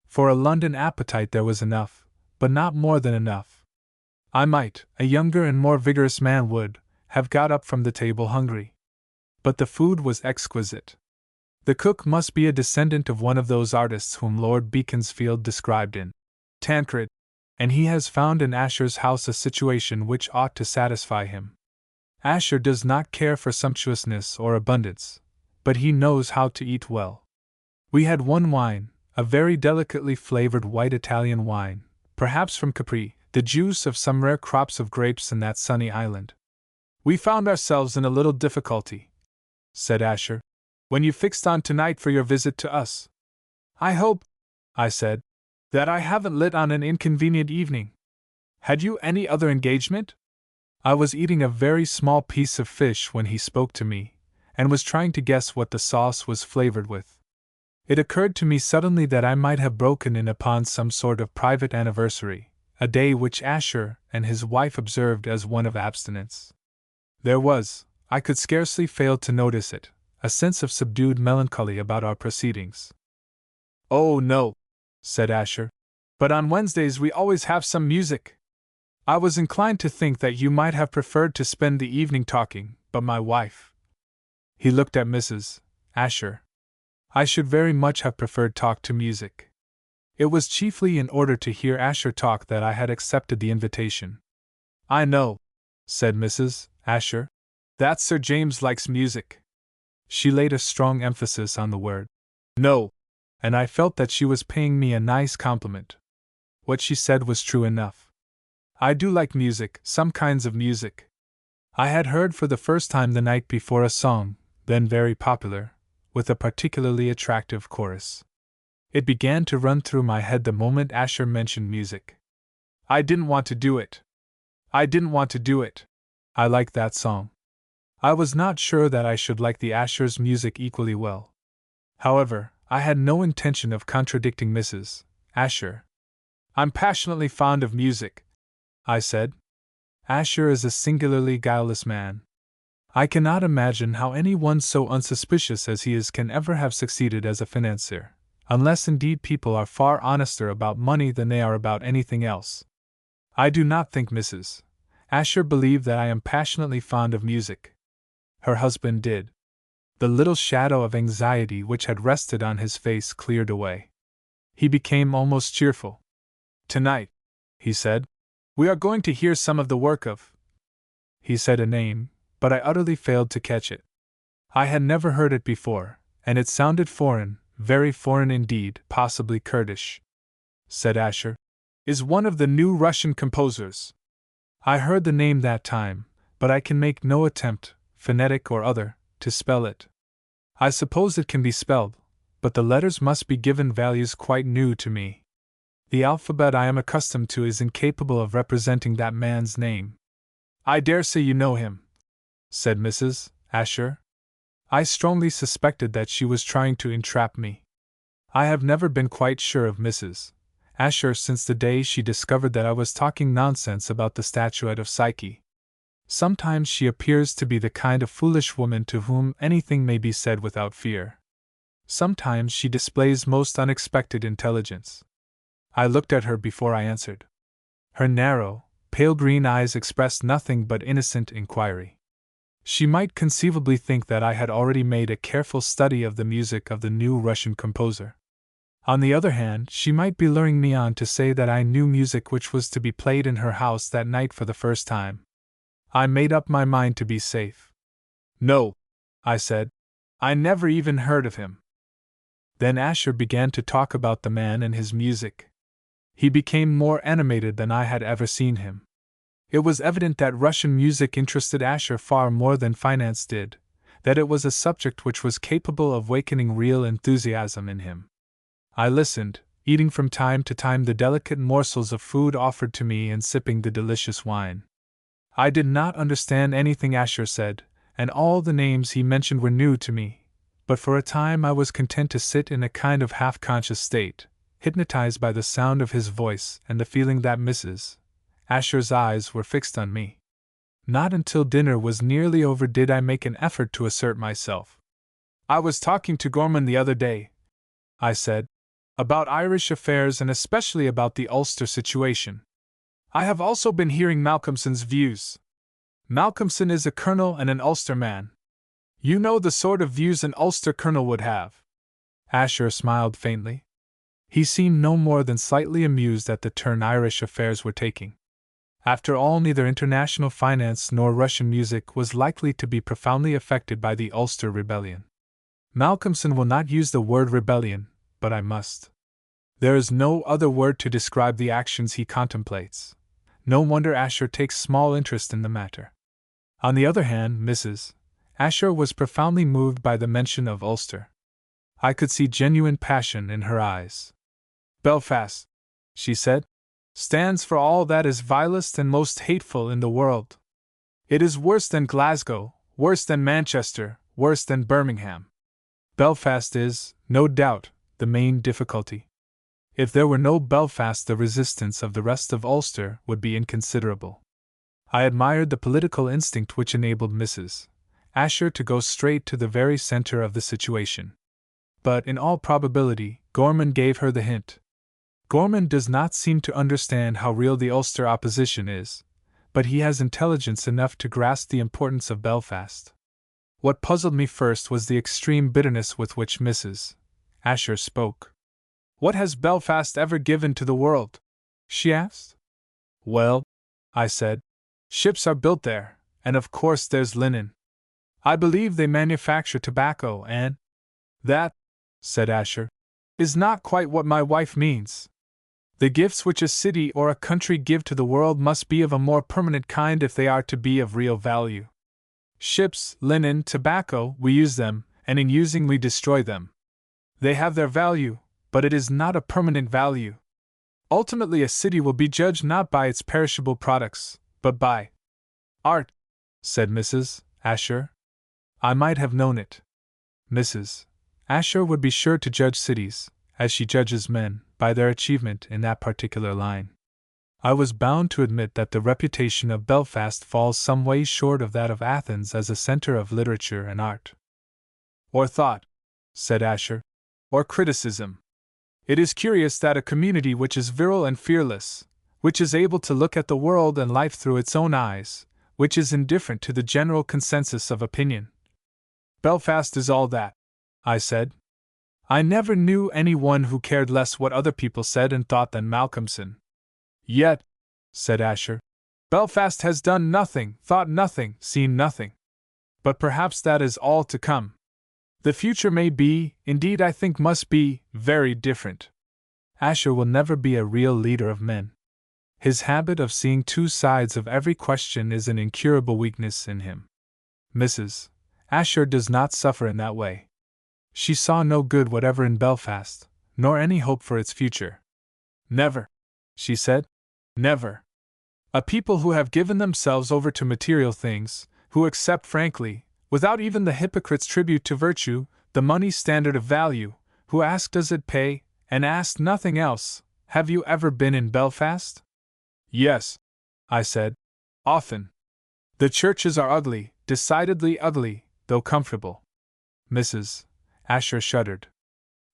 For a London appetite there was enough, but not more than enough. I might, a younger and more vigorous man would, have got up from the table hungry. But the food was exquisite. The cook must be a descendant of one of those artists whom Lord Beaconsfield described in Tancred, and he has found in Asher's house a situation which ought to satisfy him. Asher does not care for sumptuousness or abundance, but he knows how to eat well. We had one wine, a very delicately flavored white Italian wine, perhaps from Capri, the juice of some rare crops of grapes in that sunny island. We found ourselves in a little difficulty, said Asher, when you fixed on tonight for your visit to us. I hope, I said, that I haven't lit on an inconvenient evening. Had you any other engagement? I was eating a very small piece of fish when he spoke to me, and was trying to guess what the sauce was flavored with. It occurred to me suddenly that I might have broken in upon some sort of private anniversary, a day which Asher and his wife observed as one of abstinence. There was, I could scarcely fail to notice it, a sense of subdued melancholy about our proceedings. Oh, no, said Asher, but on Wednesdays we always have some music. I was inclined to think that you might have preferred to spend the evening talking, but my wife. He looked at Mrs. Asher. I should very much have preferred talk to music. It was chiefly in order to hear Asher talk that I had accepted the invitation. I know, said Mrs. Asher, that Sir James likes music. She laid a strong emphasis on the word no, and I felt that she was paying me a nice compliment. What she said was true enough. I do like music, some kinds of music. I had heard for the first time the night before a song, then very popular, with a particularly attractive chorus. It began to run through my head the moment Asher mentioned music. I didn't want to do it. I liked that song. I was not sure that I should like the Asher's music equally well. However, I had no intention of contradicting Mrs. Asher. I'm passionately fond of music, I said. Asher is a singularly guileless man. I cannot imagine how anyone so unsuspicious as he is can ever have succeeded as a financier, unless indeed people are far honester about money than they are about anything else. I do not think Mrs. Asher believed that I am passionately fond of music. Her husband did. The little shadow of anxiety which had rested on his face cleared away. He became almost cheerful. Tonight, he said, we are going to hear some of the work of. He said a name, but I utterly failed to catch it. I had never heard it before, and it sounded foreign, very foreign indeed, possibly Kurdish. Said Asher, is one of the new Russian composers. I heard the name that time, but I can make no attempt, phonetic or other, to spell it. I suppose it can be spelled, but the letters must be given values quite new to me. The alphabet I am accustomed to is incapable of representing that man's name. I dare say you know him, said Mrs. Asher. I strongly suspected that she was trying to entrap me. I have never been quite sure of Mrs. Asher since the day she discovered that I was talking nonsense about the statuette of Psyche. Sometimes she appears to be the kind of foolish woman to whom anything may be said without fear. Sometimes she displays most unexpected intelligence. I looked at her before I answered. Her narrow, pale green eyes expressed nothing but innocent inquiry. She might conceivably think that I had already made a careful study of the music of the new Russian composer. On the other hand, she might be luring me on to say that I knew music which was to be played in her house that night for the first time. I made up my mind to be safe. No, I said, I never even heard of him. Then Asher began to talk about the man and his music. He became more animated than I had ever seen him. It was evident that Russian music interested Asher far more than finance did, that it was a subject which was capable of awakening real enthusiasm in him. I listened, eating from time to time the delicate morsels of food offered to me and sipping the delicious wine. I did not understand anything Asher said, and all the names he mentioned were new to me, but for a time I was content to sit in a kind of half-conscious state, hypnotized by the sound of his voice and the feeling that Mrs. Asher's eyes were fixed on me. Not until dinner was nearly over did I make an effort to assert myself. I was talking to Gorman the other day, I said, about Irish affairs and especially about the Ulster situation. I have also been hearing Malcolmson's views. Malcolmson is a colonel and an Ulster man. You know the sort of views an Ulster colonel would have. Asher smiled faintly. He seemed no more than slightly amused at the turn Irish affairs were taking. After all, neither international finance nor Russian music was likely to be profoundly affected by the Ulster rebellion. Malcolmson will not use the word rebellion, but I must. There is no other word to describe the actions he contemplates. No wonder Asher takes small interest in the matter. On the other hand, Mrs. Asher was profoundly moved by the mention of Ulster. I could see genuine passion in her eyes. Belfast, she said, stands for all that is vilest and most hateful in the world. It is worse than Glasgow, worse than Manchester, worse than Birmingham. Belfast is, no doubt, the main difficulty. If there were no Belfast, the resistance of the rest of Ulster would be inconsiderable. I admired the political instinct which enabled Mrs. Asher to go straight to the very center of the situation. But in all probability, Gorman gave her the hint. Gorman does not seem to understand how real the Ulster opposition is, but he has intelligence enough to grasp the importance of Belfast. What puzzled me first was the extreme bitterness with which Mrs. Asher spoke. What has Belfast ever given to the world? She asked. Well, I said, ships are built there, and of course there's linen. I believe they manufacture tobacco and… That, said Asher, is not quite what my wife means. The gifts which a city or a country give to the world must be of a more permanent kind if they are to be of real value. Ships, linen, tobacco, we use them, and in using we destroy them. They have their value, but it is not a permanent value. Ultimately, a city will be judged not by its perishable products, but by art, said Mrs. Asher. I might have known it. Mrs. Asher would be sure to judge cities, as she judges men, by their achievement in that particular line. I was bound to admit that the reputation of Belfast falls some way short of that of Athens as a center of literature and art. Or thought, said Asher, or criticism. It is curious that a community which is virile and fearless, which is able to look at the world and life through its own eyes, which is indifferent to the general consensus of opinion. Belfast is all that, I said. I never knew anyone who cared less what other people said and thought than Malcolmson. Yet, said Asher, Belfast has done nothing, thought nothing, seen nothing. But perhaps that is all to come. The future may be, indeed I think must be, very different. Asher will never be a real leader of men. His habit of seeing two sides of every question is an incurable weakness in him. Mrs. Asher does not suffer in that way. She saw no good whatever in Belfast, nor any hope for its future. Never, she said, never. A people who have given themselves over to material things, who accept frankly, without even the hypocrite's tribute to virtue, the money standard of value, who ask does it pay, and ask nothing else. Have you ever been in Belfast? Yes, I said, often. The churches are ugly, decidedly ugly, though comfortable. Mrs. Asher shuddered.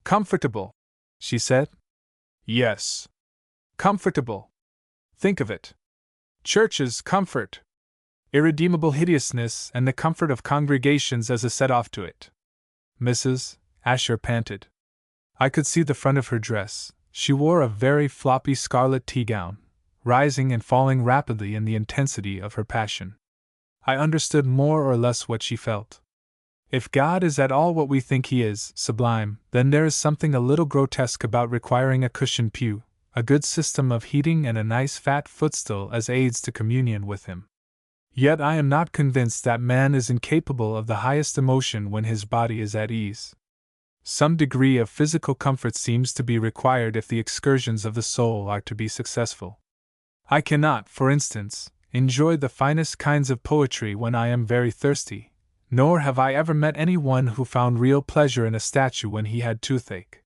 Comfortable, she said. Yes. Comfortable. Think of it. Churches, comfort. Irredeemable hideousness and the comfort of congregations as a set-off to it. Mrs. Asher panted. I could see the front of her dress. She wore a very floppy scarlet tea-gown, rising and falling rapidly in the intensity of her passion. I understood more or less what she felt. If God is at all what we think He is, sublime, then there is something a little grotesque about requiring a cushioned pew, a good system of heating and a nice fat footstool as aids to communion with Him. Yet I am not convinced that man is incapable of the highest emotion when his body is at ease. Some degree of physical comfort seems to be required if the excursions of the soul are to be successful. I cannot, for instance, enjoy the finest kinds of poetry when I am very thirsty, nor have I ever met anyone who found real pleasure in a statue when he had toothache.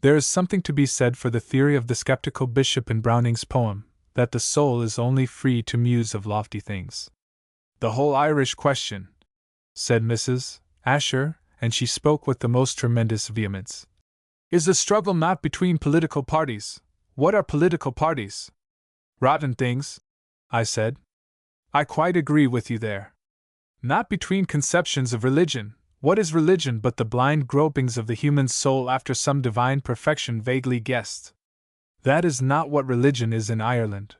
There is something to be said for the theory of the skeptical bishop in Browning's poem, that the soul is only free to muse of lofty things. The whole Irish question, said Mrs. Asher, and she spoke with the most tremendous vehemence, is a struggle not between political parties. What are political parties? Rotten things, I said. I quite agree with you there. Not between conceptions of religion. What is religion but the blind gropings of the human soul after some divine perfection vaguely guessed? That is not what religion is in Ireland.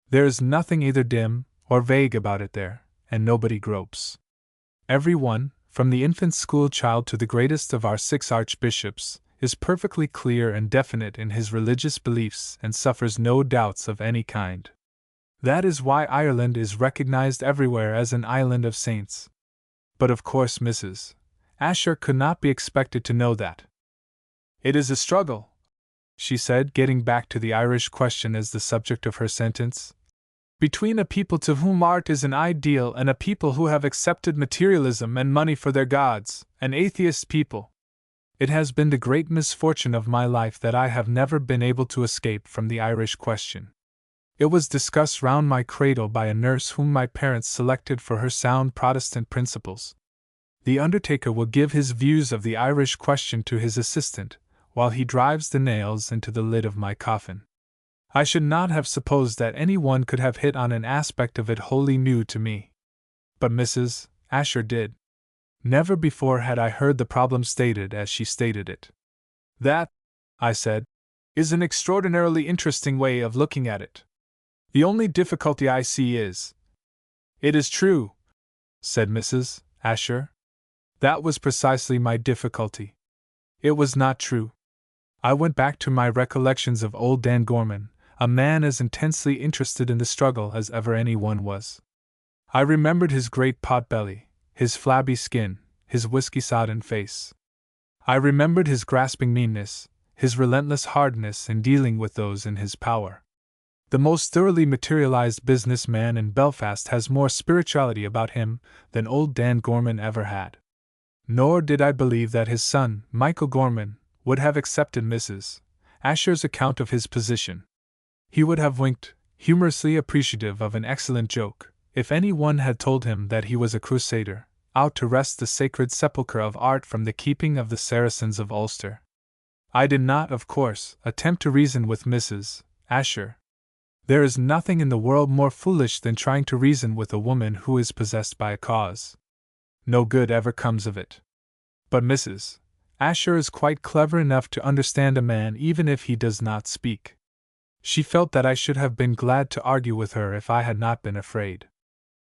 There is nothing either dim or vague about it there, and nobody gropes. Every one, from the infant school child to the greatest of our 6 archbishops, is perfectly clear and definite in his religious beliefs and suffers no doubts of any kind. That is why Ireland is recognized everywhere as an island of saints. But of course Mrs. Asher could not be expected to know that. It is a struggle, she said, getting back to the Irish question as the subject of her sentence, between a people to whom art is an ideal and a people who have accepted materialism and money for their gods, an atheist people. It has been the great misfortune of my life that I have never been able to escape from the Irish question. It was discussed round my cradle by a nurse whom my parents selected for her sound Protestant principles. The undertaker will give his views of the Irish question to his assistant, while he drives the nails into the lid of my coffin. I should not have supposed that any one could have hit on an aspect of it wholly new to me. But Mrs. Asher did. Never before had I heard the problem stated as she stated it. That, I said, is an extraordinarily interesting way of looking at it. The only difficulty I see is... It is true, said Mrs. Asher. That was precisely my difficulty. It was not true. I went back to my recollections of old Dan Gorman, a man as intensely interested in the struggle as ever anyone was. I remembered his great pot-belly, his flabby skin, his whiskey-sodden face. I remembered his grasping meanness, his relentless hardness in dealing with those in his power. The most thoroughly materialized businessman in Belfast has more spirituality about him than old Dan Gorman ever had. Nor did I believe that his son, Michael Gorman, would have accepted Mrs. Asher's account of his position. He would have winked, humorously appreciative of an excellent joke, if any one had told him that he was a crusader, out to wrest the sacred sepulchre of art from the keeping of the Saracens of Ulster. I did not, of course, attempt to reason with Mrs. Asher. There is nothing in the world more foolish than trying to reason with a woman who is possessed by a cause. No good ever comes of it. But Mrs. Asher is quite clever enough to understand a man even if he does not speak. She felt that I should have been glad to argue with her if I had not been afraid.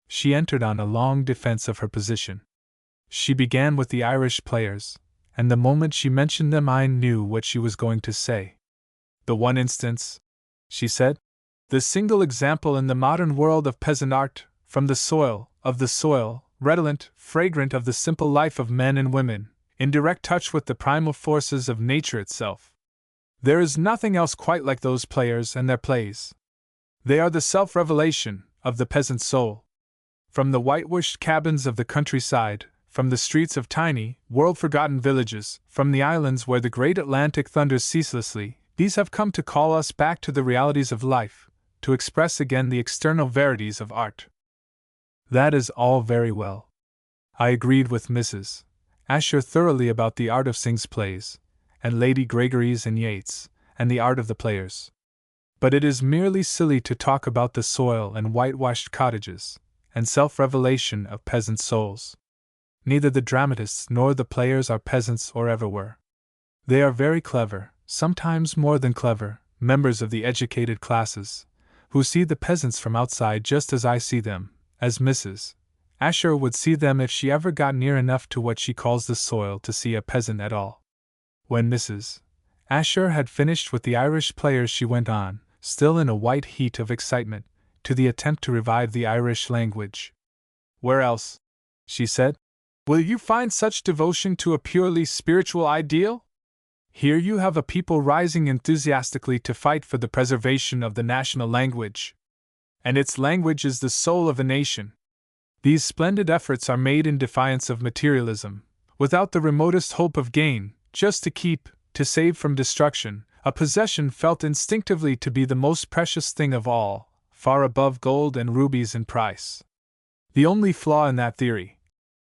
She entered on a long defense of her position. She began with the Irish players, and the moment she mentioned them I knew what she was going to say. The one instance, she said, the single example in the modern world of peasant art, from the soil, redolent, fragrant of the simple life of men and women, in direct touch with the primal forces of nature itself. There is nothing else quite like those players and their plays. They are the self-revelation of the peasant soul. From the whitewashed cabins of the countryside, from the streets of tiny, world-forgotten villages, from the islands where the great Atlantic thunders ceaselessly, these have come to call us back to the realities of life, to express again the external verities of art. That is all very well. I agreed with Mrs. Asher thoroughly about the art of Synge's plays, and Lady Gregory's and Yeats, and the art of the players. But it is merely silly to talk about the soil and whitewashed cottages, and self-revelation of peasant souls. Neither the dramatists nor the players are peasants or ever were. They are very clever, sometimes more than clever, members of the educated classes, who see the peasants from outside just as I see them, as Mrs. Asher would see them if she ever got near enough to what she calls the soil to see a peasant at all. When Mrs. Asher had finished with the Irish players she went on, still in a white heat of excitement, to the attempt to revive the Irish language. Where else, she said, will you find such devotion to a purely spiritual ideal? Here you have a people rising enthusiastically to fight for the preservation of the national language. And its language is the soul of a nation. These splendid efforts are made in defiance of materialism, without the remotest hope of gain, just to keep, to save from destruction, a possession felt instinctively to be the most precious thing of all, far above gold and rubies in price. The only flaw in that theory,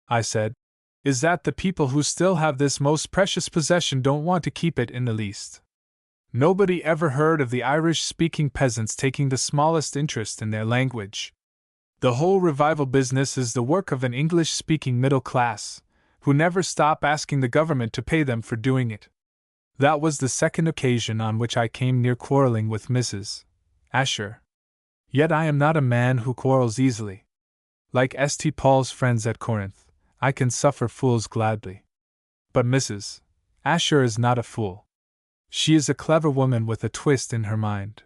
I said, is that the people who still have this most precious possession don't want to keep it in the least. Nobody ever heard of the Irish-speaking peasants taking the smallest interest in their language. The whole revival business is the work of an English-speaking middle class, who never stop asking the government to pay them for doing it. That was the second occasion on which I came near quarreling with Mrs. Asher. Yet I am not a man who quarrels easily. Like St. Paul's friends at Corinth, I can suffer fools gladly. But Mrs. Asher is not a fool. She is a clever woman with a twist in her mind.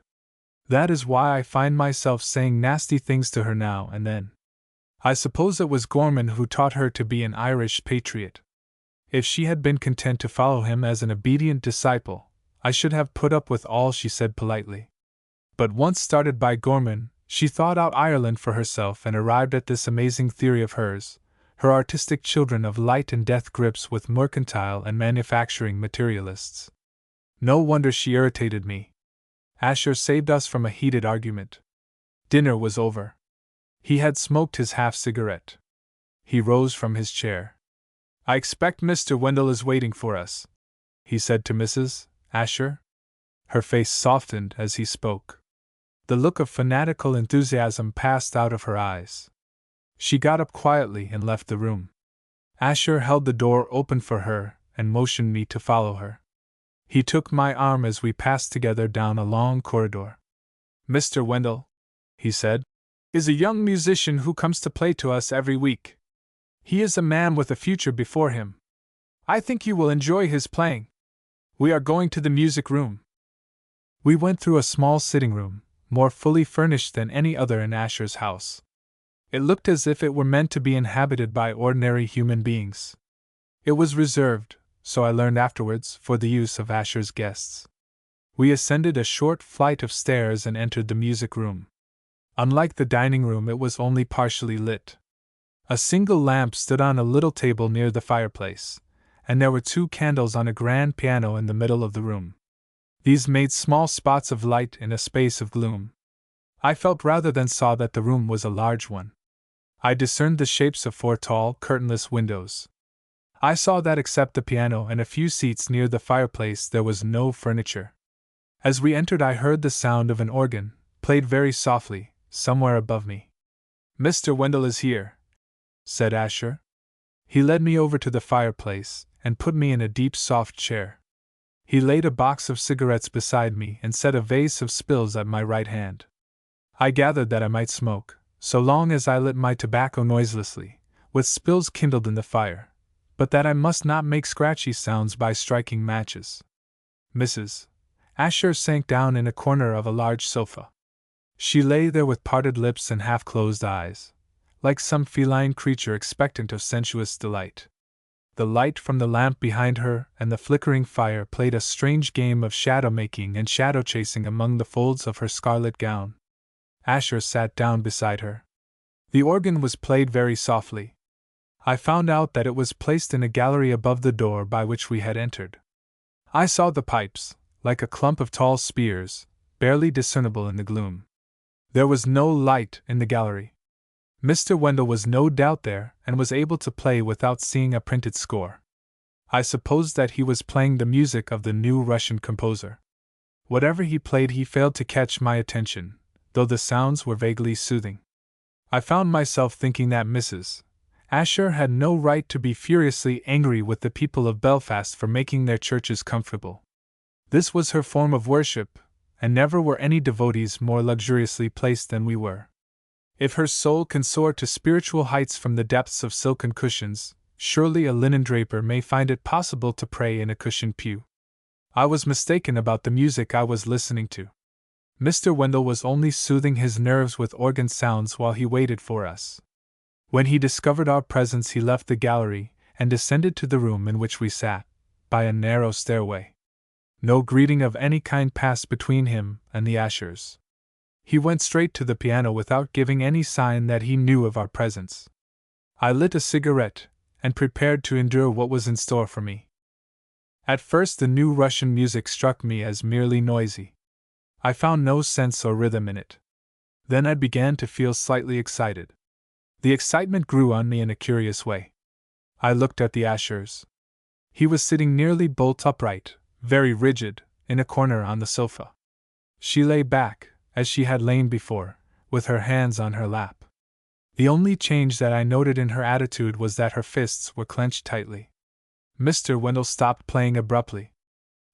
That is why I find myself saying nasty things to her now and then. I suppose it was Gorman who taught her to be an Irish patriot. If she had been content to follow him as an obedient disciple, I should have put up with all she said politely. But once started by Gorman, she thought out Ireland for herself and arrived at this amazing theory of hers. Her artistic children of light and death grips with mercantile and manufacturing materialists. No wonder she irritated me. Asher saved us from a heated argument. Dinner was over. He had smoked his half-cigarette. He rose from his chair. "I expect Mr. Wendell is waiting for us," he said to Mrs. Asher. Her face softened as he spoke. The look of fanatical enthusiasm passed out of her eyes. She got up quietly and left the room. Asher held the door open for her and motioned me to follow her. He took my arm as we passed together down a long corridor. "Mr. Wendell," he said, "is a young musician who comes to play to us every week. He is a man with a future before him. I think you will enjoy his playing. We are going to the music room." We went through a small sitting room, more fully furnished than any other in Asher's house. It looked as if it were meant to be inhabited by ordinary human beings. It was reserved, so I learned afterwards, for the use of Asher's guests. We ascended a short flight of stairs and entered the music room. Unlike the dining room, it was only partially lit. A single lamp stood on a little table near the fireplace, and there were 2 candles on a grand piano in the middle of the room. These made small spots of light in a space of gloom. I felt rather than saw that the room was a large one. I discerned the shapes of 4 tall, curtainless windows. I saw that except the piano and a few seats near the fireplace there was no furniture. As we entered I heard the sound of an organ, played very softly, somewhere above me. "Mr. Wendell is here," said Asher. He led me over to the fireplace and put me in a deep soft chair. He laid a box of cigarettes beside me and set a vase of spills at my right hand. I gathered that I might smoke, so long as I lit my tobacco noiselessly, with spills kindled in the fire, but that I must not make scratchy sounds by striking matches. Mrs. Asher sank down in a corner of a large sofa. She lay there with parted lips and half-closed eyes, like some feline creature expectant of sensuous delight. The light from the lamp behind her and the flickering fire played a strange game of shadow-making and shadow-chasing among the folds of her scarlet gown. Asher sat down beside her. The organ was played very softly. I found out that it was placed in a gallery above the door by which we had entered. I saw the pipes, like a clump of tall spears, barely discernible in the gloom. There was no light in the gallery. Mr. Wendell was no doubt there and was able to play without seeing a printed score. I supposed that he was playing the music of the new Russian composer. Whatever he played he failed to catch my attention, though the sounds were vaguely soothing. I found myself thinking that Mrs. Asher had no right to be furiously angry with the people of Belfast for making their churches comfortable. This was her form of worship, and never were any devotees more luxuriously placed than we were. If her soul can soar to spiritual heights from the depths of silken cushions, surely a linen draper may find it possible to pray in a cushioned pew. I was mistaken about the music I was listening to. Mr. Wendell was only soothing his nerves with organ sounds while he waited for us. When he discovered our presence he left the gallery and descended to the room in which we sat, by a narrow stairway. No greeting of any kind passed between him and the Ashers. He went straight to the piano without giving any sign that he knew of our presence. I lit a cigarette and prepared to endure what was in store for me. At first the new Russian music struck me as merely noisy. I found no sense or rhythm in it. Then I began to feel slightly excited. The excitement grew on me in a curious way. I looked at the Ashers. He was sitting nearly bolt upright, very rigid, in a corner on the sofa. She lay back, as she had lain before, with her hands on her lap. The only change that I noted in her attitude was that her fists were clenched tightly. Mr. Wendell stopped playing abruptly.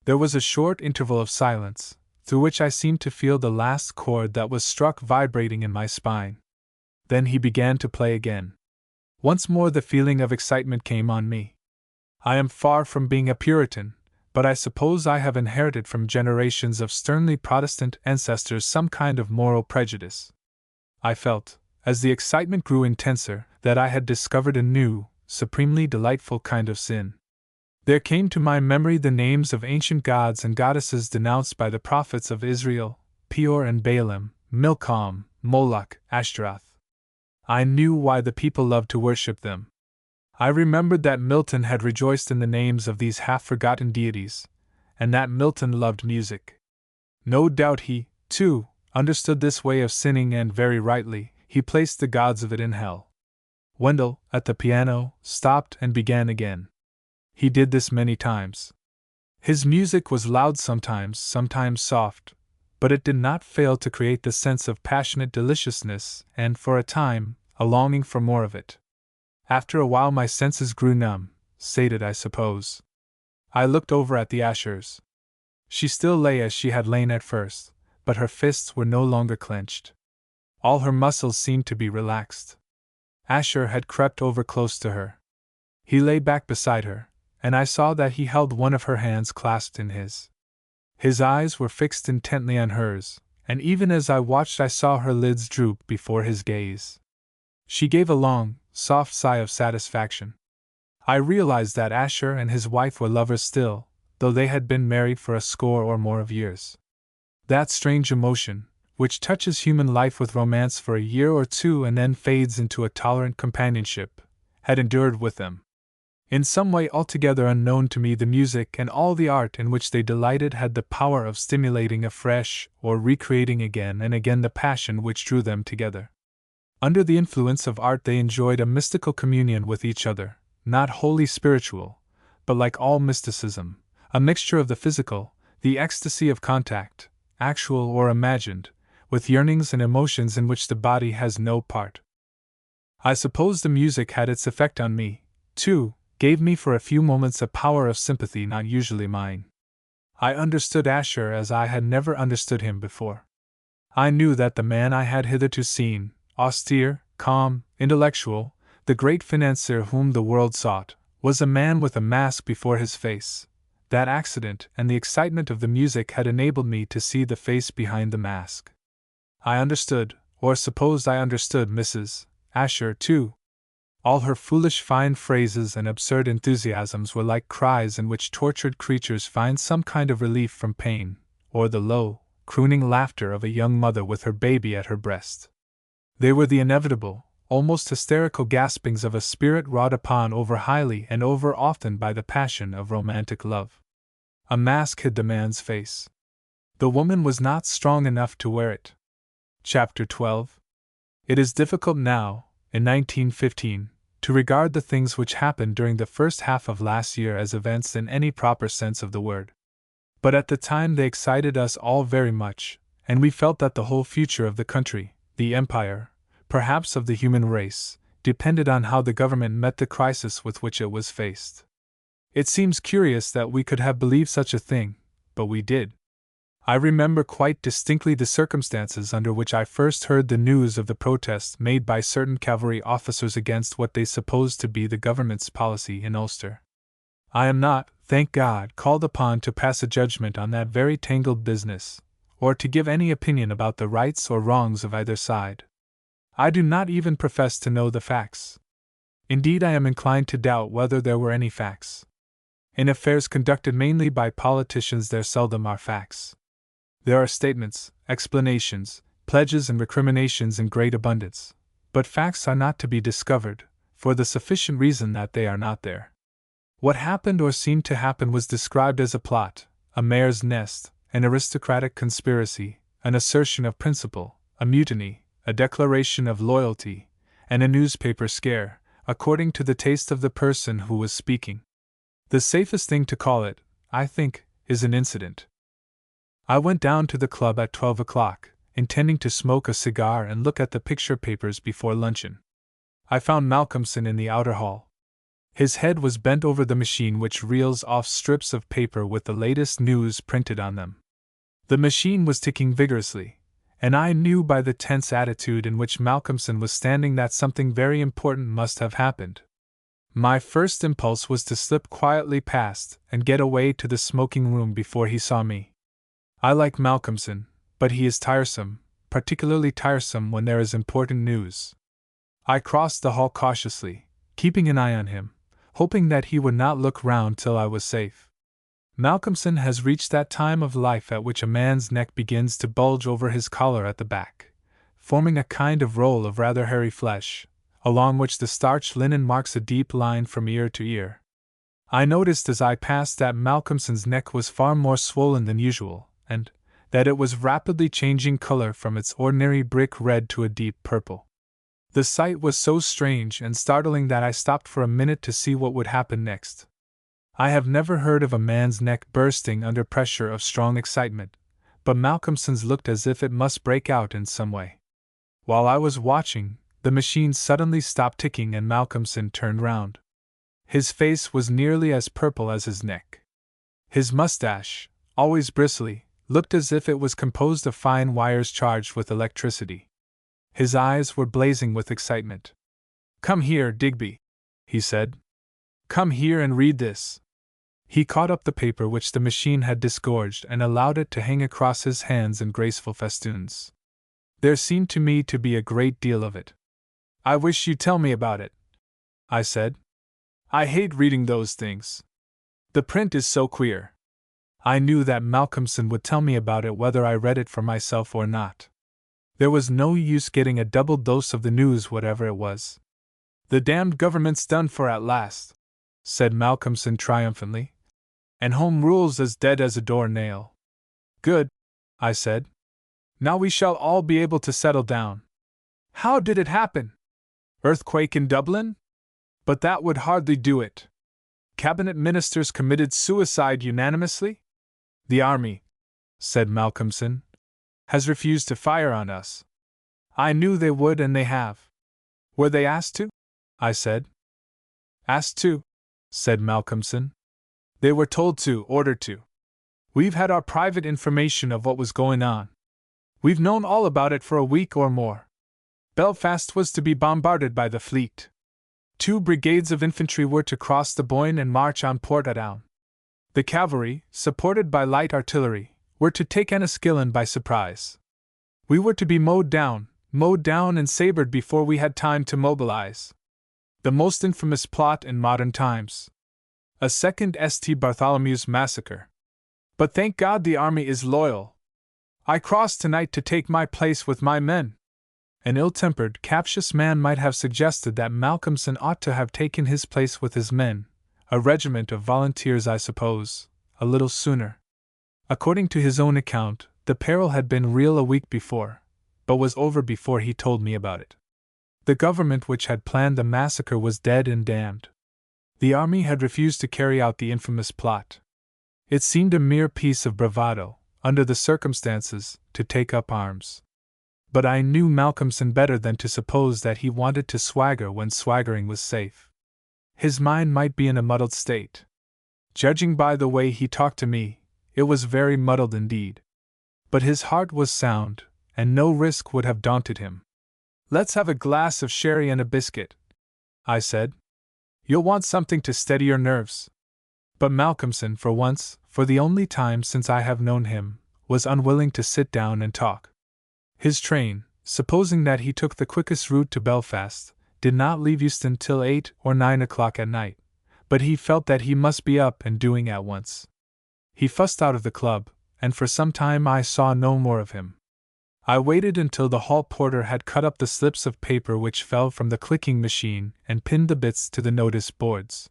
There was a short interval of silence, through which I seemed to feel the last chord that was struck vibrating in my spine. Then he began to play again. Once more the feeling of excitement came on me. I am far from being a Puritan, but I suppose I have inherited from generations of sternly Protestant ancestors some kind of moral prejudice. I felt, as the excitement grew intenser, that I had discovered a new, supremely delightful kind of sin. There came to my memory the names of ancient gods and goddesses denounced by the prophets of Israel: Peor and Baalim, Milcom, Moloch, Ashtaroth. I knew why the people loved to worship them. I remembered that Milton had rejoiced in the names of these half-forgotten deities, and that Milton loved music. No doubt he, too, understood this way of sinning, and very rightly, he placed the gods of it in hell. Wendell, at the piano, stopped and began again. He did this many times. His music was loud sometimes soft, but it did not fail to create the sense of passionate deliciousness and, for a time, a longing for more of it. After a while my senses grew numb, sated I suppose. I looked over at the Ashers. She still lay as she had lain at first, but her fists were no longer clenched. All her muscles seemed to be relaxed. Asher had crept over close to her. He lay back beside her, and I saw that he held one of her hands clasped in his. His eyes were fixed intently on hers, and even as I watched I saw her lids droop before his gaze. She gave a long, soft sigh of satisfaction. I realized that Asher and his wife were lovers still, though they had been married for a score or more of years. That strange emotion, which touches human life with romance for a year or two and then fades into a tolerant companionship, had endured with them. In some way altogether unknown to me, the music and all the art in which they delighted had the power of stimulating afresh or recreating again and again the passion which drew them together. Under the influence of art they enjoyed a mystical communion with each other, not wholly spiritual, but like all mysticism, a mixture of the physical, the ecstasy of contact, actual or imagined, with yearnings and emotions in which the body has no part. I suppose the music had its effect on me, too, gave me for a few moments a power of sympathy not usually mine. I understood Asher as I had never understood him before. I knew that the man I had hitherto seen, austere, calm, intellectual, the great financier whom the world sought, was a man with a mask before his face. That accident and the excitement of the music had enabled me to see the face behind the mask. I understood, or supposed I understood, Mrs. Asher, too. All her foolish fine phrases and absurd enthusiasms were like cries in which tortured creatures find some kind of relief from pain, or the low, crooning laughter of a young mother with her baby at her breast. They were the inevitable, almost hysterical gaspings of a spirit wrought upon over highly and over often by the passion of romantic love. A mask hid the man's face. The woman was not strong enough to wear it. Chapter 12. It is difficult now, in 1915, to regard the things which happened during the first half of last year as events in any proper sense of the word. But at the time they excited us all very much, and we felt that the whole future of the country, the empire, perhaps of the human race, depended on how the government met the crisis with which it was faced. It seems curious that we could have believed such a thing, but we did. I remember quite distinctly the circumstances under which I first heard the news of the protests made by certain cavalry officers against what they supposed to be the government's policy in Ulster. I am not, thank God, called upon to pass a judgment on that very tangled business, or to give any opinion about the rights or wrongs of either side. I do not even profess to know the facts. Indeed, I am inclined to doubt whether there were any facts. In affairs conducted mainly by politicians there seldom are facts. There are statements, explanations, pledges and recriminations in great abundance, but facts are not to be discovered, for the sufficient reason that they are not there. What happened or seemed to happen was described as a plot, a mare's nest, an aristocratic conspiracy, an assertion of principle, a mutiny, a declaration of loyalty, and a newspaper scare, according to the taste of the person who was speaking. The safest thing to call it, I think, is an incident. I went down to the club at 12 o'clock, intending to smoke a cigar and look at the picture papers before luncheon. I found Malcolmson in the outer hall. His head was bent over the machine which reels off strips of paper with the latest news printed on them. The machine was ticking vigorously, and I knew by the tense attitude in which Malcolmson was standing that something very important must have happened. My first impulse was to slip quietly past and get away to the smoking room before he saw me. I like Malcolmson, but he is tiresome, particularly tiresome when there is important news. I crossed the hall cautiously, keeping an eye on him, hoping that he would not look round till I was safe. Malcolmson has reached that time of life at which a man's neck begins to bulge over his collar at the back, forming a kind of roll of rather hairy flesh, along which the starched linen marks a deep line from ear to ear. I noticed as I passed that Malcolmson's neck was far more swollen than usual, and that it was rapidly changing color from its ordinary brick red to a deep purple. The sight was so strange and startling that I stopped for a minute to see what would happen next. I have never heard of a man's neck bursting under pressure of strong excitement, but Malcolmson's looked as if it must break out in some way. While I was watching, the machine suddenly stopped ticking and Malcolmson turned round. His face was nearly as purple as his neck. His mustache, always bristly, looked as if it was composed of fine wires charged with electricity. His eyes were blazing with excitement. "Come here, Digby," he said. "Come here and read this." He caught up the paper which the machine had disgorged and allowed it to hang across his hands in graceful festoons. There seemed to me to be a great deal of it. "I wish you'd tell me about it," I said. "I hate reading those things. The print is so queer." I knew that Malcolmson would tell me about it whether I read it for myself or not. There was no use getting a double dose of the news, whatever it was. "The damned government's done for at last," said Malcolmson triumphantly. "And Home Rule's as dead as a door-nail." "Good," I said. "Now we shall all be able to settle down." "How did it happen? Earthquake in Dublin? But that would hardly do it. Cabinet ministers committed suicide unanimously?" "The army," said Malcolmson, "has refused to fire on us. I knew they would and they have." "Were they asked to?" I said. "Asked to," said Malcolmson. "They were told to, ordered to. We've had our private information of what was going on. We've known all about it for a week or more. Belfast was to be bombarded by the fleet. 2 brigades of infantry were to cross the Boyne and march on Portadown. The cavalry, supported by light artillery, were to take Enniskillen by surprise. We were to be mowed down and sabred before we had time to mobilize. The most infamous plot in modern times. A second St. Bartholomew's massacre. But thank God the army is loyal. I crossed tonight to take my place with my men." An ill-tempered, captious man might have suggested that Malcolmson ought to have taken his place with his men, a regiment of volunteers I suppose, a little sooner. According to his own account, the peril had been real a week before, but was over before he told me about it. The government which had planned the massacre was dead and damned. The army had refused to carry out the infamous plot. It seemed a mere piece of bravado, under the circumstances, to take up arms. But I knew Malcolmson better than to suppose that he wanted to swagger when swaggering was safe. His mind might be in a muddled state. Judging by the way he talked to me, it was very muddled indeed. But his heart was sound, and no risk would have daunted him. "Let's have a glass of sherry and a biscuit," I said. "You'll want something to steady your nerves." But Malcolmson, for once, for the only time since I have known him, was unwilling to sit down and talk. His train, supposing that he took the quickest route to Belfast, did not leave Euston till 8 or 9 o'clock at night, but he felt that he must be up and doing at once. He fussed out of the club, and for some time I saw no more of him. I waited until the hall porter had cut up the slips of paper which fell from the clicking machine and pinned the bits to the notice boards.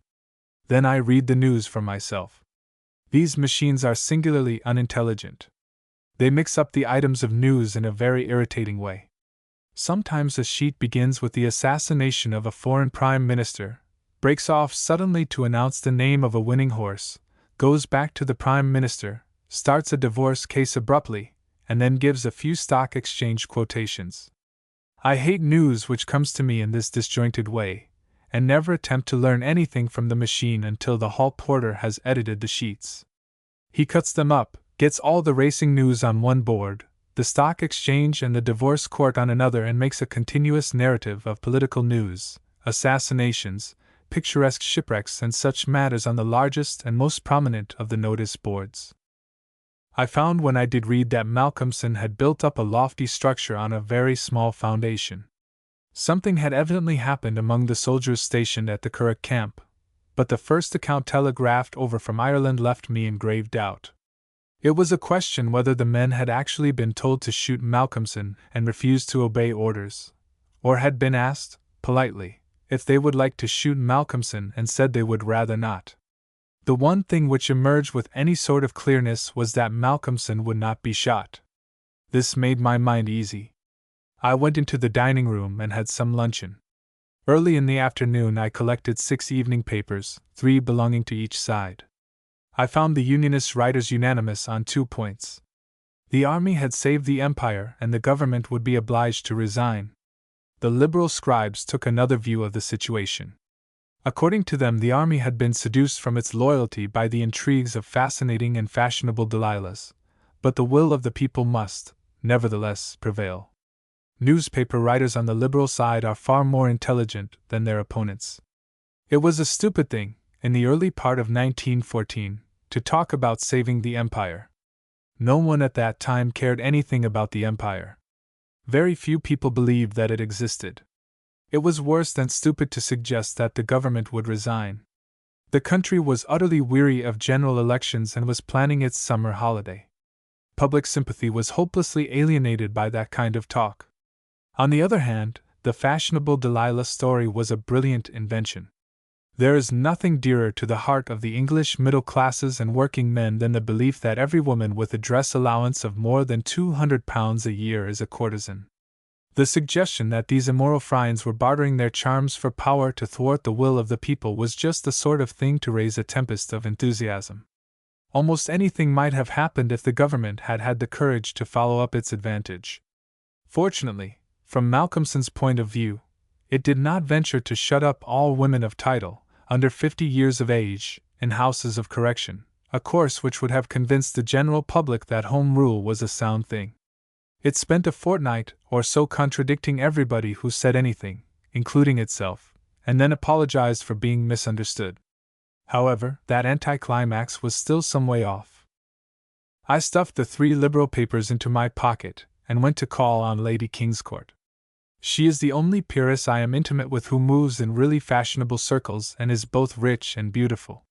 Then I read the news for myself. These machines are singularly unintelligent. They mix up the items of news in a very irritating way. Sometimes a sheet begins with the assassination of a foreign prime minister, breaks off suddenly to announce the name of a winning horse, goes back to the prime minister, starts a divorce case abruptly, and then gives a few stock exchange quotations. I hate news which comes to me in this disjointed way, and never attempt to learn anything from the machine until the hall porter has edited the sheets. He cuts them up, gets all the racing news on one board, the stock exchange and the divorce court on another, and makes a continuous narrative of political news, assassinations, picturesque shipwrecks, and such matters on the largest and most prominent of the notice boards. I found when I did read that Malcolmson had built up a lofty structure on a very small foundation. Something had evidently happened among the soldiers stationed at the Curragh camp, but the first account telegraphed over from Ireland left me in grave doubt. It was a question whether the men had actually been told to shoot Malcolmson and refused to obey orders, or had been asked, politely, if they would like to shoot Malcolmson and said they would rather not. The one thing which emerged with any sort of clearness was that Malcolmson would not be shot. This made my mind easy. I went into the dining room and had some luncheon. Early in the afternoon I collected 6 evening papers, 3 belonging to each side. I found the Unionist writers unanimous on 2 points. The army had saved the empire and the government would be obliged to resign. The liberal scribes took another view of the situation. According to them, the army had been seduced from its loyalty by the intrigues of fascinating and fashionable Delilahs, but the will of the people must, nevertheless, prevail. Newspaper writers on the liberal side are far more intelligent than their opponents. It was a stupid thing, in the early part of 1914, to talk about saving the empire. No one at that time cared anything about the empire. Very few people believed that it existed. It was worse than stupid to suggest that the government would resign. The country was utterly weary of general elections and was planning its summer holiday. Public sympathy was hopelessly alienated by that kind of talk. On the other hand, the fashionable Delilah story was a brilliant invention. There is nothing dearer to the heart of the English middle classes and working men than the belief that every woman with a dress allowance of more than £200 a year is a courtesan. The suggestion that these immoral Phrynes were bartering their charms for power to thwart the will of the people was just the sort of thing to raise a tempest of enthusiasm. Almost anything might have happened if the government had had the courage to follow up its advantage. Fortunately, from Malcolmson's point of view, it did not venture to shut up all women of title, under 50 years of age, in houses of correction, a course which would have convinced the general public that Home Rule was a sound thing. It spent a fortnight or so contradicting everybody who said anything, including itself, and then apologized for being misunderstood. However, that anticlimax was still some way off. I stuffed the 3 liberal papers into my pocket and went to call on Lady Kingscourt. She is the only peeress I am intimate with who moves in really fashionable circles and is both rich and beautiful.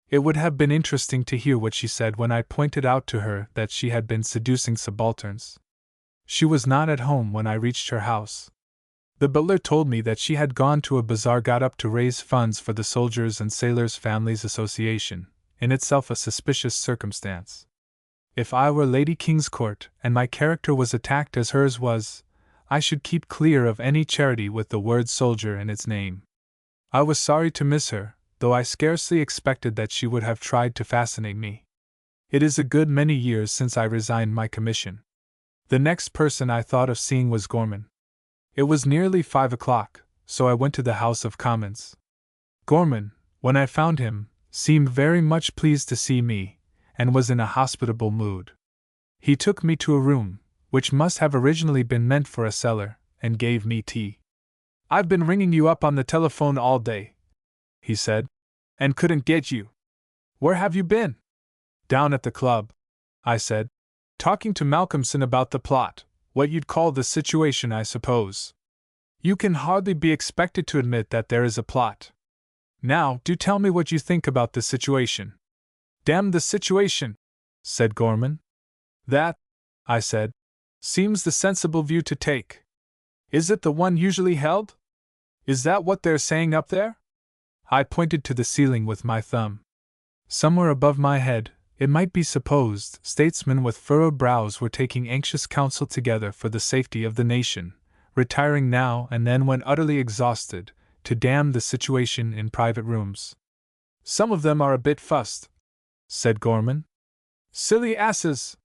It would have been interesting to hear what she said when I pointed out to her that she had been seducing subalterns. She was not at home when I reached her house. The butler told me that she had gone to a bazaar got up to raise funds for the Soldiers and Sailors Families Association, in itself a suspicious circumstance. If I were Lady Kingscourt and my character was attacked as hers was, I should keep clear of any charity with the word soldier in its name. I was sorry to miss her, though I scarcely expected that she would have tried to fascinate me. It is a good many years since I resigned my commission. The next person I thought of seeing was Gorman. It was nearly 5 o'clock, so I went to the House of Commons. Gorman, when I found him, seemed very much pleased to see me, and was in a hospitable mood. He took me to a room, which must have originally been meant for a cellar, and gave me tea. "I've been ringing you up on the telephone all day," he said, "and couldn't get you. Where have you been?" "Down at the club," I said. "Talking to Malcolmson about the plot, what you'd call the situation, I suppose. You can hardly be expected to admit that there is a plot. Now, do tell me what you think about the situation." "Damn the situation," said Gorman. "That," I said, "seems the sensible view to take. Is it the one usually held? Is that what they're saying up there?" I pointed to the ceiling with my thumb. Somewhere above my head, it might be supposed, statesmen with furrowed brows were taking anxious counsel together for the safety of the nation, retiring now and then when utterly exhausted, to damn the situation in private rooms. Some of them are a bit fussed, said Gorman. Silly asses!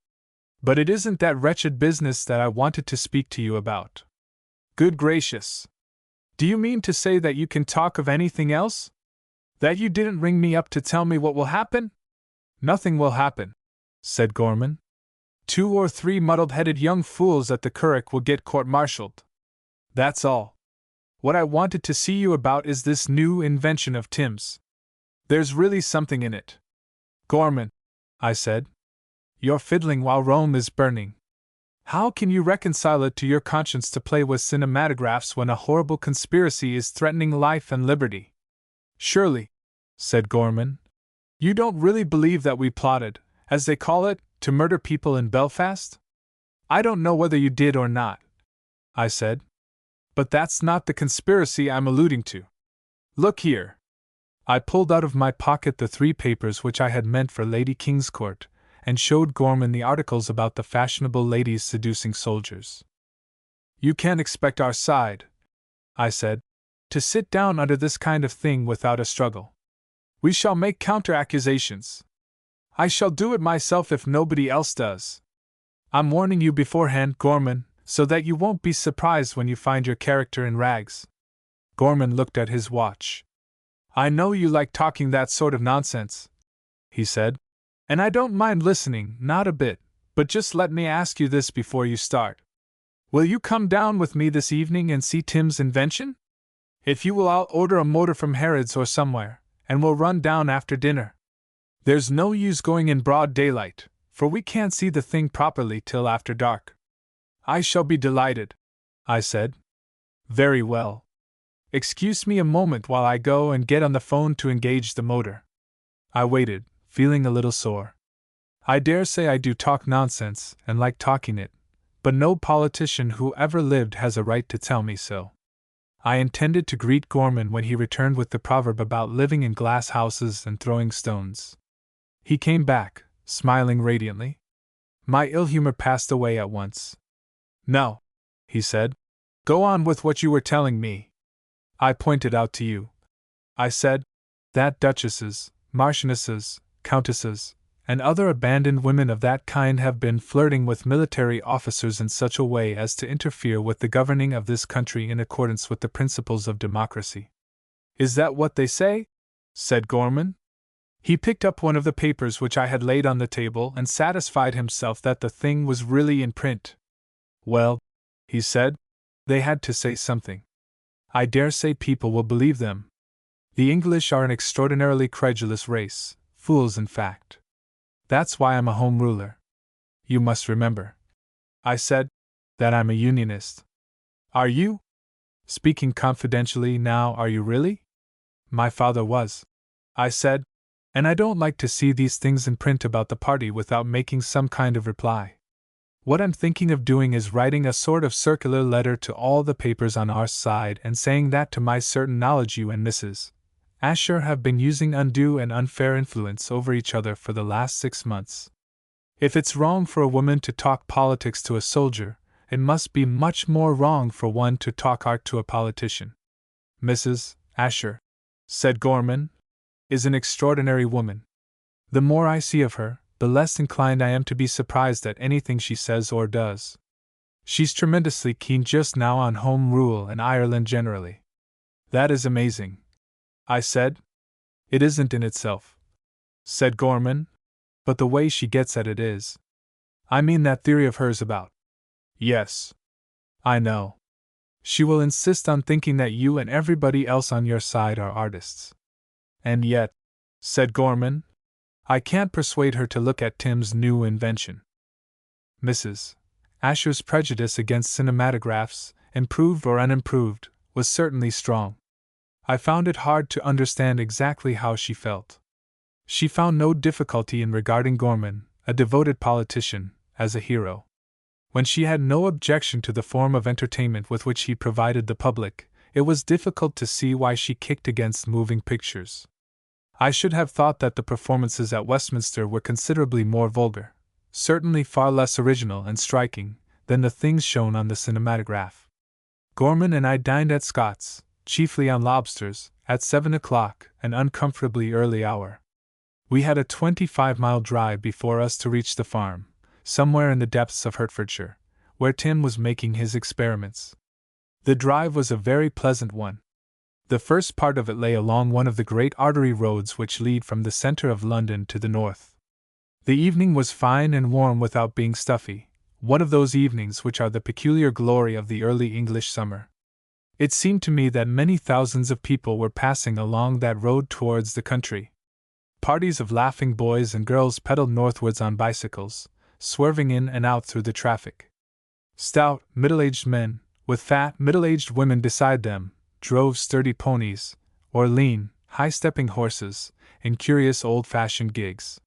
But it isn't that wretched business that I wanted to speak to you about. Good gracious! Do you mean to say that you can talk of anything else? That you didn't ring me up to tell me what will happen? Nothing will happen, said Gorman. 2 or 3 muddled-headed young fools at the Curragh will get court-martialed. That's all. What I wanted to see you about is this new invention of Tim's. There's really something in it. Gorman, I said, you're fiddling while Rome is burning. How can you reconcile it to your conscience to play with cinematographs when a horrible conspiracy is threatening life and liberty? Surely, said Gorman, you don't really believe that we plotted, as they call it, to murder people in Belfast? I don't know whether you did or not, I said. But that's not the conspiracy I'm alluding to. Look here. I pulled out of my pocket the 3 papers which I had meant for Lady Kingscourt, and showed Gorman the articles about the fashionable ladies seducing soldiers. You can't expect our side, I said, to sit down under this kind of thing without a struggle. We shall make counter-accusations. I shall do it myself if nobody else does. I'm warning you beforehand, Gorman, so that you won't be surprised when you find your character in rags. Gorman looked at his watch. I know you like talking that sort of nonsense, he said, and I don't mind listening, not a bit, but just let me ask you this before you start. Will you come down with me this evening and see Tim's invention? If you will, I'll order a motor from Harrods or somewhere, and we'll run down after dinner. There's no use going in broad daylight, for we can't see the thing properly till after dark. I shall be delighted, I said. Very well. Excuse me a moment while I go and get on the phone to engage the motor. I waited, feeling a little sore. I dare say I do talk nonsense and like talking it, but no politician who ever lived has a right to tell me so. I intended to greet Gorman when he returned with the proverb about living in glass houses and throwing stones. He came back, smiling radiantly. My ill humor passed away at once. No, he said. Go on with what you were telling me. I pointed out to you, I said, that duchesses, marchionesses, countesses, and other abandoned women of that kind have been flirting with military officers in such a way as to interfere with the governing of this country in accordance with the principles of democracy. Is that what they say? Said Gorman. He picked up one of the papers which I had laid on the table and satisfied himself that the thing was really in print. Well, he said, they had to say something. I dare say people will believe them. The English are an extraordinarily credulous race, fools in fact. That's why I'm a Home Ruler. You must remember, I said, that I'm a Unionist. Are you? Speaking confidentially now, are you really? My father was, I said, and I don't like to see these things in print about the party without making some kind of reply. What I'm thinking of doing is writing a sort of circular letter to all the papers on our side and saying that to my certain knowledge you and Mrs. Asher have been using undue and unfair influence over each other for the last 6 months. If it's wrong for a woman to talk politics to a soldier, it must be much more wrong for one to talk art to a politician. Mrs. Asher, said Gorman, is an extraordinary woman. The more I see of her, the less inclined I am to be surprised at anything she says or does. She's tremendously keen just now on Home Rule and Ireland generally. That is amazing, I said. It isn't in itself, said Gorman, but the way she gets at it is. I mean that theory of hers about. Yes, I know. She will insist on thinking that you and everybody else on your side are artists. And yet, said Gorman, I can't persuade her to look at Tim's new invention. Mrs. Asher's prejudice against cinematographs, improved or unimproved, was certainly strong. I found it hard to understand exactly how she felt. She found no difficulty in regarding Gorman, a devoted politician, as a hero. When she had no objection to the form of entertainment with which he provided the public, it was difficult to see why she kicked against moving pictures. I should have thought that the performances at Westminster were considerably more vulgar, certainly far less original and striking, than the things shown on the cinematograph. Gorman and I dined at Scott's, chiefly on lobsters, at 7 o'clock, an uncomfortably early hour. We had a 25-mile drive before us to reach the farm, somewhere in the depths of Hertfordshire, where Tim was making his experiments. The drive was a very pleasant one. The first part of it lay along one of the great artery roads which lead from the centre of London to the north. The evening was fine and warm without being stuffy, one of those evenings which are the peculiar glory of the early English summer. It seemed to me that many thousands of people were passing along that road towards the country. Parties of laughing boys and girls pedaled northwards on bicycles, swerving in and out through the traffic. Stout, middle-aged men, with fat, middle-aged women beside them, drove sturdy ponies, or lean, high-stepping horses, in curious old-fashioned gigs.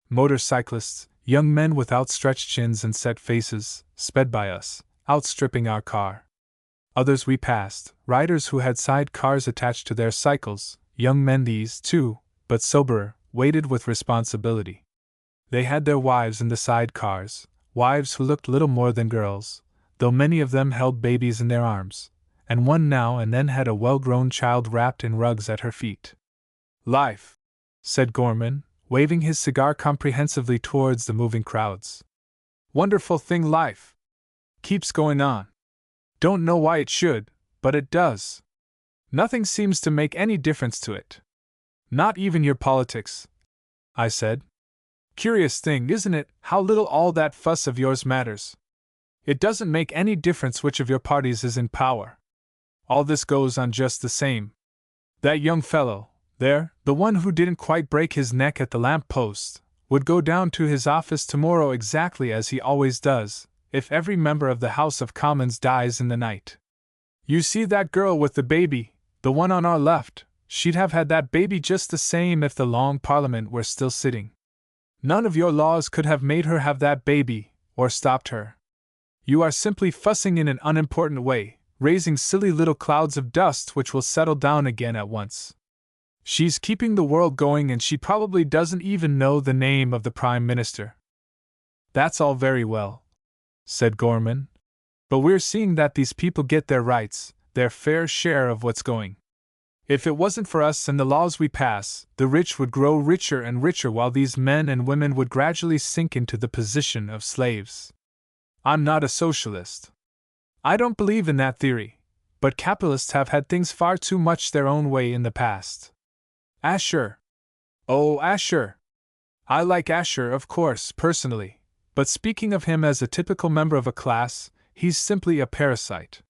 Motorcyclists, young men with outstretched chins and set faces, sped by us, outstripping our car. Others we passed, riders who had side cars attached to their cycles, young men these, too, but soberer, weighted with responsibility. They had their wives in the side cars, wives who looked little more than girls, though many of them held babies in their arms, and one now and then had a well-grown child wrapped in rugs at her feet. "Life," said Gorman, waving his cigar comprehensively towards the moving crowds. "Wonderful thing life. Keeps going on. Don't know why it should, but it does. Nothing seems to make any difference to it. Not even your politics," I said. "Curious thing, isn't it, how little all that fuss of yours matters? It doesn't make any difference which of your parties is in power. All this goes on just the same. That young fellow, there, the one who didn't quite break his neck at the lamp-post, would go down to his office tomorrow exactly as he always does, if every member of the House of Commons dies in the night. You see that girl with the baby, the one on our left, she'd have had that baby just the same if the Long Parliament were still sitting. None of your laws could have made her have that baby, or stopped her. You are simply fussing in an unimportant way, raising silly little clouds of dust which will settle down again at once. She's keeping the world going and she probably doesn't even know the name of the Prime Minister." "That's all very well," said Gorman, "but we're seeing that these people get their rights, their fair share of what's going. If it wasn't for us and the laws we pass, the rich would grow richer and richer while these men and women would gradually sink into the position of slaves. I'm not a socialist. I don't believe in that theory, but capitalists have had things far too much their own way in the past. Asher. Oh, Asher. I like Asher, of course, personally, but speaking of him as a typical member of a class, he's simply a parasite.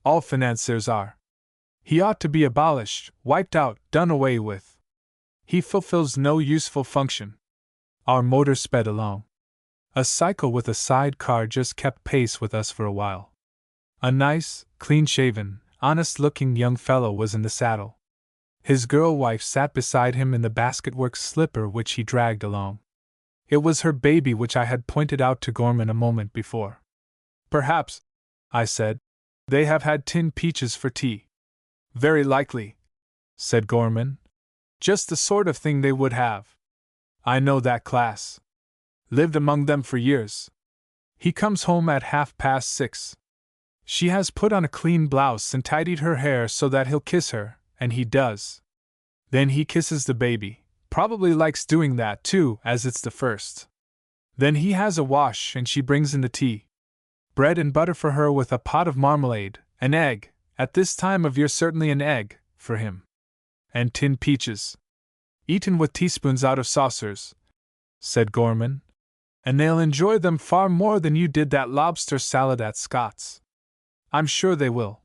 All financiers are. He ought to be abolished, wiped out, done away with. He fulfills no useful function." Our motor sped along. A cycle with a side car just kept pace with us for a while. A nice, clean-shaven, honest-looking young fellow was in the saddle. His girl-wife sat beside him in the basketwork slipper which he dragged along. It was her baby which I had pointed out to Gorman a moment before. "Perhaps," I said, "they have had tinned peaches for tea." "Very likely," said Gorman. "Just the sort of thing they would have. I know that class. Lived among them for years. He comes home at 6:30. She has put on a clean blouse and tidied her hair so that he'll kiss her, and he does. Then he kisses the baby, probably likes doing that too, as it's the first. Then he has a wash and she brings in the tea. Bread and butter for her with a pot of marmalade, an egg, at this time of year certainly an egg, for him. And tinned peaches. Eaten with teaspoons out of saucers," said Gorman. "And they'll enjoy them far more than you did that lobster salad at Scott's. I'm sure they will.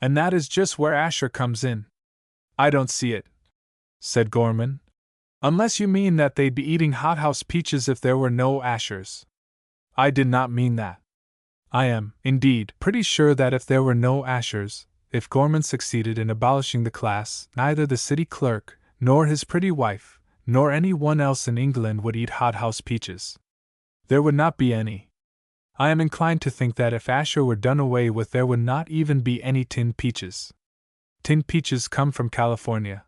And that is just where Asher comes in." "I don't see it," said Gorman. "Unless you mean that they'd be eating hothouse peaches if there were no Ashers." "I did not mean that. I am, indeed, pretty sure that if there were no Ashers, if Gorman succeeded in abolishing the class, neither the city clerk, nor his pretty wife, nor any one else in England would eat hothouse peaches. There would not be any. I am inclined to think that if Asher were done away with there would not even be any tinned peaches. Tinned peaches come from California.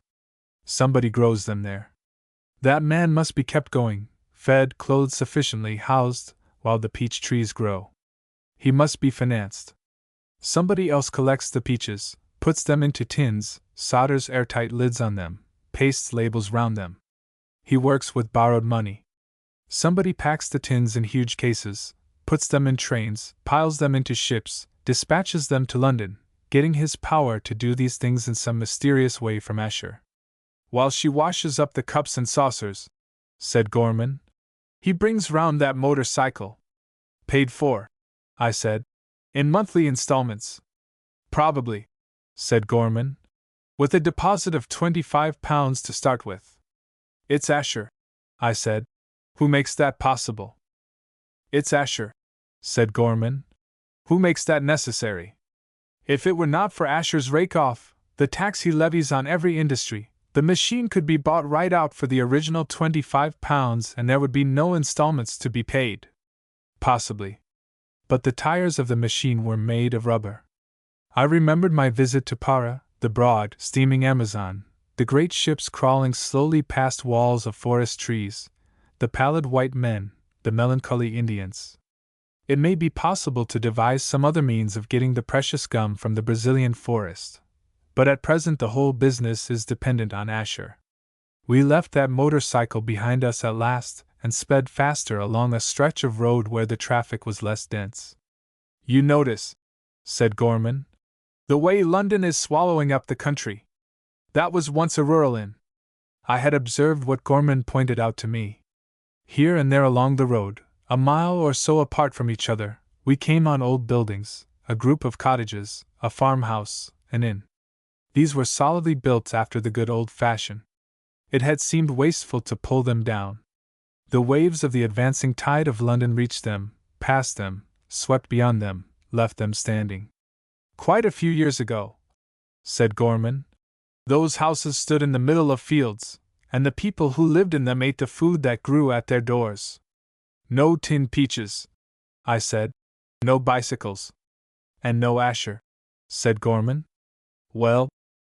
Somebody grows them there. That man must be kept going, fed, clothed sufficiently, housed, while the peach trees grow. He must be financed. Somebody else collects the peaches, puts them into tins, solders airtight lids on them, pastes labels round them. He works with borrowed money. Somebody packs the tins in huge cases, puts them in trains, piles them into ships, dispatches them to London, getting his power to do these things in some mysterious way from Asher. While she washes up the cups and saucers, said Gorman, he brings round that motorcycle. Paid for, I said, in monthly installments. Probably, said Gorman, with a deposit of £25 to start with. It's Asher, I said, who makes that possible. It's Asher, said Gorman, who makes that necessary. If it were not for Asher's rake-off, the tax he levies on every industry, the machine could be bought right out for the original £25 and there would be no installments to be paid. Possibly. But the tires of the machine were made of rubber. I remembered my visit to Para, the broad, steaming Amazon, the great ships crawling slowly past walls of forest trees, the pallid white men, the melancholy Indians. It may be possible to devise some other means of getting the precious gum from the Brazilian forest, but at present the whole business is dependent on Asher. We left that motorcycle behind us at last and sped faster along a stretch of road where the traffic was less dense. You notice, said Gorman, the way London is swallowing up the country. That was once a rural inn. I had observed what Gorman pointed out to me. Here and there along the road, a mile or so apart from each other, we came on old buildings, a group of cottages, a farmhouse, an inn. These were solidly built after the good old fashion. It had seemed wasteful to pull them down. The waves of the advancing tide of London reached them, passed them, swept beyond them, left them standing. Quite a few years ago, said Gorman, those houses stood in the middle of fields, and the people who lived in them ate the food that grew at their doors. No tin peaches, I said, no bicycles. And no Asher, said Gorman. Well,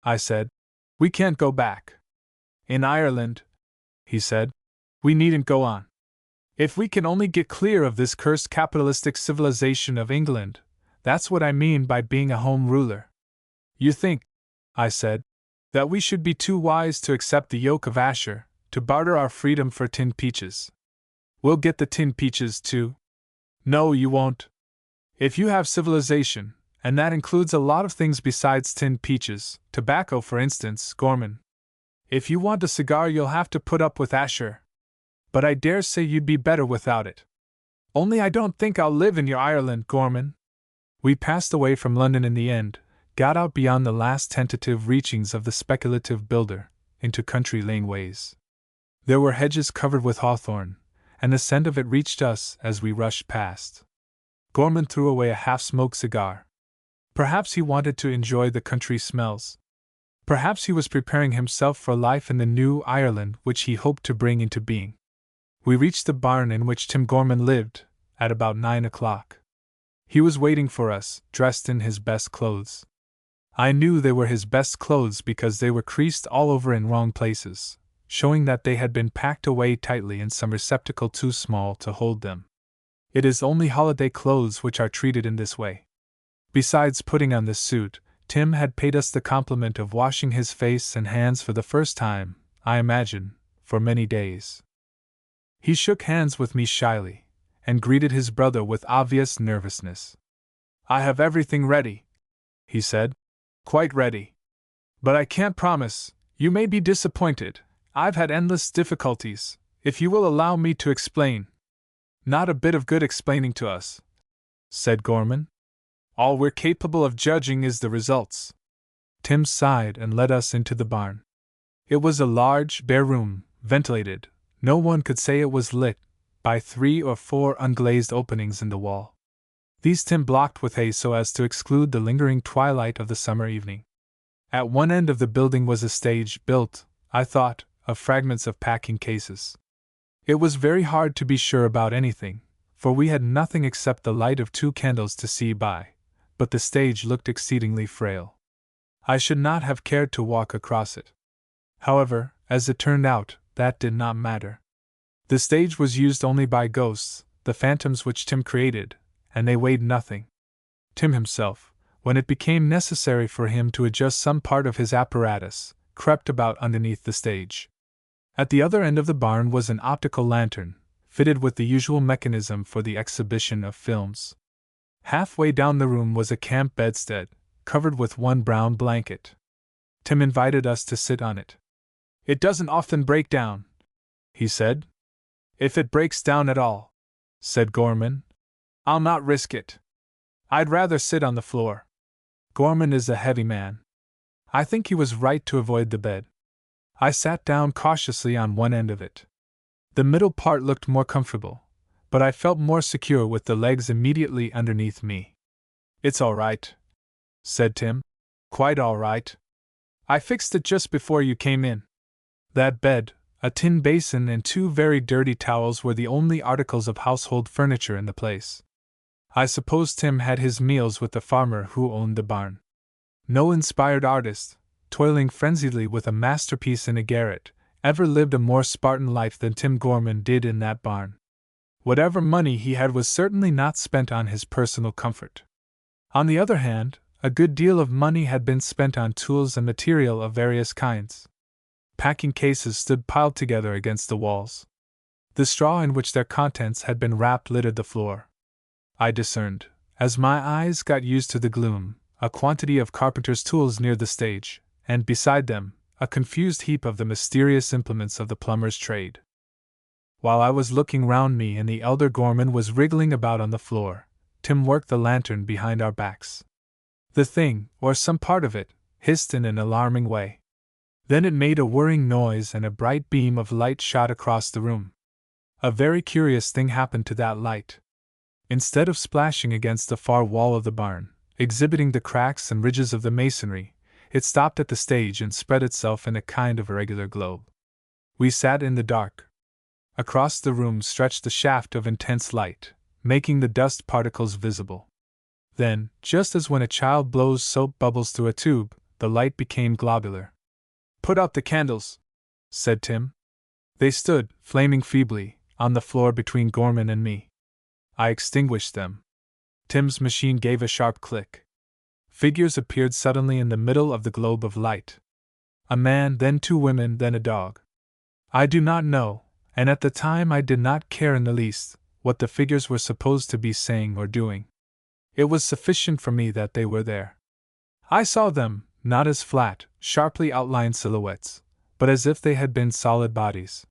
I said, we can't go back. In Ireland, he said, we needn't go on. If we can only get clear of this cursed capitalistic civilization of England, that's what I mean by being a home ruler. You think, I said, that we should be too wise to accept the yoke of Asher, to barter our freedom for tin peaches. We'll get the tin peaches too. No, you won't. If you have civilization, and that includes a lot of things besides tin peaches, tobacco for instance, Gorman. If you want a cigar you'll have to put up with Asher. But I dare say you'd be better without it. Only I don't think I'll live in your Ireland, Gorman. We passed away from London in the end, got out beyond the last tentative reachings of the speculative builder, into country lane ways. There were hedges covered with hawthorn, and the scent of it reached us as we rushed past. Gorman threw away a half-smoked cigar. Perhaps he wanted to enjoy the country smells. Perhaps he was preparing himself for life in the new Ireland which he hoped to bring into being. We reached the barn in which Tim Gorman lived, at about 9 o'clock. He was waiting for us, dressed in his best clothes. I knew they were his best clothes because they were creased all over in wrong places, showing that they had been packed away tightly in some receptacle too small to hold them. It is only holiday clothes which are treated in this way. Besides putting on this suit, Tim had paid us the compliment of washing his face and hands for the first time, I imagine, for many days. He shook hands with me shyly, and greeted his brother with obvious nervousness. I have everything ready, he said. Quite ready. But I can't promise, you may be disappointed. I've had endless difficulties, if you will allow me to explain. Not a bit of good explaining to us, said Gorman. All we're capable of judging is the results. Tim sighed and led us into the barn. It was a large, bare room, ventilated. No one could say it was lit, by 3 or 4 unglazed openings in the wall. These Tim blocked with hay so as to exclude the lingering twilight of the summer evening. At one end of the building was a stage built, I thought, of fragments of packing cases. It was very hard to be sure about anything, for we had nothing except the light of 2 candles to see by, but the stage looked exceedingly frail. I should not have cared to walk across it. However, as it turned out, that did not matter. The stage was used only by ghosts, the phantoms which Tim created, and they weighed nothing. Tim himself, when it became necessary for him to adjust some part of his apparatus, crept about underneath the stage. At the other end of the barn was an optical lantern, fitted with the usual mechanism for the exhibition of films. Halfway down the room was a camp bedstead, covered with one brown blanket. Tim invited us to sit on it. "It doesn't often break down," he said. "If it breaks down at all," said Gorman, "I'll not risk it. I'd rather sit on the floor." Gorman is a heavy man. I think he was right to avoid the bed. I sat down cautiously on one end of it. The middle part looked more comfortable, but I felt more secure with the legs immediately underneath me. "It's all right," said Tim. "Quite all right. I fixed it just before you came in." That bed, a tin basin, and 2 very dirty towels were the only articles of household furniture in the place. I suppose Tim had his meals with the farmer who owned the barn. No inspired artist, toiling frenziedly with a masterpiece in a garret, ever lived a more Spartan life than Tim Gorman did in that barn. Whatever money he had was certainly not spent on his personal comfort. On the other hand, a good deal of money had been spent on tools and material of various kinds. Packing cases stood piled together against the walls. The straw in which their contents had been wrapped littered the floor. I discerned, as my eyes got used to the gloom, a quantity of carpenter's tools near the stage, and beside them, a confused heap of the mysterious implements of the plumber's trade. While I was looking round me and the elder Gorman was wriggling about on the floor, Tim worked the lantern behind our backs. The thing, or some part of it, hissed in an alarming way. Then it made a whirring noise and a bright beam of light shot across the room. A very curious thing happened to that light. Instead of splashing against the far wall of the barn, exhibiting the cracks and ridges of the masonry, it stopped at the stage and spread itself in a kind of irregular globe. We sat in the dark. Across the room stretched the shaft of intense light, making the dust particles visible. Then, just as when a child blows soap bubbles through a tube, the light became globular. "Put out the candles," said Tim. They stood, flaming feebly, on the floor between Gorman and me. I extinguished them. Tim's machine gave a sharp click. Figures appeared suddenly in the middle of the globe of light. A man, then 2 women, then a dog. I do not know, and at the time I did not care in the least, what the figures were supposed to be saying or doing. It was sufficient for me that they were there. I saw them, not as flat, sharply outlined silhouettes, but as if they had been solid bodies.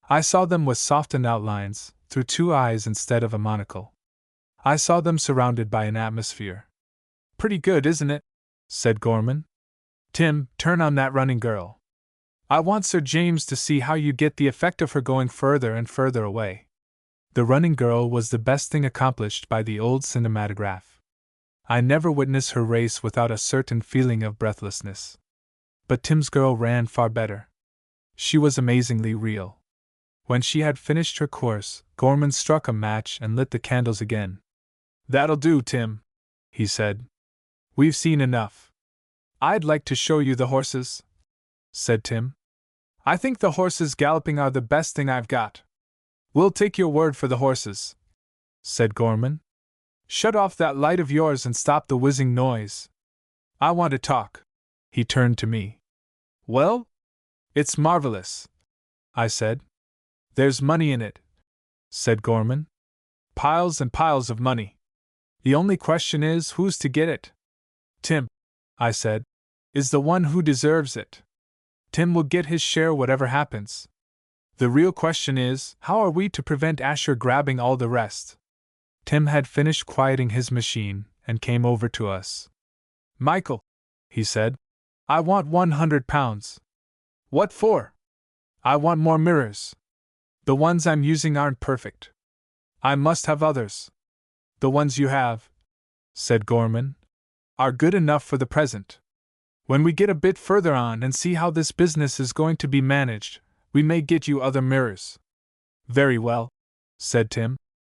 I saw them with softened outlines, through 2 eyes instead of a monocle. I saw them surrounded by an atmosphere. "Pretty good, isn't it?" said Gorman. "Tim, turn on that running girl. I want Sir James to see how you get the effect of her going further and further away." The running girl was the best thing accomplished by the old cinematograph. I never witnessed her race without a certain feeling of breathlessness. But Tim's girl ran far better. She was amazingly real. When she had finished her course, Gorman struck a match and lit the candles again. "That'll do, Tim," he said. "We've seen enough. I'd like to show you the horses," said Tim. "I think the horses galloping are the best thing I've got." "We'll take your word for the horses," said Gorman. "Shut off that light of yours and stop the whizzing noise. I want to talk." He turned to me. "Well? It's marvelous," I said. "There's money in it," said Gorman. "Piles and piles of money. The only question is who's to get it." "Tim," I said, "is the one who deserves it. Tim will get his share whatever happens. The real question is, how are we to prevent Asher grabbing all the rest?" Tim had finished quieting his machine and came over to us. "Michael," he said, "I want £100. "What for?" "I want more mirrors. The ones I'm using aren't perfect. I must have others." "The ones you have," said Gorman, "are good enough for the present. When we get a bit further on and see how this business is going to be managed, we may get you other mirrors." "Very well," said Tim.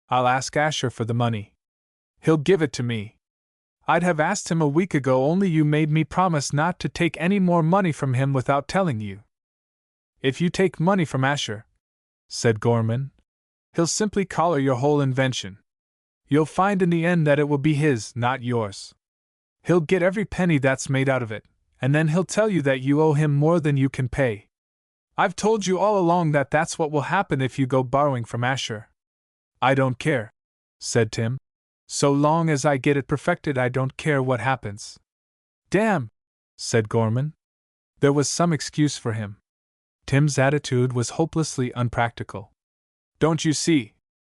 "I'll ask Asher for the money. He'll give it to me. I'd have asked him a week ago, only you made me promise not to take any more money from him without telling you." "If you take money from Asher," said Gorman, "he'll simply collar your whole invention. You'll find in the end that it will be his, not yours." He'll get every penny that's made out of it, and then he'll tell you that you owe him more than you can pay. I've told you all along that that's what will happen if you go borrowing from Asher. I don't care, said Tim. So long as I get it perfected, I don't care what happens. Damn, said Gorman. There was some excuse for him. Tim's attitude was hopelessly unpractical. Don't you see,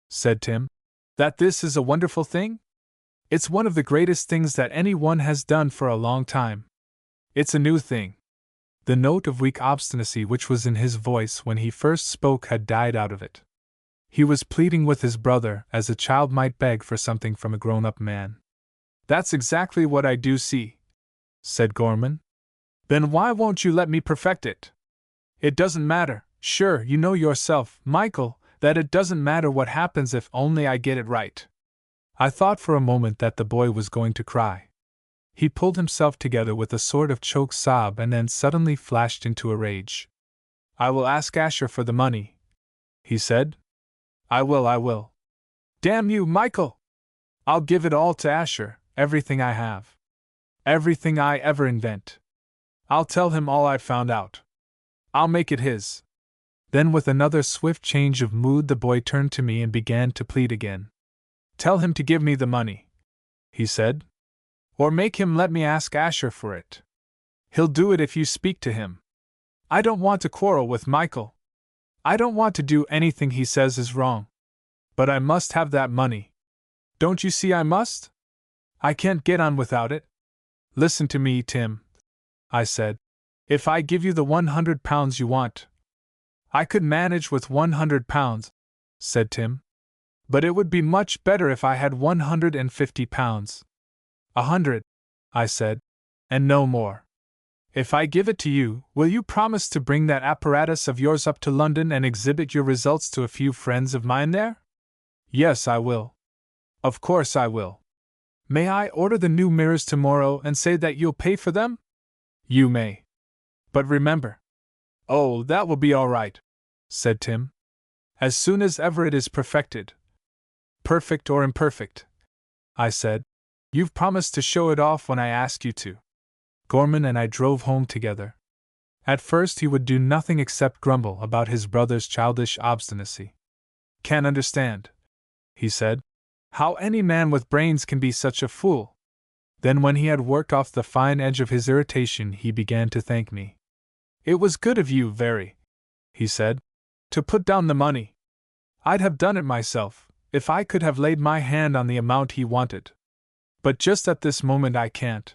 said Tim, that this is a wonderful thing? It's one of the greatest things that anyone has done for a long time. It's a new thing. The note of weak obstinacy which was in his voice when he first spoke had died out of it. He was pleading with his brother as a child might beg for something from a grown-up man. That's exactly what I do see, said Gorman. Then why won't you let me perfect it? It doesn't matter. Sure, you know yourself, Michael, that it doesn't matter what happens if only I get it right. I thought for a moment that the boy was going to cry. He pulled himself together with a sort of choked sob and then suddenly flashed into a rage. I will ask Asher for the money, he said. I will. Damn you, Michael! I'll give it all to Asher, everything I have. Everything I ever invent. I'll tell him all I've found out. I'll make it his. Then with another swift change of mood the boy turned to me and began to plead again. Tell him to give me the money, he said. Or make him let me ask Asher for it. He'll do it if you speak to him. I don't want to quarrel with Michael. I don't want to do anything he says is wrong. But I must have that money. Don't you see I must? I can't get on without it. Listen to me, Tim, I said. If I give you the £100 you want, I could manage with £100, said Tim. But it would be much better if I had £150. 100, I said, and no more. If I give it to you, will you promise to bring that apparatus of yours up to London and exhibit your results to a few friends of mine there? Yes, I will. Of course I will. May I order the new mirrors tomorrow and say that you'll pay for them? You may. But remember. Oh, that will be all right, said Tim. As soon as ever it is perfected. Perfect or imperfect, I said. You've promised to show it off when I ask you to. Gorman and I drove home together. At first he would do nothing except grumble about his brother's childish obstinacy. Can't understand, he said, how any man with brains can be such a fool. Then when he had worked off the fine edge of his irritation he began to thank me. It was good of you, very, he said, to put down the money. I'd have done it myself, if I could have laid my hand on the amount he wanted. But just at this moment I can't.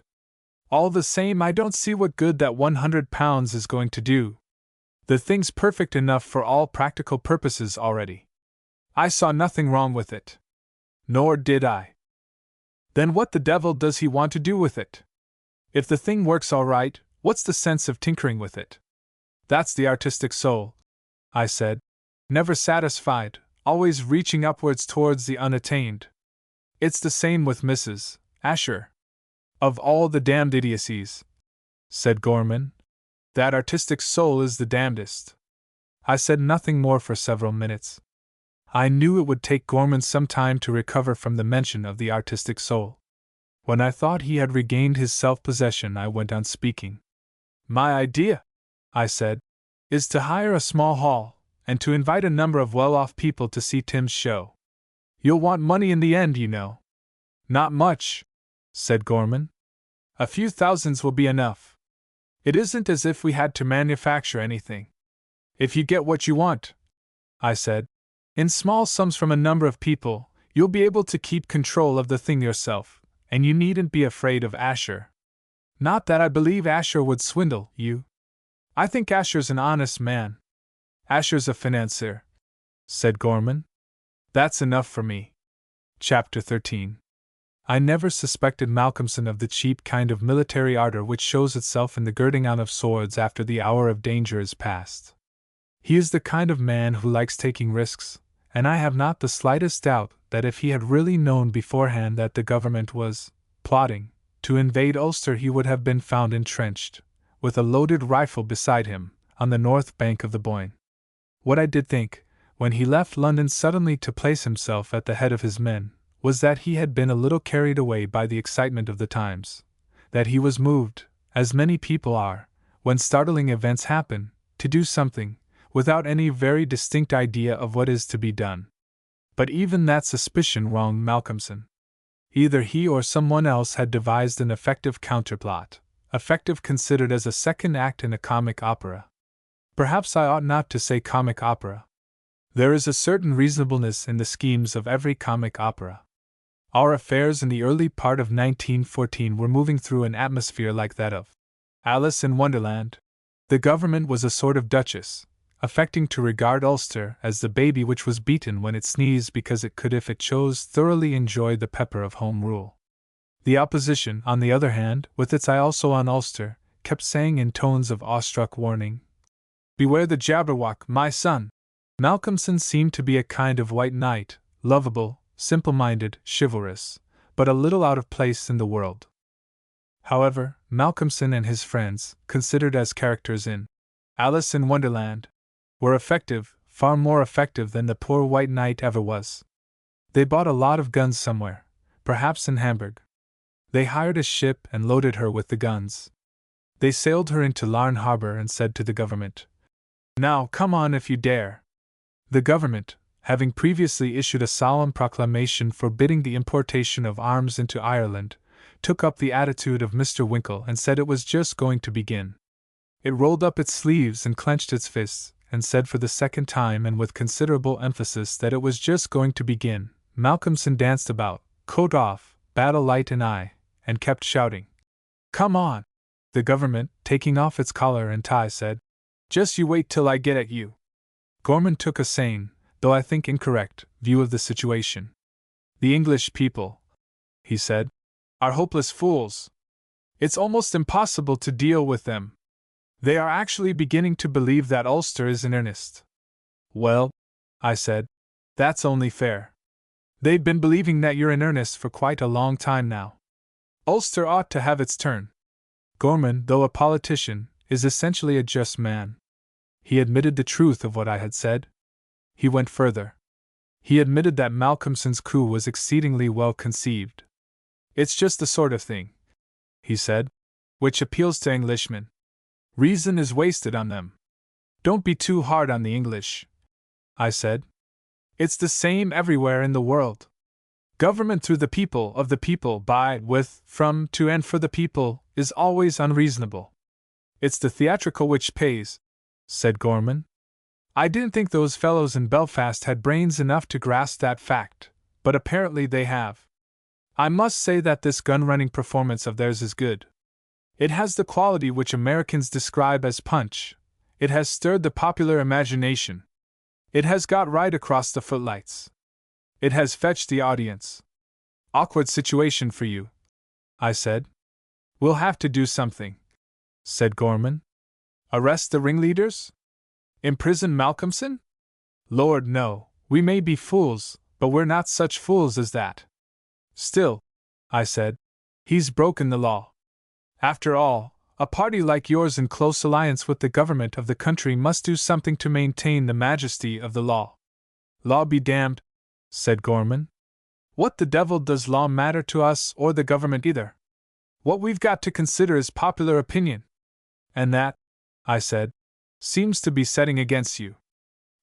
All the same, I don't see what good that £100 is going to do. The thing's perfect enough for all practical purposes already. I saw nothing wrong with it. Nor did I. Then what the devil does he want to do with it? If the thing works all right, what's the sense of tinkering with it? That's the artistic soul, I said. Never satisfied, always reaching upwards towards the unattained. It's the same with Mrs. Asher. Of all the damned idiocies, said Gorman, that artistic soul is the damnedest. I said nothing more for several minutes. I knew it would take Gorman some time to recover from the mention of the artistic soul. When I thought he had regained his self-possession, I went on speaking. My idea, I said, is to hire a small hall, and to invite a number of well-off people to see Tim's show. You'll want money in the end, you know. Not much, said Gorman. A few thousands will be enough. It isn't as if we had to manufacture anything. If you get what you want, I said, in small sums from a number of people, you'll be able to keep control of the thing yourself, and you needn't be afraid of Asher. Not that I believe Asher would swindle you. I think Asher's an honest man. Asher's a financier, said Gorman. That's enough for me. Chapter 13. I never suspected Malcolmson of the cheap kind of military ardor which shows itself in the girding on of swords after the hour of danger is past. He is the kind of man who likes taking risks, and I have not the slightest doubt that if he had really known beforehand that the government was plotting to invade Ulster, he would have been found entrenched, with a loaded rifle beside him, on the north bank of the Boyne. What I did think, when he left London suddenly to place himself at the head of his men, was that he had been a little carried away by the excitement of the times, that he was moved, as many people are, when startling events happen, to do something, without any very distinct idea of what is to be done. But even that suspicion wronged Malcolmson. Either he or someone else had devised an effective counterplot, effective considered as a second act in a comic opera. Perhaps I ought not to say comic opera. There is a certain reasonableness in the schemes of every comic opera. Our affairs in the early part of 1914 were moving through an atmosphere like that of Alice in Wonderland. The government was a sort of duchess, affecting to regard Ulster as the baby which was beaten when it sneezed because it could, if it chose, thoroughly enjoy the pepper of home rule. The opposition, on the other hand, with its eye also on Ulster, kept saying in tones of awestruck warning, "Beware the Jabberwock, my son!" Malcolmson seemed to be a kind of white knight, lovable, simple-minded, chivalrous, but a little out of place in the world. However, Malcolmson and his friends, considered as characters in Alice in Wonderland, were effective, far more effective than the poor white knight ever was. They bought a lot of guns somewhere, perhaps in Hamburg. They hired a ship and loaded her with the guns. They sailed her into Larne harbor and said to the government, "Now come on if you dare." The government, having previously issued a solemn proclamation forbidding the importation of arms into Ireland, took up the attitude of Mr. Winkle and said it was just going to begin. It rolled up its sleeves and clenched its fists, and said for the second time and with considerable emphasis that it was just going to begin. Malcolmson danced about, coat off, battle light and eye, and kept shouting, "Come on!" The government, taking off its collar and tie, said, "Just you wait till I get at you." Gorman took a sane, though I think incorrect, view of the situation. "The English people," he said, "are hopeless fools. It's almost impossible to deal with them. They are actually beginning to believe that Ulster is in earnest." "Well," I said, "that's only fair. They've been believing that you're in earnest for quite a long time now. Ulster ought to have its turn." Gorman, though a politician, is essentially a just man. He admitted the truth of what I had said. He went further. He admitted that Malcolmson's coup was exceedingly well conceived. "It's just the sort of thing," he said, "which appeals to Englishmen. Reason is wasted on them." "Don't be too hard on the English," I said. "It's the same everywhere in the world. Government through the people, of the people, by, with, from, to, and for the people, is always unreasonable. It's the theatrical which pays," said Gorman. I didn't think those fellows in Belfast had brains enough to grasp that fact, but apparently they have. I must say that this gun-running performance of theirs is good. It has the quality which Americans describe as punch. It has stirred the popular imagination. It has got right across the footlights. It has fetched the audience. "Awkward situation for you," I said. "We'll have to do something," said Gorman. "Arrest the ringleaders? Imprison Malcolmson? Lord, no, we may be fools, but we're not such fools as that." "Still," I said, "he's broken the law. After all, a party like yours in close alliance with the government of the country must do something to maintain the majesty of the law." "Law be damned," said Gorman. "What the devil does law matter to us or the government either? What we've got to consider is popular opinion. And that," I said, "seems to be setting against you.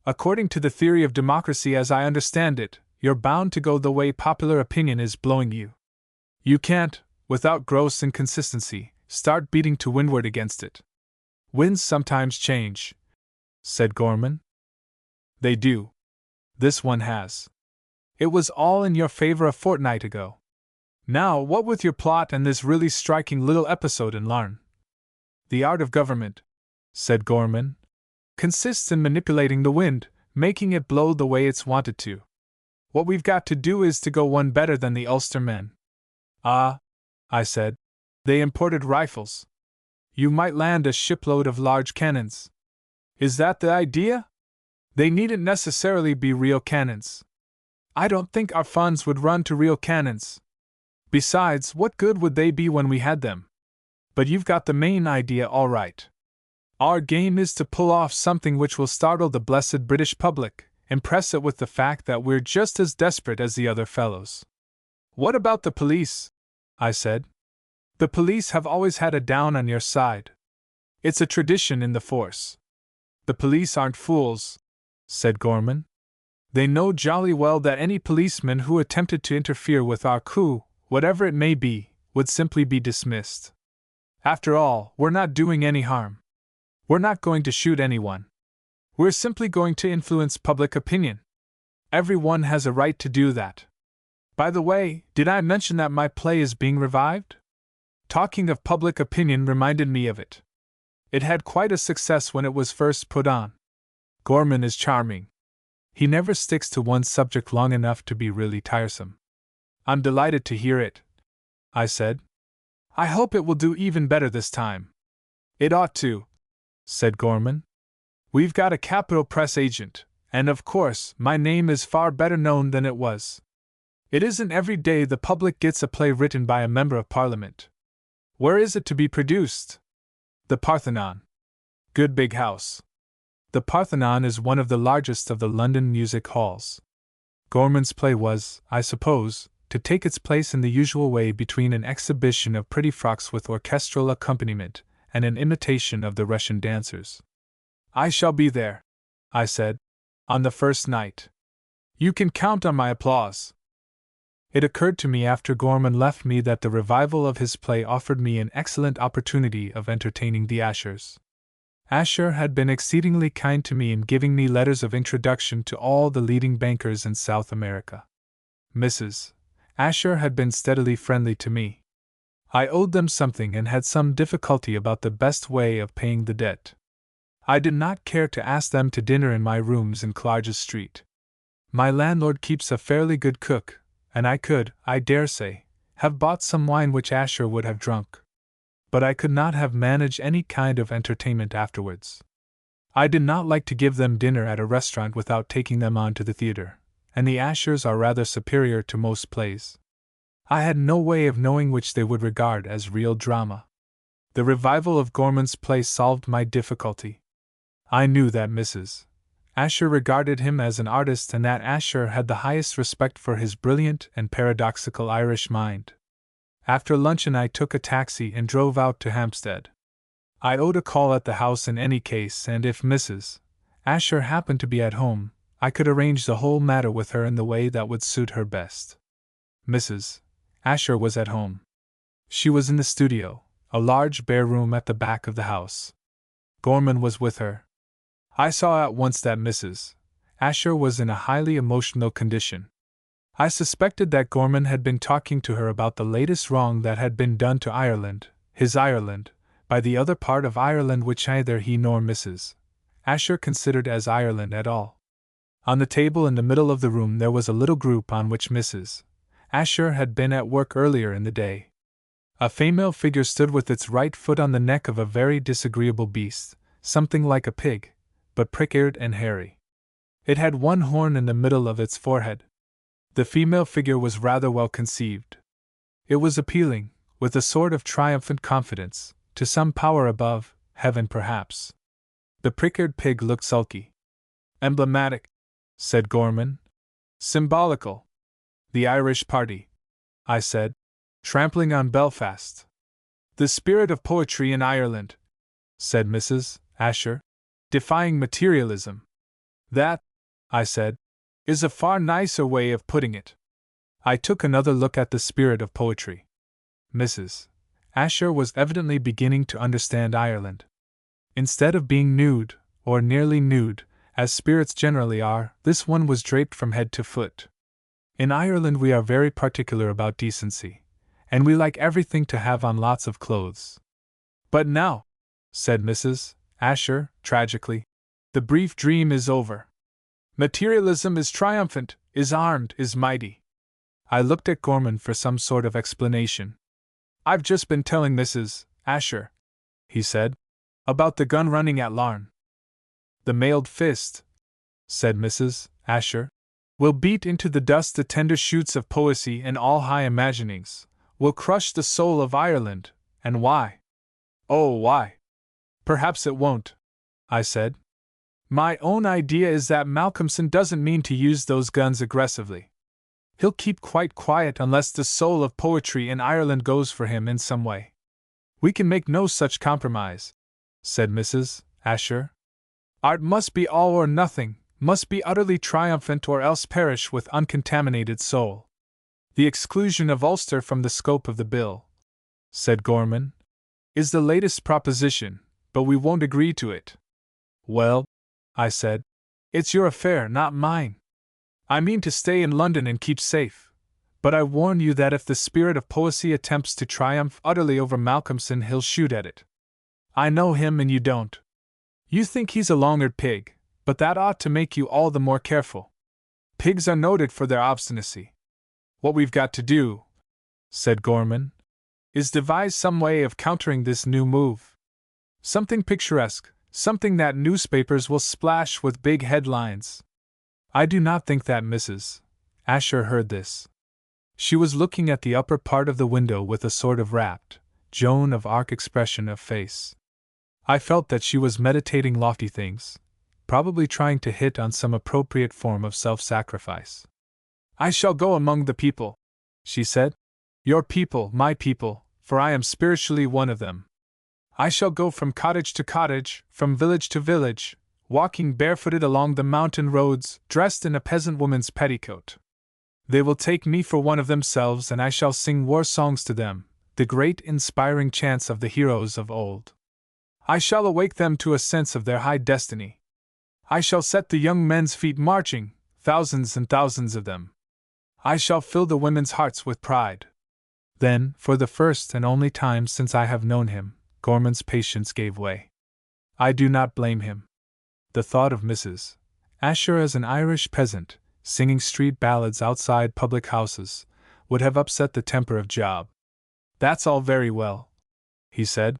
According to the theory of democracy as I understand it, you're bound to go the way popular opinion is blowing you. You can't, without gross inconsistency, start beating to windward against it." "Winds sometimes change," said Gorman. "They do. This one has. It was all in your favor a fortnight ago. Now, what with your plot and this really striking little episode in Larne?" "The art of government," said Gorman, "consists in manipulating the wind, making it blow the way it's wanted to. What we've got to do is to go one better than the Ulster men." "Ah," I said, "they imported rifles. You might land a shipload of large cannons." "Is that the idea? They needn't necessarily be real cannons. I don't think our funds would run to real cannons. Besides, what good would they be when we had them? But you've got the main idea all right. Our game is to pull off something which will startle the blessed British public, impress it with the fact that we're just as desperate as the other fellows." "What about the police?" I said. The police have always had a down on your side. It's a tradition in the force. The police aren't fools, said Gorman. They know jolly well that any policeman who attempted to interfere with our coup, whatever it may be, would simply be dismissed. After all, we're not doing any harm. We're not going to shoot anyone. We're simply going to influence public opinion. Everyone has a right to do that. By the way, did I mention that my play is being revived? Talking of public opinion reminded me of it. It had quite a success when it was first put on. Gorman is charming. He never sticks to one subject long enough to be really tiresome. I'm delighted to hear it, I said. I hope it will do even better this time. It ought to, said Gorman. We've got a capital press agent, and of course, my name is far better known than it was. It isn't every day the public gets a play written by a member of Parliament. Where is it to be produced? The Parthenon. Good big house. The Parthenon is one of the largest of the London music halls. Gorman's play was, I suppose, to take its place in the usual way between an exhibition of pretty frocks with orchestral accompaniment and an imitation of the Russian dancers. I shall be there, I said, on the first night. You can count on my applause. It occurred to me after Gorman left me that the revival of his play offered me an excellent opportunity of entertaining the Ashers. Asher had been exceedingly kind to me in giving me letters of introduction to all the leading bankers in South America. Mrs. Asher had been steadily friendly to me. I owed them something and had some difficulty about the best way of paying the debt. I did not care to ask them to dinner in my rooms in Clarges Street. My landlord keeps a fairly good cook, and I could, I dare say, have bought some wine which Asher would have drunk. But I could not have managed any kind of entertainment afterwards. I did not like to give them dinner at a restaurant without taking them on to the theatre, and the Ashers are rather superior to most plays. I had no way of knowing which they would regard as real drama. The revival of Gorman's play solved my difficulty. I knew that Mrs. Asher regarded him as an artist and that Asher had the highest respect for his brilliant and paradoxical Irish mind. After luncheon I took a taxi and drove out to Hampstead. I owed a call at the house in any case, and if Mrs. Asher happened to be at home, I could arrange the whole matter with her in the way that would suit her best. Mrs. Asher was at home. She was in the studio, a large bare room at the back of the house. Gorman was with her. I saw at once that Mrs. Asher was in a highly emotional condition. I suspected that Gorman had been talking to her about the latest wrong that had been done to Ireland, his Ireland, by the other part of Ireland which neither he nor Mrs. Asher considered as Ireland at all. On the table in the middle of the room there was a little group on which Mrs. Asher had been at work earlier in the day. A female figure stood with its right foot on the neck of a very disagreeable beast, something like a pig, but prick-eared and hairy. It had one horn in the middle of its forehead. The female figure was rather well conceived. It was appealing, with a sort of triumphant confidence, to some power above, heaven perhaps. The prick-eared pig looked sulky. Emblematic, said Gorman. Symbolical. The Irish party, I said, trampling on Belfast. The spirit of poetry in Ireland, said Mrs. Asher, defying materialism. That, I said, is a far nicer way of putting it. I took another look at the spirit of poetry. Mrs. Asher was evidently beginning to understand Ireland. Instead of being nude, or nearly nude, as spirits generally are, this one was draped from head to foot. In Ireland we are very particular about decency, and we like everything to have on lots of clothes. But now, said Mrs. Asher, tragically, the brief dream is over. Materialism is triumphant, is armed, is mighty. I looked at Gorman for some sort of explanation. I've just been telling Mrs. Asher, he said, about the gun running at Larne. The mailed fist, said Mrs. Asher, will beat into the dust the tender shoots of poesy and all high imaginings, will crush the soul of Ireland, and why? Oh, why? Perhaps it won't, I said. My own idea is that Malcolmson doesn't mean to use those guns aggressively. He'll keep quite quiet unless the soul of poetry in Ireland goes for him in some way. We can make no such compromise, said Mrs. Asher. Art must be all or nothing, must be utterly triumphant or else perish with uncontaminated soul. The exclusion of Ulster from the scope of the bill, said Gorman, is the latest proposition, but we won't agree to it. Well, I said, it's your affair, not mine. I mean to stay in London and keep safe, but I warn you that if the spirit of poesy attempts to triumph utterly over Malcolmson, he'll shoot at it. I know him and you don't. You think he's a long-eared pig, but that ought to make you all the more careful. Pigs are noted for their obstinacy. What we've got to do, said Gorman, is devise some way of countering this new move. Something picturesque, something that newspapers will splash with big headlines. I do not think that Mrs. Asher heard this. She was looking at the upper part of the window with a sort of rapt, Joan of Arc expression of face. I felt that she was meditating lofty things, probably trying to hit on some appropriate form of self-sacrifice. I shall go among the people, she said. Your people, my people, for I am spiritually one of them. I shall go from cottage to cottage, from village to village, walking barefooted along the mountain roads, dressed in a peasant woman's petticoat. They will take me for one of themselves, and I shall sing war songs to them, the great inspiring chants of the heroes of old. I shall awake them to a sense of their high destiny. I shall set the young men's feet marching, thousands and thousands of them. I shall fill the women's hearts with pride. Then, for the first and only time since I have known him, Gorman's patience gave way. I do not blame him. The thought of Mrs. Asher as an Irish peasant, singing street ballads outside public houses, would have upset the temper of Job. That's all very well, he said,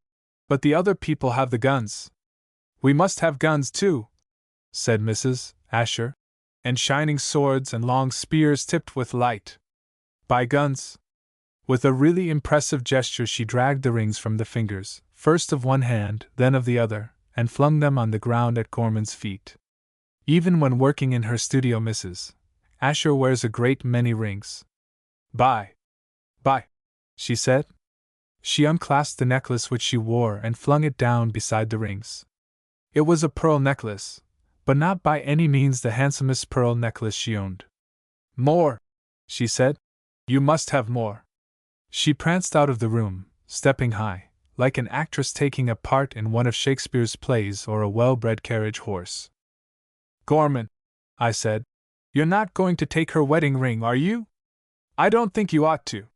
but the other people have the guns. We must have guns too, said Mrs. Asher, and shining swords and long spears tipped with light. By guns. With a really impressive gesture she dragged the rings from the fingers, first of one hand, then of the other, and flung them on the ground at Gorman's feet. Even when working in her studio, Mrs. Asher wears a great many rings. By, she said. She unclasped the necklace which she wore and flung it down beside the rings. It was a pearl necklace, but not by any means the handsomest pearl necklace she owned. More, she said. You must have more. She pranced out of the room, stepping high, like an actress taking a part in one of Shakespeare's plays or a well-bred carriage horse. Gorman, I said, you're not going to take her wedding ring, are you? I don't think you ought to.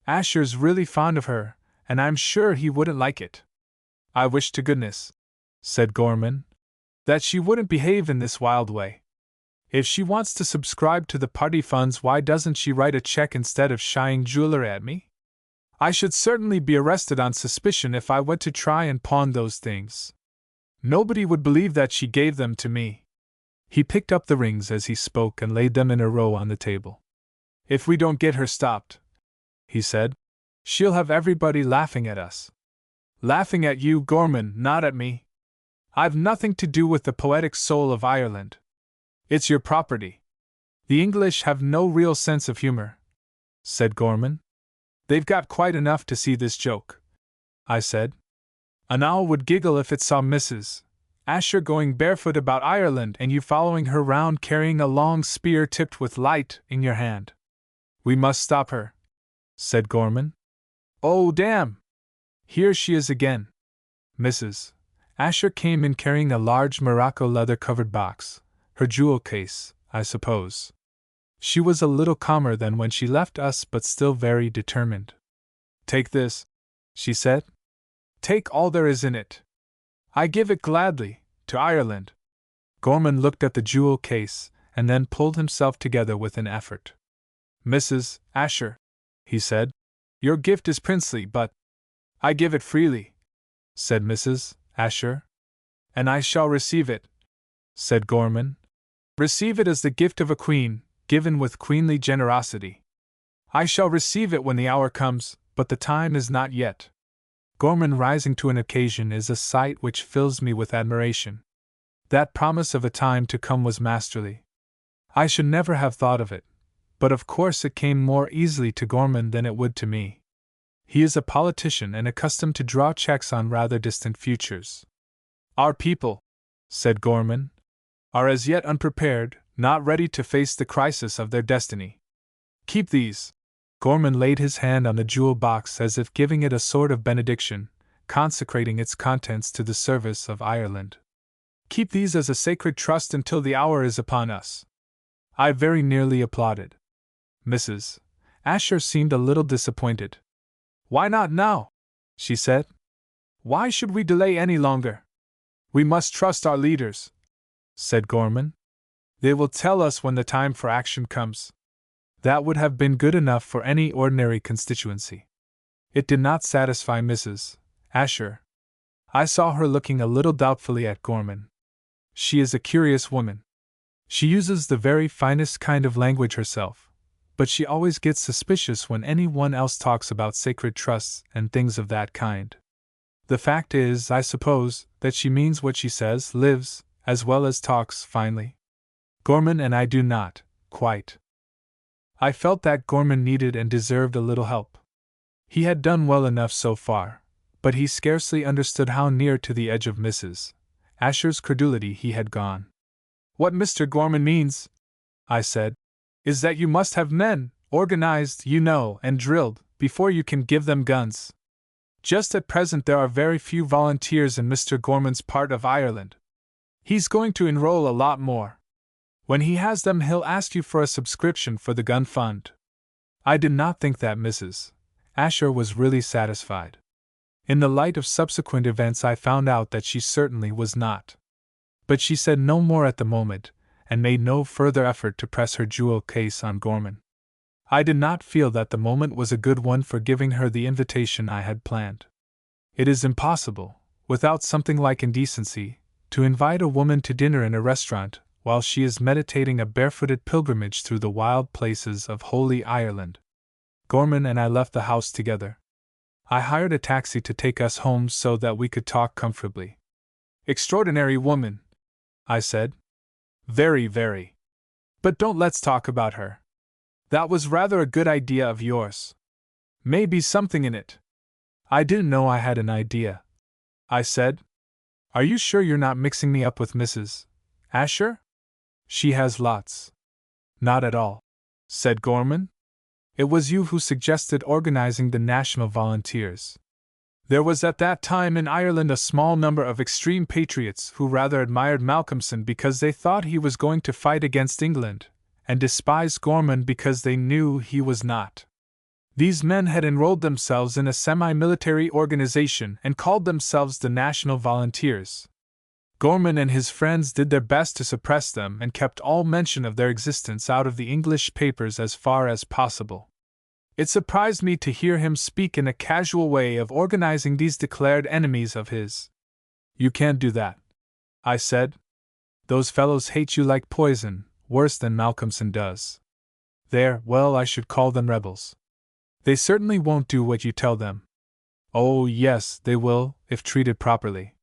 Asher's really fond of her, and I'm sure he wouldn't like it. I wish to goodness, said Gorman, that she wouldn't behave in this wild way. If she wants to subscribe to the party funds, why doesn't she write a check instead of shying jewelry at me? I should certainly be arrested on suspicion if I went to try and pawn those things. Nobody would believe that she gave them to me. He picked up the rings as he spoke and laid them in a row on the table. If we don't get her stopped, he said, she'll have everybody laughing at us. Laughing at you, Gorman, not at me. I've nothing to do with the poetic soul of Ireland. It's your property. The English have no real sense of humor, said Gorman. They've got quite enough to see this joke, I said. An owl would giggle if it saw Mrs. Asher going barefoot about Ireland and you following her round carrying a long spear tipped with light in your hand. We must stop her, said Gorman. Oh, damn! Here she is again. Mrs. Asher came in carrying a large morocco leather-covered box, her jewel case, I suppose. She was a little calmer than when she left us, but still very determined. Take this, she said. Take all there is in it. I give it gladly, to Ireland. Gorman looked at the jewel case, and then pulled himself together with an effort. Mrs. Asher, he said, your gift is princely, but I give it freely, said Mrs. Asher. And I shall receive it, said Gorman. Receive it as the gift of a queen, given with queenly generosity. I shall receive it when the hour comes, but the time is not yet. Gorman rising to an occasion is a sight which fills me with admiration. That promise of a time to come was masterly. I should never have thought of it, but of course it came more easily to Gorman than it would to me. He is a politician and accustomed to draw checks on rather distant futures. Our people, said Gorman, are as yet unprepared, not ready to face the crisis of their destiny. Keep these. Gorman laid his hand on the jewel box as if giving it a sort of benediction, consecrating its contents to the service of Ireland. Keep these as a sacred trust until the hour is upon us. I very nearly applauded. Mrs. Asher seemed a little disappointed. Why not now? She said. Why should we delay any longer? We must trust our leaders, said Gorman. They will tell us when the time for action comes. That would have been good enough for any ordinary constituency. It did not satisfy Mrs. Asher. I saw her looking a little doubtfully at Gorman. She is a curious woman. She uses the very finest kind of language herself, but she always gets suspicious when anyone else talks about sacred trusts and things of that kind. The fact is, I suppose, that she means what she says, lives, as well as talks finely. Gorman and I do not, quite. I felt that Gorman needed and deserved a little help. He had done well enough so far, but he scarcely understood how near to the edge of Mrs. Asher's credulity he had gone. What Mr. Gorman means, I said, is that you must have men, organized, you know, and drilled, before you can give them guns. Just at present there are very few volunteers in Mr. Gorman's part of Ireland. He's going to enroll a lot more. When he has them, he'll ask you for a subscription for the gun fund. I did not think that Mrs. Asher was really satisfied. In the light of subsequent events, I found out that she certainly was not. But she said no more at the moment, and made no further effort to press her jewel case on Gorman. I did not feel that the moment was a good one for giving her the invitation I had planned. It is impossible, without something like indecency, to invite a woman to dinner in a restaurant while she is meditating a barefooted pilgrimage through the wild places of Holy Ireland. Gorman and I left the house together. I hired a taxi to take us home so that we could talk comfortably. Extraordinary woman, I said. Very, very. But don't let's talk about her. That was rather a good idea of yours. Maybe something in it. I didn't know I had an idea, I said. Are you sure you're not mixing me up with Mrs. Asher? She has lots. Not at all, said Gorman. It was you who suggested organizing the National Volunteers. There was at that time in Ireland a small number of extreme patriots who rather admired Malcolmson because they thought he was going to fight against England, and despised Gorman because they knew he was not. These men had enrolled themselves in a semi-military organization and called themselves the National Volunteers. Gorman and his friends did their best to suppress them and kept all mention of their existence out of the English papers as far as possible. It surprised me to hear him speak in a casual way of organizing these declared enemies of his. You can't do that, I said. Those fellows hate you like poison, worse than Malcolmson does. Well, I should call them rebels. They certainly won't do what you tell them. Oh, yes, they will, if treated properly.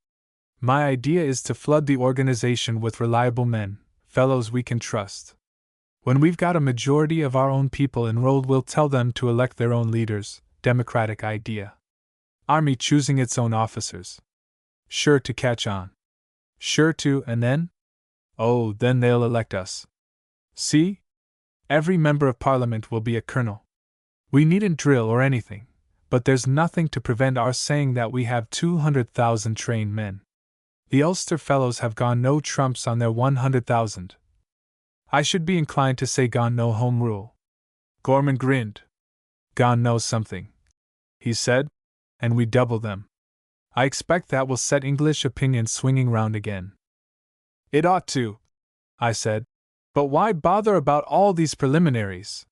My idea is to flood the organization with reliable men, fellows we can trust. When we've got a majority of our own people enrolled, we'll tell them to elect their own leaders, democratic idea. Army choosing its own officers. Sure to catch on. Sure to, and then? Oh, then they'll elect us. See? Every member of Parliament will be a colonel. We needn't drill or anything, but there's nothing to prevent our saying that we have 200,000 trained men. The Ulster fellows have gone no trumps on their 100,000. I should be inclined to say gone no home rule. Gorman grinned. Gone no something, he said, and we double them. I expect that will set English opinion swinging round again. It ought to, I said. But why bother about all these preliminaries?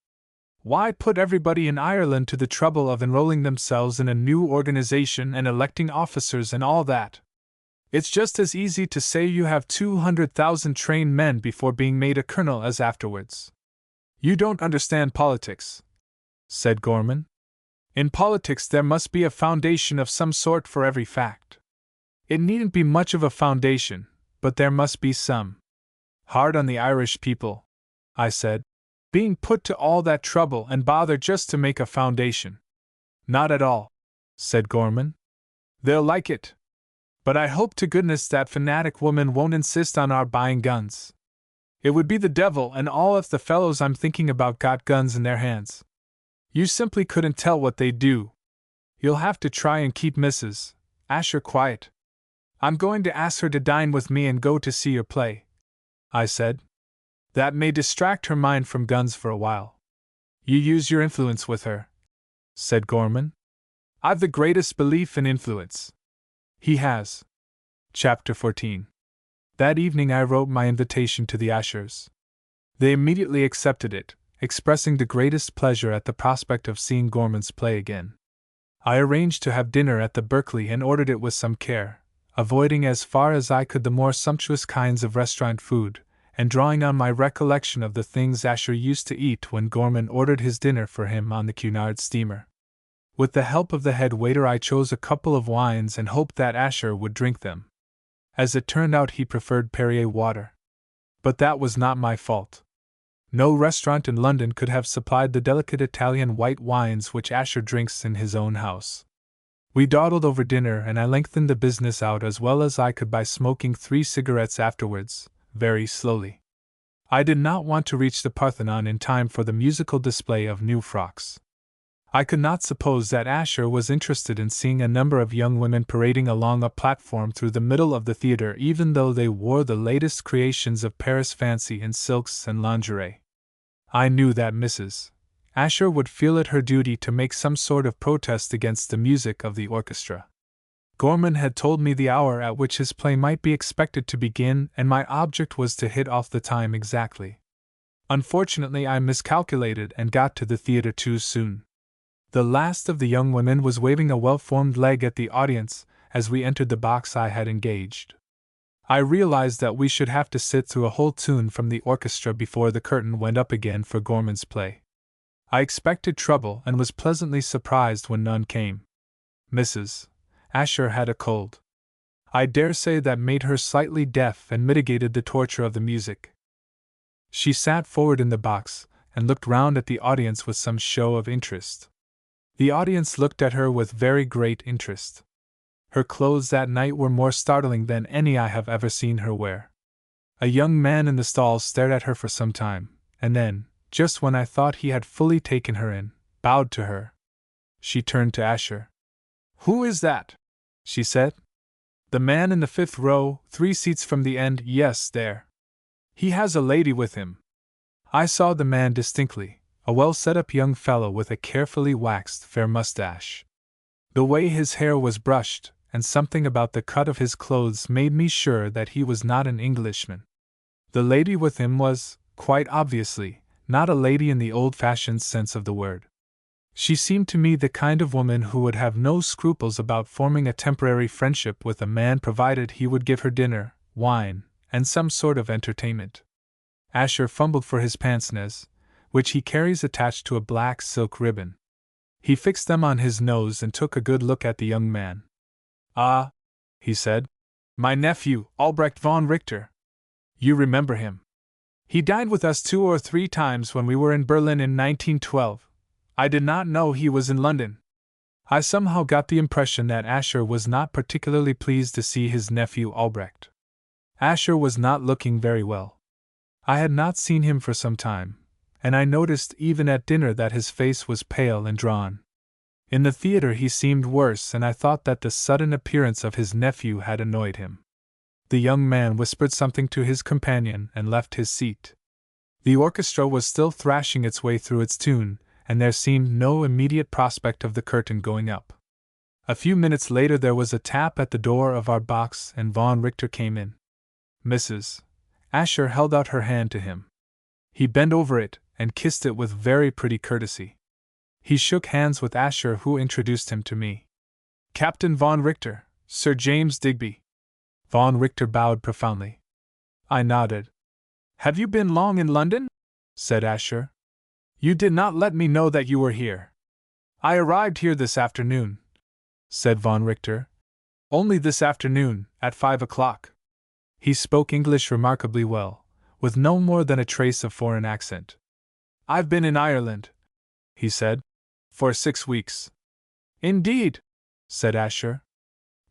Why put everybody in Ireland to the trouble of enrolling themselves in a new organization and electing officers and all that? It's just as easy to say you have 200,000 trained men before being made a colonel as afterwards. You don't understand politics, said Gorman. In politics there must be a foundation of some sort for every fact. It needn't be much of a foundation, but there must be some. Hard on the Irish people, I said, being put to all that trouble and bother just to make a foundation. Not at all, said Gorman. They'll like it. But I hope to goodness that fanatic woman won't insist on our buying guns. It would be the devil and all if the fellows I'm thinking about got guns in their hands. You simply couldn't tell what they'd do. You'll have to try and keep Mrs. Asher quiet. I'm going to ask her to dine with me and go to see your play, I said. That may distract her mind from guns for a while. You use your influence with her, said Gorman. I've the greatest belief in influence. He has. Chapter 14. That evening I wrote my invitation to the Ashers. They immediately accepted it, expressing the greatest pleasure at the prospect of seeing Gorman's play again. I arranged to have dinner at the Berkeley and ordered it with some care, avoiding as far as I could the more sumptuous kinds of restaurant food, and drawing on my recollection of the things Asher used to eat when Gorman ordered his dinner for him on the Cunard steamer. With the help of the head waiter I chose a couple of wines and hoped that Asher would drink them. As it turned out, he preferred Perrier water. But that was not my fault. No restaurant in London could have supplied the delicate Italian white wines which Asher drinks in his own house. We dawdled over dinner and I lengthened the business out as well as I could by smoking 3 cigarettes afterwards, very slowly. I did not want to reach the Parthenon in time for the musical display of new frocks. I could not suppose that Asher was interested in seeing a number of young women parading along a platform through the middle of the theater even though they wore the latest creations of Paris fancy in silks and lingerie. I knew that Mrs. Asher would feel it her duty to make some sort of protest against the music of the orchestra. Gorman had told me the hour at which his play might be expected to begin, and my object was to hit off the time exactly. Unfortunately, I miscalculated and got to the theater too soon. The last of the young women was waving a well-formed leg at the audience as we entered the box I had engaged. I realized that we should have to sit through a whole tune from the orchestra before the curtain went up again for Gorman's play. I expected trouble and was pleasantly surprised when none came. Mrs. Asher had a cold. I dare say that made her slightly deaf and mitigated the torture of the music. She sat forward in the box and looked round at the audience with some show of interest. The audience looked at her with very great interest. Her clothes that night were more startling than any I have ever seen her wear. A young man in the stalls stared at her for some time, and then, just when I thought he had fully taken her in, bowed to her. She turned to Asher. "Who is that?" she said. "The man in the 5th row, 3 seats from the end, yes, there. He has a lady with him." I saw the man distinctly, a well-set-up young fellow with a carefully waxed fair mustache. The way his hair was brushed, and something about the cut of his clothes made me sure that he was not an Englishman. The lady with him was, quite obviously, not a lady in the old-fashioned sense of the word. She seemed to me the kind of woman who would have no scruples about forming a temporary friendship with a man provided he would give her dinner, wine, and some sort of entertainment. Asher fumbled for his pince-nez, which he carries attached to a black silk ribbon. He fixed them on his nose and took a good look at the young man. "Ah," he said, "my nephew, Albrecht von Richter. You remember him. He dined with us 2 or 3 times when we were in Berlin in 1912. I did not know he was in London." I somehow got the impression that Asher was not particularly pleased to see his nephew Albrecht. Asher was not looking very well. I had not seen him for some time, and I noticed even at dinner that his face was pale and drawn. In the theater he seemed worse, and I thought that the sudden appearance of his nephew had annoyed him. The young man whispered something to his companion and left his seat. The orchestra was still thrashing its way through its tune, and there seemed no immediate prospect of the curtain going up. A few minutes later there was a tap at the door of our box and von Richter came in. Mrs. Asher held out her hand to him. He bent over it and kissed it with very pretty courtesy. He shook hands with Asher, who introduced him to me. "Captain von Richter, Sir James Digby." Von Richter bowed profoundly. I nodded. "Have you been long in London?" said Asher. "You did not let me know that you were here." "I arrived here this afternoon," said von Richter. "Only this afternoon, at 5 o'clock. He spoke English remarkably well, with no more than a trace of foreign accent. "I've been in Ireland," he said, "for 6 weeks. Indeed, said Asher.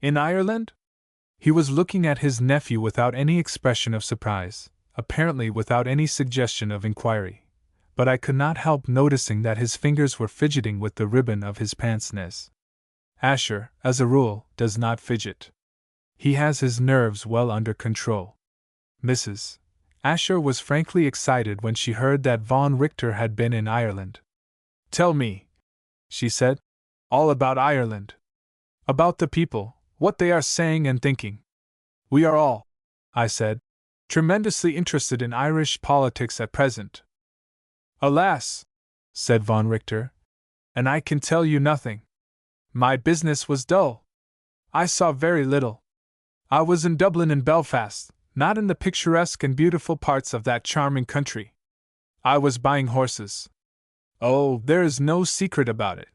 In Ireland? He was looking at his nephew without any expression of surprise, apparently without any suggestion of inquiry, but I could not help noticing that his fingers were fidgeting with the ribbon of his pince-nez. Asher, as a rule, does not fidget. He has his nerves well under control. Mrs. Asher was frankly excited when she heard that Von Richter had been in Ireland. Tell me, she said, all about Ireland. About the people, what they are saying and thinking. We are all, I said, tremendously interested in Irish politics at present. Alas, said Von Richter, and I can tell you nothing. My business was dull. I saw very little. I was in Dublin and Belfast, not in the picturesque and beautiful parts of that charming country. I was buying horses. Oh, there is no secret about it.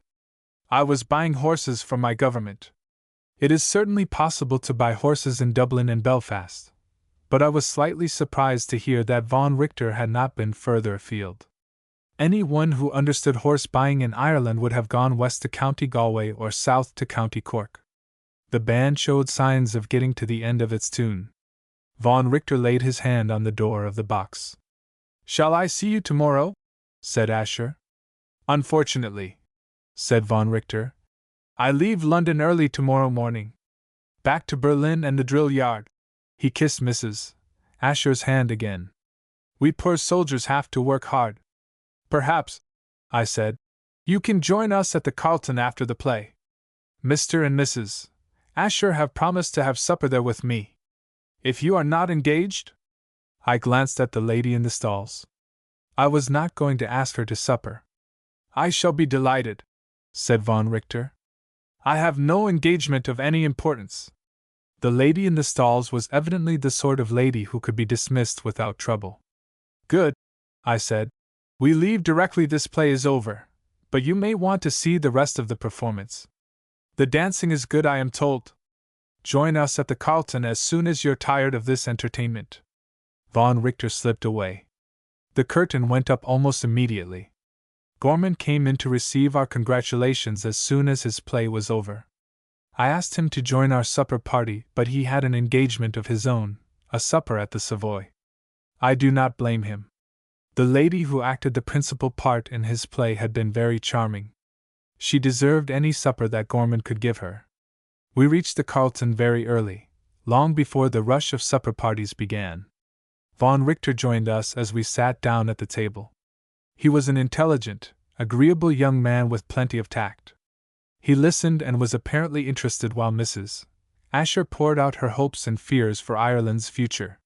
I was buying horses for my government. It is certainly possible to buy horses in Dublin and Belfast, but I was slightly surprised to hear that Von Richter had not been further afield. Anyone who understood horse buying in Ireland would have gone west to County Galway or south to County Cork. The band showed signs of getting to the end of its tune. Von Richter laid his hand on the door of the box. Shall I see you tomorrow? Said Asher. Unfortunately, said Von Richter. I leave London early tomorrow morning. Back to Berlin and the drill yard. He kissed Mrs. Asher's hand again. We poor soldiers have to work hard. Perhaps, I said, you can join us at the Carlton after the play. Mr. and Mrs. Asher have promised to have supper there with me. If you are not engaged? I glanced at the lady in the stalls. I was not going to ask her to supper. I shall be delighted, said Von Richter. I have no engagement of any importance. The lady in the stalls was evidently the sort of lady who could be dismissed without trouble. Good, I said. We leave directly this play is over, but you may want to see the rest of the performance. The dancing is good, I am told. Join us at the Carlton as soon as you're tired of this entertainment. Von Richter slipped away. The curtain went up almost immediately. Gorman came in to receive our congratulations as soon as his play was over. I asked him to join our supper party, but he had an engagement of his own, a supper at the Savoy. I do not blame him. The lady who acted the principal part in his play had been very charming. She deserved any supper that Gorman could give her. We reached the Carlton very early, long before the rush of supper parties began. Von Richter joined us as we sat down at the table. He was an intelligent, agreeable young man with plenty of tact. He listened and was apparently interested while Mrs. Asher poured out her hopes and fears for Ireland's future.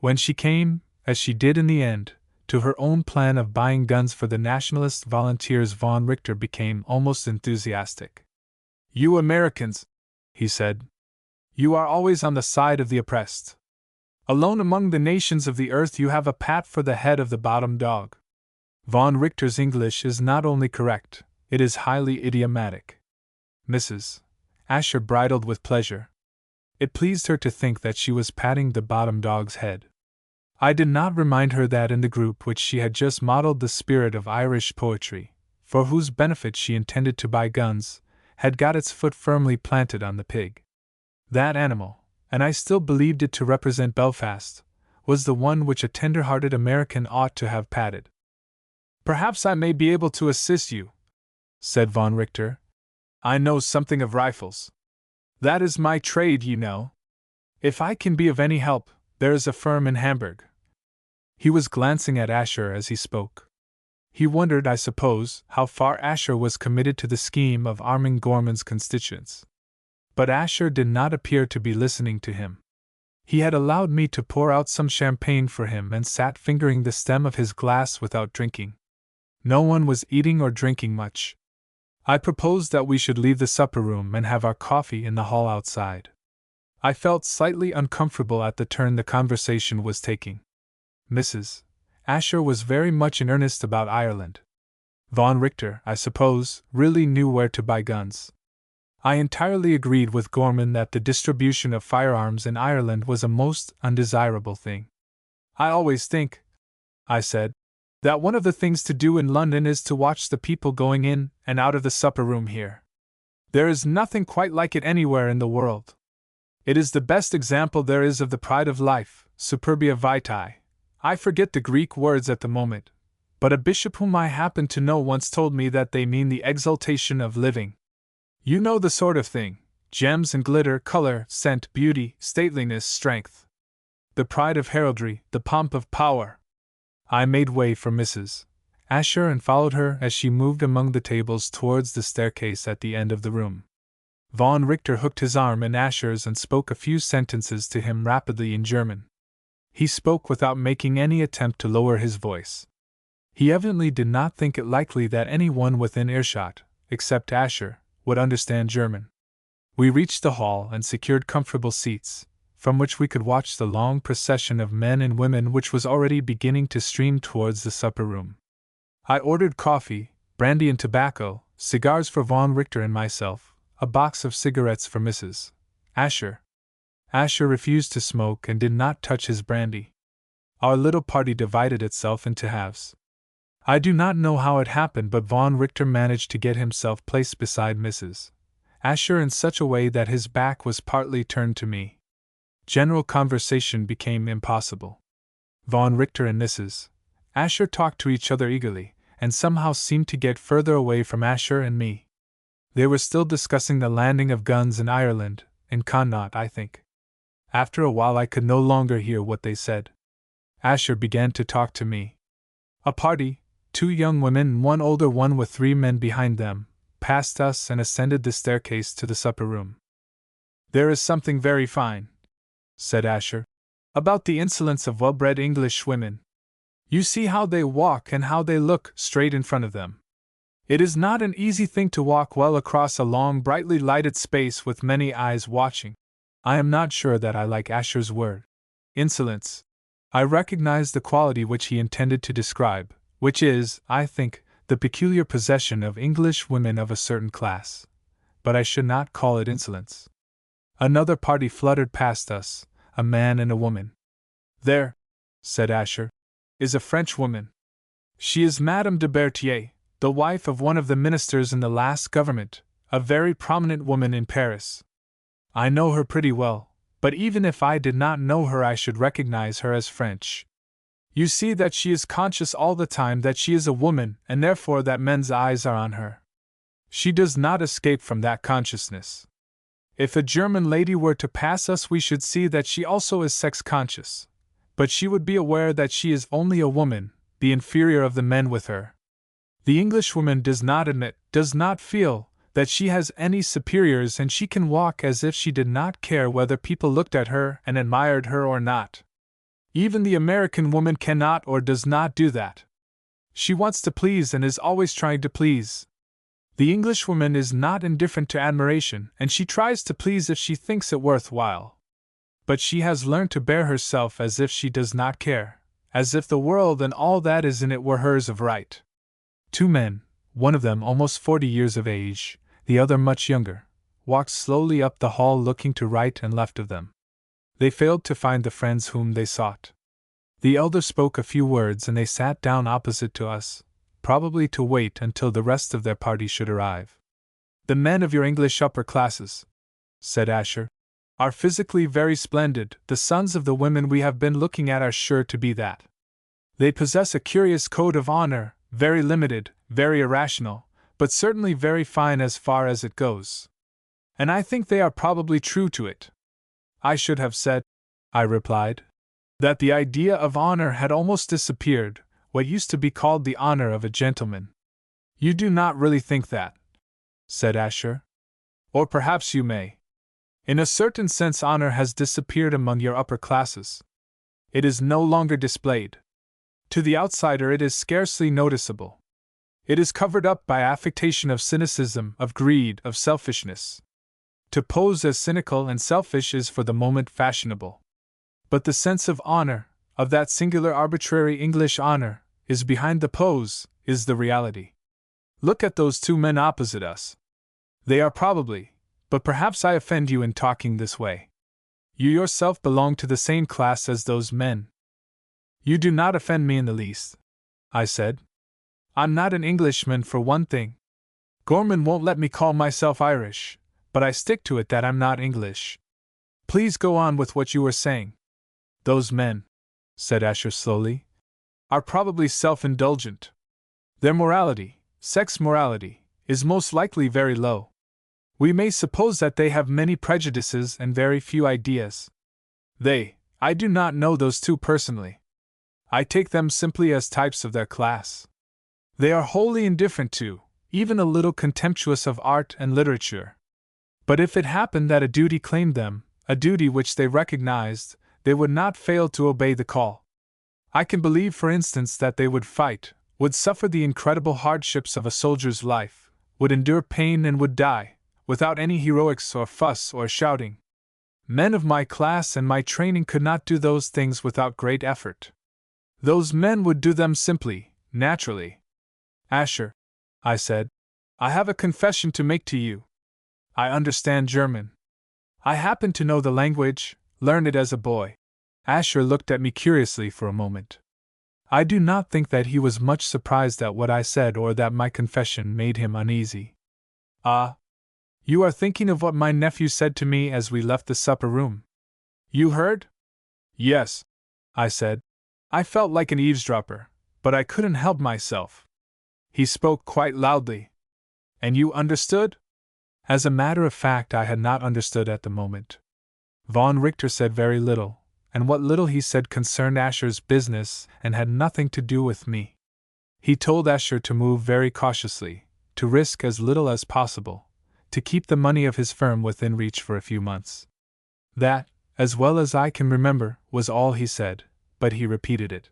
When she came, as she did in the end, to her own plan of buying guns for the Nationalist volunteers, Von Richter became almost enthusiastic. You Americans, he said, you are always on the side of the oppressed. Alone among the nations of the earth you have a pat for the head of the bottom dog. Von Richter's English is not only correct, it is highly idiomatic. Mrs. Asher bridled with pleasure. It pleased her to think that she was patting the bottom dog's head. I did not remind her that in the group which she had just modeled the spirit of Irish poetry, for whose benefit she intended to buy guns, had got its foot firmly planted on the pig. That animal, and I still believed it to represent Belfast, was the one which a tender-hearted American ought to have patted. Perhaps I may be able to assist you, said Von Richter. I know something of rifles. That is my trade, you know. If I can be of any help, there is a firm in Hamburg. He was glancing at Asher as he spoke. He wondered, I suppose, how far Asher was committed to the scheme of arming Gorman's constituents. But Asher did not appear to be listening to him. He had allowed me to pour out some champagne for him and sat fingering the stem of his glass without drinking. No one was eating or drinking much. I proposed that we should leave the supper room and have our coffee in the hall outside. I felt slightly uncomfortable at the turn the conversation was taking. Mrs. Asher was very much in earnest about Ireland. Von Richter, I suppose, really knew where to buy guns. I entirely agreed with Gorman that the distribution of firearms in Ireland was a most undesirable thing. I always think, I said, that one of the things to do in London is to watch the people going in and out of the supper room here. There is nothing quite like it anywhere in the world. It is the best example there is of the pride of life, superbia vitae. I forget the Greek words at the moment, but a bishop whom I happen to know once told me that they mean the exaltation of living. You know the sort of thing: gems and glitter, color, scent, beauty, stateliness, strength. The pride of heraldry, the pomp of power. I made way for Mrs. Asher and followed her as she moved among the tables towards the staircase at the end of the room. Von Richter hooked his arm in Asher's and spoke a few sentences to him rapidly in German. He spoke without making any attempt to lower his voice. He evidently did not think it likely that anyone within earshot, except Asher, would understand German. We reached the hall and secured comfortable seats, from which we could watch the long procession of men and women which was already beginning to stream towards the supper room. I ordered coffee, brandy and tobacco, cigars for Von Richter and myself, a box of cigarettes for Mrs. Asher. Asher refused to smoke and did not touch his brandy. Our little party divided itself into halves. I do not know how it happened, but Von Richter managed to get himself placed beside Mrs. Asher in such a way that his back was partly turned to me. General conversation became impossible. Von Richter and Mrs. Asher talked to each other eagerly, and somehow seemed to get further away from Asher and me. They were still discussing the landing of guns in Ireland, in Connaught, I think. After a while I could no longer hear what they said. Asher began to talk to me. A party, 2 young women and 1 older one with 3 men behind them, passed us and ascended the staircase to the supper room. "There is something very fine," said Asher, "about the insolence of well-bred English women. You see how they walk and how they look straight in front of them. It is not an easy thing to walk well across a long, brightly lighted space with many eyes watching. I am not sure that I like Asher's word, insolence. I recognize the quality which he intended to describe, which is, I think, the peculiar possession of English women of a certain class, but I should not call it insolence." Another party fluttered past us, a man and a woman. "There," said Asher, "is a French woman. She is Madame de Berthier, the wife of one of the ministers in the last government, a very prominent woman in Paris. I know her pretty well, but even if I did not know her I should recognize her as French. You see that she is conscious all the time that she is a woman and therefore that men's eyes are on her. She does not escape from that consciousness. If a German lady were to pass us we should see that she also is sex-conscious, but she would be aware that she is only a woman, the inferior of the men with her. The Englishwoman does not admit, does not feel, that she has any superiors, and she can walk as if she did not care whether people looked at her and admired her or not. Even the American woman cannot or does not do that. She wants to please and is always trying to please. The Englishwoman is not indifferent to admiration, and she tries to please if she thinks it worthwhile. But she has learned to bear herself as if she does not care, as if the world and all that is in it were hers of right. 2 men, one of them almost 40 years of age, the other much younger, walked slowly up the hall looking to right and left of them. They failed to find the friends whom they sought. The elder spoke a few words and they sat down opposite to us, probably to wait until the rest of their party should arrive. "The men of your English upper classes," said Asher, "are physically very splendid. The sons of the women we have been looking at are sure to be that. They possess a curious code of honor, very limited, very irrational, but certainly very fine as far as it goes. And I think they are probably true to it." "I should have said," I replied, "that the idea of honor had almost disappeared, what used to be called the honor of a gentleman." "You do not really think that," said Asher. "Or perhaps you may. In a certain sense honor has disappeared among your upper classes. It is no longer displayed. To the outsider it is scarcely noticeable. It is covered up by affectation of cynicism, of greed, of selfishness. To pose as cynical and selfish is for the moment fashionable. But the sense of honor, of that singular arbitrary English honor, is behind the pose, is the reality. Look at those 2 men opposite us. They are probably, but perhaps I offend you in talking this way. You yourself belong to the same class as those men." "You do not offend me in the least," I said. "I'm not an Englishman for one thing." Gorman won't let me call myself Irish, but I stick to it that I'm not English. Please go on with what you were saying. Those men, said Asher slowly, are probably self-indulgent. Their morality, sex morality, is most likely very low. We may suppose that they have many prejudices and very few ideas. I do not know those two personally. I take them simply as types of their class. They are wholly indifferent to, even a little contemptuous of art and literature. But if it happened that a duty claimed them, a duty which they recognized, they would not fail to obey the call. I can believe, for instance, that they would fight, would suffer the incredible hardships of a soldier's life, would endure pain and would die, without any heroics or fuss or shouting. Men of my class and my training could not do those things without great effort. Those men would do them simply, naturally. Asher, I said, I have a confession to make to you. I understand German. I happen to know the language, learned it as a boy. Asher looked at me curiously for a moment. I do not think that he was much surprised at what I said or that my confession made him uneasy. Ah, you are thinking of what my nephew said to me as we left the supper room. You heard? Yes, I said. I felt like an eavesdropper, but I couldn't help myself. He spoke quite loudly. And you understood? As a matter of fact, I had not understood at the moment. Von Richter said very little, and what little he said concerned Asher's business and had nothing to do with me. He told Asher to move very cautiously, to risk as little as possible, to keep the money of his firm within reach for a few months. That, as well as I can remember, was all he said, but he repeated it.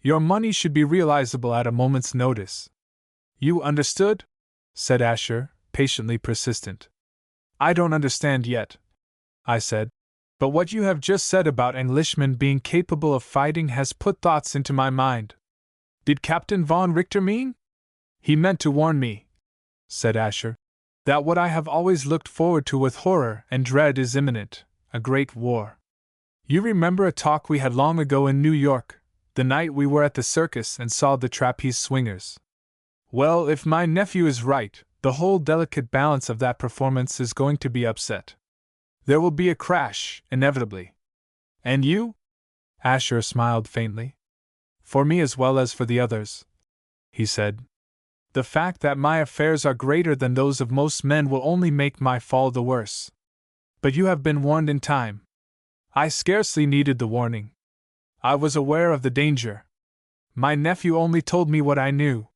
Your money should be realizable at a moment's notice. You understood? Said Asher, patiently persistent. I don't understand yet, I said, but what you have just said about Englishmen being capable of fighting has put thoughts into my mind. Did Captain von Richter mean? He meant to warn me, said Asher, that what I have always looked forward to with horror and dread is imminent, a great war. You remember a talk we had long ago in New York, the night we were at the circus and saw the trapeze swingers. Well, if my nephew is right, the whole delicate balance of that performance is going to be upset. There will be a crash, inevitably. And you? Asher smiled faintly. For me as well as for the others, he said. The fact that my affairs are greater than those of most men will only make my fall the worse. But you have been warned in time. I scarcely needed the warning. I was aware of the danger. My nephew only told me what I knew.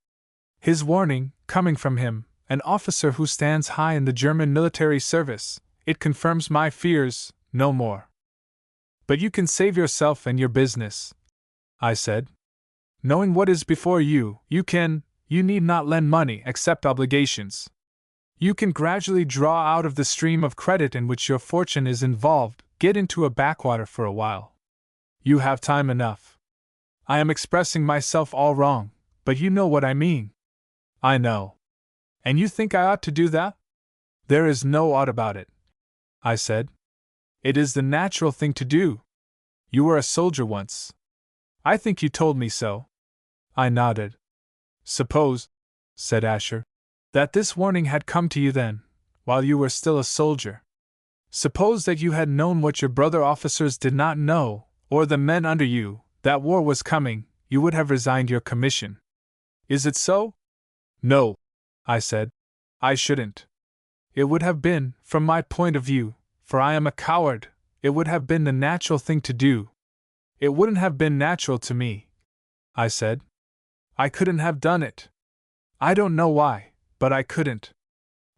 His warning, coming from him, an officer who stands high in the German military service, it confirms my fears, no more. But you can save yourself and your business, I said. Knowing what is before you, you need not lend money except obligations. You can gradually draw out of the stream of credit in which your fortune is involved, get into a backwater for a while. You have time enough. I am expressing myself all wrong, but you know what I mean. I know. And you think I ought to do that? There is no ought about it, I said. It is the natural thing to do. You were a soldier once. I think you told me so. I nodded. Suppose, said Asher, that this warning had come to you then, while you were still a soldier. Suppose that you had known what your brother officers did not know, or the men under you, that war was coming, you would have resigned your commission. Is it so? No, I said. I shouldn't. It would have been, from my point of view, for I am a coward, it would have been the natural thing to do. It wouldn't have been natural to me, I said. I couldn't have done it. I don't know why, but I couldn't.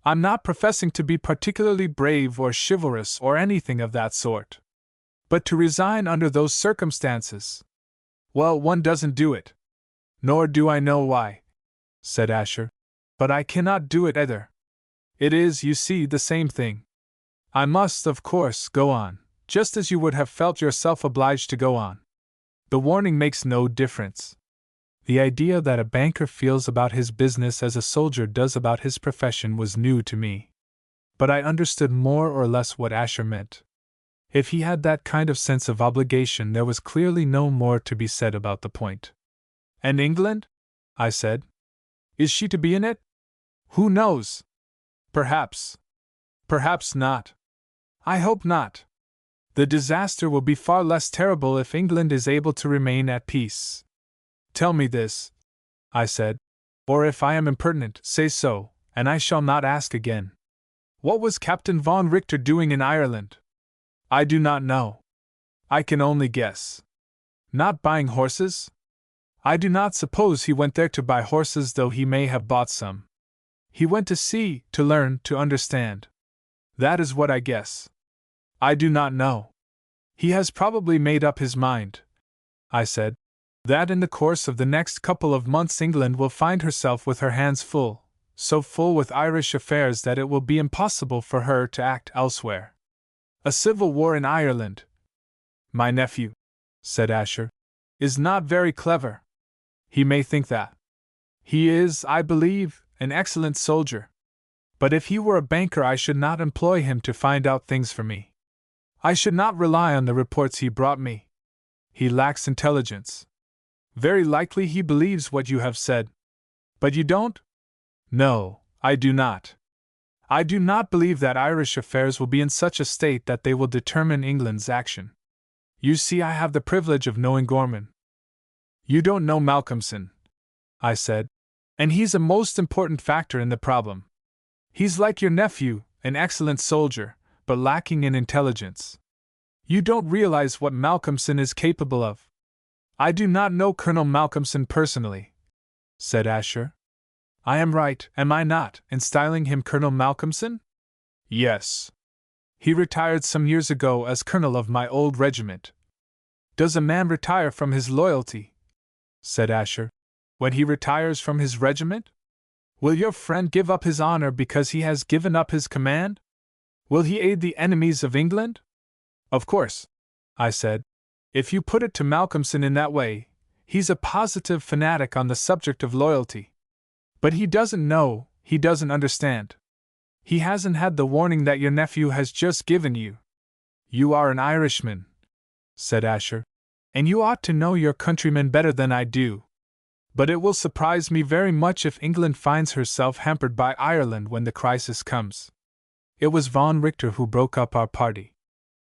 I'm not professing to be particularly brave or chivalrous or anything of that sort. But to resign under those circumstances, well, one doesn't do it. Nor do I know why, said Asher. But I cannot do it either. It is, you see, the same thing. I must, of course, go on, just as you would have felt yourself obliged to go on. The warning makes no difference. The idea that a banker feels about his business as a soldier does about his profession was new to me. But I understood more or less what Asher meant. If he had that kind of sense of obligation, there was clearly no more to be said about the point. And England? I said. Is she to be in it? Who knows? Perhaps. Perhaps not. I hope not. The disaster will be far less terrible if England is able to remain at peace. Tell me this, I said, or if I am impertinent, say so, and I shall not ask again. What was Captain von Richter doing in Ireland? I do not know. I can only guess. Not buying horses? I do not suppose he went there to buy horses, though he may have bought some. He went to see, to learn, to understand. That is what I guess. I do not know. He has probably made up his mind, I said, that in the course of the next couple of months England will find herself with her hands full, so full with Irish affairs that it will be impossible for her to act elsewhere. A civil war in Ireland. My nephew, said Asher, is not very clever. He may think that. He is, I believe, an excellent soldier. But if he were a banker, I should not employ him to find out things for me. I should not rely on the reports he brought me. He lacks intelligence. Very likely he believes what you have said. But you don't? No, I do not. I do not believe that Irish affairs will be in such a state that they will determine England's action. You see, I have the privilege of knowing Gorman. You don't know Malcolmson, I said, and he's a most important factor in the problem. He's like your nephew, an excellent soldier, but lacking in intelligence. You don't realize what Malcolmson is capable of. I do not know Colonel Malcolmson personally, said Asher. I am right, am I not, in styling him Colonel Malcolmson? Yes. He retired some years ago as colonel of my old regiment. Does a man retire from his loyalty? Said Asher. When he retires from his regiment? Will your friend give up his honor because he has given up his command? Will he aid the enemies of England? Of course, I said. If you put it to Malcolmson in that way, he's a positive fanatic on the subject of loyalty. But he doesn't know, he doesn't understand. He hasn't had the warning that your nephew has just given you. You are an Irishman, said Asher, and you ought to know your countrymen better than I do. But it will surprise me very much if England finds herself hampered by Ireland when the crisis comes. It was von Richter who broke up our party.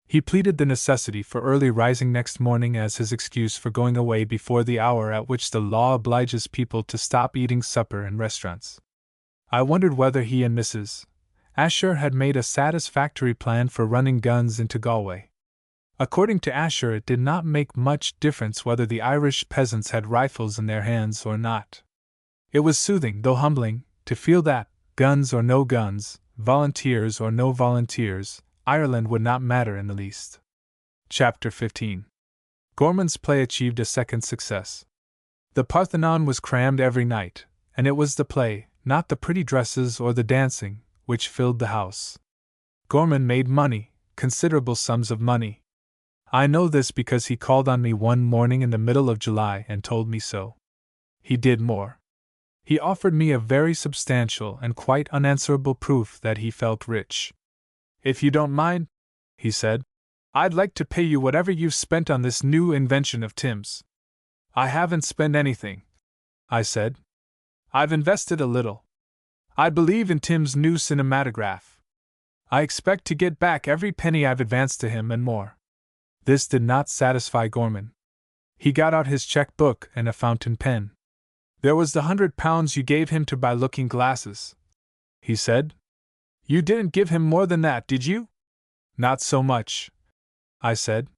He pleaded the necessity for early rising next morning as his excuse for going away before the hour at which the law obliges people to stop eating supper in restaurants. I wondered whether he and Mrs. Asher had made a satisfactory plan for running guns into Galway. According to Asher, it did not make much difference whether the Irish peasants had rifles in their hands or not. It was soothing, though humbling, to feel that, guns or no guns, volunteers or no volunteers, Ireland would not matter in the least. Chapter 15. Gorman's play achieved a second success. The Parthenon was crammed every night, and it was the play, not the pretty dresses or the dancing, which filled the house. Gorman made money, considerable sums of money. I know this because he called on me one morning in the middle of July and told me so. He did more. He offered me a very substantial and quite unanswerable proof that he felt rich. If you don't mind, he said, I'd like to pay you whatever you've spent on this new invention of Tim's. I haven't spent anything, I said. I've invested a little. I believe in Tim's new cinematograph. I expect to get back every penny I've advanced to him and more. This did not satisfy Gorman. He got out his check-book and a fountain pen. There was the £100 you gave him to buy looking glasses, he said. You didn't give him more than that, did you? Not so much, I said.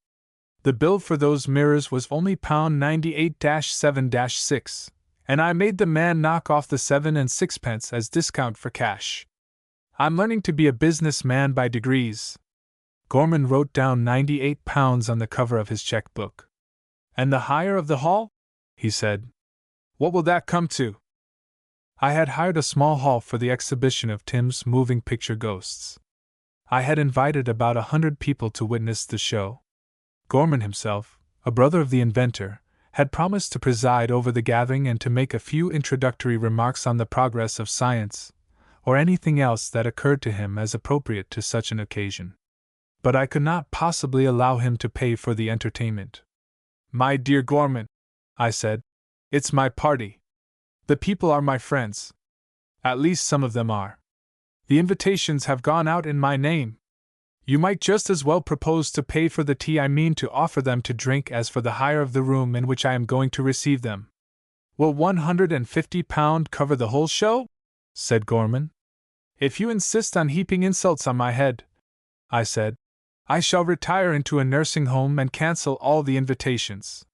The bill for those mirrors was only £98-7-6, and I made the man knock off the 7 and 6pence as discount for cash. I'm learning to be a businessman by degrees. Gorman wrote down £98 on the cover of his checkbook. And the hire of the hall? He said. What will that come to? I had hired a small hall for the exhibition of Tim's moving picture ghosts. I had invited about 100 people to witness the show. Gorman himself, a brother of the inventor, had promised to preside over the gathering and to make a few introductory remarks on the progress of science, or anything else that occurred to him as appropriate to such an occasion. But I could not possibly allow him to pay for the entertainment. My dear Gorman, I said, it's my party. The people are my friends. At least some of them are. The invitations have gone out in my name. You might just as well propose to pay for the tea I mean to offer them to drink as for the hire of the room in which I am going to receive them. Will £150 cover the whole show? Said Gorman. If you insist on heaping insults on my head, I said, I shall retire into a nursing home and cancel all the invitations.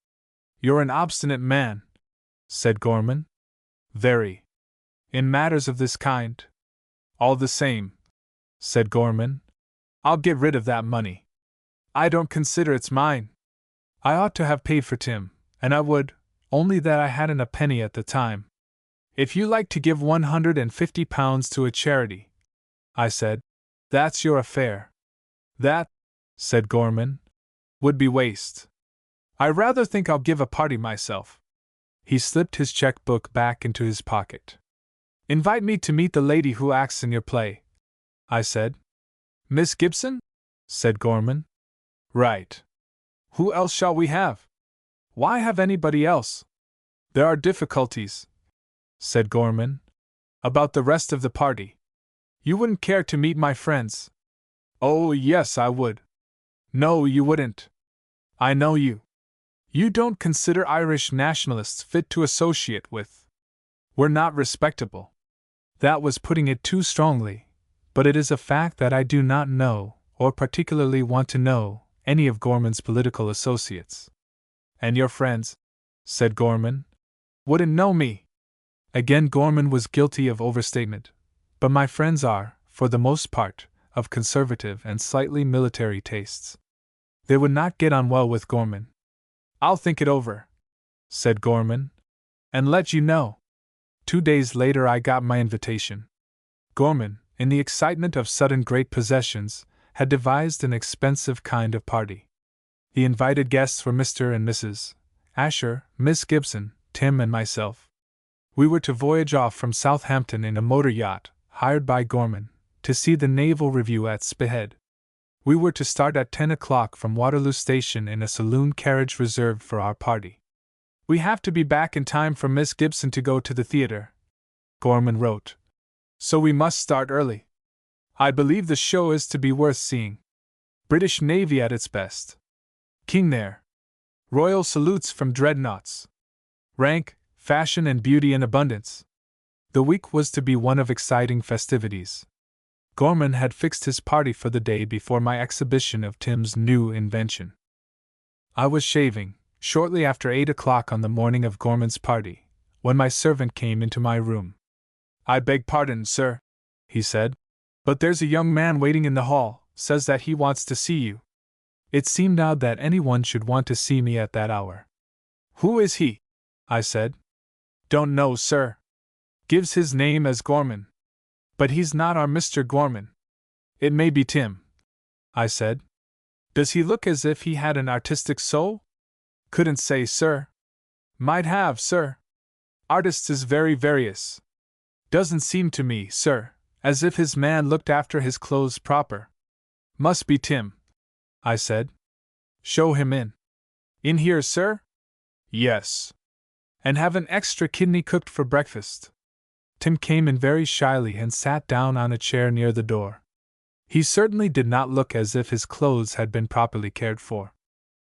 You're an obstinate man, said Gorman. Very. In matters of this kind. All the same, said Gorman, I'll get rid of that money. I don't consider it's mine. I ought to have paid for Tim, and I would, only that I hadn't a penny at the time. If you like to give £150 to a charity, I said, that's your affair. That, said Gorman, would be waste. I rather think I'll give a party myself. He slipped his checkbook back into his pocket. Invite me to meet the lady who acts in your play, I said. Miss Gibson? Said Gorman. Right. Who else shall we have? Why have anybody else? There are difficulties, said Gorman, about the rest of the party. You wouldn't care to meet my friends? Oh, yes, I would. No, you wouldn't. I know you. You don't consider Irish nationalists fit to associate with. We're not respectable. That was putting it too strongly, but it is a fact that I do not know, or particularly want to know, any of Gorman's political associates. And your friends, said Gorman, wouldn't know me. Again Gorman was guilty of overstatement, but my friends are, for the most part, of conservative and slightly military tastes. They would not get on well with Gorman. I'll think it over, said Gorman, and let you know. 2 days later I got my invitation. Gorman, in the excitement of sudden great possessions, had devised an expensive kind of party. The invited guests were Mr. and Mrs. Asher, Miss Gibson, Tim and myself. We were to voyage off from Southampton in a motor yacht, hired by Gorman, to see the Naval Review at Spithead. We were to start at 10 o'clock from Waterloo Station in a saloon carriage reserved for our party. We have to be back in time for Miss Gibson to go to the theatre, Gorman wrote. So we must start early. I believe the show is to be worth seeing. British Navy at its best. King there. Royal salutes from dreadnoughts. Rank, fashion and beauty in abundance. The week was to be one of exciting festivities. Gorman had fixed his party for the day before my exhibition of Tim's new invention. I was shaving, shortly after 8 o'clock on the morning of Gorman's party, when my servant came into my room. I beg pardon, sir, he said, but there's a young man waiting in the hall, says that he wants to see you. It seemed odd that anyone should want to see me at that hour. Who is he? I said. Don't know, sir. Gives his name as Gorman. But he's not our Mr. Gorman. It may be Tim, I said. Does he look as if he had an artistic soul? Couldn't say, sir. Might have, sir. Artists is very various. Doesn't seem to me, sir, as if his man looked after his clothes proper. Must be Tim, I said. Show him in. In here, sir? Yes. And have an extra kidney cooked for breakfast. Tim came in very shyly and sat down on a chair near the door. He certainly did not look as if his clothes had been properly cared for.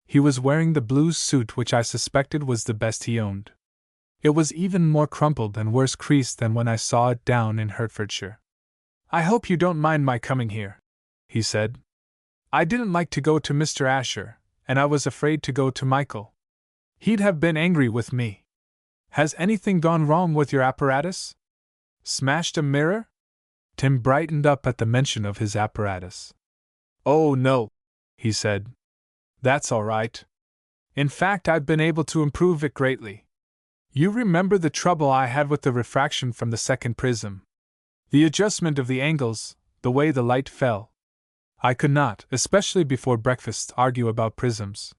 He was wearing the blue suit which I suspected was the best he owned. It was even more crumpled and worse creased than when I saw it down in Hertfordshire. I hope you don't mind my coming here, he said. I didn't like to go to Mr. Asher, and I was afraid to go to Michael. He'd have been angry with me. Has anything gone wrong with your apparatus? Smashed a mirror? Tim brightened up at the mention of his apparatus. Oh, no, he said. That's all right. In fact, I've been able to improve it greatly. You remember the trouble I had with the refraction from the second prism. The adjustment of the angles, the way the light fell. I could not, especially before breakfast, argue about prisms.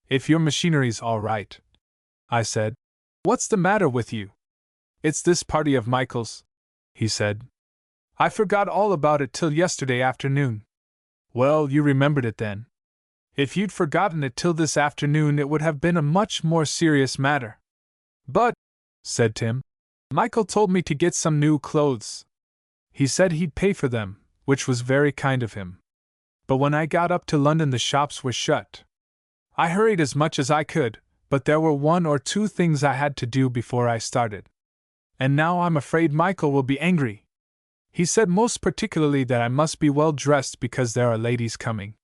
If your machinery's all right, I said. What's the matter with you? It's this party of Michael's, he said. I forgot all about it till yesterday afternoon. Well, you remembered it then. If you'd forgotten it till this afternoon, it would have been a much more serious matter. But, said Tim, Michael told me to get some new clothes. He said he'd pay for them, which was very kind of him. But when I got up to London, the shops were shut. I hurried as much as I could, but there were 1 or 2 things I had to do before I started. And now I'm afraid Michael will be angry. He said most particularly that I must be well dressed because there are ladies coming.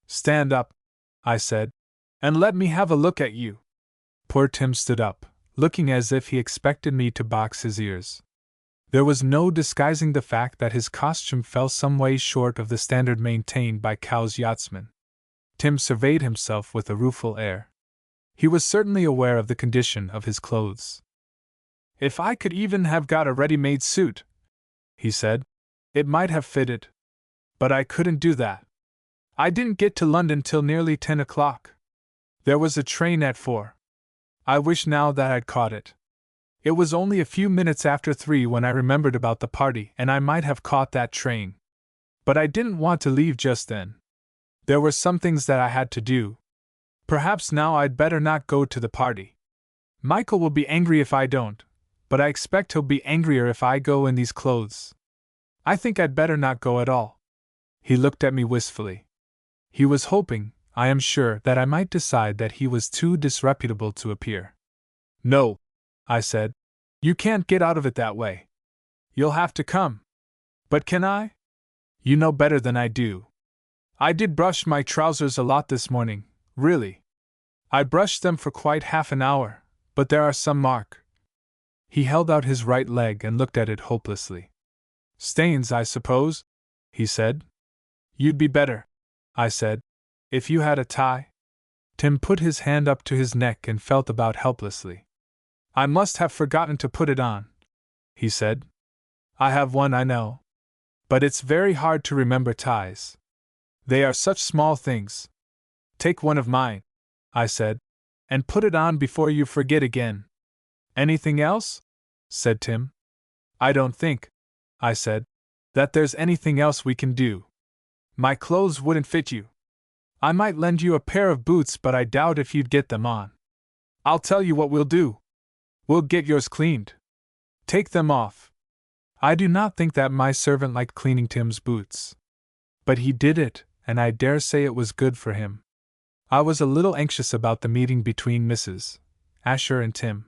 Stand up, I said, and let me have a look at you. Poor Tim stood up, looking as if he expected me to box his ears. There was no disguising the fact that his costume fell some way short of the standard maintained by Cowes yachtsmen. Tim surveyed himself with a rueful air. He was certainly aware of the condition of his clothes. If I could even have got a ready-made suit, he said, it might have fitted. But I couldn't do that. I didn't get to London till nearly 10 o'clock. There was a train at 4. I wish now that I'd caught it. It was only a few minutes after 3 when I remembered about the party, and I might have caught that train. But I didn't want to leave just then. There were some things that I had to do. Perhaps now I'd better not go to the party. Michael will be angry if I don't, but I expect he'll be angrier if I go in these clothes. I think I'd better not go at all. He looked at me wistfully. He was hoping, I am sure, that I might decide that he was too disreputable to appear. No, I said. You can't get out of it that way. You'll have to come. But can I? You know better than I do. I did brush my trousers a lot this morning, really. I brushed them for quite half an hour, but there are some marks. He held out his right leg and looked at it hopelessly. Stains, I suppose, he said. You'd be better, I said, if you had a tie. Tim put his hand up to his neck and felt about helplessly. I must have forgotten to put it on, he said. I have one, I know. But it's very hard to remember ties. They are such small things. Take one of mine, I said, and put it on before you forget again. Anything else? Said Tim. I don't think, I said, that there's anything else we can do. My clothes wouldn't fit you. I might lend you a pair of boots, but I doubt if you'd get them on. I'll tell you what we'll do. We'll get yours cleaned. Take them off. I do not think that my servant liked cleaning Tim's boots. But he did it, and I dare say it was good for him. I was a little anxious about the meeting between Mrs. Asher and Tim.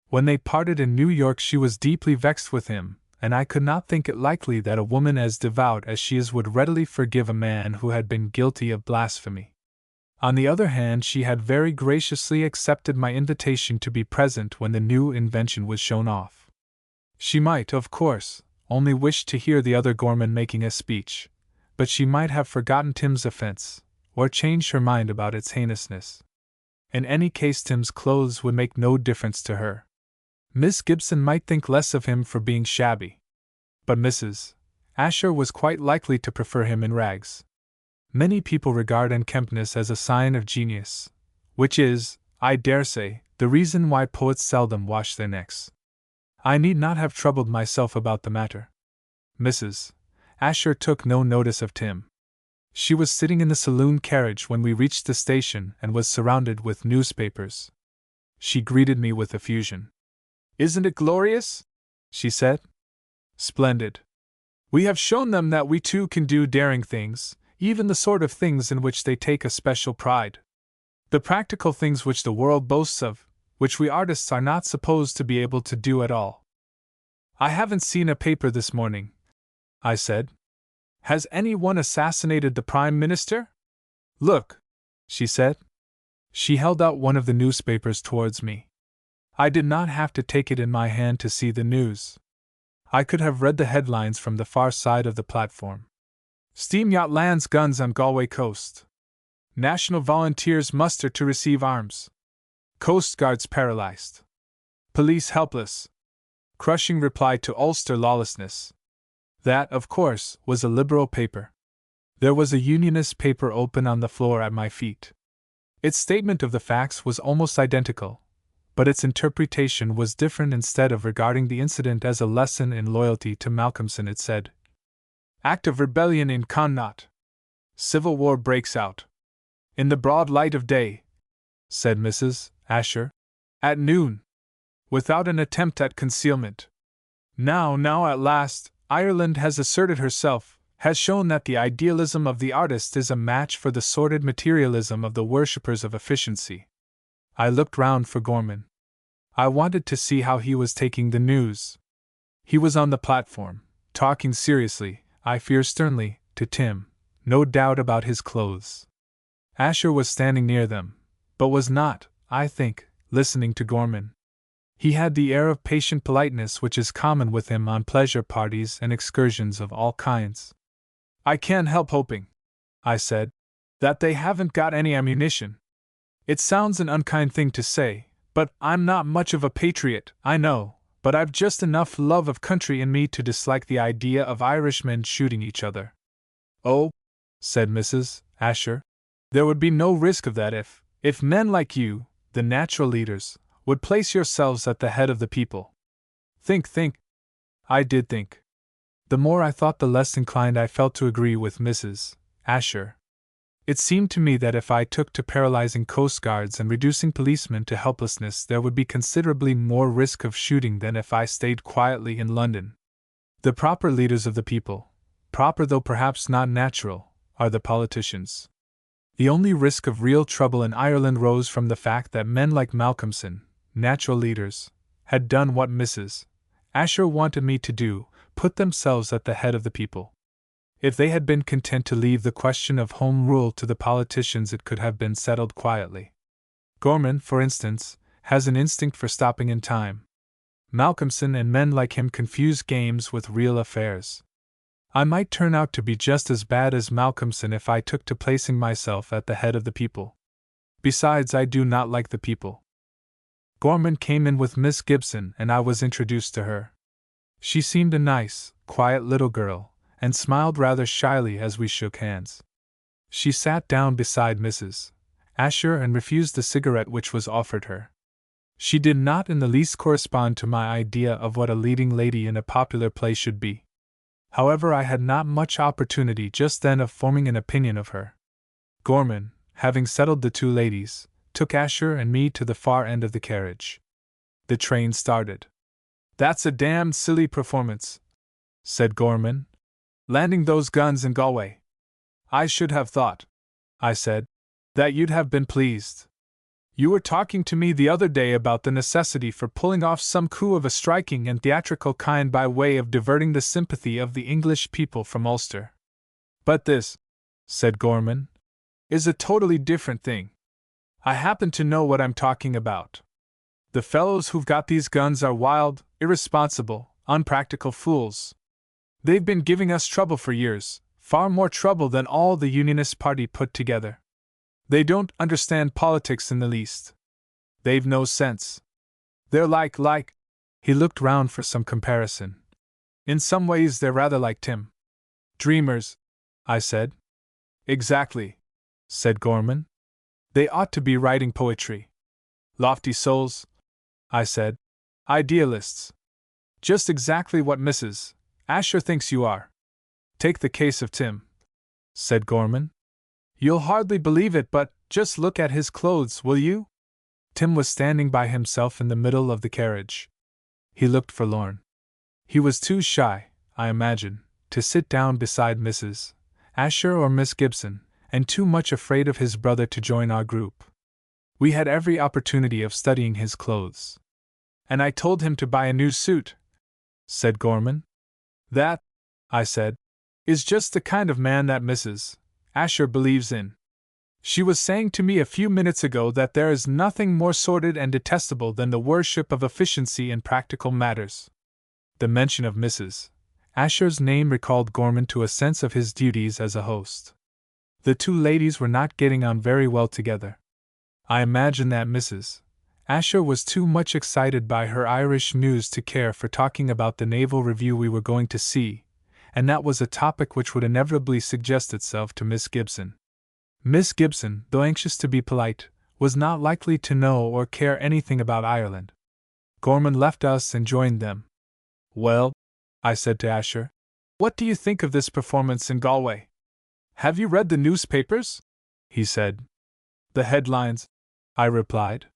When they parted in New York, she was deeply vexed with him, and I could not think it likely that a woman as devout as she is would readily forgive a man who had been guilty of blasphemy. On the other hand, she had very graciously accepted my invitation to be present when the new invention was shown off. She might, of course, only wish to hear the other Gorman making a speech, but she might have forgotten Tim's offense, or changed her mind about its heinousness. In any case, Tim's clothes would make no difference to her. Miss Gibson might think less of him for being shabby, but Mrs. Asher was quite likely to prefer him in rags. Many people regard unkemptness as a sign of genius, which is, I dare say, the reason why poets seldom wash their necks. I need not have troubled myself about the matter. Mrs. Asher took no notice of Tim. She was sitting in the saloon carriage when we reached the station and was surrounded with newspapers. She greeted me with effusion. Isn't it glorious? She said. Splendid. We have shown them that we too can do daring things, even the sort of things in which they take a special pride. The practical things which the world boasts of, which we artists are not supposed to be able to do at all. I haven't seen a paper this morning, I said. Has anyone assassinated the Prime Minister? Look, she said. She held out one of the newspapers towards me. I did not have to take it in my hand to see the news. I could have read the headlines from the far side of the platform. Steam yacht lands guns on Galway coast. National volunteers muster to receive arms. Coast guards paralyzed. Police helpless. Crushing reply to Ulster lawlessness. That, of course, was a Liberal paper. There was a Unionist paper open on the floor at my feet. Its statement of the facts was almost identical, but its interpretation was different. Instead of regarding the incident as a lesson in loyalty to Malcolmson, it said, Act of rebellion in Connaught. Civil war breaks out. In the broad light of day, said Mrs. Asher. At noon. without an attempt at concealment. Now at last, Ireland has asserted herself, has shown that the idealism of the artist is a match for the sordid materialism of the worshippers of efficiency. I looked round for Gorman. I wanted to see how he was taking the news. He was on the platform, talking seriously, I fear sternly, to Tim, no doubt about his clothes. Asher was standing near them, but was not, I think, listening to Gorman. He had the air of patient politeness which is common with him on pleasure parties and excursions of all kinds. I can't help hoping, I said, that they haven't got any ammunition. It sounds an unkind thing to say, but I'm not much of a patriot, I know, but I've just enough love of country in me to dislike the idea of Irishmen shooting each other. Oh, said Mrs. Asher, there would be no risk of that if men like you, the natural leaders, would place yourselves at the head of the people. Think. I did think. The more I thought, the less inclined I felt to agree with Mrs. Asher. It seemed to me that if I took to paralyzing coast guards and reducing policemen to helplessness, there would be considerably more risk of shooting than if I stayed quietly in London. The proper leaders of the people, proper though perhaps not natural, are the politicians. The only risk of real trouble in Ireland rose from the fact that men like Malcolmson, natural leaders, had done what Mrs. Asher wanted me to do, put themselves at the head of the people. If they had been content to leave the question of Home Rule to the politicians, it could have been settled quietly. Gorman, for instance, has an instinct for stopping in time. Malcolmson and men like him confuse games with real affairs. I might turn out to be just as bad as Malcolmson if I took to placing myself at the head of the people. Besides, I do not like the people. Gorman came in with Miss Gibson, and I was introduced to her. She seemed a nice, quiet little girl, and smiled rather shyly as we shook hands. She sat down beside Mrs. Asher and refused the cigarette which was offered her. She did not in the least correspond to my idea of what a leading lady in a popular play should be. However, I had not much opportunity just then of forming an opinion of her. Gorman, having settled the two ladies, took Asher and me to the far end of the carriage. The train started. "That's a damned silly performance," said Gorman. "Landing those guns in Galway." "I should have thought," I said, "that you'd have been pleased. You were talking to me the other day about the necessity for pulling off some coup of a striking and theatrical kind by way of diverting the sympathy of the English people from Ulster. But this," said Gorman, "is a totally different thing. I happen to know what I'm talking about. The fellows who've got these guns are wild, irresponsible, unpractical fools. They've been giving us trouble for years, far more trouble than all the Unionist party put together. They don't understand politics in the least. They've no sense. They're like, he looked round for some comparison. In some ways they're rather like Tim. Dreamers, I said. Exactly, said Gorman. They ought to be writing poetry. Lofty souls, I said. Idealists. Just exactly what Mrs. Asher thinks you are. Take the case of Tim, said Gorman. You'll hardly believe it, but just look at his clothes, will you? Tim was standing by himself in the middle of the carriage. He looked forlorn. He was too shy, I imagine, to sit down beside Mrs. Asher or Miss Gibson, and too much afraid of his brother to join our group. We had every opportunity of studying his clothes. And I told him to buy a new suit, said Gorman. That, I said, is just the kind of man that Mrs. Asher believes in. She was saying to me a few minutes ago that there is nothing more sordid and detestable than the worship of efficiency in practical matters. The mention of Mrs. Asher's name recalled Gorman to a sense of his duties as a host. The two ladies were not getting on very well together. I imagine that Mrs. Asher was too much excited by her Irish news to care for talking about the naval review we were going to see, and that was a topic which would inevitably suggest itself to Miss Gibson. Miss Gibson, though anxious to be polite, was not likely to know or care anything about Ireland. Gorman left us and joined them. Well, I said to Asher, what do you think of this performance in Galway? Have you read the newspapers? He said. The headlines, I replied.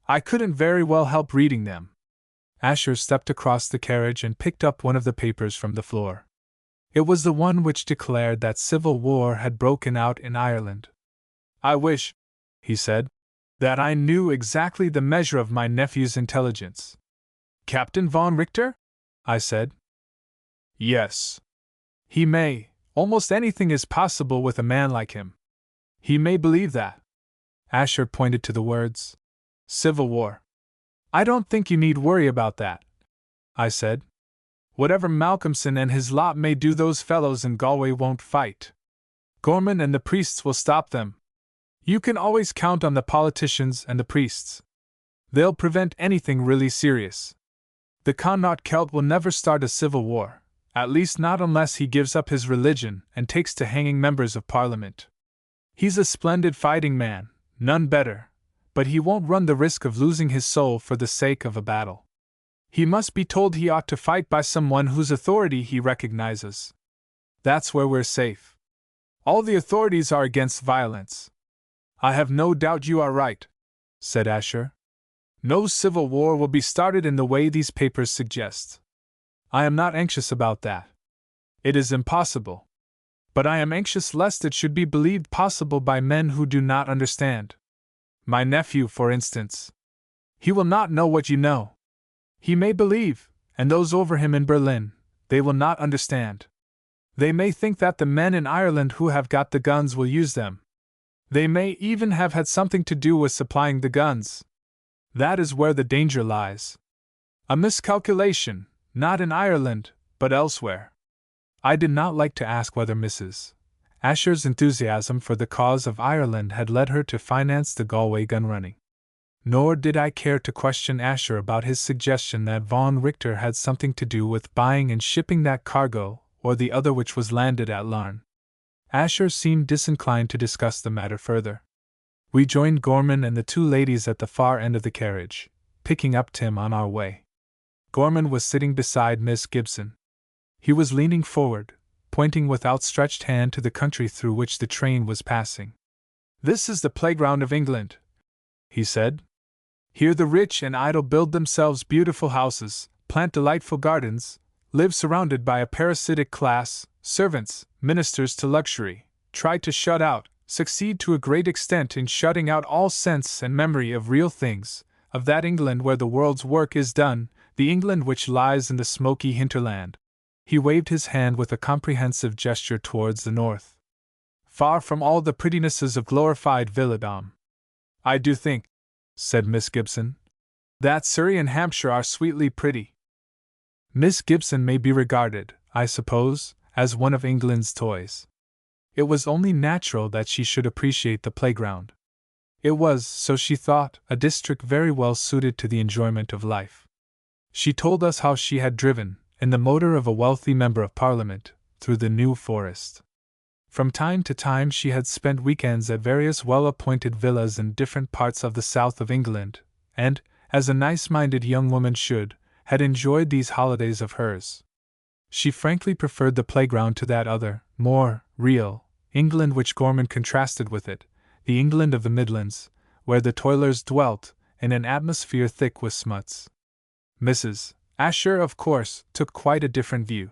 I couldn't very well help reading them, Asher stepped across the carriage and picked up one of the papers from the floor. It was the one which declared that civil war had broken out in Ireland. "I wish," he said, "that I knew exactly the measure of my nephew's intelligence." "Captain von Richter?" I said. "Yes. He may. Almost anything is possible with a man like him. He may believe that." Asher pointed to the words, "Civil War." "I don't think you need worry about that," I said. "Whatever Malcolmson and his lot may do, those fellows in Galway won't fight. Gorman and the priests will stop them. You can always count on the politicians and the priests. They'll prevent anything really serious. The Connaught Celt will never start a civil war, at least not unless he gives up his religion and takes to hanging members of Parliament. He's a splendid fighting man, none better, but he won't run the risk of losing his soul for the sake of a battle. He must be told he ought to fight by someone whose authority he recognizes. That's where we're safe. All the authorities are against violence." "I have no doubt you are right," said Asher. "No civil war will be started in the way these papers suggest. I am not anxious about that. It is impossible. But I am anxious lest it should be believed possible by men who do not understand. My nephew, for instance. He will not know what you know. He may believe, and those over him in Berlin, they will not understand. They may think that the men in Ireland who have got the guns will use them. They may even have had something to do with supplying the guns. That is where the danger lies. A miscalculation, not in Ireland, but elsewhere." I did not like to ask whether Mrs. Asher's enthusiasm for the cause of Ireland had led her to finance the Galway gun running. Nor did I care to question Asher about his suggestion that von Richter had something to do with buying and shipping that cargo, or the other which was landed at Larne. Asher seemed disinclined to discuss the matter further. We joined Gorman and the two ladies at the far end of the carriage, picking up Tim on our way. Gorman was sitting beside Miss Gibson. He was leaning forward, pointing with outstretched hand to the country through which the train was passing. "This is the playground of England," he said. "Here the rich and idle build themselves beautiful houses, plant delightful gardens, live surrounded by a parasitic class, servants, ministers to luxury, try to shut out, succeed to a great extent in shutting out all sense and memory of real things, of that England where the world's work is done, the England which lies in the smoky hinterland." He waved his hand with a comprehensive gesture towards the north. "Far from all the prettinesses of glorified villadom. I do think," said Miss Gibson, "that Surrey and Hampshire are sweetly pretty." Miss Gibson may be regarded, I suppose, as one of England's toys. It was only natural that she should appreciate the playground. It was, so she thought, a district very well suited to the enjoyment of life. She told us how she had driven, in the motor of a wealthy member of Parliament, through the New Forest. From time to time she had spent weekends at various well-appointed villas in different parts of the south of England, and, as a nice-minded young woman should, had enjoyed these holidays of hers. She frankly preferred the playground to that other, more real, England which Gorman contrasted with it, the England of the Midlands, where the toilers dwelt, in an atmosphere thick with smuts. Mrs. Asher, of course, took quite a different view.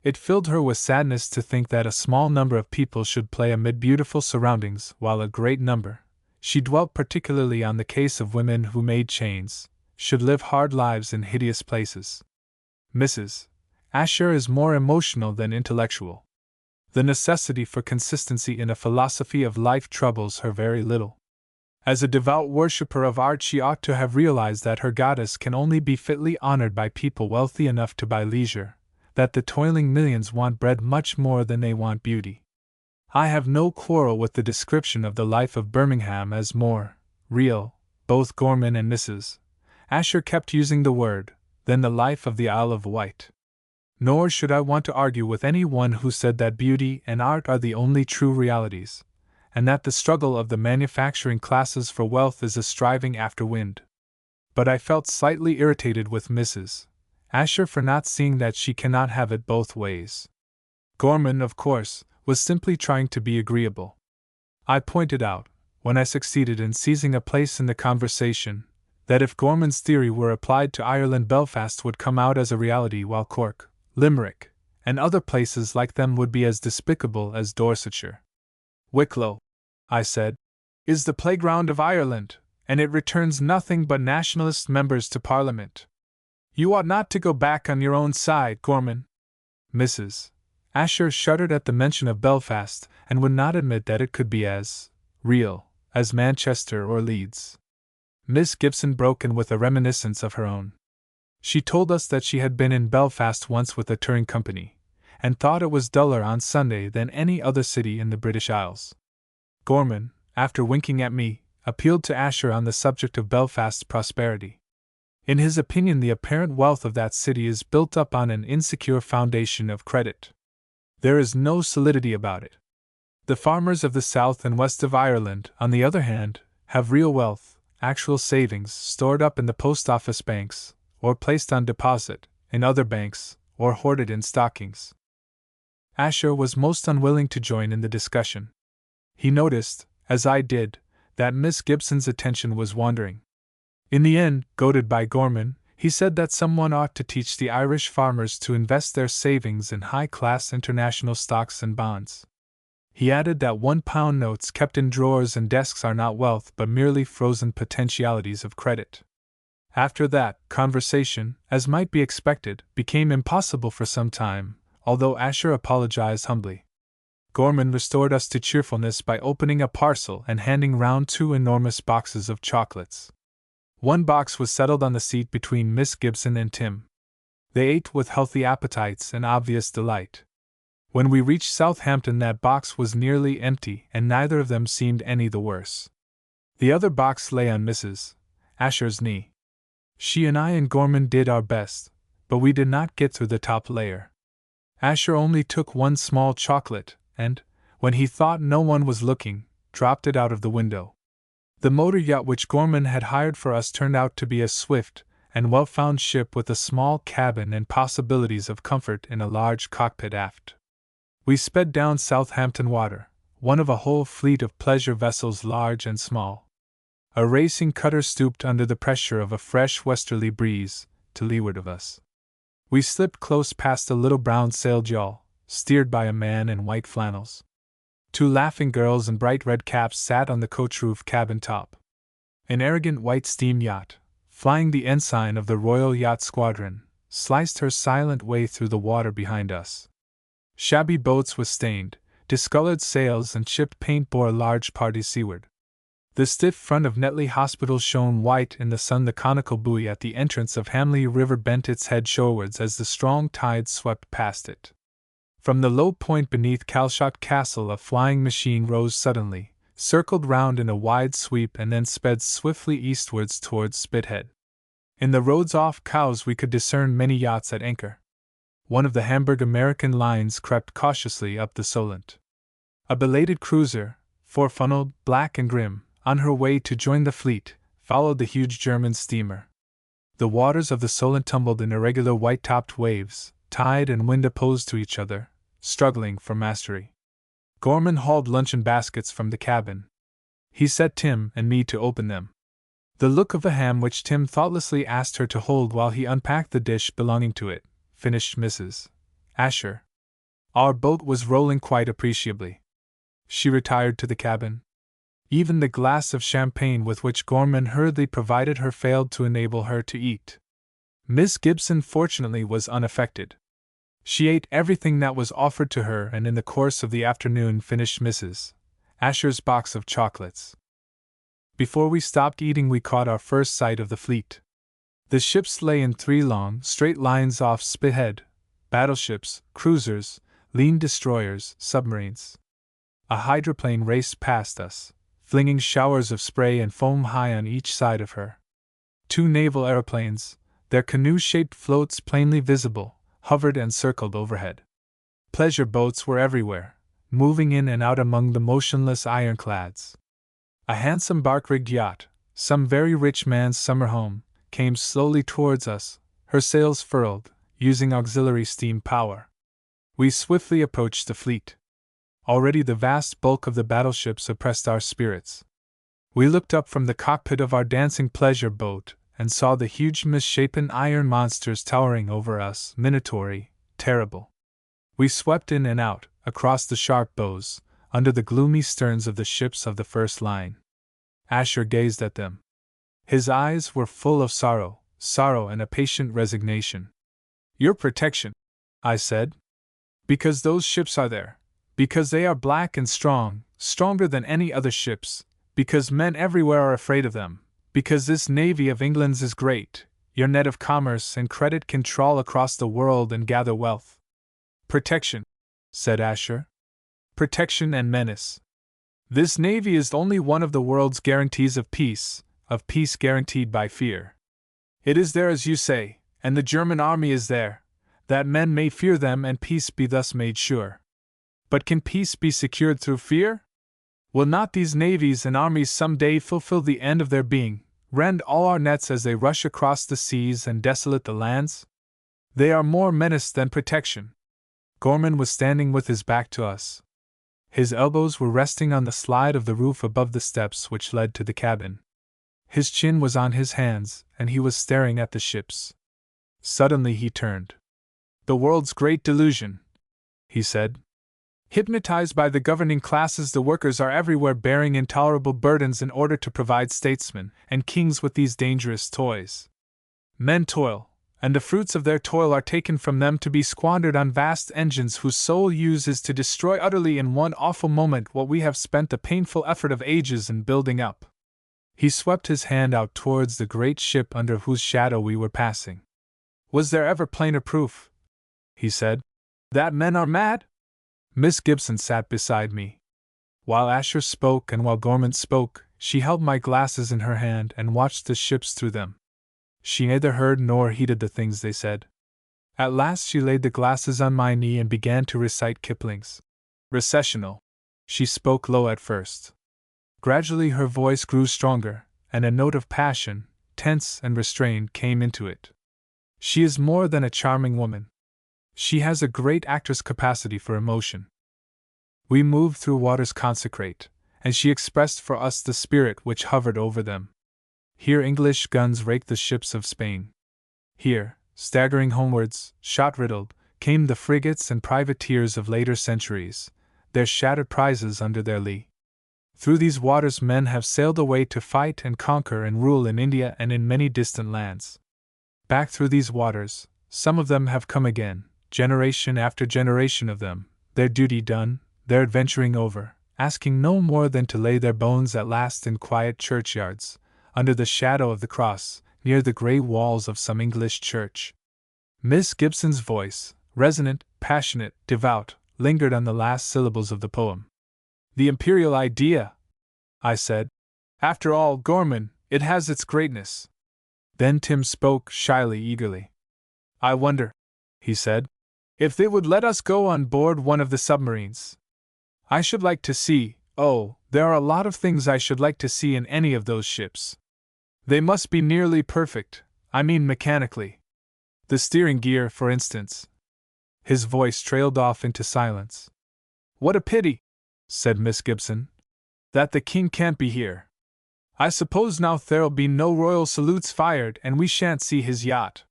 It filled her with sadness to think that a small number of people should play amid beautiful surroundings while a great number, she dwelt particularly on the case of women who made chains, should live hard lives in hideous places. Mrs. Asher is more emotional than intellectual. The necessity for consistency in a philosophy of life troubles her very little. As a devout worshipper of art, she ought to have realized that her goddess can only be fitly honored by people wealthy enough to buy leisure, that the toiling millions want bread much more than they want beauty. I have no quarrel with the description of the life of Birmingham as more real. Both Gorman and Mrs. Asher kept using the word, than the life of the Isle of Wight. Nor should I want to argue with any one who said that beauty and art are the only true realities, and that the struggle of the manufacturing classes for wealth is a striving after wind. But I felt slightly irritated with Mrs. Asher for not seeing that she cannot have it both ways. Gorman, of course, was simply trying to be agreeable. I pointed out, when I succeeded in seizing a place in the conversation, That if Gorman's theory were applied to Ireland, Belfast would come out as a reality, while Cork, Limerick, and other places like them would be as despicable as Dorsetshire. Wicklow, I said, is the playground of Ireland, and it returns nothing but nationalist members to Parliament. You ought not to go back on your own side, Gorman. Mrs. Asher shuddered at the mention of Belfast, and would not admit that it could be as real as Manchester or Leeds. Miss Gibson broke in with a reminiscence of her own. She told us that she had been in Belfast once with a touring company, and thought it was duller on Sunday than any other city in the British Isles. Gorman, after winking at me, appealed to Asher on the subject of Belfast's prosperity. In his opinion, the apparent wealth of that city is built up on an insecure foundation of credit. There is no solidity about it. The farmers of the south and west of Ireland, on the other hand, have real wealth, actual savings stored up in the post office banks, or placed on deposit in other banks, or hoarded in stockings. Asher was most unwilling to join in the discussion. He noticed, as I did, that Miss Gibson's attention was wandering. In the end, goaded by Gorman, he said that someone ought to teach the Irish farmers to invest their savings in high-class international stocks and bonds. He added that £1 notes kept in drawers and desks are not wealth but merely frozen potentialities of credit. After that, conversation, as might be expected, became impossible for some time, although Asher apologized humbly. Gorman restored us to cheerfulness by opening a parcel and handing round 2 enormous boxes of chocolates. One box was settled on the seat between Miss Gibson and Tim. They ate with healthy appetites and obvious delight. When we reached Southampton, that box was nearly empty, and neither of them seemed any the worse. The other box lay on Mrs. Asher's knee. She and I and Gorman did our best, but we did not get through the top layer. Asher only took one small chocolate, and, when he thought no one was looking, dropped it out of the window. The motor yacht which Gorman had hired for us turned out to be a swift and well-found ship with a small cabin and possibilities of comfort in a large cockpit aft. We sped down Southampton Water, one of a whole fleet of pleasure vessels large and small. A racing cutter stooped under the pressure of a fresh westerly breeze, to leeward of us. We slipped close past a little brown-sailed yawl, steered by a man in white flannels. 2 laughing girls in bright red caps sat on the coach roof cabin top. An arrogant white steam yacht, flying the ensign of the Royal Yacht Squadron, sliced her silent way through the water behind us. Shabby boats with stained, discolored sails and chipped paint bore a large party seaward. The stiff front of Netley Hospital shone white in the sun. The conical buoy at the entrance of Hamley River bent its head shorewards as the strong tide swept past it. From the low point beneath Calshot Castle a flying machine rose suddenly, circled round in a wide sweep and then sped swiftly eastwards towards Spithead. In the roads off Cowes we could discern many yachts at anchor. One of the Hamburg American lines crept cautiously up the Solent. A belated cruiser, four-funneled, black and grim, on her way to join the fleet, followed the huge German steamer. The waters of the Solent tumbled in irregular white-topped waves, tide and wind opposed to each other, struggling for mastery. Gorman hauled luncheon baskets from the cabin. He set Tim and me to open them. The look of the ham which Tim thoughtlessly asked her to hold while he unpacked the dish belonging to it, finished Mrs. Asher. Our boat was rolling quite appreciably. She retired to the cabin. Even the glass of champagne with which Gorman hurriedly provided her failed to enable her to eat. Miss Gibson fortunately was unaffected. She ate everything that was offered to her and in the course of the afternoon finished Mrs. Asher's box of chocolates. Before we stopped eating we caught our first sight of the fleet. The ships lay in 3 long, straight lines off Spithead: battleships, cruisers, lean destroyers, submarines. A hydroplane raced past us, flinging showers of spray and foam high on each side of her. 2 naval aeroplanes, their canoe-shaped floats plainly visible, hovered and circled overhead. Pleasure boats were everywhere, moving in and out among the motionless ironclads. A handsome bark-rigged yacht, some very rich man's summer home, came slowly towards us, her sails furled, using auxiliary steam power. We swiftly approached the fleet. Already the vast bulk of the battleships oppressed our spirits. We looked up from the cockpit of our dancing pleasure boat and saw the huge misshapen iron monsters towering over us, minatory, terrible. We swept in and out, across the sharp bows, under the gloomy sterns of the ships of the first line. Asher gazed at them. His eyes were full of sorrow and a patient resignation. Your protection, I said. Because those ships are there. Because they are black and strong, stronger than any other ships. Because men everywhere are afraid of them. Because this navy of England's is great. Your net of commerce and credit can trawl across the world and gather wealth. Protection, said Asher. Protection and menace. This navy is only one of the world's guarantees of peace guaranteed by fear. It is there as you say, and the German army is there, that men may fear them and peace be thus made sure. But can peace be secured through fear? Will not these navies and armies some day fulfill the end of their being, rend all our nets as they rush across the seas and desolate the lands? They are more menace than protection. Gorman was standing with his back to us. His elbows were resting on the slide of the roof above the steps which led to the cabin. His chin was on his hands, and he was staring at the ships. Suddenly he turned. The world's great delusion, he said. Hypnotized by the governing classes, the workers are everywhere bearing intolerable burdens in order to provide statesmen and kings with these dangerous toys. Men toil, and the fruits of their toil are taken from them to be squandered on vast engines whose sole use is to destroy utterly in one awful moment what we have spent the painful effort of ages in building up. He swept his hand out towards the great ship under whose shadow we were passing. Was there ever plainer proof, he said, that men are mad? Miss Gibson sat beside me. While Asher spoke and while Gorman spoke, she held my glasses in her hand and watched the ships through them. She neither heard nor heeded the things they said. At last she laid the glasses on my knee and began to recite Kipling's Recessional. She spoke low at first. Gradually her voice grew stronger, and a note of passion, tense and restrained, came into it. She is more than a charming woman. She has a great actress' capacity for emotion. We moved through waters consecrate, and she expressed for us the spirit which hovered over them. Here English guns raked the ships of Spain. Here, staggering homewards, shot-riddled, came the frigates and privateers of later centuries, their shattered prizes under their lee. Through these waters men have sailed away to fight and conquer and rule in India and in many distant lands. Back through these waters, some of them have come again, generation after generation of them, their duty done, their adventuring over, asking no more than to lay their bones at last in quiet churchyards, under the shadow of the cross, near the grey walls of some English church. Miss Gibson's voice, resonant, passionate, devout, lingered on the last syllables of the poem. The imperial idea, I said. After all, Gorman, it has its greatness. Then Tim spoke shyly, eagerly. I wonder, he said, if they would let us go on board one of the submarines. I should like to see, there are a lot of things I should like to see in any of those ships. They must be nearly perfect, I mean mechanically. The steering gear, for instance. His voice trailed off into silence. What a pity, said Miss Gibson, that the king can't be here. I suppose now there'll be no royal salutes fired and we shan't see his yacht.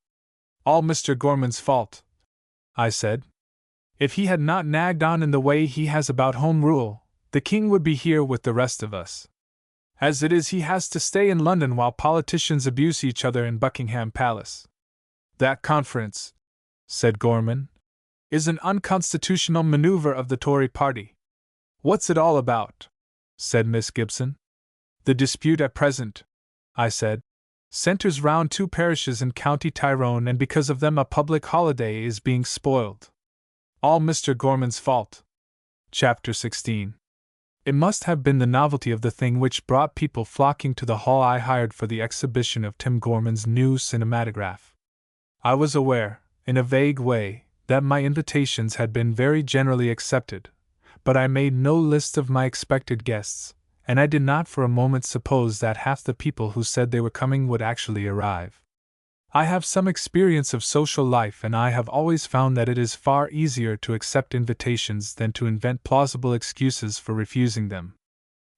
All Mr. Gorman's fault, I said. If he had not nagged on in the way he has about Home Rule, the king would be here with the rest of us. As it is, he has to stay in London while politicians abuse each other in Buckingham Palace. That conference, said Gorman, is an unconstitutional maneuver of the Tory party. What's it all about? Said Miss Gibson. The dispute at present, I said, centers round two parishes in County Tyrone, and because of them a public holiday is being spoiled. All Mr. Gorman's fault. Chapter 16. It must have been the novelty of the thing which brought people flocking to the hall I hired for the exhibition of Tim Gorman's new cinematograph. I was aware, in a vague way, that my invitations had been very generally accepted, but I made no list of my expected guests, and I did not for a moment suppose that half the people who said they were coming would actually arrive. I have some experience of social life, and I have always found that it is far easier to accept invitations than to invent plausible excuses for refusing them.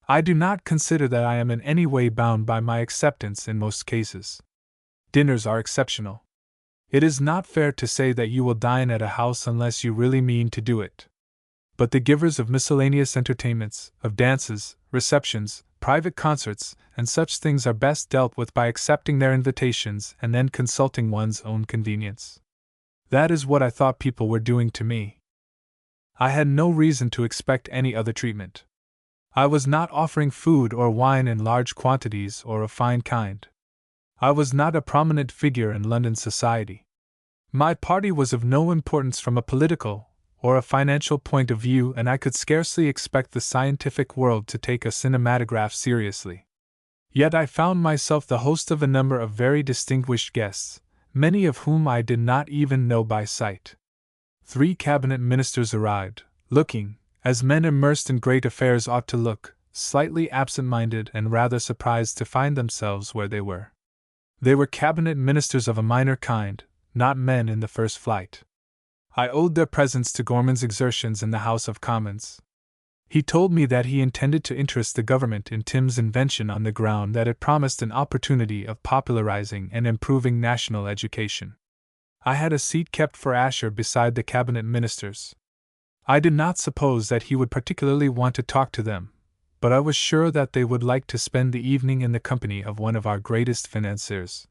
I do not consider that I am in any way bound by my acceptance in most cases. Dinners are exceptional. It is not fair to say that you will dine at a house unless you really mean to do it. But the givers of miscellaneous entertainments, of dances, receptions, private concerts, and such things are best dealt with by accepting their invitations and then consulting one's own convenience. That is what I thought people were doing to me. I had no reason to expect any other treatment. I was not offering food or wine in large quantities or of fine kind. I was not a prominent figure in London society. My party was of no importance from a political or a financial point of view, and I could scarcely expect the scientific world to take a cinematograph seriously. Yet I found myself the host of a number of very distinguished guests, many of whom I did not even know by sight. 3 cabinet ministers arrived, looking, as men immersed in great affairs ought to look, slightly absent-minded and rather surprised to find themselves where they were. They were cabinet ministers of a minor kind, not men in the first flight. I owed their presence to Gorman's exertions in the House of Commons. He told me that he intended to interest the government in Tim's invention on the ground that it promised an opportunity of popularizing and improving national education. I had a seat kept for Asher beside the cabinet ministers. I did not suppose that he would particularly want to talk to them, but I was sure that they would like to spend the evening in the company of one of our greatest financiers.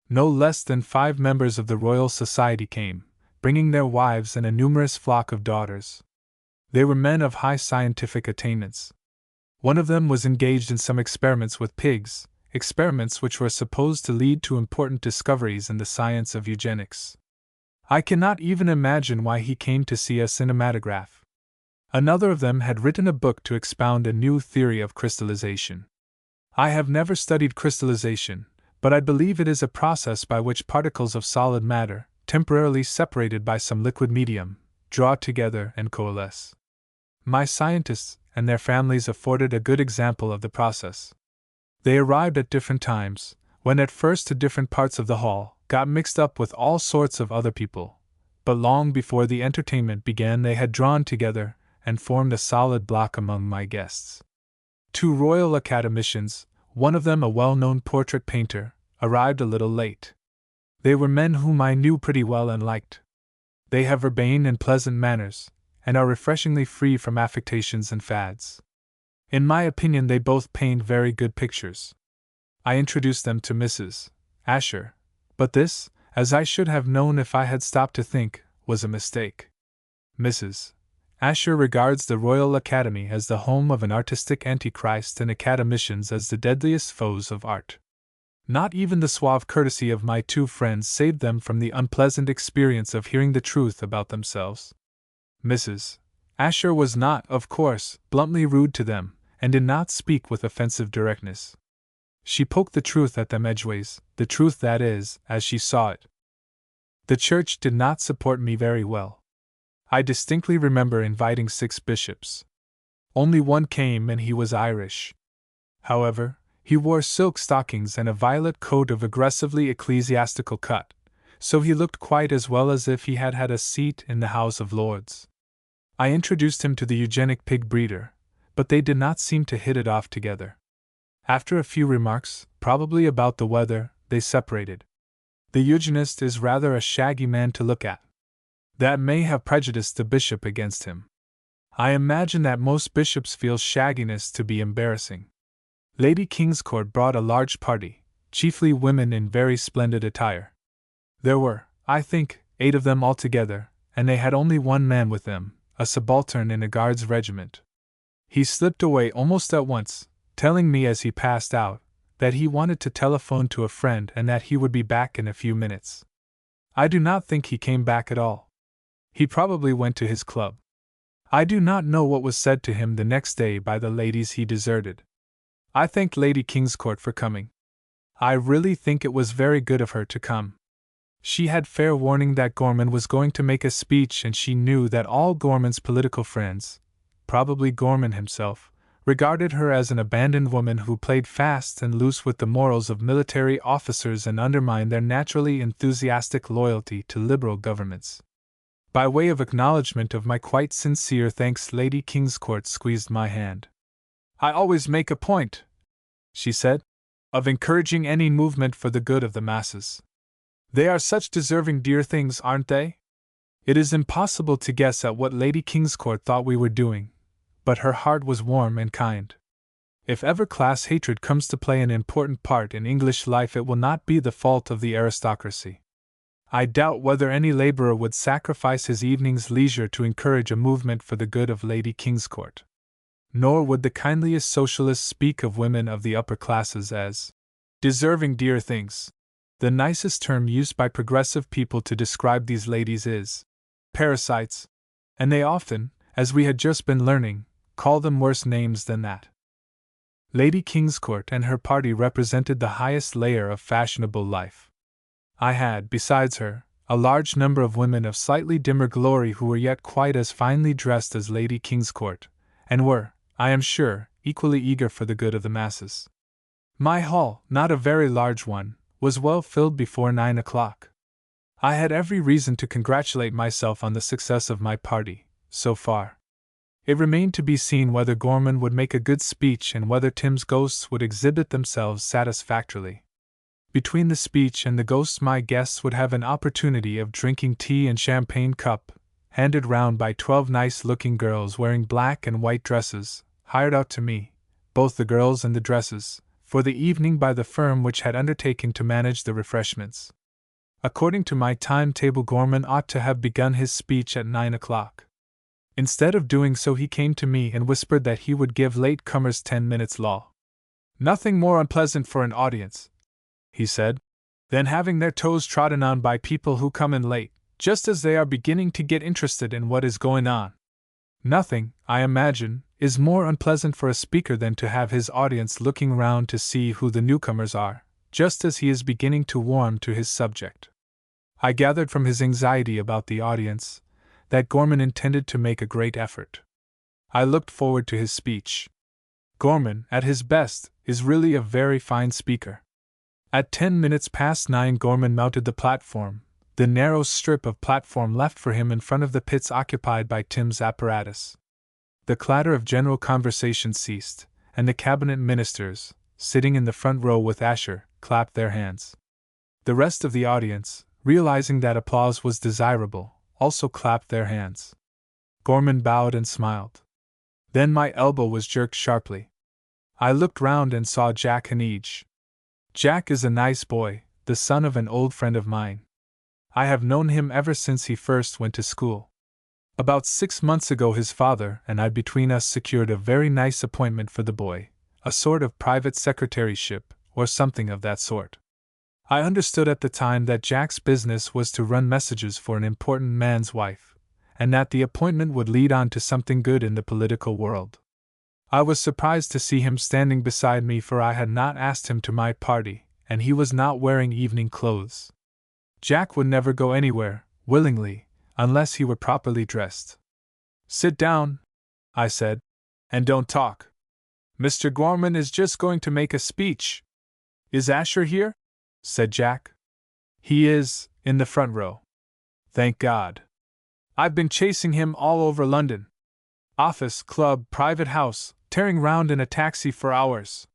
No less than 5 members of the Royal Society came, bringing their wives and a numerous flock of daughters. They were men of high scientific attainments. One of them was engaged in some experiments with pigs, experiments which were supposed to lead to important discoveries in the science of eugenics. I cannot even imagine why he came to see a cinematograph. Another of them had written a book to expound a new theory of crystallization. I have never studied crystallization, but I believe it is a process by which particles of solid matter, temporarily separated by some liquid medium, draw together and coalesce. My scientists and their families afforded a good example of the process. They arrived at different times, went at first to different parts of the hall, got mixed up with all sorts of other people, but long before the entertainment began they had drawn together and formed a solid block among my guests. 2 Royal Academicians, one of them a well-known portrait painter, arrived a little late. They were men whom I knew pretty well and liked. They have urbane and pleasant manners, and are refreshingly free from affectations and fads. In my opinion they both paint very good pictures. I introduced them to Mrs. Asher, but this, as I should have known if I had stopped to think, was a mistake. Mrs. Asher regards the Royal Academy as the home of an artistic antichrist and academicians as the deadliest foes of art. Not even the suave courtesy of my 2 friends saved them from the unpleasant experience of hearing the truth about themselves. Mrs. Asher was not, of course, bluntly rude to them, and did not speak with offensive directness. She poked the truth at them edgeways, the truth that is, as she saw it. The church did not support me very well. I distinctly remember inviting 6 bishops. Only one came, and he was Irish. However, he wore silk stockings and a violet coat of aggressively ecclesiastical cut, so he looked quite as well as if he had had a seat in the House of Lords. I introduced him to the eugenic pig breeder, but they did not seem to hit it off together. After a few remarks, probably about the weather, they separated. The eugenist is rather a shaggy man to look at. That may have prejudiced the bishop against him. I imagine that most bishops feel shagginess to be embarrassing. Lady Kingscourt brought a large party, chiefly women in very splendid attire. There were, I think, 8 of them altogether, and they had only one man with them, a subaltern in a guards regiment. He slipped away almost at once, telling me as he passed out that he wanted to telephone to a friend and that he would be back in a few minutes. I do not think he came back at all. He probably went to his club. I do not know what was said to him the next day by the ladies he deserted. I thanked Lady Kingscourt for coming. I really think it was very good of her to come. She had fair warning that Gorman was going to make a speech, and she knew that all Gorman's political friends, probably Gorman himself, regarded her as an abandoned woman who played fast and loose with the morals of military officers and undermined their naturally enthusiastic loyalty to liberal governments. By way of acknowledgement of my quite sincere thanks, Lady Kingscourt squeezed my hand. I always make a point, she said, of encouraging any movement for the good of the masses. They are such deserving dear things, aren't they? It is impossible to guess at what Lady Kingscourt thought we were doing, but her heart was warm and kind. If ever class hatred comes to play an important part in English life, it will not be the fault of the aristocracy. I doubt whether any labourer would sacrifice his evening's leisure to encourage a movement for the good of Lady Kingscourt. Nor would the kindliest socialists speak of women of the upper classes as deserving dear things. The nicest term used by progressive people to describe these ladies is parasites, and they often, as we had just been learning, call them worse names than that. Lady Kingscourt and her party represented the highest layer of fashionable life. I had, besides her, a large number of women of slightly dimmer glory who were yet quite as finely dressed as Lady Kingscourt, and were, I am sure, equally eager for the good of the masses. My hall, not a very large one, was well filled before 9 o'clock. I had every reason to congratulate myself on the success of my party, so far. It remained to be seen whether Gorman would make a good speech and whether Tim's ghosts would exhibit themselves satisfactorily. Between the speech and the ghosts, my guests would have an opportunity of drinking tea and champagne cup, handed round by 12 nice-looking girls wearing black and white dresses, hired out to me, both the girls and the dresses, for the evening by the firm which had undertaken to manage the refreshments. According to my timetable, Gorman ought to have begun his speech at 9 o'clock. Instead of doing so, he came to me and whispered that he would give late comers 10 minutes law. Nothing more unpleasant for an audience, he said, than having their toes trodden on by people who come in late, just as they are beginning to get interested in what is going on. Nothing, I imagine, is more unpleasant for a speaker than to have his audience looking round to see who the newcomers are, just as he is beginning to warm to his subject. I gathered from his anxiety about the audience that Gorman intended to make a great effort. I looked forward to his speech. Gorman, at his best, is really a very fine speaker. At 10 minutes past 9, Gorman mounted the platform, the narrow strip of platform left for him in front of the pits occupied by Tim's apparatus. The clatter of general conversation ceased, and the cabinet ministers, sitting in the front row with Asher, clapped their hands. The rest of the audience, realizing that applause was desirable, also clapped their hands. Gorman bowed and smiled. Then my elbow was jerked sharply. I looked round and saw Jack Hanege. Jack is a nice boy, the son of an old friend of mine. I have known him ever since he first went to school. About 6 months ago his father and I between us secured a very nice appointment for the boy, a sort of private secretaryship, or something of that sort. I understood at the time that Jack's business was to run messages for an important man's wife, and that the appointment would lead on to something good in the political world. I was surprised to see him standing beside me, for I had not asked him to my party, and he was not wearing evening clothes. Jack would never go anywhere, willingly, unless he were properly dressed. "Sit down," I said, "and don't talk. Mr. Gorman is just going to make a speech." "Is Asher here?" said Jack. "He is, in the front row." "Thank God. I've been chasing him all over London. Office, club, private house, tearing round in a taxi for hours.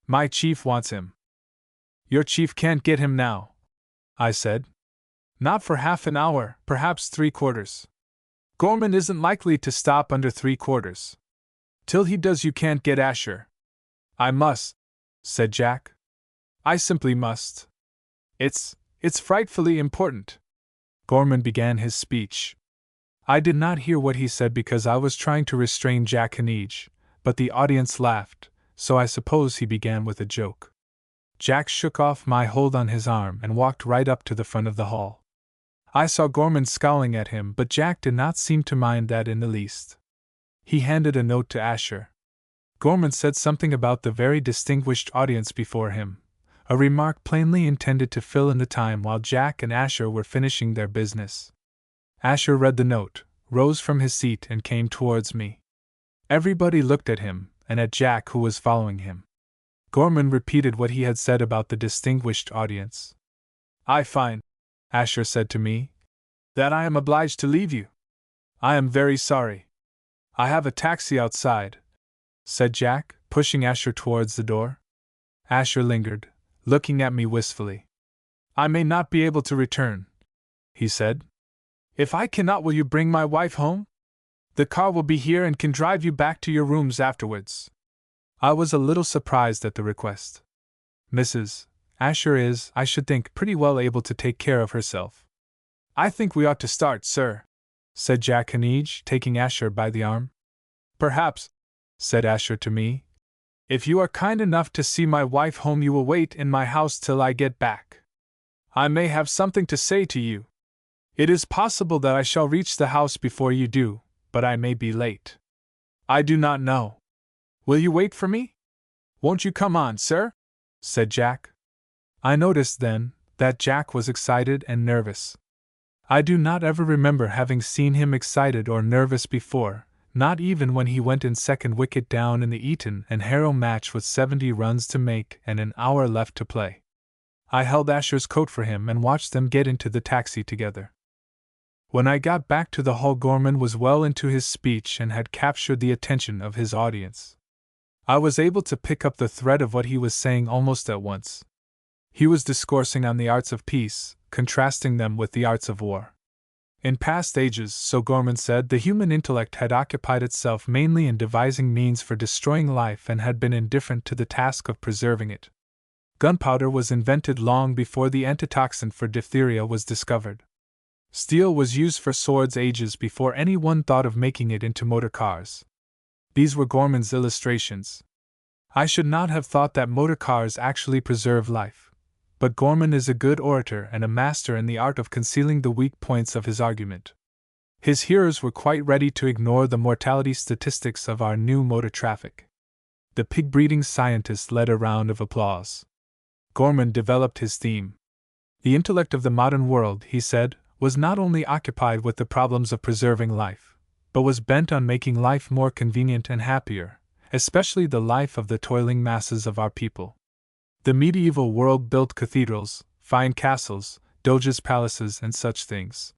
My chief wants him." "Your chief can't get him now," I said. "Not for half an hour, perhaps 3/4. Gorman isn't likely to stop under 3/4. Till he does, you can't get Asher." "I must," said Jack. "I simply must. It's frightfully important." Gorman began his speech. I did not hear what he said because I was trying to restrain Jack Hanege, but the audience laughed, so I suppose he began with a joke. Jack shook off my hold on his arm and walked right up to the front of the hall. I saw Gorman scowling at him, but Jack did not seem to mind that in the least. He handed a note to Asher. Gorman said something about the very distinguished audience before him, a remark plainly intended to fill in the time while Jack and Asher were finishing their business. Asher read the note, rose from his seat and came towards me. Everybody looked at him, and at Jack, who was following him. Gorman repeated what he had said about the distinguished audience. "I find," Asher said to me, "that I am obliged to leave you. I am very sorry." "I have a taxi outside," said Jack, pushing Asher towards the door. Asher lingered, looking at me wistfully. I may not be able to return, he said. If I cannot, will you bring my wife home? The car will be here and can drive you back to your rooms afterwards. I was a little surprised at the request. Mrs. Asher is, I should think, pretty well able to take care of herself. I think we ought to start, sir, said Jack Hanege, taking Asher by the arm. Perhaps, said Asher to me, if you are kind enough to see my wife home, you will wait in my house till I get back. I may have something to say to you. It is possible that I shall reach the house before you do, but I may be late. I do not know. Will you wait for me? Won't you come on, sir? Said Jack. I noticed then that Jack was excited and nervous. I do not ever remember having seen him excited or nervous before, not even when he went in second wicket down in the Eton and Harrow match with 70 runs to make and an hour left to play. I held Asher's coat for him and watched them get into the taxi together. When I got back to the hall, Gorman was well into his speech and had captured the attention of his audience. I was able to pick up the thread of what he was saying almost at once. He was discoursing on the arts of peace, contrasting them with the arts of war. In past ages, so Gorman said, the human intellect had occupied itself mainly in devising means for destroying life and had been indifferent to the task of preserving it. Gunpowder was invented long before the antitoxin for diphtheria was discovered. Steel was used for swords ages before anyone thought of making it into motor cars. These were Gorman's illustrations. I should not have thought that motor cars actually preserve life, but Gorman is a good orator and a master in the art of concealing the weak points of his argument. His hearers were quite ready to ignore the mortality statistics of our new motor traffic. The pig-breeding scientist led a round of applause. Gorman developed his theme. The intellect of the modern world, he said, was not only occupied with the problems of preserving life, but was bent on making life more convenient and happier, especially the life of the toiling masses of our people. The medieval world built cathedrals, fine castles, doges' palaces, and such things.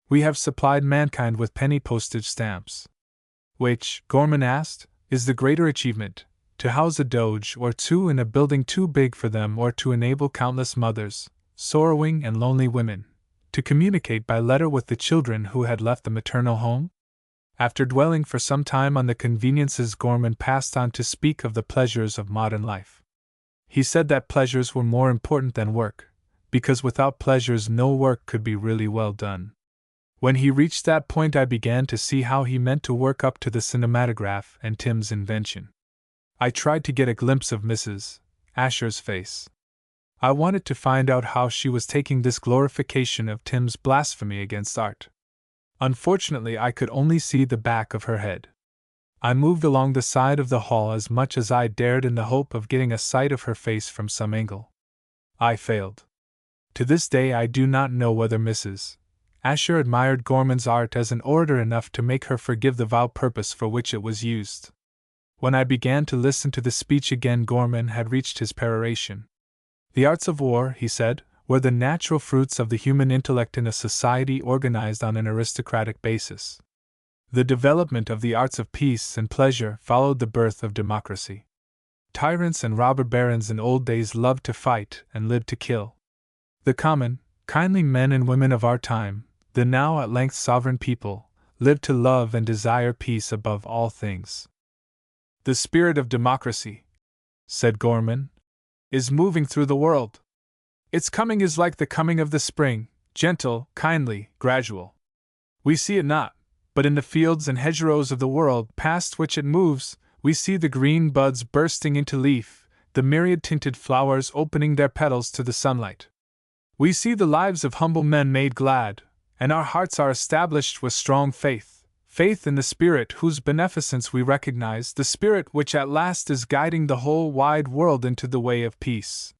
We have supplied mankind with penny postage stamps. Which, Gorman asked, is the greater achievement, to house a doge or two in a building too big for them, or to enable countless mothers, sorrowing and lonely women, to communicate by letter with the children who had left the maternal home? After dwelling for some time on the conveniences, Gorman passed on to speak of the pleasures of modern life. He said that pleasures were more important than work, because without pleasures no work could be really well done. When he reached that point, I began to see how he meant to work up to the cinematograph and Tim's invention. I tried to get a glimpse of Mrs. Asher's face. I wanted to find out how she was taking this glorification of Tim's blasphemy against art. Unfortunately, I could only see the back of her head. I moved along the side of the hall as much as I dared in the hope of getting a sight of her face from some angle. I failed. To this day I do not know whether Mrs. Asher admired Gorman's art as an orator enough to make her forgive the vile purpose for which it was used. When I began to listen to the speech again, Gorman had reached his peroration. The arts of war, he said, were the natural fruits of the human intellect in a society organized on an aristocratic basis. The development of the arts of peace and pleasure followed the birth of democracy. Tyrants and robber barons in old days loved to fight and lived to kill. The common, kindly men and women of our time, the now at length sovereign people, lived to love and desire peace above all things. The spirit of democracy, said Gorman, is moving through the world. Its coming is like the coming of the spring, gentle, kindly, gradual. We see it not, but in the fields and hedgerows of the world past which it moves, we see the green buds bursting into leaf, the myriad-tinted flowers opening their petals to the sunlight. We see the lives of humble men made glad, and our hearts are established with strong faith in the Spirit whose beneficence we recognize, the Spirit which at last is guiding the whole wide world into the way of peace.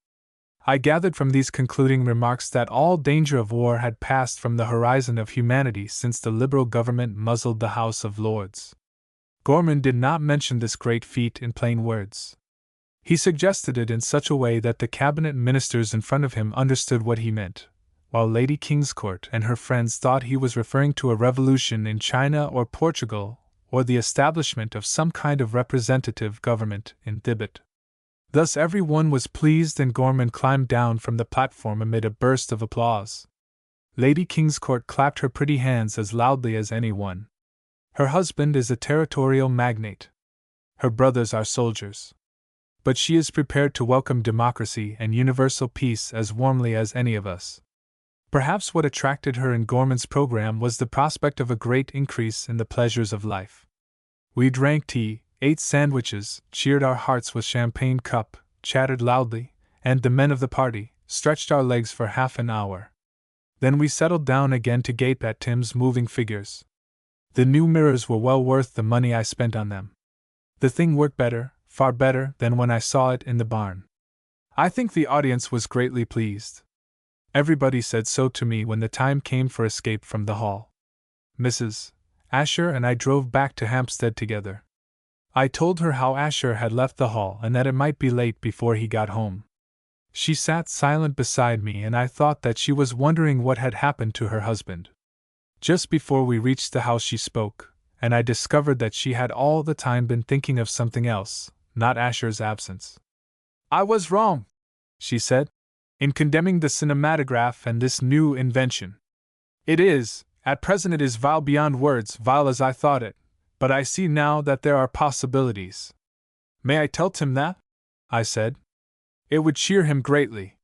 I gathered from these concluding remarks that all danger of war had passed from the horizon of humanity since the Liberal government muzzled the House of Lords. Gorman did not mention this great feat in plain words. He suggested it in such a way that the cabinet ministers in front of him understood what he meant, while Lady Kingscourt and her friends thought he was referring to a revolution in China or Portugal, or the establishment of some kind of representative government in Thibet. Thus every one was pleased, and Gorman climbed down from the platform amid a burst of applause. Lady Kingscourt clapped her pretty hands as loudly as any one. Her husband is a territorial magnate. Her brothers are soldiers. But she is prepared to welcome democracy and universal peace as warmly as any of us. Perhaps what attracted her in Gorman's program was the prospect of a great increase in the pleasures of life. We drank tea, ate sandwiches, cheered our hearts with champagne cup, chattered loudly, and the men of the party stretched our legs for half an hour. Then we settled down again to gape at Tim's moving figures. The new mirrors were well worth the money I spent on them. The thing worked better, far better than when I saw it in the barn. I think the audience was greatly pleased. Everybody said so to me when the time came for escape from the hall. Mrs. Asher and I drove back to Hampstead together. I told her how Asher had left the hall and that it might be late before he got home. She sat silent beside me, and I thought that she was wondering what had happened to her husband. Just before we reached the house she spoke, and I discovered that she had all the time been thinking of something else, not Asher's absence. "I was wrong," she said, "in condemning the cinematograph and this new invention. It is, at present it is vile beyond words, vile as I thought it, but I see now that there are possibilities." "May I tell Tim that?" I said. "It would cheer him greatly.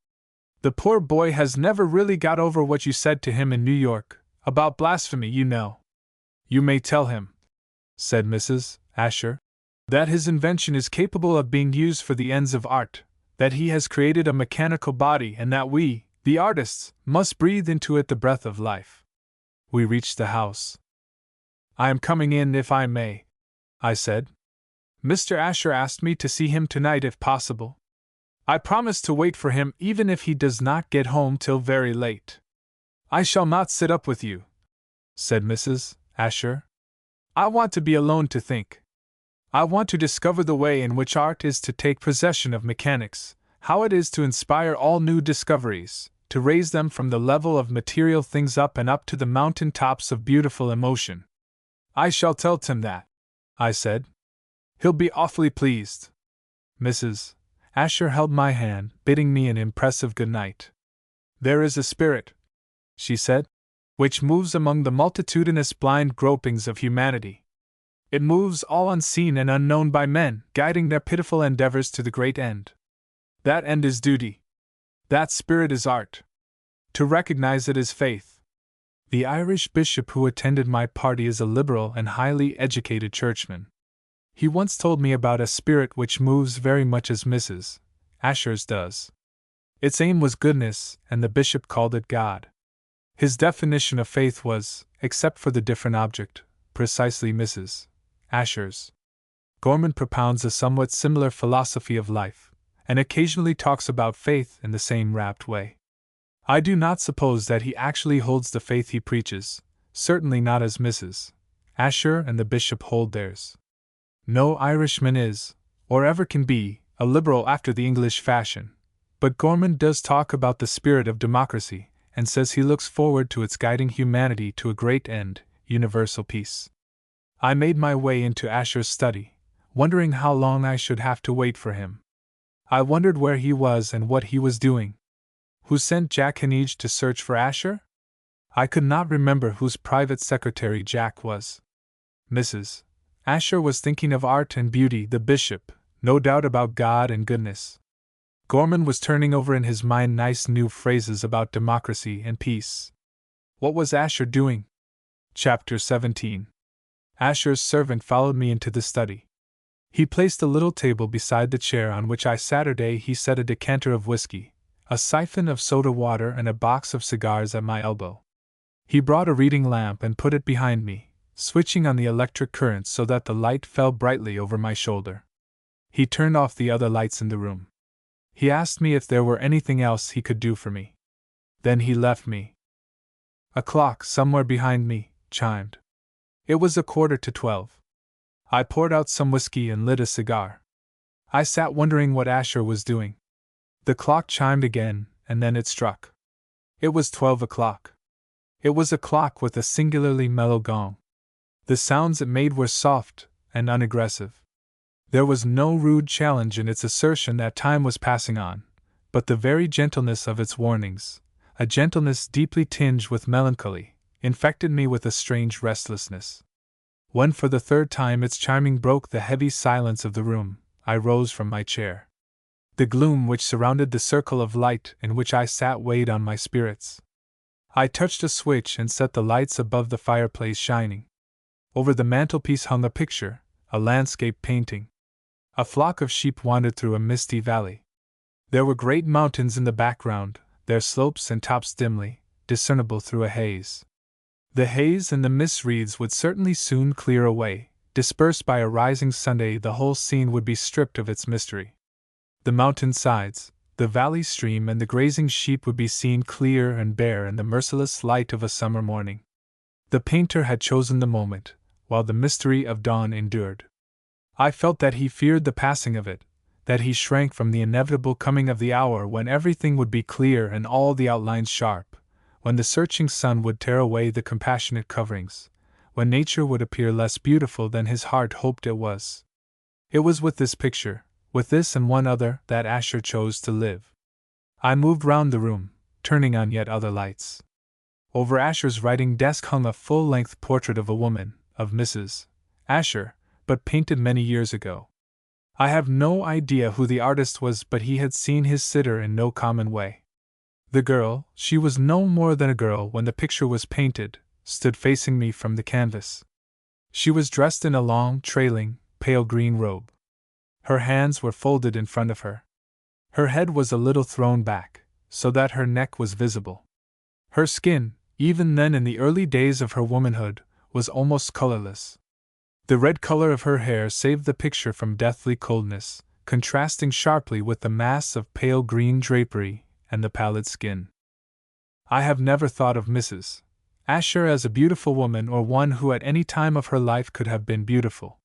The poor boy has never really got over what you said to him in New York, about blasphemy, you know." "You may tell him," said Mrs. Asher, "that his invention is capable of being used for the ends of art, that he has created a mechanical body, and that we, the artists, must breathe into it the breath of life." We reached the house. "I am coming in if I may," I said. "Mr. Asher asked me to see him tonight if possible. I promise to wait for him even if he does not get home till very late." "I shall not sit up with you," said Mrs. Asher. "I want to be alone to think. I want to discover the way in which art is to take possession of mechanics, how it is to inspire all new discoveries, to raise them from the level of material things up and up to the mountain tops of beautiful emotion." "I shall tell Tim that," I said. "He'll be awfully pleased." Mrs. Asher held my hand, bidding me an impressive good night. "There is a spirit," she said, "which moves among the multitudinous blind gropings of humanity. It moves all unseen and unknown by men, guiding their pitiful endeavors to the great end. That end is duty. That spirit is art. To recognize it is faith. The Irish bishop who attended my party is a liberal and highly educated churchman. He once told me about a spirit which moves very much as Mrs. Asher's does. Its aim was goodness, and the bishop called it God. His definition of faith was, except for the different object, precisely Mrs. Asher's. Gorman propounds a somewhat similar philosophy of life, and occasionally talks about faith in the same rapt way. I do not suppose that he actually holds the faith he preaches, certainly not as Mrs. Asher and the bishop hold theirs. No Irishman is, or ever can be, a liberal after the English fashion, but Gorman does talk about the spirit of democracy, and says he looks forward to its guiding humanity to a great end, universal peace. I made my way into Asher's study, wondering how long I should have to wait for him. I wondered where he was and what he was doing. Who sent Jack Heneage to search for Asher? I could not remember whose private secretary Jack was. Mrs. Asher was thinking of art and beauty, the bishop, no doubt about God and goodness. Gorman was turning over in his mind nice new phrases about democracy and peace. What was Asher doing? Chapter 17. Asher's servant followed me into the study. He placed a little table beside the chair on which I sat. He set a decanter of whiskey, a siphon of soda water, and a box of cigars at my elbow. He brought a reading lamp and put it behind me, switching on the electric current so that the light fell brightly over my shoulder. He turned off the other lights in the room. He asked me if there were anything else he could do for me. Then he left me. A clock somewhere behind me chimed. It was 11:15. I poured out some whiskey and lit a cigar. I sat wondering what Asher was doing. The clock chimed again, and then it struck. It was 12 o'clock. It was a clock with a singularly mellow gong. The sounds it made were soft and unaggressive. There was no rude challenge in its assertion that time was passing on, but the very gentleness of its warnings, a gentleness deeply tinged with melancholy, infected me with a strange restlessness. When for the third time its chiming broke the heavy silence of the room, I rose from my chair. The gloom which surrounded the circle of light in which I sat weighed on my spirits. I touched a switch and set the lights above the fireplace shining. Over the mantelpiece hung a picture, a landscape painting. A flock of sheep wandered through a misty valley. There were great mountains in the background, their slopes and tops dimly discernible through a haze. The haze and the mist wreaths would certainly soon clear away. Dispersed by a rising Sunday, the whole scene would be stripped of its mystery. The mountain sides, the valley stream, and the grazing sheep would be seen clear and bare in the merciless light of a summer morning. The painter had chosen the moment, while the mystery of dawn endured. I felt that he feared the passing of it, that he shrank from the inevitable coming of the hour when everything would be clear and all the outlines sharp, when the searching sun would tear away the compassionate coverings, when nature would appear less beautiful than his heart hoped it was. It was with this picture, with this and one other, that Asher chose to live. I moved round the room, turning on yet other lights. Over Asher's writing desk hung a full-length portrait of a woman, of Mrs. Asher, but painted many years ago. I have no idea who the artist was, but he had seen his sitter in no common way. The girl, she was no more than a girl when the picture was painted, stood facing me from the canvas. She was dressed in a long, trailing, pale green robe. Her hands were folded in front of her. Her head was a little thrown back, so that her neck was visible. Her skin, even then in the early days of her womanhood, was almost colorless. The red color of her hair saved the picture from deathly coldness, contrasting sharply with the mass of pale green drapery and the pallid skin. I have never thought of Mrs. Asher as a beautiful woman or one who at any time of her life could have been beautiful.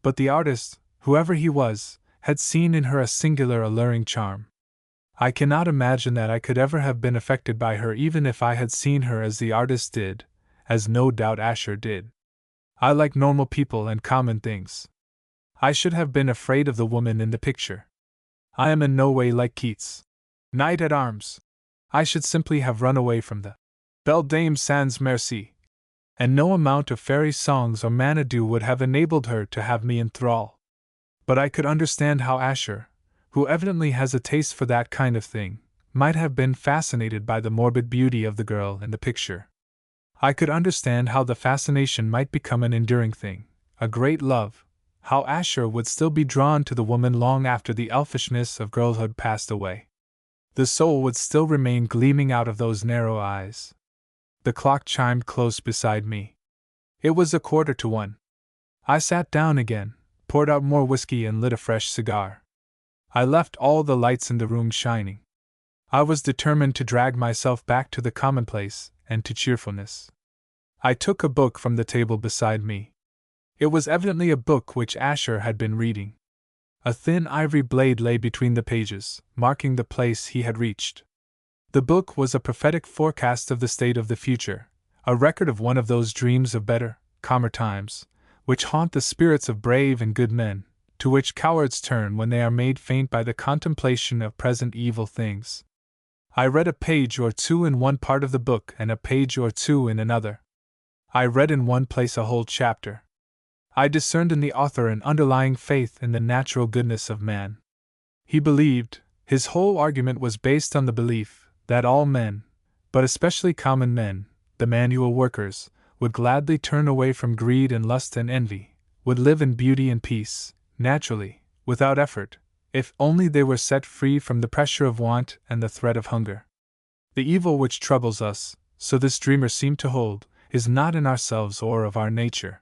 But the artist, whoever he was, had seen in her a singular alluring charm. I cannot imagine that I could ever have been affected by her even if I had seen her as the artist did, as no doubt Asher did. I like normal people and common things. I should have been afraid of the woman in the picture. I am in no way like Keats' Knight at Arms. I should simply have run away from the Belle Dame sans merci, and no amount of fairy songs or Manadou would have enabled her to have me in thrall. But I could understand how Asher, who evidently has a taste for that kind of thing, might have been fascinated by the morbid beauty of the girl in the picture. I could understand how the fascination might become an enduring thing, a great love, how Asher would still be drawn to the woman long after the elfishness of girlhood passed away. The soul would still remain gleaming out of those narrow eyes. The clock chimed close beside me. It was 1:15. I sat down again, poured out more whiskey and lit a fresh cigar. I left all the lights in the room shining. I was determined to drag myself back to the commonplace and to cheerfulness. I took a book from the table beside me. It was evidently a book which Asher had been reading. A thin ivory blade lay between the pages, marking the place he had reached. The book was a prophetic forecast of the state of the future, a record of one of those dreams of better, calmer times, which haunt the spirits of brave and good men, to which cowards turn when they are made faint by the contemplation of present evil things. I read a page or two in one part of the book and a page or two in another. I read in one place a whole chapter. I discerned in the author an underlying faith in the natural goodness of man. He believed, his whole argument was based on the belief, that all men, but especially common men, the manual workers, would gladly turn away from greed and lust and envy, would live in beauty and peace, naturally, without effort, if only they were set free from the pressure of want and the threat of hunger. The evil which troubles us, so this dreamer seemed to hold, is not in ourselves or of our nature.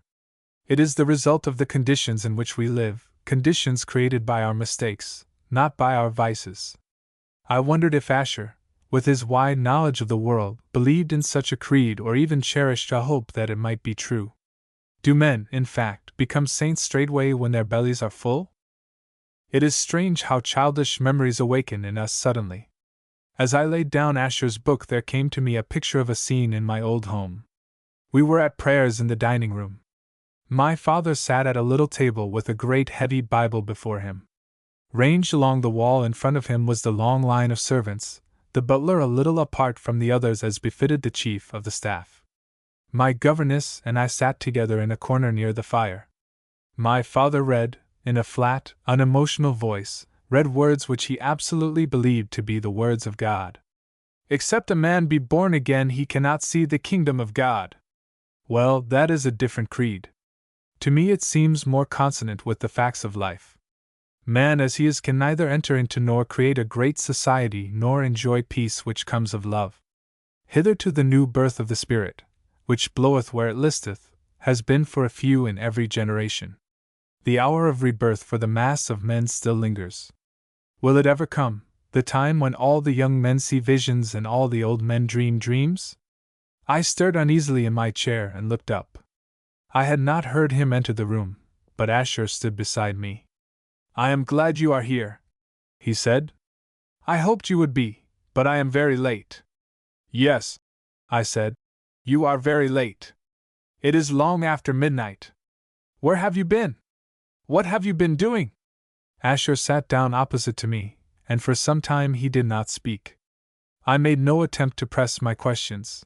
It is the result of the conditions in which we live, conditions created by our mistakes, not by our vices. I wondered if Asher, with his wide knowledge of the world, believed in such a creed or even cherished a hope that it might be true. Do men, in fact, become saints straightway when their bellies are full? It is strange how childish memories awaken in us suddenly. As I laid down Asher's book, there came to me a picture of a scene in my old home. We were at prayers in the dining room. My father sat at a little table with a great heavy Bible before him. Ranged along the wall in front of him was the long line of servants, the butler a little apart from the others as befitted the chief of the staff. My governess and I sat together in a corner near the fire. My father read, in a flat, unemotional voice, read words which he absolutely believed to be the words of God. Except a man be born again, he cannot see the kingdom of God. Well, that is a different creed. To me it seems more consonant with the facts of life. Man as he is can neither enter into nor create a great society nor enjoy peace which comes of love. Hitherto the new birth of the Spirit, which bloweth where it listeth, has been for a few in every generation. The hour of rebirth for the mass of men still lingers. Will it ever come, the time when all the young men see visions and all the old men dream dreams? I stirred uneasily in my chair and looked up. I had not heard him enter the room, but Asher stood beside me. "I am glad you are here," he said. "I hoped you would be, but I am very late." "Yes," I said, "you are very late. It is long after midnight. Where have you been? What have you been doing?" Asher sat down opposite to me, and for some time he did not speak. I made no attempt to press my questions.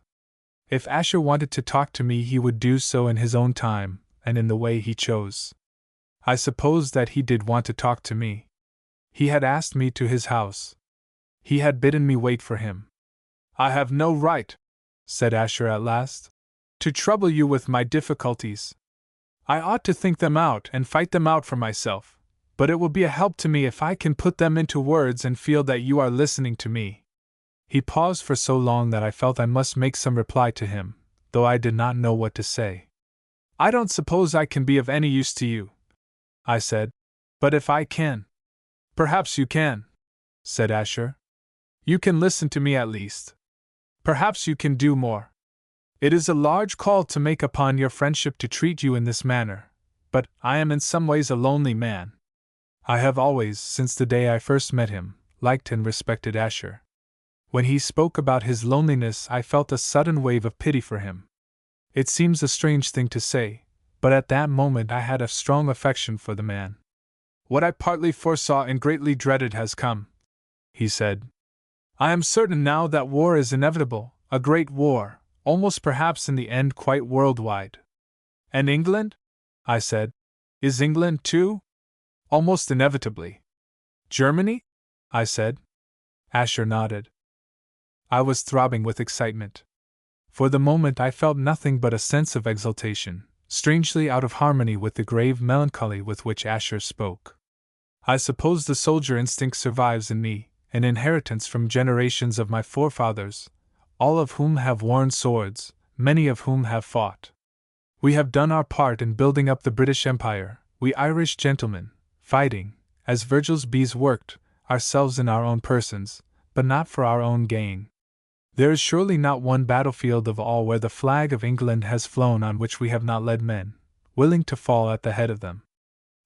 If Asher wanted to talk to me, he would do so in his own time, and in the way he chose. I suppose that he did want to talk to me. He had asked me to his house. He had bidden me wait for him. "I have no right," said Asher at last, "to trouble you with my difficulties. I ought to think them out and fight them out for myself, but it will be a help to me if I can put them into words and feel that you are listening to me." He paused for so long that I felt I must make some reply to him, though I did not know what to say. "I don't suppose I can be of any use to you," I said, "but if I can—" "Perhaps you can," said Asher. "You can listen to me at least. Perhaps you can do more. It is a large call to make upon your friendship to treat you in this manner, but I am in some ways a lonely man." I have always, since the day I first met him, liked and respected Asher. When he spoke about his loneliness, I felt a sudden wave of pity for him. It seems a strange thing to say, but at that moment I had a strong affection for the man. "What I partly foresaw and greatly dreaded has come," he said. "I am certain now that war is inevitable, a great war, almost perhaps in the end quite worldwide." "And England?" I said. "Is England too?" "Almost inevitably." "Germany?" I said. Asher nodded. I was throbbing with excitement. For the moment I felt nothing but a sense of exultation, strangely out of harmony with the grave melancholy with which Asher spoke. I suppose the soldier instinct survives in me, an inheritance from generations of my forefathers, all of whom have worn swords, many of whom have fought. We have done our part in building up the British Empire, we Irish gentlemen, fighting, as Virgil's bees worked, ourselves in our own persons, but not for our own gain. There is surely not one battlefield of all where the flag of England has flown on which we have not led men, willing to fall at the head of them.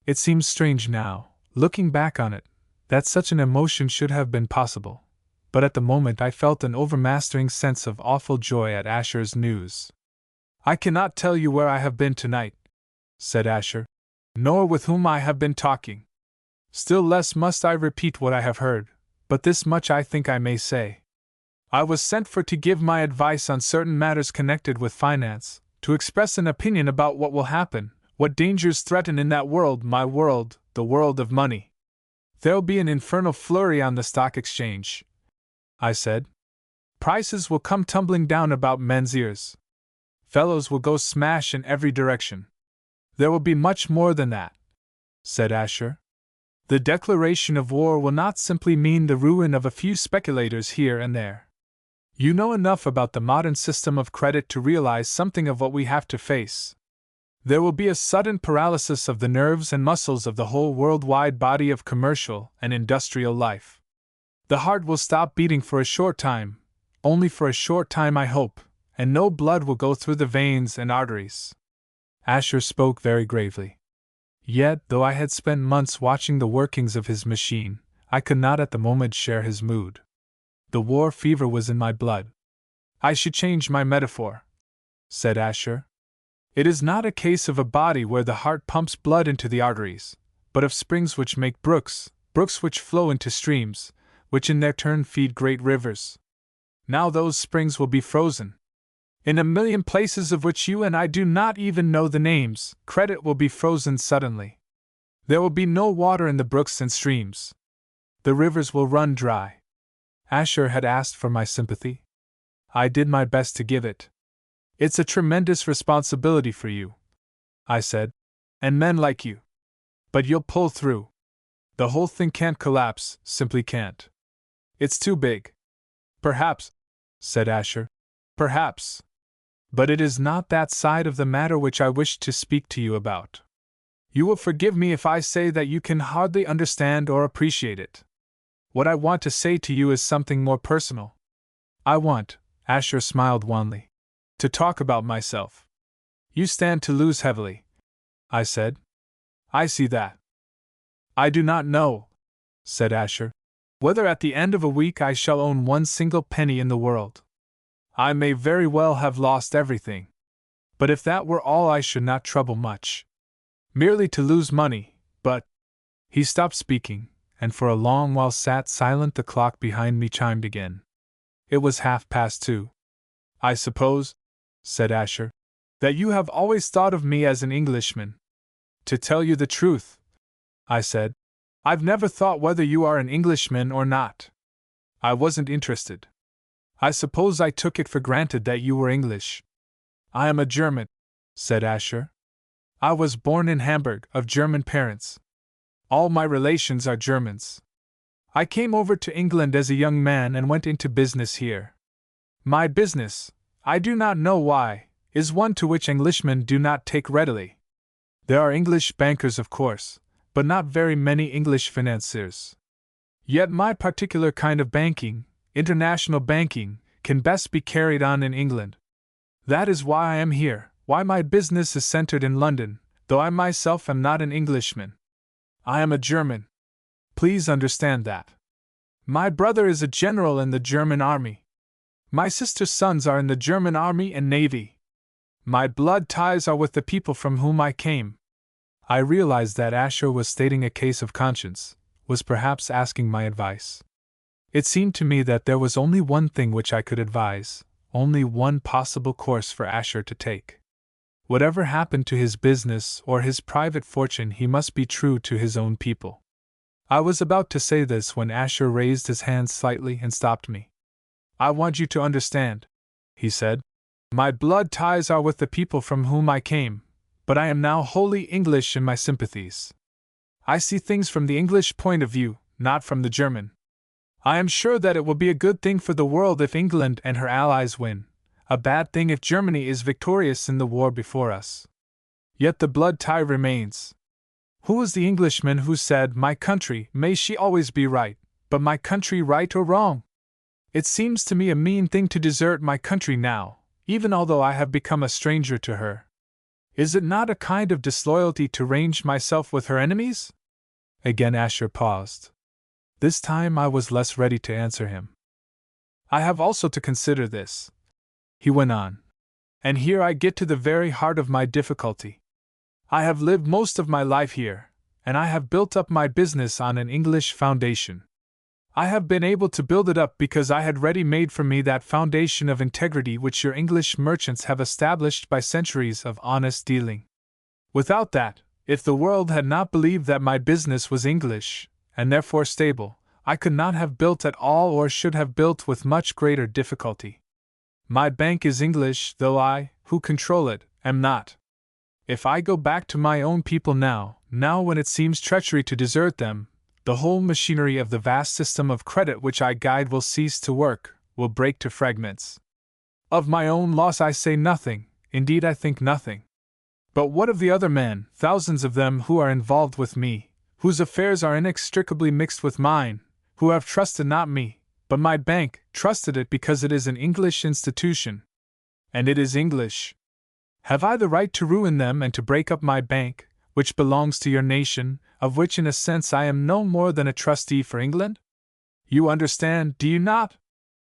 It seems strange now, looking back on it, that such an emotion should have been possible, but at the moment I felt an overmastering sense of awful joy at Asher's news. "I cannot tell you where I have been tonight," said Asher, "nor with whom I have been talking. Still less must I repeat what I have heard, but this much I think I may say. I was sent for to give my advice on certain matters connected with finance, to express an opinion about what will happen, what dangers threaten in that world, my world, the world of money. There'll be an infernal flurry on the stock exchange," I said. "Prices will come tumbling down about men's ears. Fellows will go smash in every direction. There will be much more than that," said Asher. "The declaration of war will not simply mean the ruin of a few speculators here and there. You know enough about the modern system of credit to realize something of what we have to face. There will be a sudden paralysis of the nerves and muscles of the whole worldwide body of commercial and industrial life. The heart will stop beating for a short time, only for a short time I hope, and no blood will go through the veins and arteries." Asher spoke very gravely. Yet, though I had spent months watching the workings of his machine, I could not at the moment share his mood. The war fever was in my blood. "I should change my metaphor," said Asher. It is not a case of a body where the heart pumps blood into the arteries, but of springs which make brooks, brooks which flow into streams, which in their turn feed great rivers. Now those springs will be frozen. In a million places of which you and I do not even know the names, credit will be frozen suddenly. There will be no water in the brooks and streams. The rivers will run dry. Asher had asked for my sympathy. I did my best to give it. It's a tremendous responsibility for you, I said, and men like you. But you'll pull through. The whole thing can't collapse, simply can't. It's too big. Perhaps, said Asher, perhaps. But it is not that side of the matter which I wish to speak to you about. You will forgive me if I say that you can hardly understand or appreciate it. What I want to say to you is something more personal. I want, Asher smiled wanly, to talk about myself. You stand to lose heavily, I said. I see that. I do not know, said Asher, whether at the end of a week I shall own one single penny in the world. I may very well have lost everything. But if that were all, I should not trouble much. Merely to lose money, but… He stopped speaking, and for a long while sat silent. The clock behind me chimed again. It was 2:30. I suppose, said Asher, that you have always thought of me as an Englishman. To tell you the truth, I said, I've never thought whether you are an Englishman or not. I wasn't interested. I suppose I took it for granted that you were English. I am a German, said Asher. I was born in Hamburg, of German parents. All my relations are Germans. I came over to England as a young man and went into business here. My business, I do not know why, is one to which Englishmen do not take readily. There are English bankers, of course, but not very many English financiers. Yet my particular kind of banking, international banking, can best be carried on in England. That is why I am here, why my business is centered in London, though I myself am not an Englishman. I am a German. Please understand that. My brother is a general in the German army. My sister's sons are in the German army and navy. My blood ties are with the people from whom I came. I realized that Asher was stating a case of conscience, was perhaps asking my advice. It seemed to me that there was only one thing which I could advise, only one possible course for Asher to take. Whatever happened to his business or his private fortune, he must be true to his own people. I was about to say this when Asher raised his hand slightly and stopped me. I want you to understand, he said. My blood ties are with the people from whom I came, but I am now wholly English in my sympathies. I see things from the English point of view, not from the German. I am sure that it will be a good thing for the world if England and her allies win, a bad thing if Germany is victorious in the war before us. Yet the blood tie remains. Who was the Englishman who said, "My country, may she always be right, but my country right or wrong?" It seems to me a mean thing to desert my country now, even although I have become a stranger to her. Is it not a kind of disloyalty to range myself with her enemies? Again Asher paused. This time I was less ready to answer him. I have also to consider this, he went on. And here I get to the very heart of my difficulty. I have lived most of my life here, and I have built up my business on an English foundation. I have been able to build it up because I had ready-made for me that foundation of integrity which your English merchants have established by centuries of honest dealing. Without that, if the world had not believed that my business was English, and therefore stable, I could not have built at all or should have built with much greater difficulty. My bank is English, though I, who control it, am not. If I go back to my own people now when it seems treachery to desert them, the whole machinery of the vast system of credit which I guide will cease to work, will break to fragments. Of my own loss I say nothing, indeed I think nothing. But what of the other men, thousands of them who are involved with me, whose affairs are inextricably mixed with mine, who have trusted not me, but my bank, trusted it because it is an English institution. And it is English. Have I the right to ruin them and to break up my bank, which belongs to your nation, of which in a sense I am no more than a trustee for England? You understand, do you not?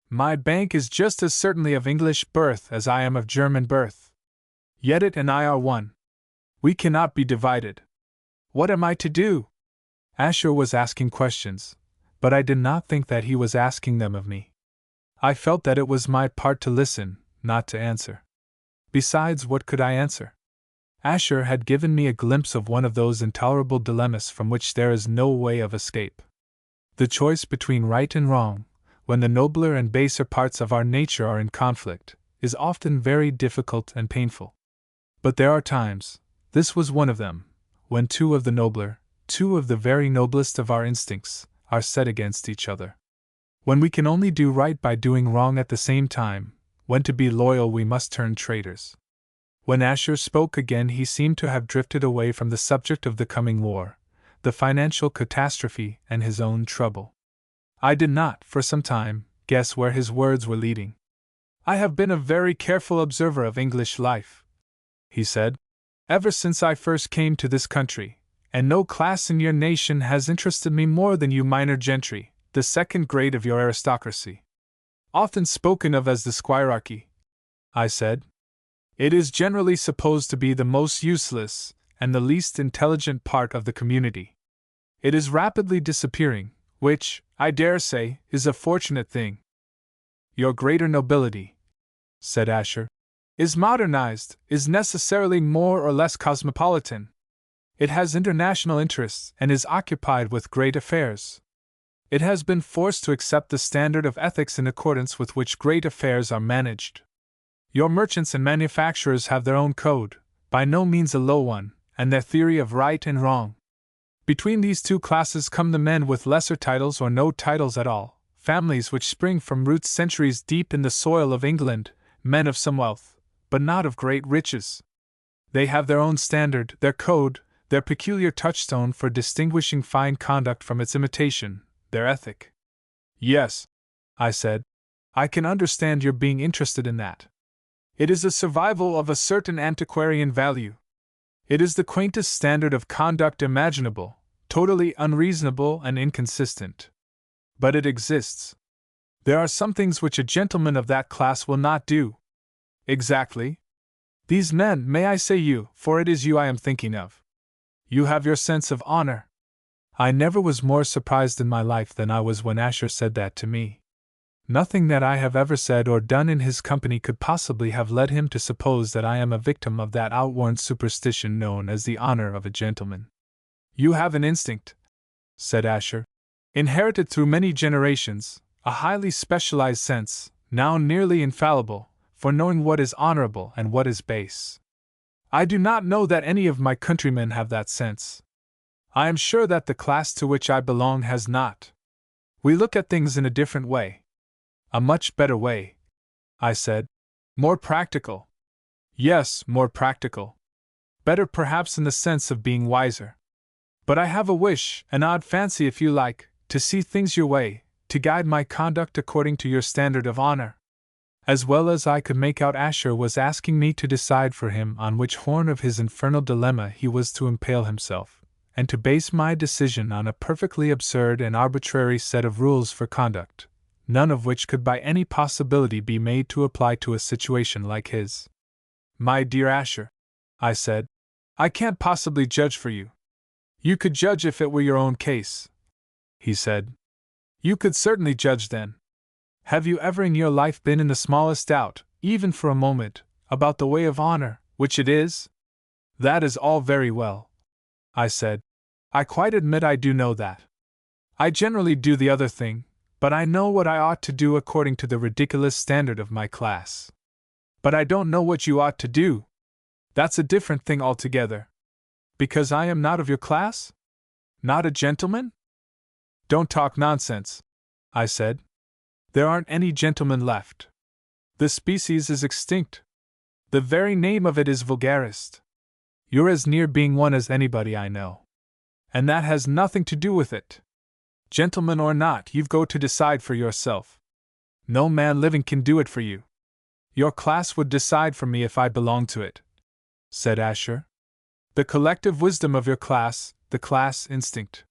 My bank is just as certainly of English birth as I am of German birth. Yet it and I are one. We cannot be divided. What am I to do? Asher was asking questions, but I did not think that he was asking them of me. I felt that it was my part to listen, not to answer. Besides, what could I answer? Asher had given me a glimpse of one of those intolerable dilemmas from which there is no way of escape. The choice between right and wrong, when the nobler and baser parts of our nature are in conflict, is often very difficult and painful. But there are times, this was one of them, when two of the nobler, two of the very noblest of our instincts, are set against each other. When we can only do right by doing wrong at the same time, when to be loyal we must turn traitors. When Asher spoke again, he seemed to have drifted away from the subject of the coming war, the financial catastrophe, and his own trouble. I did not, for some time, guess where his words were leading. "I have been a very careful observer of English life," he said, "ever since I first came to this country, and no class in your nation has interested me more than you minor gentry, the second grade of your aristocracy. Often spoken of as the squirearchy," I said. "It is generally supposed to be the most useless and the least intelligent part of the community. It is rapidly disappearing, which, I dare say, is a fortunate thing." "Your greater nobility," said Asher, "is modernized, is necessarily more or less cosmopolitan. It has international interests and is occupied with great affairs. It has been forced to accept the standard of ethics in accordance with which great affairs are managed. Your merchants and manufacturers have their own code, by no means a low one, and their theory of right and wrong. Between these two classes come the men with lesser titles or no titles at all, families which spring from roots centuries deep in the soil of England, men of some wealth, but not of great riches. They have their own standard, their code, their peculiar touchstone for distinguishing fine conduct from its imitation, their ethic." "Yes," I said, "I can understand your being interested in that. It is a survival of a certain antiquarian value. It is the quaintest standard of conduct imaginable, totally unreasonable and inconsistent. But it exists. There are some things which a gentleman of that class will not do." "Exactly. These men, may I say you, for it is you I am thinking of. You have your sense of honor." I never was more surprised in my life than I was when Asher said that to me. Nothing that I have ever said or done in his company could possibly have led him to suppose that I am a victim of that outworn superstition known as the honor of a gentleman. "You have an instinct," said Asher, "inherited through many generations, a highly specialized sense, now nearly infallible, for knowing what is honorable and what is base. I do not know that any of my countrymen have that sense. I am sure that the class to which I belong has not. We look at things in a different way." "A much better way," I said. "More practical." "Yes, more practical. Better perhaps in the sense of being wiser. But I have a wish, an odd fancy if you like, to see things your way, to guide my conduct according to your standard of honor." As well as I could make out, Asher was asking me to decide for him on which horn of his infernal dilemma he was to impale himself, and to base my decision on a perfectly absurd and arbitrary set of rules for conduct, none of which could by any possibility be made to apply to a situation like his. "My dear Asher," I said, "I can't possibly judge for you." "You could judge if it were your own case," he said. "You could certainly judge then. Have you ever in your life been in the smallest doubt, even for a moment, about the way of honor, which it is?" "That is all very well," I said. "I quite admit I do know that. I generally do the other thing, but I know what I ought to do according to the ridiculous standard of my class. But I don't know what you ought to do. That's a different thing altogether." "Because I am not of your class? Not a gentleman?" "Don't talk nonsense," I said. "There aren't any gentlemen left. The species is extinct. The very name of it is vulgarist. You're as near being one as anybody I know. And that has nothing to do with it. Gentleman or not, you've got to decide for yourself. No man living can do it for you. Your class would decide for me if I belonged to it," said Asher. "The collective wisdom of your class, the class instinct.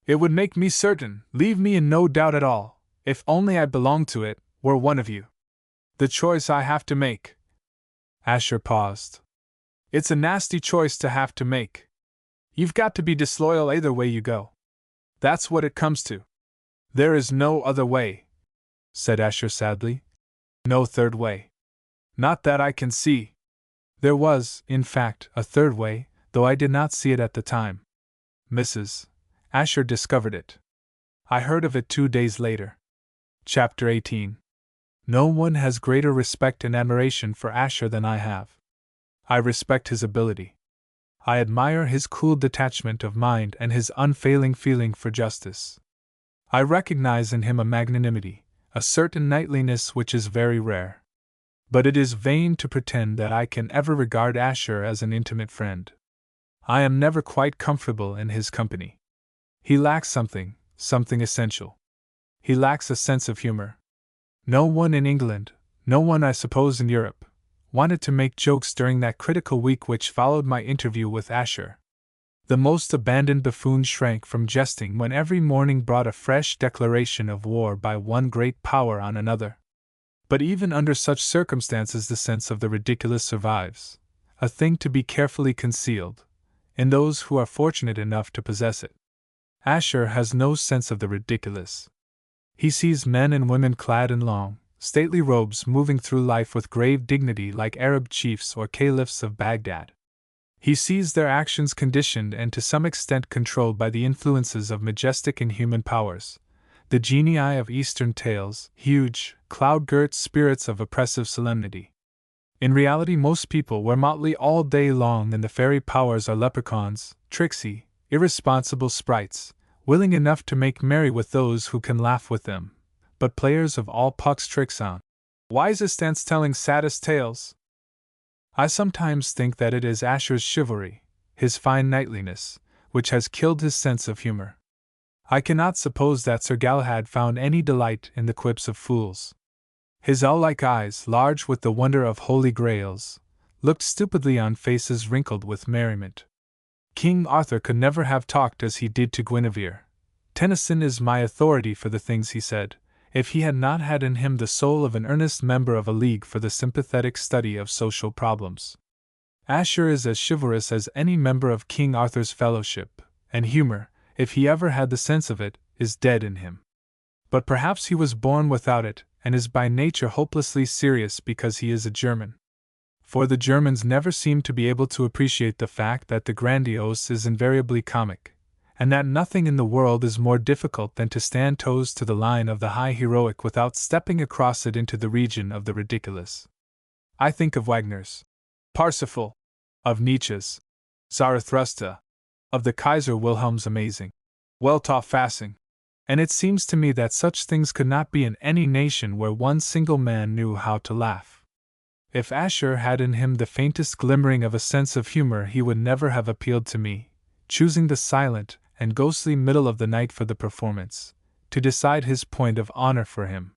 It would make me certain, leave me in no doubt at all, if only I belonged to it, were one of you. The choice I have to make." Asher paused. It's a nasty choice to have to make. You've got to be disloyal either way you go. That's what it comes to. There is no other way, said Asher sadly. No third way. Not that I can see. There was, in fact, a third way, though I did not see it at the time. Mrs. Asher discovered it. I heard of it 2 days later. Chapter 18. No one has greater respect and admiration for Asher than I have. I respect his ability. I admire his cool detachment of mind and his unfailing feeling for justice. I recognize in him a magnanimity, a certain knightliness which is very rare. But it is vain to pretend that I can ever regard Asher as an intimate friend. I am never quite comfortable in his company. He lacks something essential. He lacks a sense of humor. No one in England, no one I suppose in Europe, wanted to make jokes during that critical week which followed my interview with Asher. The most abandoned buffoon shrank from jesting when every morning brought a fresh declaration of war by one great power on another. But even under such circumstances the sense of the ridiculous survives, a thing to be carefully concealed, in those who are fortunate enough to possess it. Asher has no sense of the ridiculous. He sees men and women clad in long, stately robes moving through life with grave dignity like Arab chiefs or caliphs of Baghdad. He sees their actions conditioned and to some extent controlled by the influences of majestic inhuman powers, the genii of Eastern tales, huge, cloud-girt spirits of oppressive solemnity. In reality most people wear motley all day long and the fairy powers are leprechauns, tricksy, irresponsible sprites, willing enough to make merry with those who can laugh with them, but players of all Puck's tricks on. Wisest ants telling saddest tales. I sometimes think that it is Asher's chivalry, his fine knightliness, which has killed his sense of humor. I cannot suppose that Sir Galahad found any delight in the quips of fools. His owl-like eyes, large with the wonder of holy grails, looked stupidly on faces wrinkled with merriment. King Arthur could never have talked as he did to Guinevere. Tennyson is my authority for the things he said, if he had not had in him the soul of an earnest member of a league for the sympathetic study of social problems. Asher is as chivalrous as any member of King Arthur's fellowship, and humor, if he ever had the sense of it, is dead in him. But perhaps he was born without it, and is by nature hopelessly serious because he is a German. For the Germans never seem to be able to appreciate the fact that the grandiose is invariably comic, and that nothing in the world is more difficult than to stand toes to the line of the high heroic without stepping across it into the region of the ridiculous. I think of Wagner's Parsifal, of Nietzsche's Zarathustra, of the Kaiser Wilhelm's amazing Welt Fassung, and it seems to me that such things could not be in any nation where one single man knew how to laugh. If Asher had in him the faintest glimmering of a sense of humor he would never have appealed to me, choosing the silent and ghostly middle of the night for the performance, to decide his point of honor for him.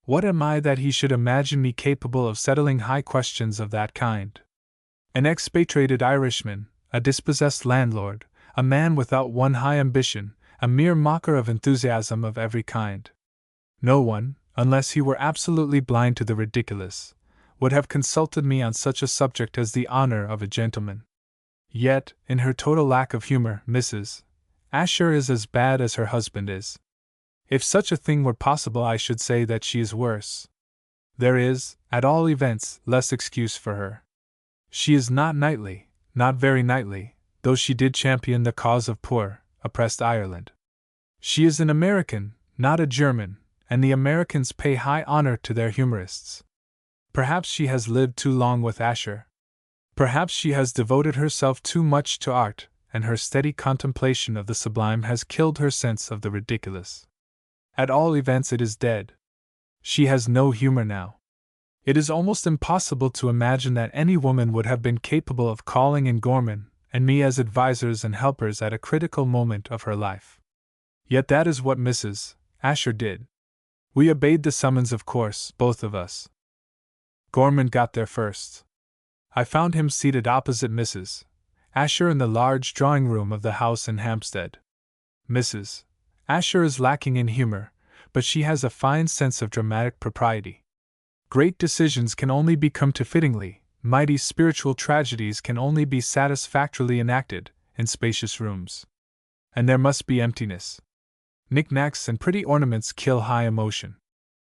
What am I that he should imagine me capable of settling high questions of that kind? An expatriated Irishman, a dispossessed landlord, a man without one high ambition, a mere mocker of enthusiasm of every kind. No one, unless he were absolutely blind to the ridiculous, would have consulted me on such a subject as the honor of a gentleman. Yet, in her total lack of humor, Mrs. Asher is as bad as her husband is. If such a thing were possible, I should say that she is worse. There is, at all events, less excuse for her. She is not knightly, not very knightly, though she did champion the cause of poor, oppressed Ireland. She is an American, not a German, and the Americans pay high honor to their humorists. Perhaps she has lived too long with Asher. Perhaps she has devoted herself too much to art, and her steady contemplation of the sublime has killed her sense of the ridiculous. At all events, it is dead. She has no humor now. It is almost impossible to imagine that any woman would have been capable of calling in Gorman and me as advisers and helpers at a critical moment of her life. Yet that is what Mrs. Asher did. We obeyed the summons, of course, both of us. Gorman got there first. I found him seated opposite Mrs. Asher in the large drawing-room of the house in Hampstead. Mrs. Asher is lacking in humor, but she has a fine sense of dramatic propriety. Great decisions can only be come to fittingly, mighty spiritual tragedies can only be satisfactorily enacted in spacious rooms. And there must be emptiness. Knickknacks and pretty ornaments kill high emotion.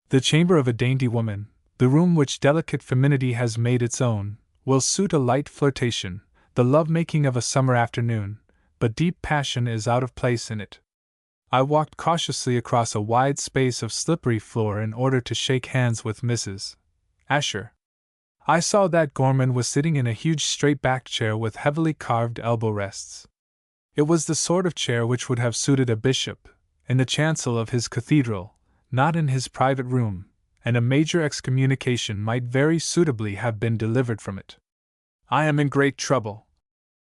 The chamber of a dainty woman, the room which delicate femininity has made its own, will suit a light flirtation, the love-making of a summer afternoon, but deep passion is out of place in it. I walked cautiously across a wide space of slippery floor in order to shake hands with Mrs. Asher. I saw that Gorman was sitting in a huge straight-backed chair with heavily carved elbow rests. It was the sort of chair which would have suited a bishop in the chancel of his cathedral, not in his private room, and a major excommunication might very suitably have been delivered from it. "I am in great trouble,"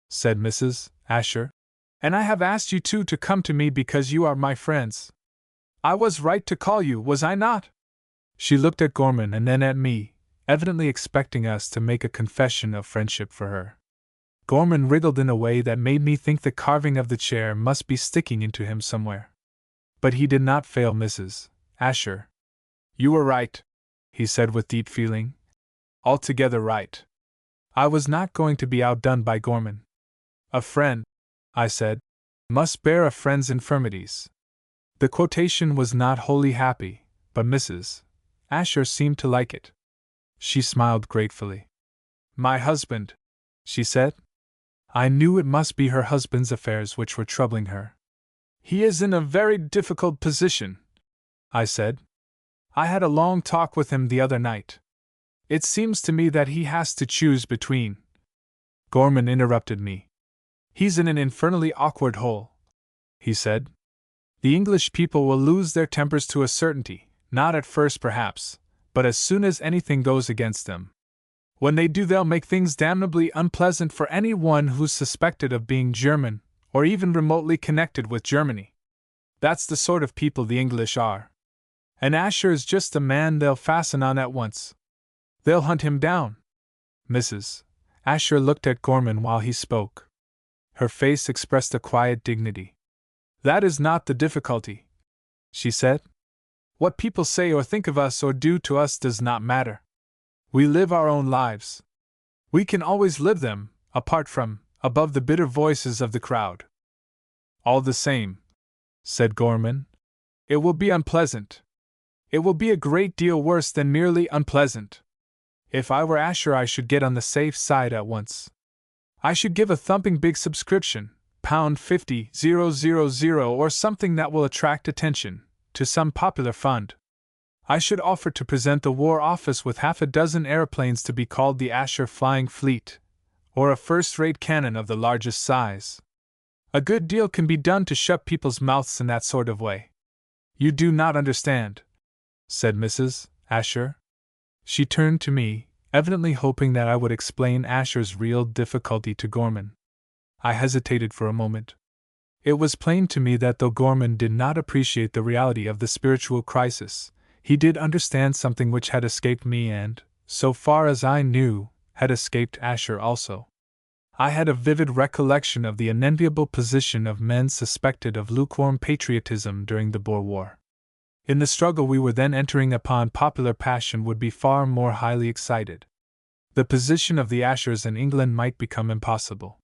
said Mrs. Asher, "and I have asked you two to come to me because you are my friends. I was right to call you, was I not?" She looked at Gorman and then at me, evidently expecting us to make a confession of friendship for her. Gorman wriggled in a way that made me think the carving of the chair must be sticking into him somewhere. But he did not fail Mrs. Asher. "You were right," he said with deep feeling. "Altogether right." I was not going to be outdone by Gorman. "A friend," I said, "must bear a friend's infirmities." The quotation was not wholly happy, but Mrs. Asher seemed to like it. She smiled gratefully. "My husband," she said. I knew it must be her husband's affairs which were troubling her. "He is in a very difficult position," I said. "I had a long talk with him the other night. It seems to me that he has to choose between—" Gorman interrupted me. "He's in an infernally awkward hole," he said. "The English people will lose their tempers to a certainty, not at first perhaps, but as soon as anything goes against them. When they do, they'll make things damnably unpleasant for any one who's suspected of being German, or even remotely connected with Germany. That's the sort of people the English are. And Asher is just the man they'll fasten on at once. They'll hunt him down." Mrs. Asher looked at Gorman while he spoke. Her face expressed a quiet dignity. "That is not the difficulty," she said. "What people say or think of us or do to us does not matter. We live our own lives. We can always live them, apart from, above the bitter voices of the crowd." "All the same," said Gorman, "it will be unpleasant. It will be a great deal worse than merely unpleasant. If I were Asher, I should get on the safe side at once. I should give a thumping big subscription, £50,000 or something that will attract attention, to some popular fund. I should offer to present the War Office with half a dozen aeroplanes to be called the Asher Flying Fleet, or a first-rate cannon of the largest size. A good deal can be done to shut people's mouths in that sort of way." "You do not understand," said Mrs. Asher. She turned to me, evidently hoping that I would explain Asher's real difficulty to Gorman. I hesitated for a moment. It was plain to me that though Gorman did not appreciate the reality of the spiritual crisis, he did understand something which had escaped me and, so far as I knew, had escaped Asher also. I had a vivid recollection of the unenviable position of men suspected of lukewarm patriotism during the Boer War. In the struggle we were then entering upon, popular passion would be far more highly excited. The position of the Ashers in England might become impossible.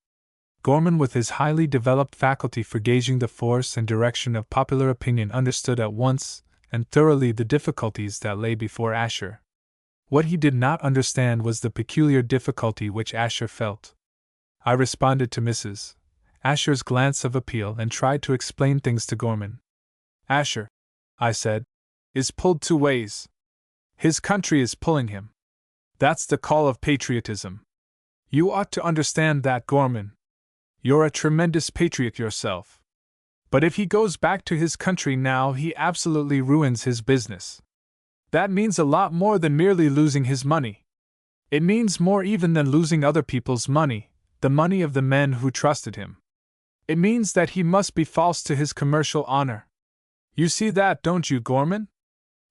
Gorman, with his highly developed faculty for gauging the force and direction of popular opinion, understood at once and thoroughly the difficulties that lay before Asher. What he did not understand was the peculiar difficulty which Asher felt. I responded to Mrs. Asher's glance of appeal and tried to explain things to Gorman. "Asher," I said, "is pulled two ways. His country is pulling him. That's the call of patriotism. You ought to understand that, Gorman. You're a tremendous patriot yourself. But if he goes back to his country now, he absolutely ruins his business. That means a lot more than merely losing his money. It means more even than losing other people's money, the money of the men who trusted him. It means that he must be false to his commercial honor. You see that, don't you, Gorman?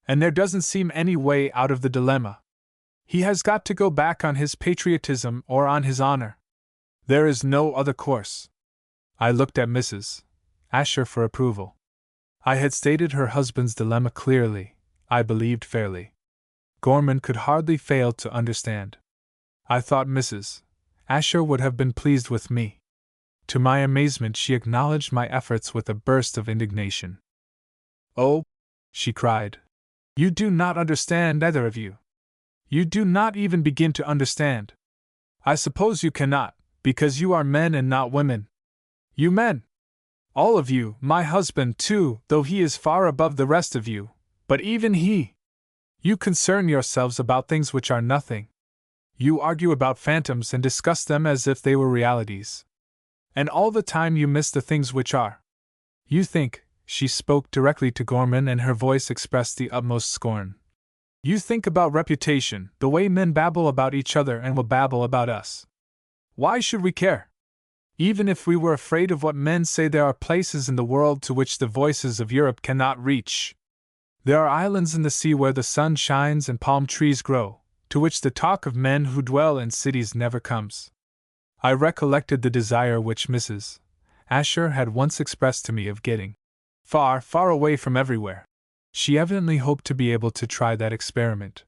And there doesn't seem any way out of the dilemma. He has got to go back on his patriotism or on his honor. There is no other course." I looked at Mrs. Asher for approval. I had stated her husband's dilemma clearly, I believed fairly. Gorman could hardly fail to understand. I thought Mrs. Asher would have been pleased with me. To my amazement, she acknowledged my efforts with a burst of indignation. "Oh," she cried, "you do not understand, either of you. You do not even begin to understand. I suppose you cannot, because you are men and not women. You men! All of you, my husband too, though he is far above the rest of you, but even he! You concern yourselves about things which are nothing. You argue about phantoms and discuss them as if they were realities. And all the time you miss the things which are. You think," she spoke directly to Gorman and her voice expressed the utmost scorn. "You think about reputation, the way men babble about each other and will babble about us. Why should we care? Even if we were afraid of what men say, there are places in the world to which the voices of Europe cannot reach. There are islands in the sea where the sun shines and palm trees grow, to which the talk of men who dwell in cities never comes." I recollected the desire which Mrs. Asher had once expressed to me of getting far, far away from everywhere. She evidently hoped to be able to try that experiment.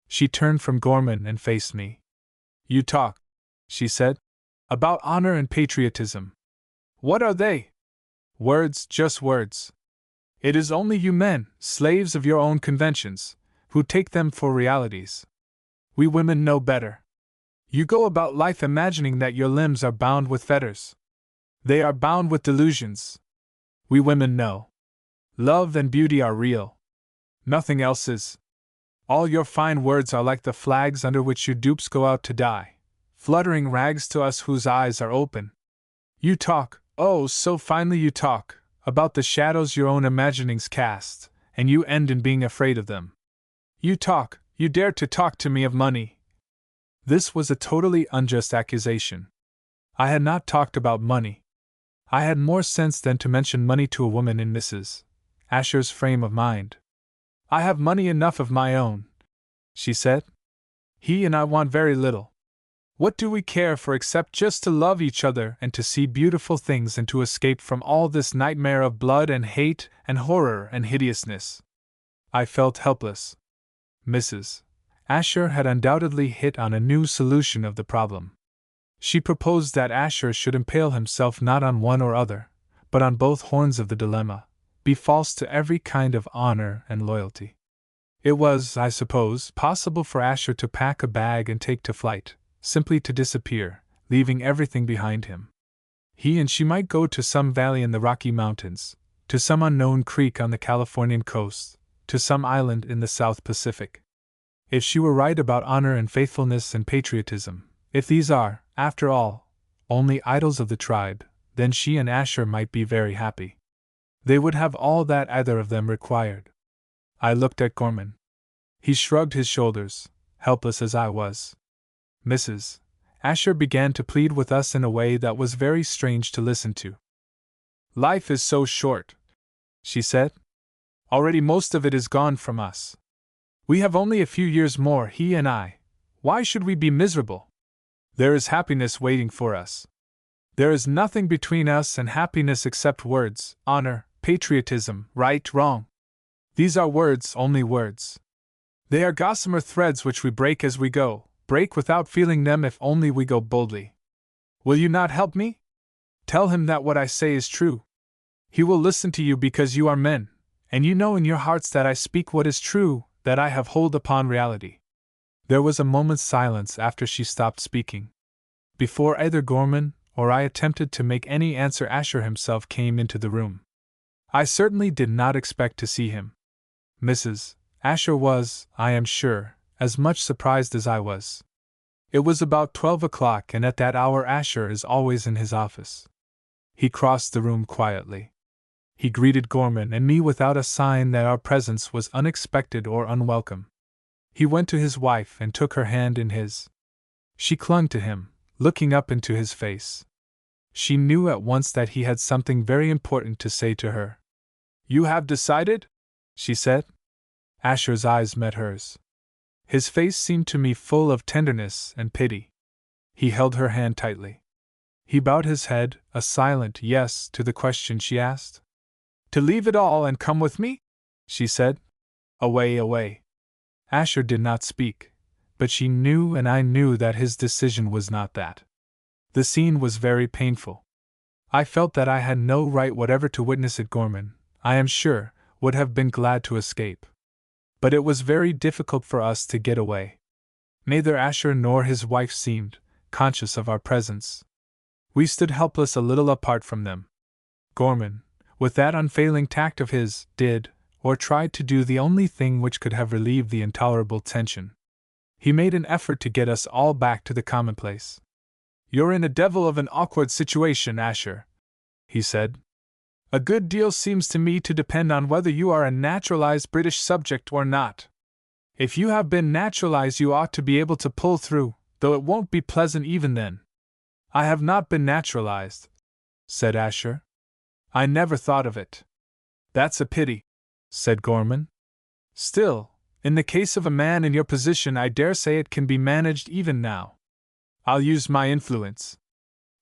She turned from Gorman and faced me. "You talk," she said, "about honor and patriotism. What are they? Words, just words. It is only you men, slaves of your own conventions, who take them for realities. We women know better. You go about life imagining that your limbs are bound with fetters. They are bound with delusions. We women know. Love and beauty are real. Nothing else is. All your fine words are like the flags under which your dupes go out to die, fluttering rags to us whose eyes are open. You talk, oh, so finely you talk, about the shadows your own imaginings cast, and you end in being afraid of them. You dare to talk to me of money." This was a totally unjust accusation. I had not talked about money. I had more sense than to mention money to a woman in Mrs. Asher's frame of mind. "I have money enough of my own," she said. "He and I want very little. What do we care for except just to love each other and to see beautiful things and to escape from all this nightmare of blood and hate and horror and hideousness?" I felt helpless. Mrs. Asher had undoubtedly hit on a new solution of the problem. She proposed that Asher should impale himself not on one or other, but on both horns of the dilemma, be false to every kind of honor and loyalty. It was, I suppose, possible for Asher to pack a bag and take to flight, simply to disappear, leaving everything behind him. He and she might go to some valley in the Rocky Mountains, to some unknown creek on the Californian coast, to some island in the South Pacific. If she were right about honor and faithfulness and patriotism, if these are, after all, only idols of the tribe, then she and Asher might be very happy. They would have all that either of them required. I looked at Gorman. He shrugged his shoulders, helpless as I was. Mrs. Asher began to plead with us in a way that was very strange to listen to. "Life is so short," she said. "Already most of it is gone from us. We have only a few years more, he and I. Why should we be miserable? There is happiness waiting for us. There is nothing between us and happiness except words, honor, patriotism, right, wrong. These are words, only words. They are gossamer threads which we break as we go, break without feeling them if only we go boldly. Will you not help me? Tell him that what I say is true. He will listen to you because you are men, and you know in your hearts that I speak what is true, that I have hold upon reality." There was a moment's silence after she stopped speaking. Before either Gorman or I attempted to make any answer, Asher himself came into the room. I certainly did not expect to see him. Mrs. Asher was, I am sure, as much surprised as I was. It was about 12 o'clock, and at that hour Asher is always in his office. He crossed the room quietly. He greeted Gorman and me without a sign that our presence was unexpected or unwelcome. He went to his wife and took her hand in his. She clung to him, looking up into his face. She knew at once that he had something very important to say to her. "You have decided?" she said. Asher's eyes met hers. His face seemed to me full of tenderness and pity. He held her hand tightly. He bowed his head, a silent yes to the question she asked. "To leave it all and come with me?" she said. "Away, away." Asher did not speak. but she knew and I knew that his decision was not that. The scene was very painful. I felt that I had no right whatever to witness it. Gorman, I am sure, would have been glad to escape. But it was very difficult for us to get away. Neither Asher nor his wife seemed conscious of our presence. We stood helpless a little apart from them. Gorman, with that unfailing tact of his, did, or tried to do the only thing which could have relieved the intolerable tension. He made an effort to get us all back to the commonplace. "You're in a devil of an awkward situation, Asher," he said. "A good deal seems to me to depend on whether you are a naturalized British subject or not. If you have been naturalized, you ought to be able to pull through, though it won't be pleasant even then." "I have not been naturalized," said Asher. "I never thought of it." "That's a pity," said Gorman. "Still, in the case of a man in your position, I dare say it can be managed even now. I'll use my influence.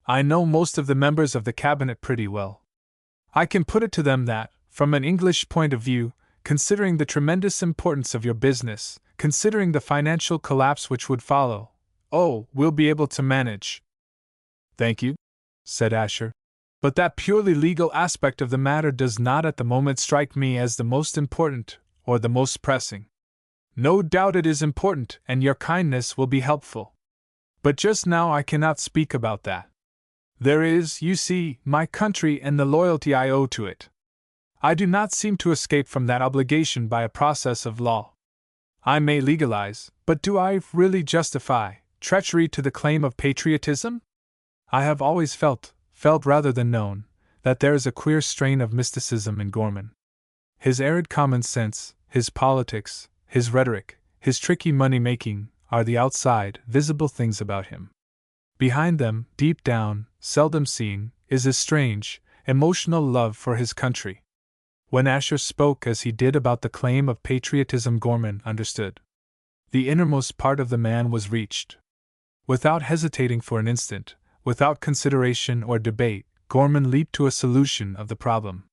I know most of the members of the cabinet pretty well. I can put it to them that, from an English point of view, considering the tremendous importance of your business, considering the financial collapse which would follow, we'll be able to manage." "Thank you," said Asher. "But that purely legal aspect of the matter does not at the moment strike me as the most important, or the most pressing. No doubt it is important, and your kindness will be helpful. But just now I cannot speak about that. There is, you see, my country and the loyalty I owe to it. I do not seem to escape from that obligation by a process of law. I may legalize, but do I really justify treachery to the claim of patriotism? I have always felt rather than known, that there is a queer strain of mysticism in Gorman. His arid common sense, his politics, his rhetoric, his tricky money-making, are the outside, visible things about him. Behind them, deep down, seldom seen, is his strange, emotional love for his country. When Asher spoke as he did about the claim of patriotism, Gorman understood. The innermost part of the man was reached. Without hesitating for an instant, without consideration or debate, Gorman leaped to a solution of the problem.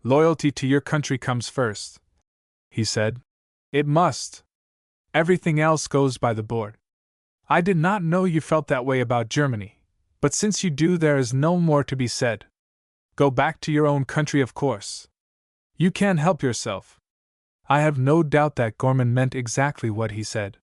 "Loyalty to your country comes first," he said. "It must. Everything else goes by the board. I did not know you felt that way about Germany, but since you do, there is no more to be said. Go back to your own country, of course. You can't help yourself." I have no doubt that Gorman meant exactly what he said.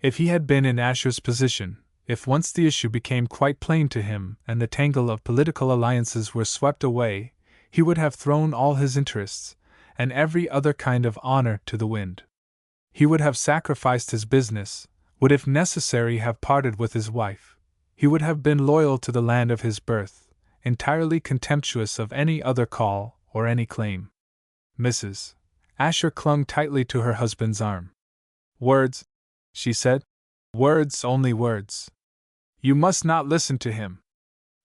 If he had been in Asher's position, if once the issue became quite plain to him and the tangle of political alliances were swept away, he would have thrown all his interests, and every other kind of honor, to the wind. He would have sacrificed his business, would if necessary have parted with his wife. He would have been loyal to the land of his birth, entirely contemptuous of any other call or any claim. Mrs. Asher clung tightly to her husband's arm. "Words," she said. "Words, only words. You must not listen to him."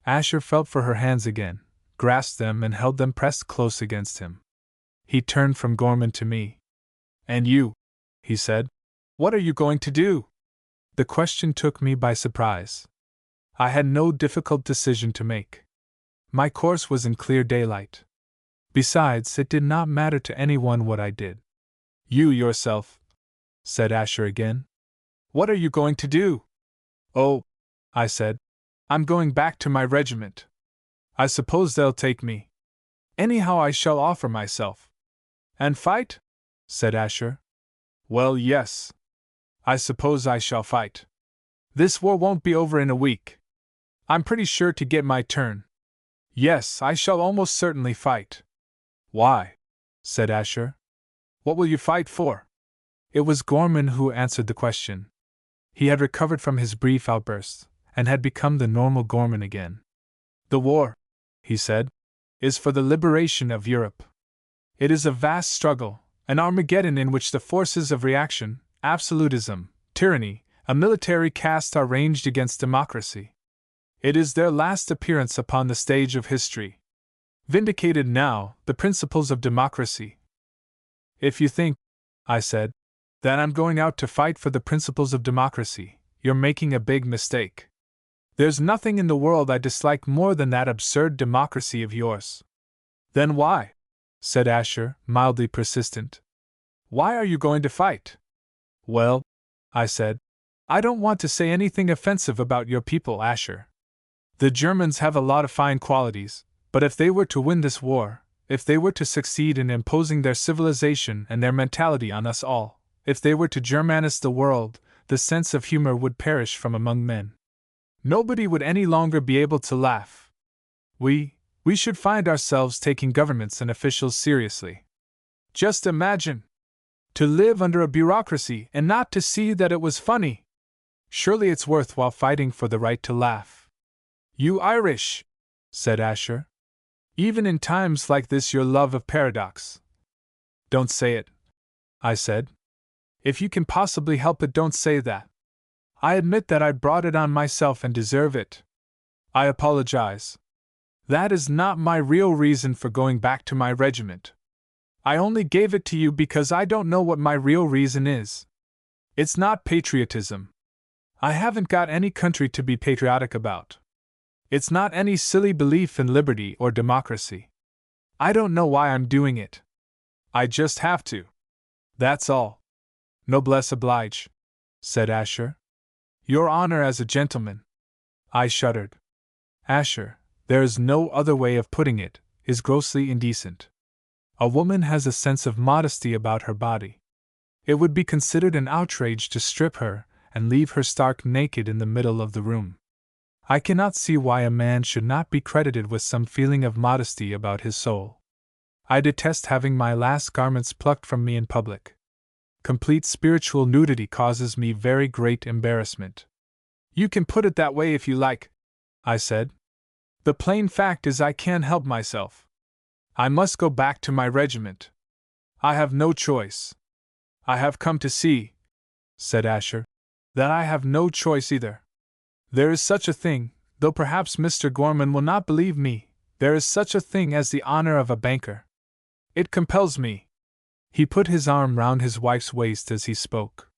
Asher felt for her hands again, grasped them and held them pressed close against him. He turned from Gorman to me. "And you," he said, "what are you going to do?" The question took me by surprise. I had no difficult decision to make. My course was in clear daylight. Besides, it did not matter to anyone what I did. "You yourself," said Asher again. "What are you going to do?" "Oh," I said, "I'm going back to my regiment. I suppose they'll take me. Anyhow, I shall offer myself." "And fight?" said Asher. "Well, yes. I suppose I shall fight. This war won't be over in a week. I'm pretty sure to get my turn. Yes, I shall almost certainly fight." "Why?" said Asher. "What will you fight for?" It was Gorman who answered the question. He had recovered from his brief outburst, and had become the normal Gorman again. "The war," he said, "is for the liberation of Europe. It is a vast struggle, an Armageddon in which the forces of reaction, absolutism, tyranny, a military caste are ranged against democracy. It is their last appearance upon the stage of history. Vindicated now, the principles of democracy." "If you think," I said, "that I'm going out to fight for the principles of democracy, you're making a big mistake. There's nothing in the world I dislike more than that absurd democracy of yours." "Then why?" said Asher, mildly persistent. "Why are you going to fight?" "Well," I said, I don't want to say anything offensive about your people, Asher. The Germans have a lot of fine qualities, but if they were to win this war, if they were to succeed in imposing their civilization and their mentality on us all, if they were to Germanize the world, the sense of humor would perish from among men. Nobody would any longer be able to laugh. We should find ourselves taking governments and officials seriously. Just imagine! To live under a bureaucracy and not to see that it was funny! Surely it's worthwhile fighting for the right to laugh. You Irish, said Asher. Even in times like this, your love of paradox. Don't say it, I said. If you can possibly help it, don't say that. I admit that I brought it on myself and deserve it. I apologize. That is not my real reason for going back to my regiment. I only gave it to you because I don't know what my real reason is. It's not patriotism. I haven't got any country to be patriotic about. It's not any silly belief in liberty or democracy. I don't know why I'm doing it. I just have to. That's all. Noblesse oblige, said Asher. Your honor as a gentleman. I shuddered. Asher, there is no other way of putting it, is grossly indecent. A woman has a sense of modesty about her body. It would be considered an outrage to strip her and leave her stark naked in the middle of the room. I cannot see why a man should not be credited with some feeling of modesty about his soul. I detest having my last garments plucked from me in public. Complete spiritual nudity causes me very great embarrassment. You can put it that way if you like, I said. The plain fact is I can't help myself. I must go back to my regiment. I have no choice. I have come to see, said Asher, that I have no choice either. There is such a thing, though perhaps Mr. Gorman will not believe me, there is such a thing as the honor of a banker. It compels me. He put his arm round his wife's waist as he spoke.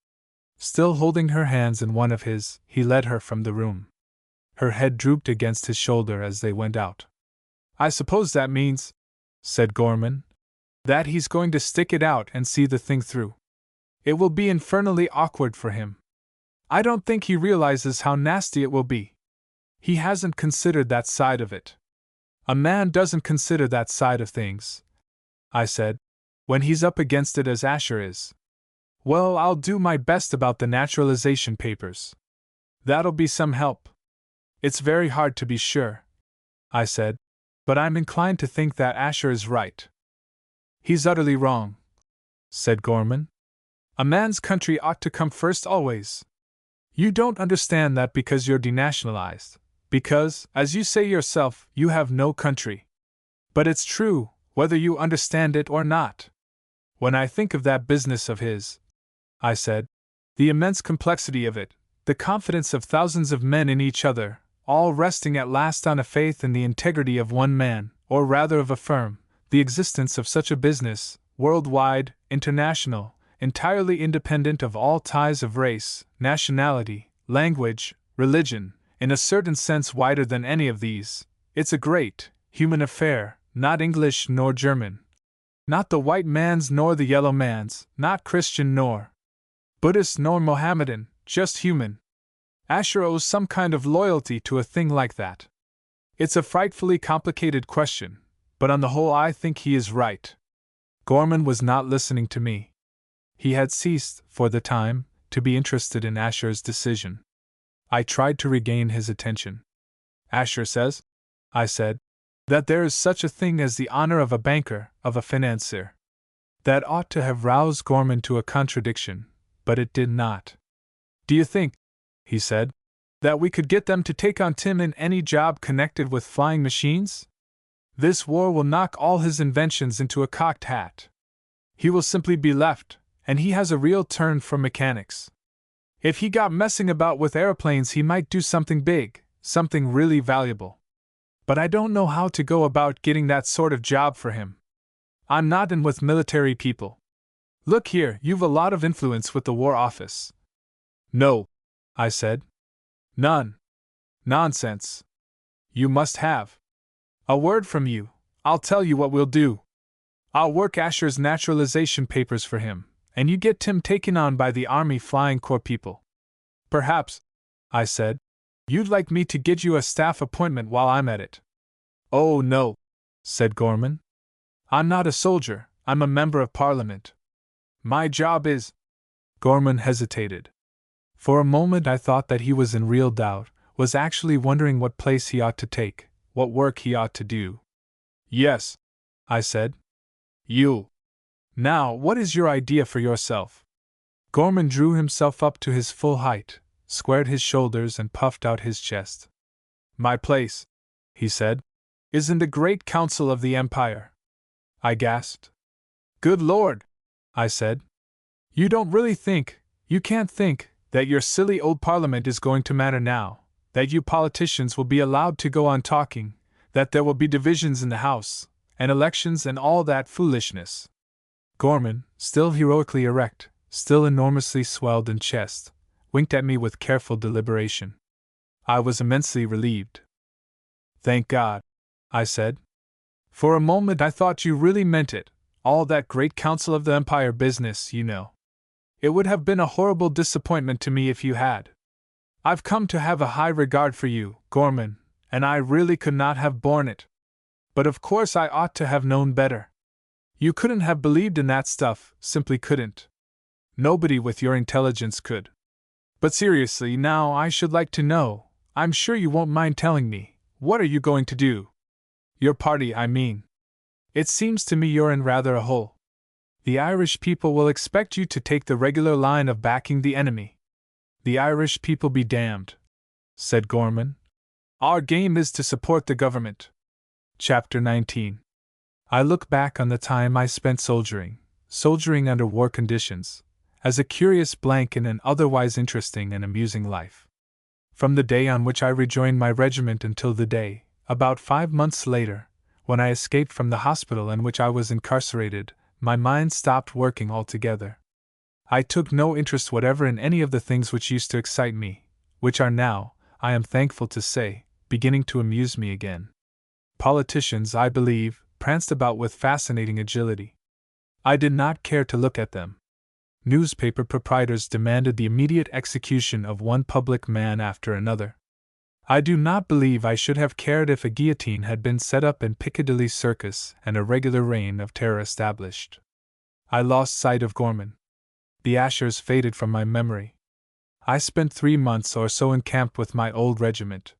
Still holding her hands in one of his, he led her from the room. Her head drooped against his shoulder as they went out. I suppose that means, said Gorman, that he's going to stick it out and see the thing through. It will be infernally awkward for him. I don't think he realizes how nasty it will be. He hasn't considered that side of it. A man doesn't consider that side of things, I said, when he's up against it as Asher is. Well, I'll do my best about the naturalization papers. That'll be some help. It's very hard to be sure, I said, but I'm inclined to think that Asher is right. He's utterly wrong, said Gorman. A man's country ought to come first always. You don't understand that because you're denationalized, because, as you say yourself, you have no country. But it's true, whether you understand it or not. When I think of that business of his, I said, the immense complexity of it, the confidence of thousands of men in each other, all resting at last on a faith in the integrity of one man, or rather of a firm, the existence of such a business, worldwide, international, entirely independent of all ties of race, nationality, language, religion, in a certain sense wider than any of these, it's a great, human affair, not English nor German. Not the white man's nor the yellow man's, not Christian nor Buddhist nor Mohammedan, just human. Asher owes some kind of loyalty to a thing like that. It's a frightfully complicated question, but on the whole I think he is right. Gorman was not listening to me. He had ceased, for the time, to be interested in Asher's decision. I tried to regain his attention. Asher says, I said, that there is such a thing as the honor of a banker, of a financier. That ought to have roused Gorman to a contradiction, but it did not. Do you think, he said, that we could get them to take on Tim in any job connected with flying machines? This war will knock all his inventions into a cocked hat. He will simply be left, and he has a real turn for mechanics. If he got messing about with airplanes, he might do something big, something really valuable. But I don't know how to go about getting that sort of job for him. I'm not in with military people. Look here, you've a lot of influence with the War Office. No, I said. None. Nonsense. You must have. A word from you, I'll tell you what we'll do. I'll work Asher's naturalization papers for him, and you get Tim taken on by the Army Flying Corps people. Perhaps, I said, you'd like me to get you a staff appointment while I'm at it. Oh, no, said Gorman. I'm not a soldier, I'm a member of Parliament. My job is. Gorman hesitated. For a moment I thought that he was in real doubt, was actually wondering what place he ought to take, what work he ought to do. Yes, I said. You. Now, what is your idea for yourself? Gorman drew himself up to his full height, squared his shoulders and puffed out his chest. My place, he said, is in the Great Council of the Empire. I gasped. Good Lord, I said. You don't really think, you can't think, that your silly old Parliament is going to matter now, that you politicians will be allowed to go on talking, that there will be divisions in the House, and elections and all that foolishness. Gorman, still heroically erect, still enormously swelled in chest, winked at me with careful deliberation. I was immensely relieved. Thank God, I said. For a moment I thought you really meant it, all that Great Council of the Empire business, you know. It would have been a horrible disappointment to me if you had. I've come to have a high regard for you, Gorman, and I really could not have borne it. But of course I ought to have known better. You couldn't have believed in that stuff, simply couldn't. Nobody with your intelligence could. But seriously now, I should like to know, I'm sure you won't mind telling me, what are you going to do? Your party, I mean. It seems to me you're in rather a hole. The Irish people will expect you to take the regular line of backing the enemy. The Irish people be damned, said Gorman. Our game is to support the government. Chapter 19. I look back on the time I spent soldiering under war conditions, as a curious blank in an otherwise interesting and amusing life. From the day on which I rejoined my regiment until the day, about 5 months later, when I escaped from the hospital in which I was incarcerated, my mind stopped working altogether. I took no interest whatever in any of the things which used to excite me, which are now, I am thankful to say, beginning to amuse me again. Politicians, I believe, pranced about with fascinating agility. I did not care to look at them. Newspaper proprietors demanded the immediate execution of one public man after another. I do not believe I should have cared if a guillotine had been set up in Piccadilly Circus and a regular reign of terror established. I lost sight of Gorman. The Ashers faded from my memory. I spent 3 months or so encamped with my old regiment.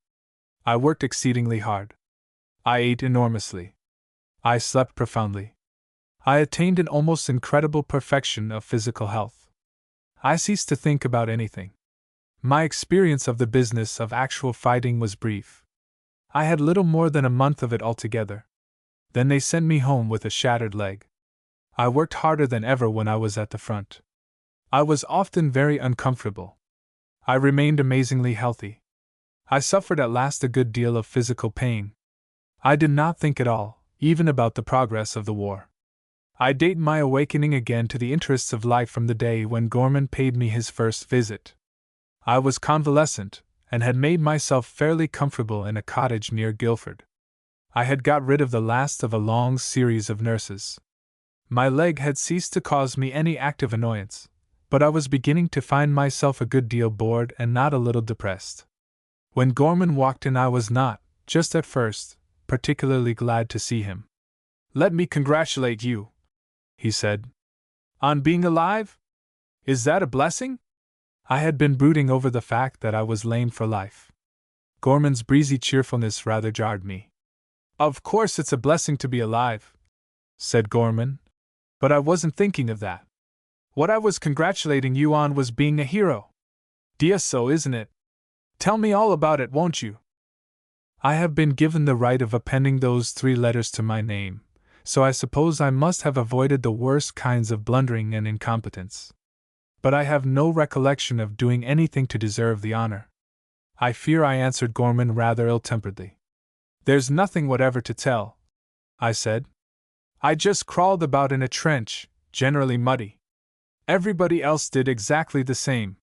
I worked exceedingly hard. I ate enormously. I slept profoundly. I attained an almost incredible perfection of physical health. I ceased to think about anything. My experience of the business of actual fighting was brief. I had little more than a month of it altogether. Then they sent me home with a shattered leg. I worked harder than ever when I was at the front. I was often very uncomfortable. I remained amazingly healthy. I suffered at last a good deal of physical pain. I did not think at all, even about the progress of the war. I date my awakening again to the interests of life from the day when Gorman paid me his first visit. I was convalescent, and had made myself fairly comfortable in a cottage near Guildford. I had got rid of the last of a long series of nurses. My leg had ceased to cause me any active annoyance, but I was beginning to find myself a good deal bored and not a little depressed. When Gorman walked in I was not, just at first, particularly glad to see him. "Let me congratulate you," he said, "on being alive? Is that a blessing?" I had been brooding over the fact that I was lame for life. Gorman's breezy cheerfulness rather jarred me. "Of course it's a blessing to be alive," said Gorman, "but I wasn't thinking of that. What I was congratulating you on was being a hero. Dear, so isn't it? Tell me all about it, won't you?" I have been given the right of appending those 3 letters to my name, so I suppose I must have avoided the worst kinds of blundering and incompetence. But I have no recollection of doing anything to deserve the honor. I fear I answered Gorman rather ill-temperedly. "There's nothing whatever to tell," I said. "I just crawled about in a trench, generally muddy. Everybody else did exactly the same."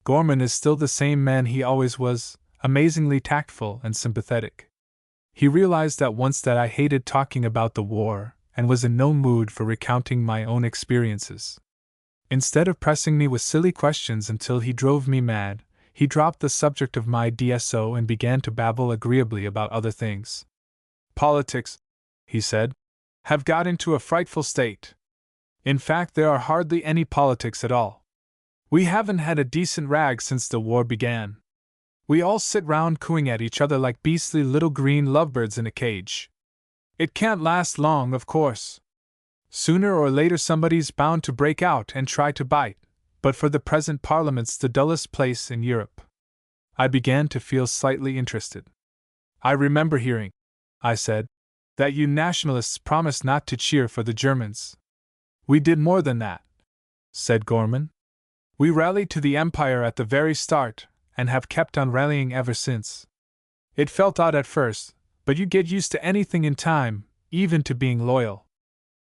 Gorman is still the same man he always was, amazingly tactful and sympathetic. He realized at once that I hated talking about the war, and was in no mood for recounting my own experiences. Instead of pressing me with silly questions until he drove me mad, he dropped the subject of my DSO and began to babble agreeably about other things. Politics, he said, have got into a frightful state. In fact, there are hardly any politics at all. We haven't had a decent rag since the war began. We all sit round cooing at each other like beastly little green lovebirds in a cage. It can't last long, of course. Sooner or later somebody's bound to break out and try to bite, but for the present Parliament's the dullest place in Europe. I began to feel slightly interested. I remember hearing, I said, that you nationalists promised not to cheer for the Germans. We did more than that, said Gorman. We rallied to the Empire at the very start, and have kept on rallying ever since. It felt odd at first, but you get used to anything in time, even to being loyal.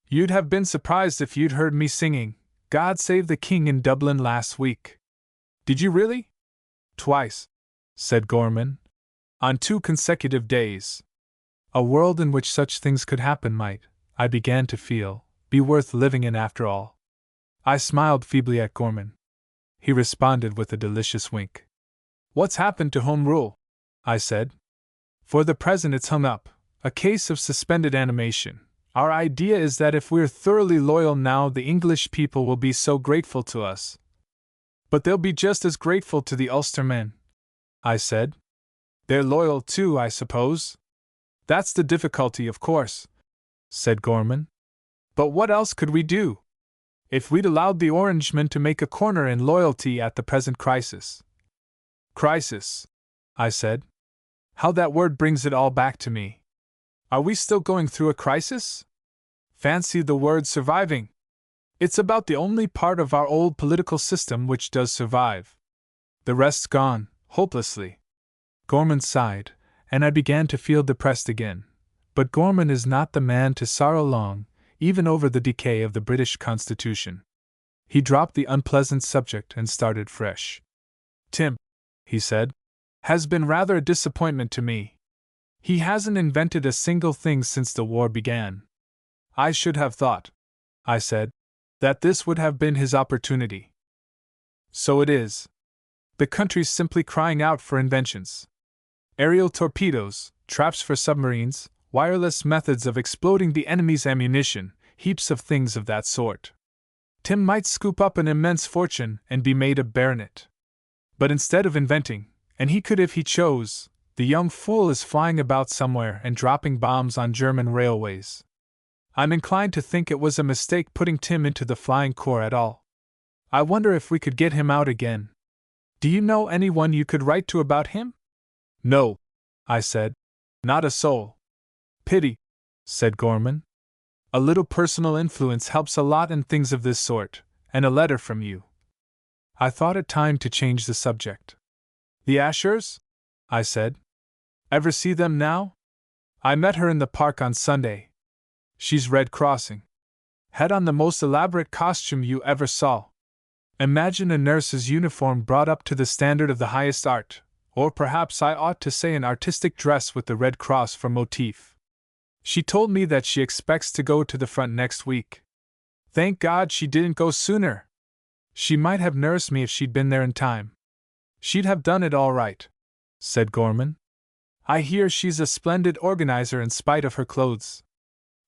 You'd have been surprised if you'd heard me singing God Save the King in Dublin last week. Did you really? Twice, said Gorman. On 2 consecutive days. A world in which such things could happen might, I began to feel, be worth living in after all. I smiled feebly at Gorman. He responded with a delicious wink. What's happened to Home Rule? I said. For the present it's hung up, a case of suspended animation. Our idea is that if we're thoroughly loyal now, the English people will be so grateful to us. But they'll be just as grateful to the Ulstermen, I said. They're loyal too, I suppose. That's the difficulty, of course, said Gorman. But what else could we do? If we'd allowed the Orangemen to make a corner in loyalty at the present crisis. Crisis, I said. How that word brings it all back to me. Are we still going through a crisis? Fancy the word surviving. It's about the only part of our old political system which does survive. The rest's gone, hopelessly. Gorman sighed, and I began to feel depressed again. But Gorman is not the man to sorrow long, even over the decay of the British Constitution. He dropped the unpleasant subject and started fresh. Tim, he said, has been rather a disappointment to me. He hasn't invented a single thing since the war began. I should have thought, I said, that this would have been his opportunity. So it is. The country's simply crying out for inventions. Aerial torpedoes, traps for submarines, wireless methods of exploding the enemy's ammunition, heaps of things of that sort. Tim might scoop up an immense fortune and be made a baronet. But instead of inventing, and he could if he chose, the young fool is flying about somewhere and dropping bombs on German railways. I'm inclined to think it was a mistake putting Tim into the flying corps at all. I wonder if we could get him out again. Do you know anyone you could write to about him? No, I said. Not a soul. Pity, said Gorman. A little personal influence helps a lot in things of this sort, and a letter from you. I thought it time to change the subject. The Ashers? I said. Ever see them now? I met her in the park on Sunday. She's Red Crossing. Had on the most elaborate costume you ever saw. Imagine a nurse's uniform brought up to the standard of the highest art, or perhaps I ought to say an artistic dress with the Red Cross for motif. She told me that she expects to go to the front next week. Thank God she didn't go sooner. She might have nursed me if she'd been there in time. She'd have done it all right, said Gorman. I hear she's a splendid organizer in spite of her clothes.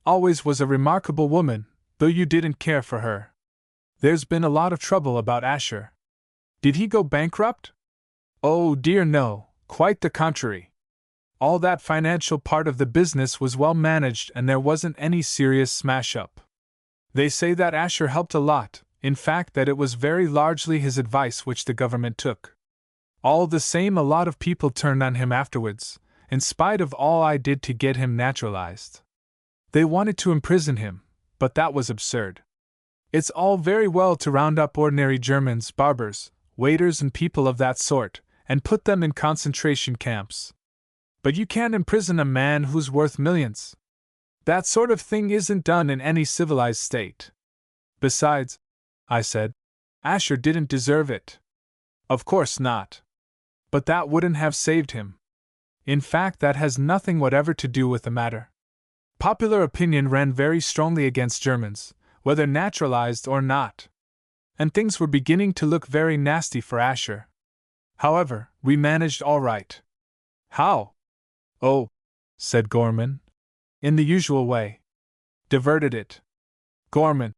Always was a remarkable woman, though you didn't care for her. There's been a lot of trouble about Asher. Did he go bankrupt? Oh dear no, quite the contrary. All that financial part of the business was well managed and there wasn't any serious smash-up. They say that Asher helped a lot, in fact that it was very largely his advice which the government took. All the same, a lot of people turned on him afterwards, in spite of all I did to get him naturalized. They wanted to imprison him, but that was absurd. It's all very well to round up ordinary Germans, barbers, waiters and people of that sort, and put them in concentration camps. But you can't imprison a man who's worth millions. That sort of thing isn't done in any civilized state. Besides, I said, Asher didn't deserve it. Of course not. But that wouldn't have saved him. In fact, that has nothing whatever to do with the matter. Popular opinion ran very strongly against Germans, whether naturalized or not. And things were beginning to look very nasty for Asher. However, we managed all right. How? Oh, said Gorman. In the usual way. Diverted it. Gorman,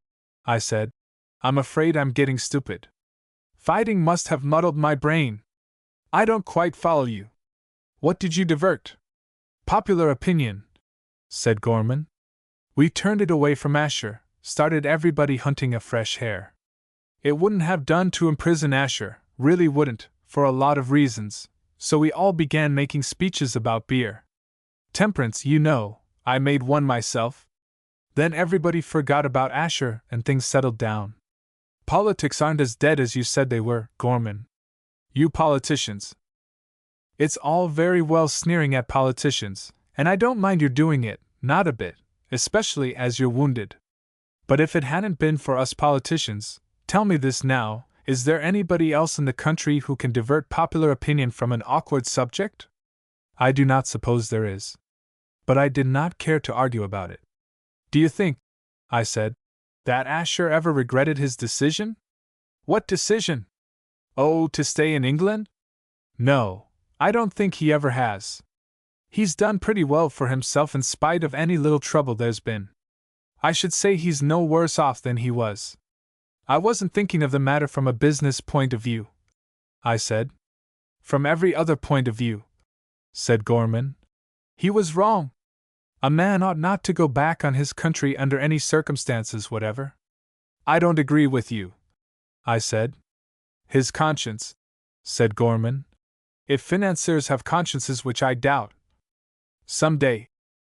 I said, I'm afraid I'm getting stupid. Fighting must have muddled my brain. I don't quite follow you. What did you divert? Popular opinion, said Gorman. We turned it away from Asher, started everybody hunting a fresh hare. It wouldn't have done to imprison Asher, really wouldn't, for a lot of reasons, so we all began making speeches about beer. Temperance, you know, I made one myself. Then everybody forgot about Asher and things settled down. Politics aren't as dead as you said they were, Gorman. You politicians. It's all very well sneering at politicians, and I don't mind your doing it, not a bit, especially as you're wounded. But if it hadn't been for us politicians, tell me this now, is there anybody else in the country who can divert popular opinion from an awkward subject? I do not suppose there is. But I did not care to argue about it. Do you think, I said, that Asher ever regretted his decision? What decision? Oh, to stay in England? No, I don't think he ever has. He's done pretty well for himself in spite of any little trouble there's been. I should say he's no worse off than he was. I wasn't thinking of the matter from a business point of view, I said. From every other point of view, said Gorman. He was wrong. A man ought not to go back on his country under any circumstances whatever. I don't agree with you, I said. His conscience, said Gorman. If financiers have consciences, which I doubt. Some day,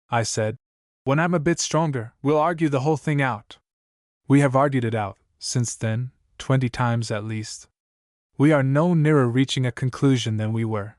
I said, when I'm a bit stronger, we'll argue the whole thing out. We have argued it out, since then, 20 times at least. We are no nearer reaching a conclusion than we were.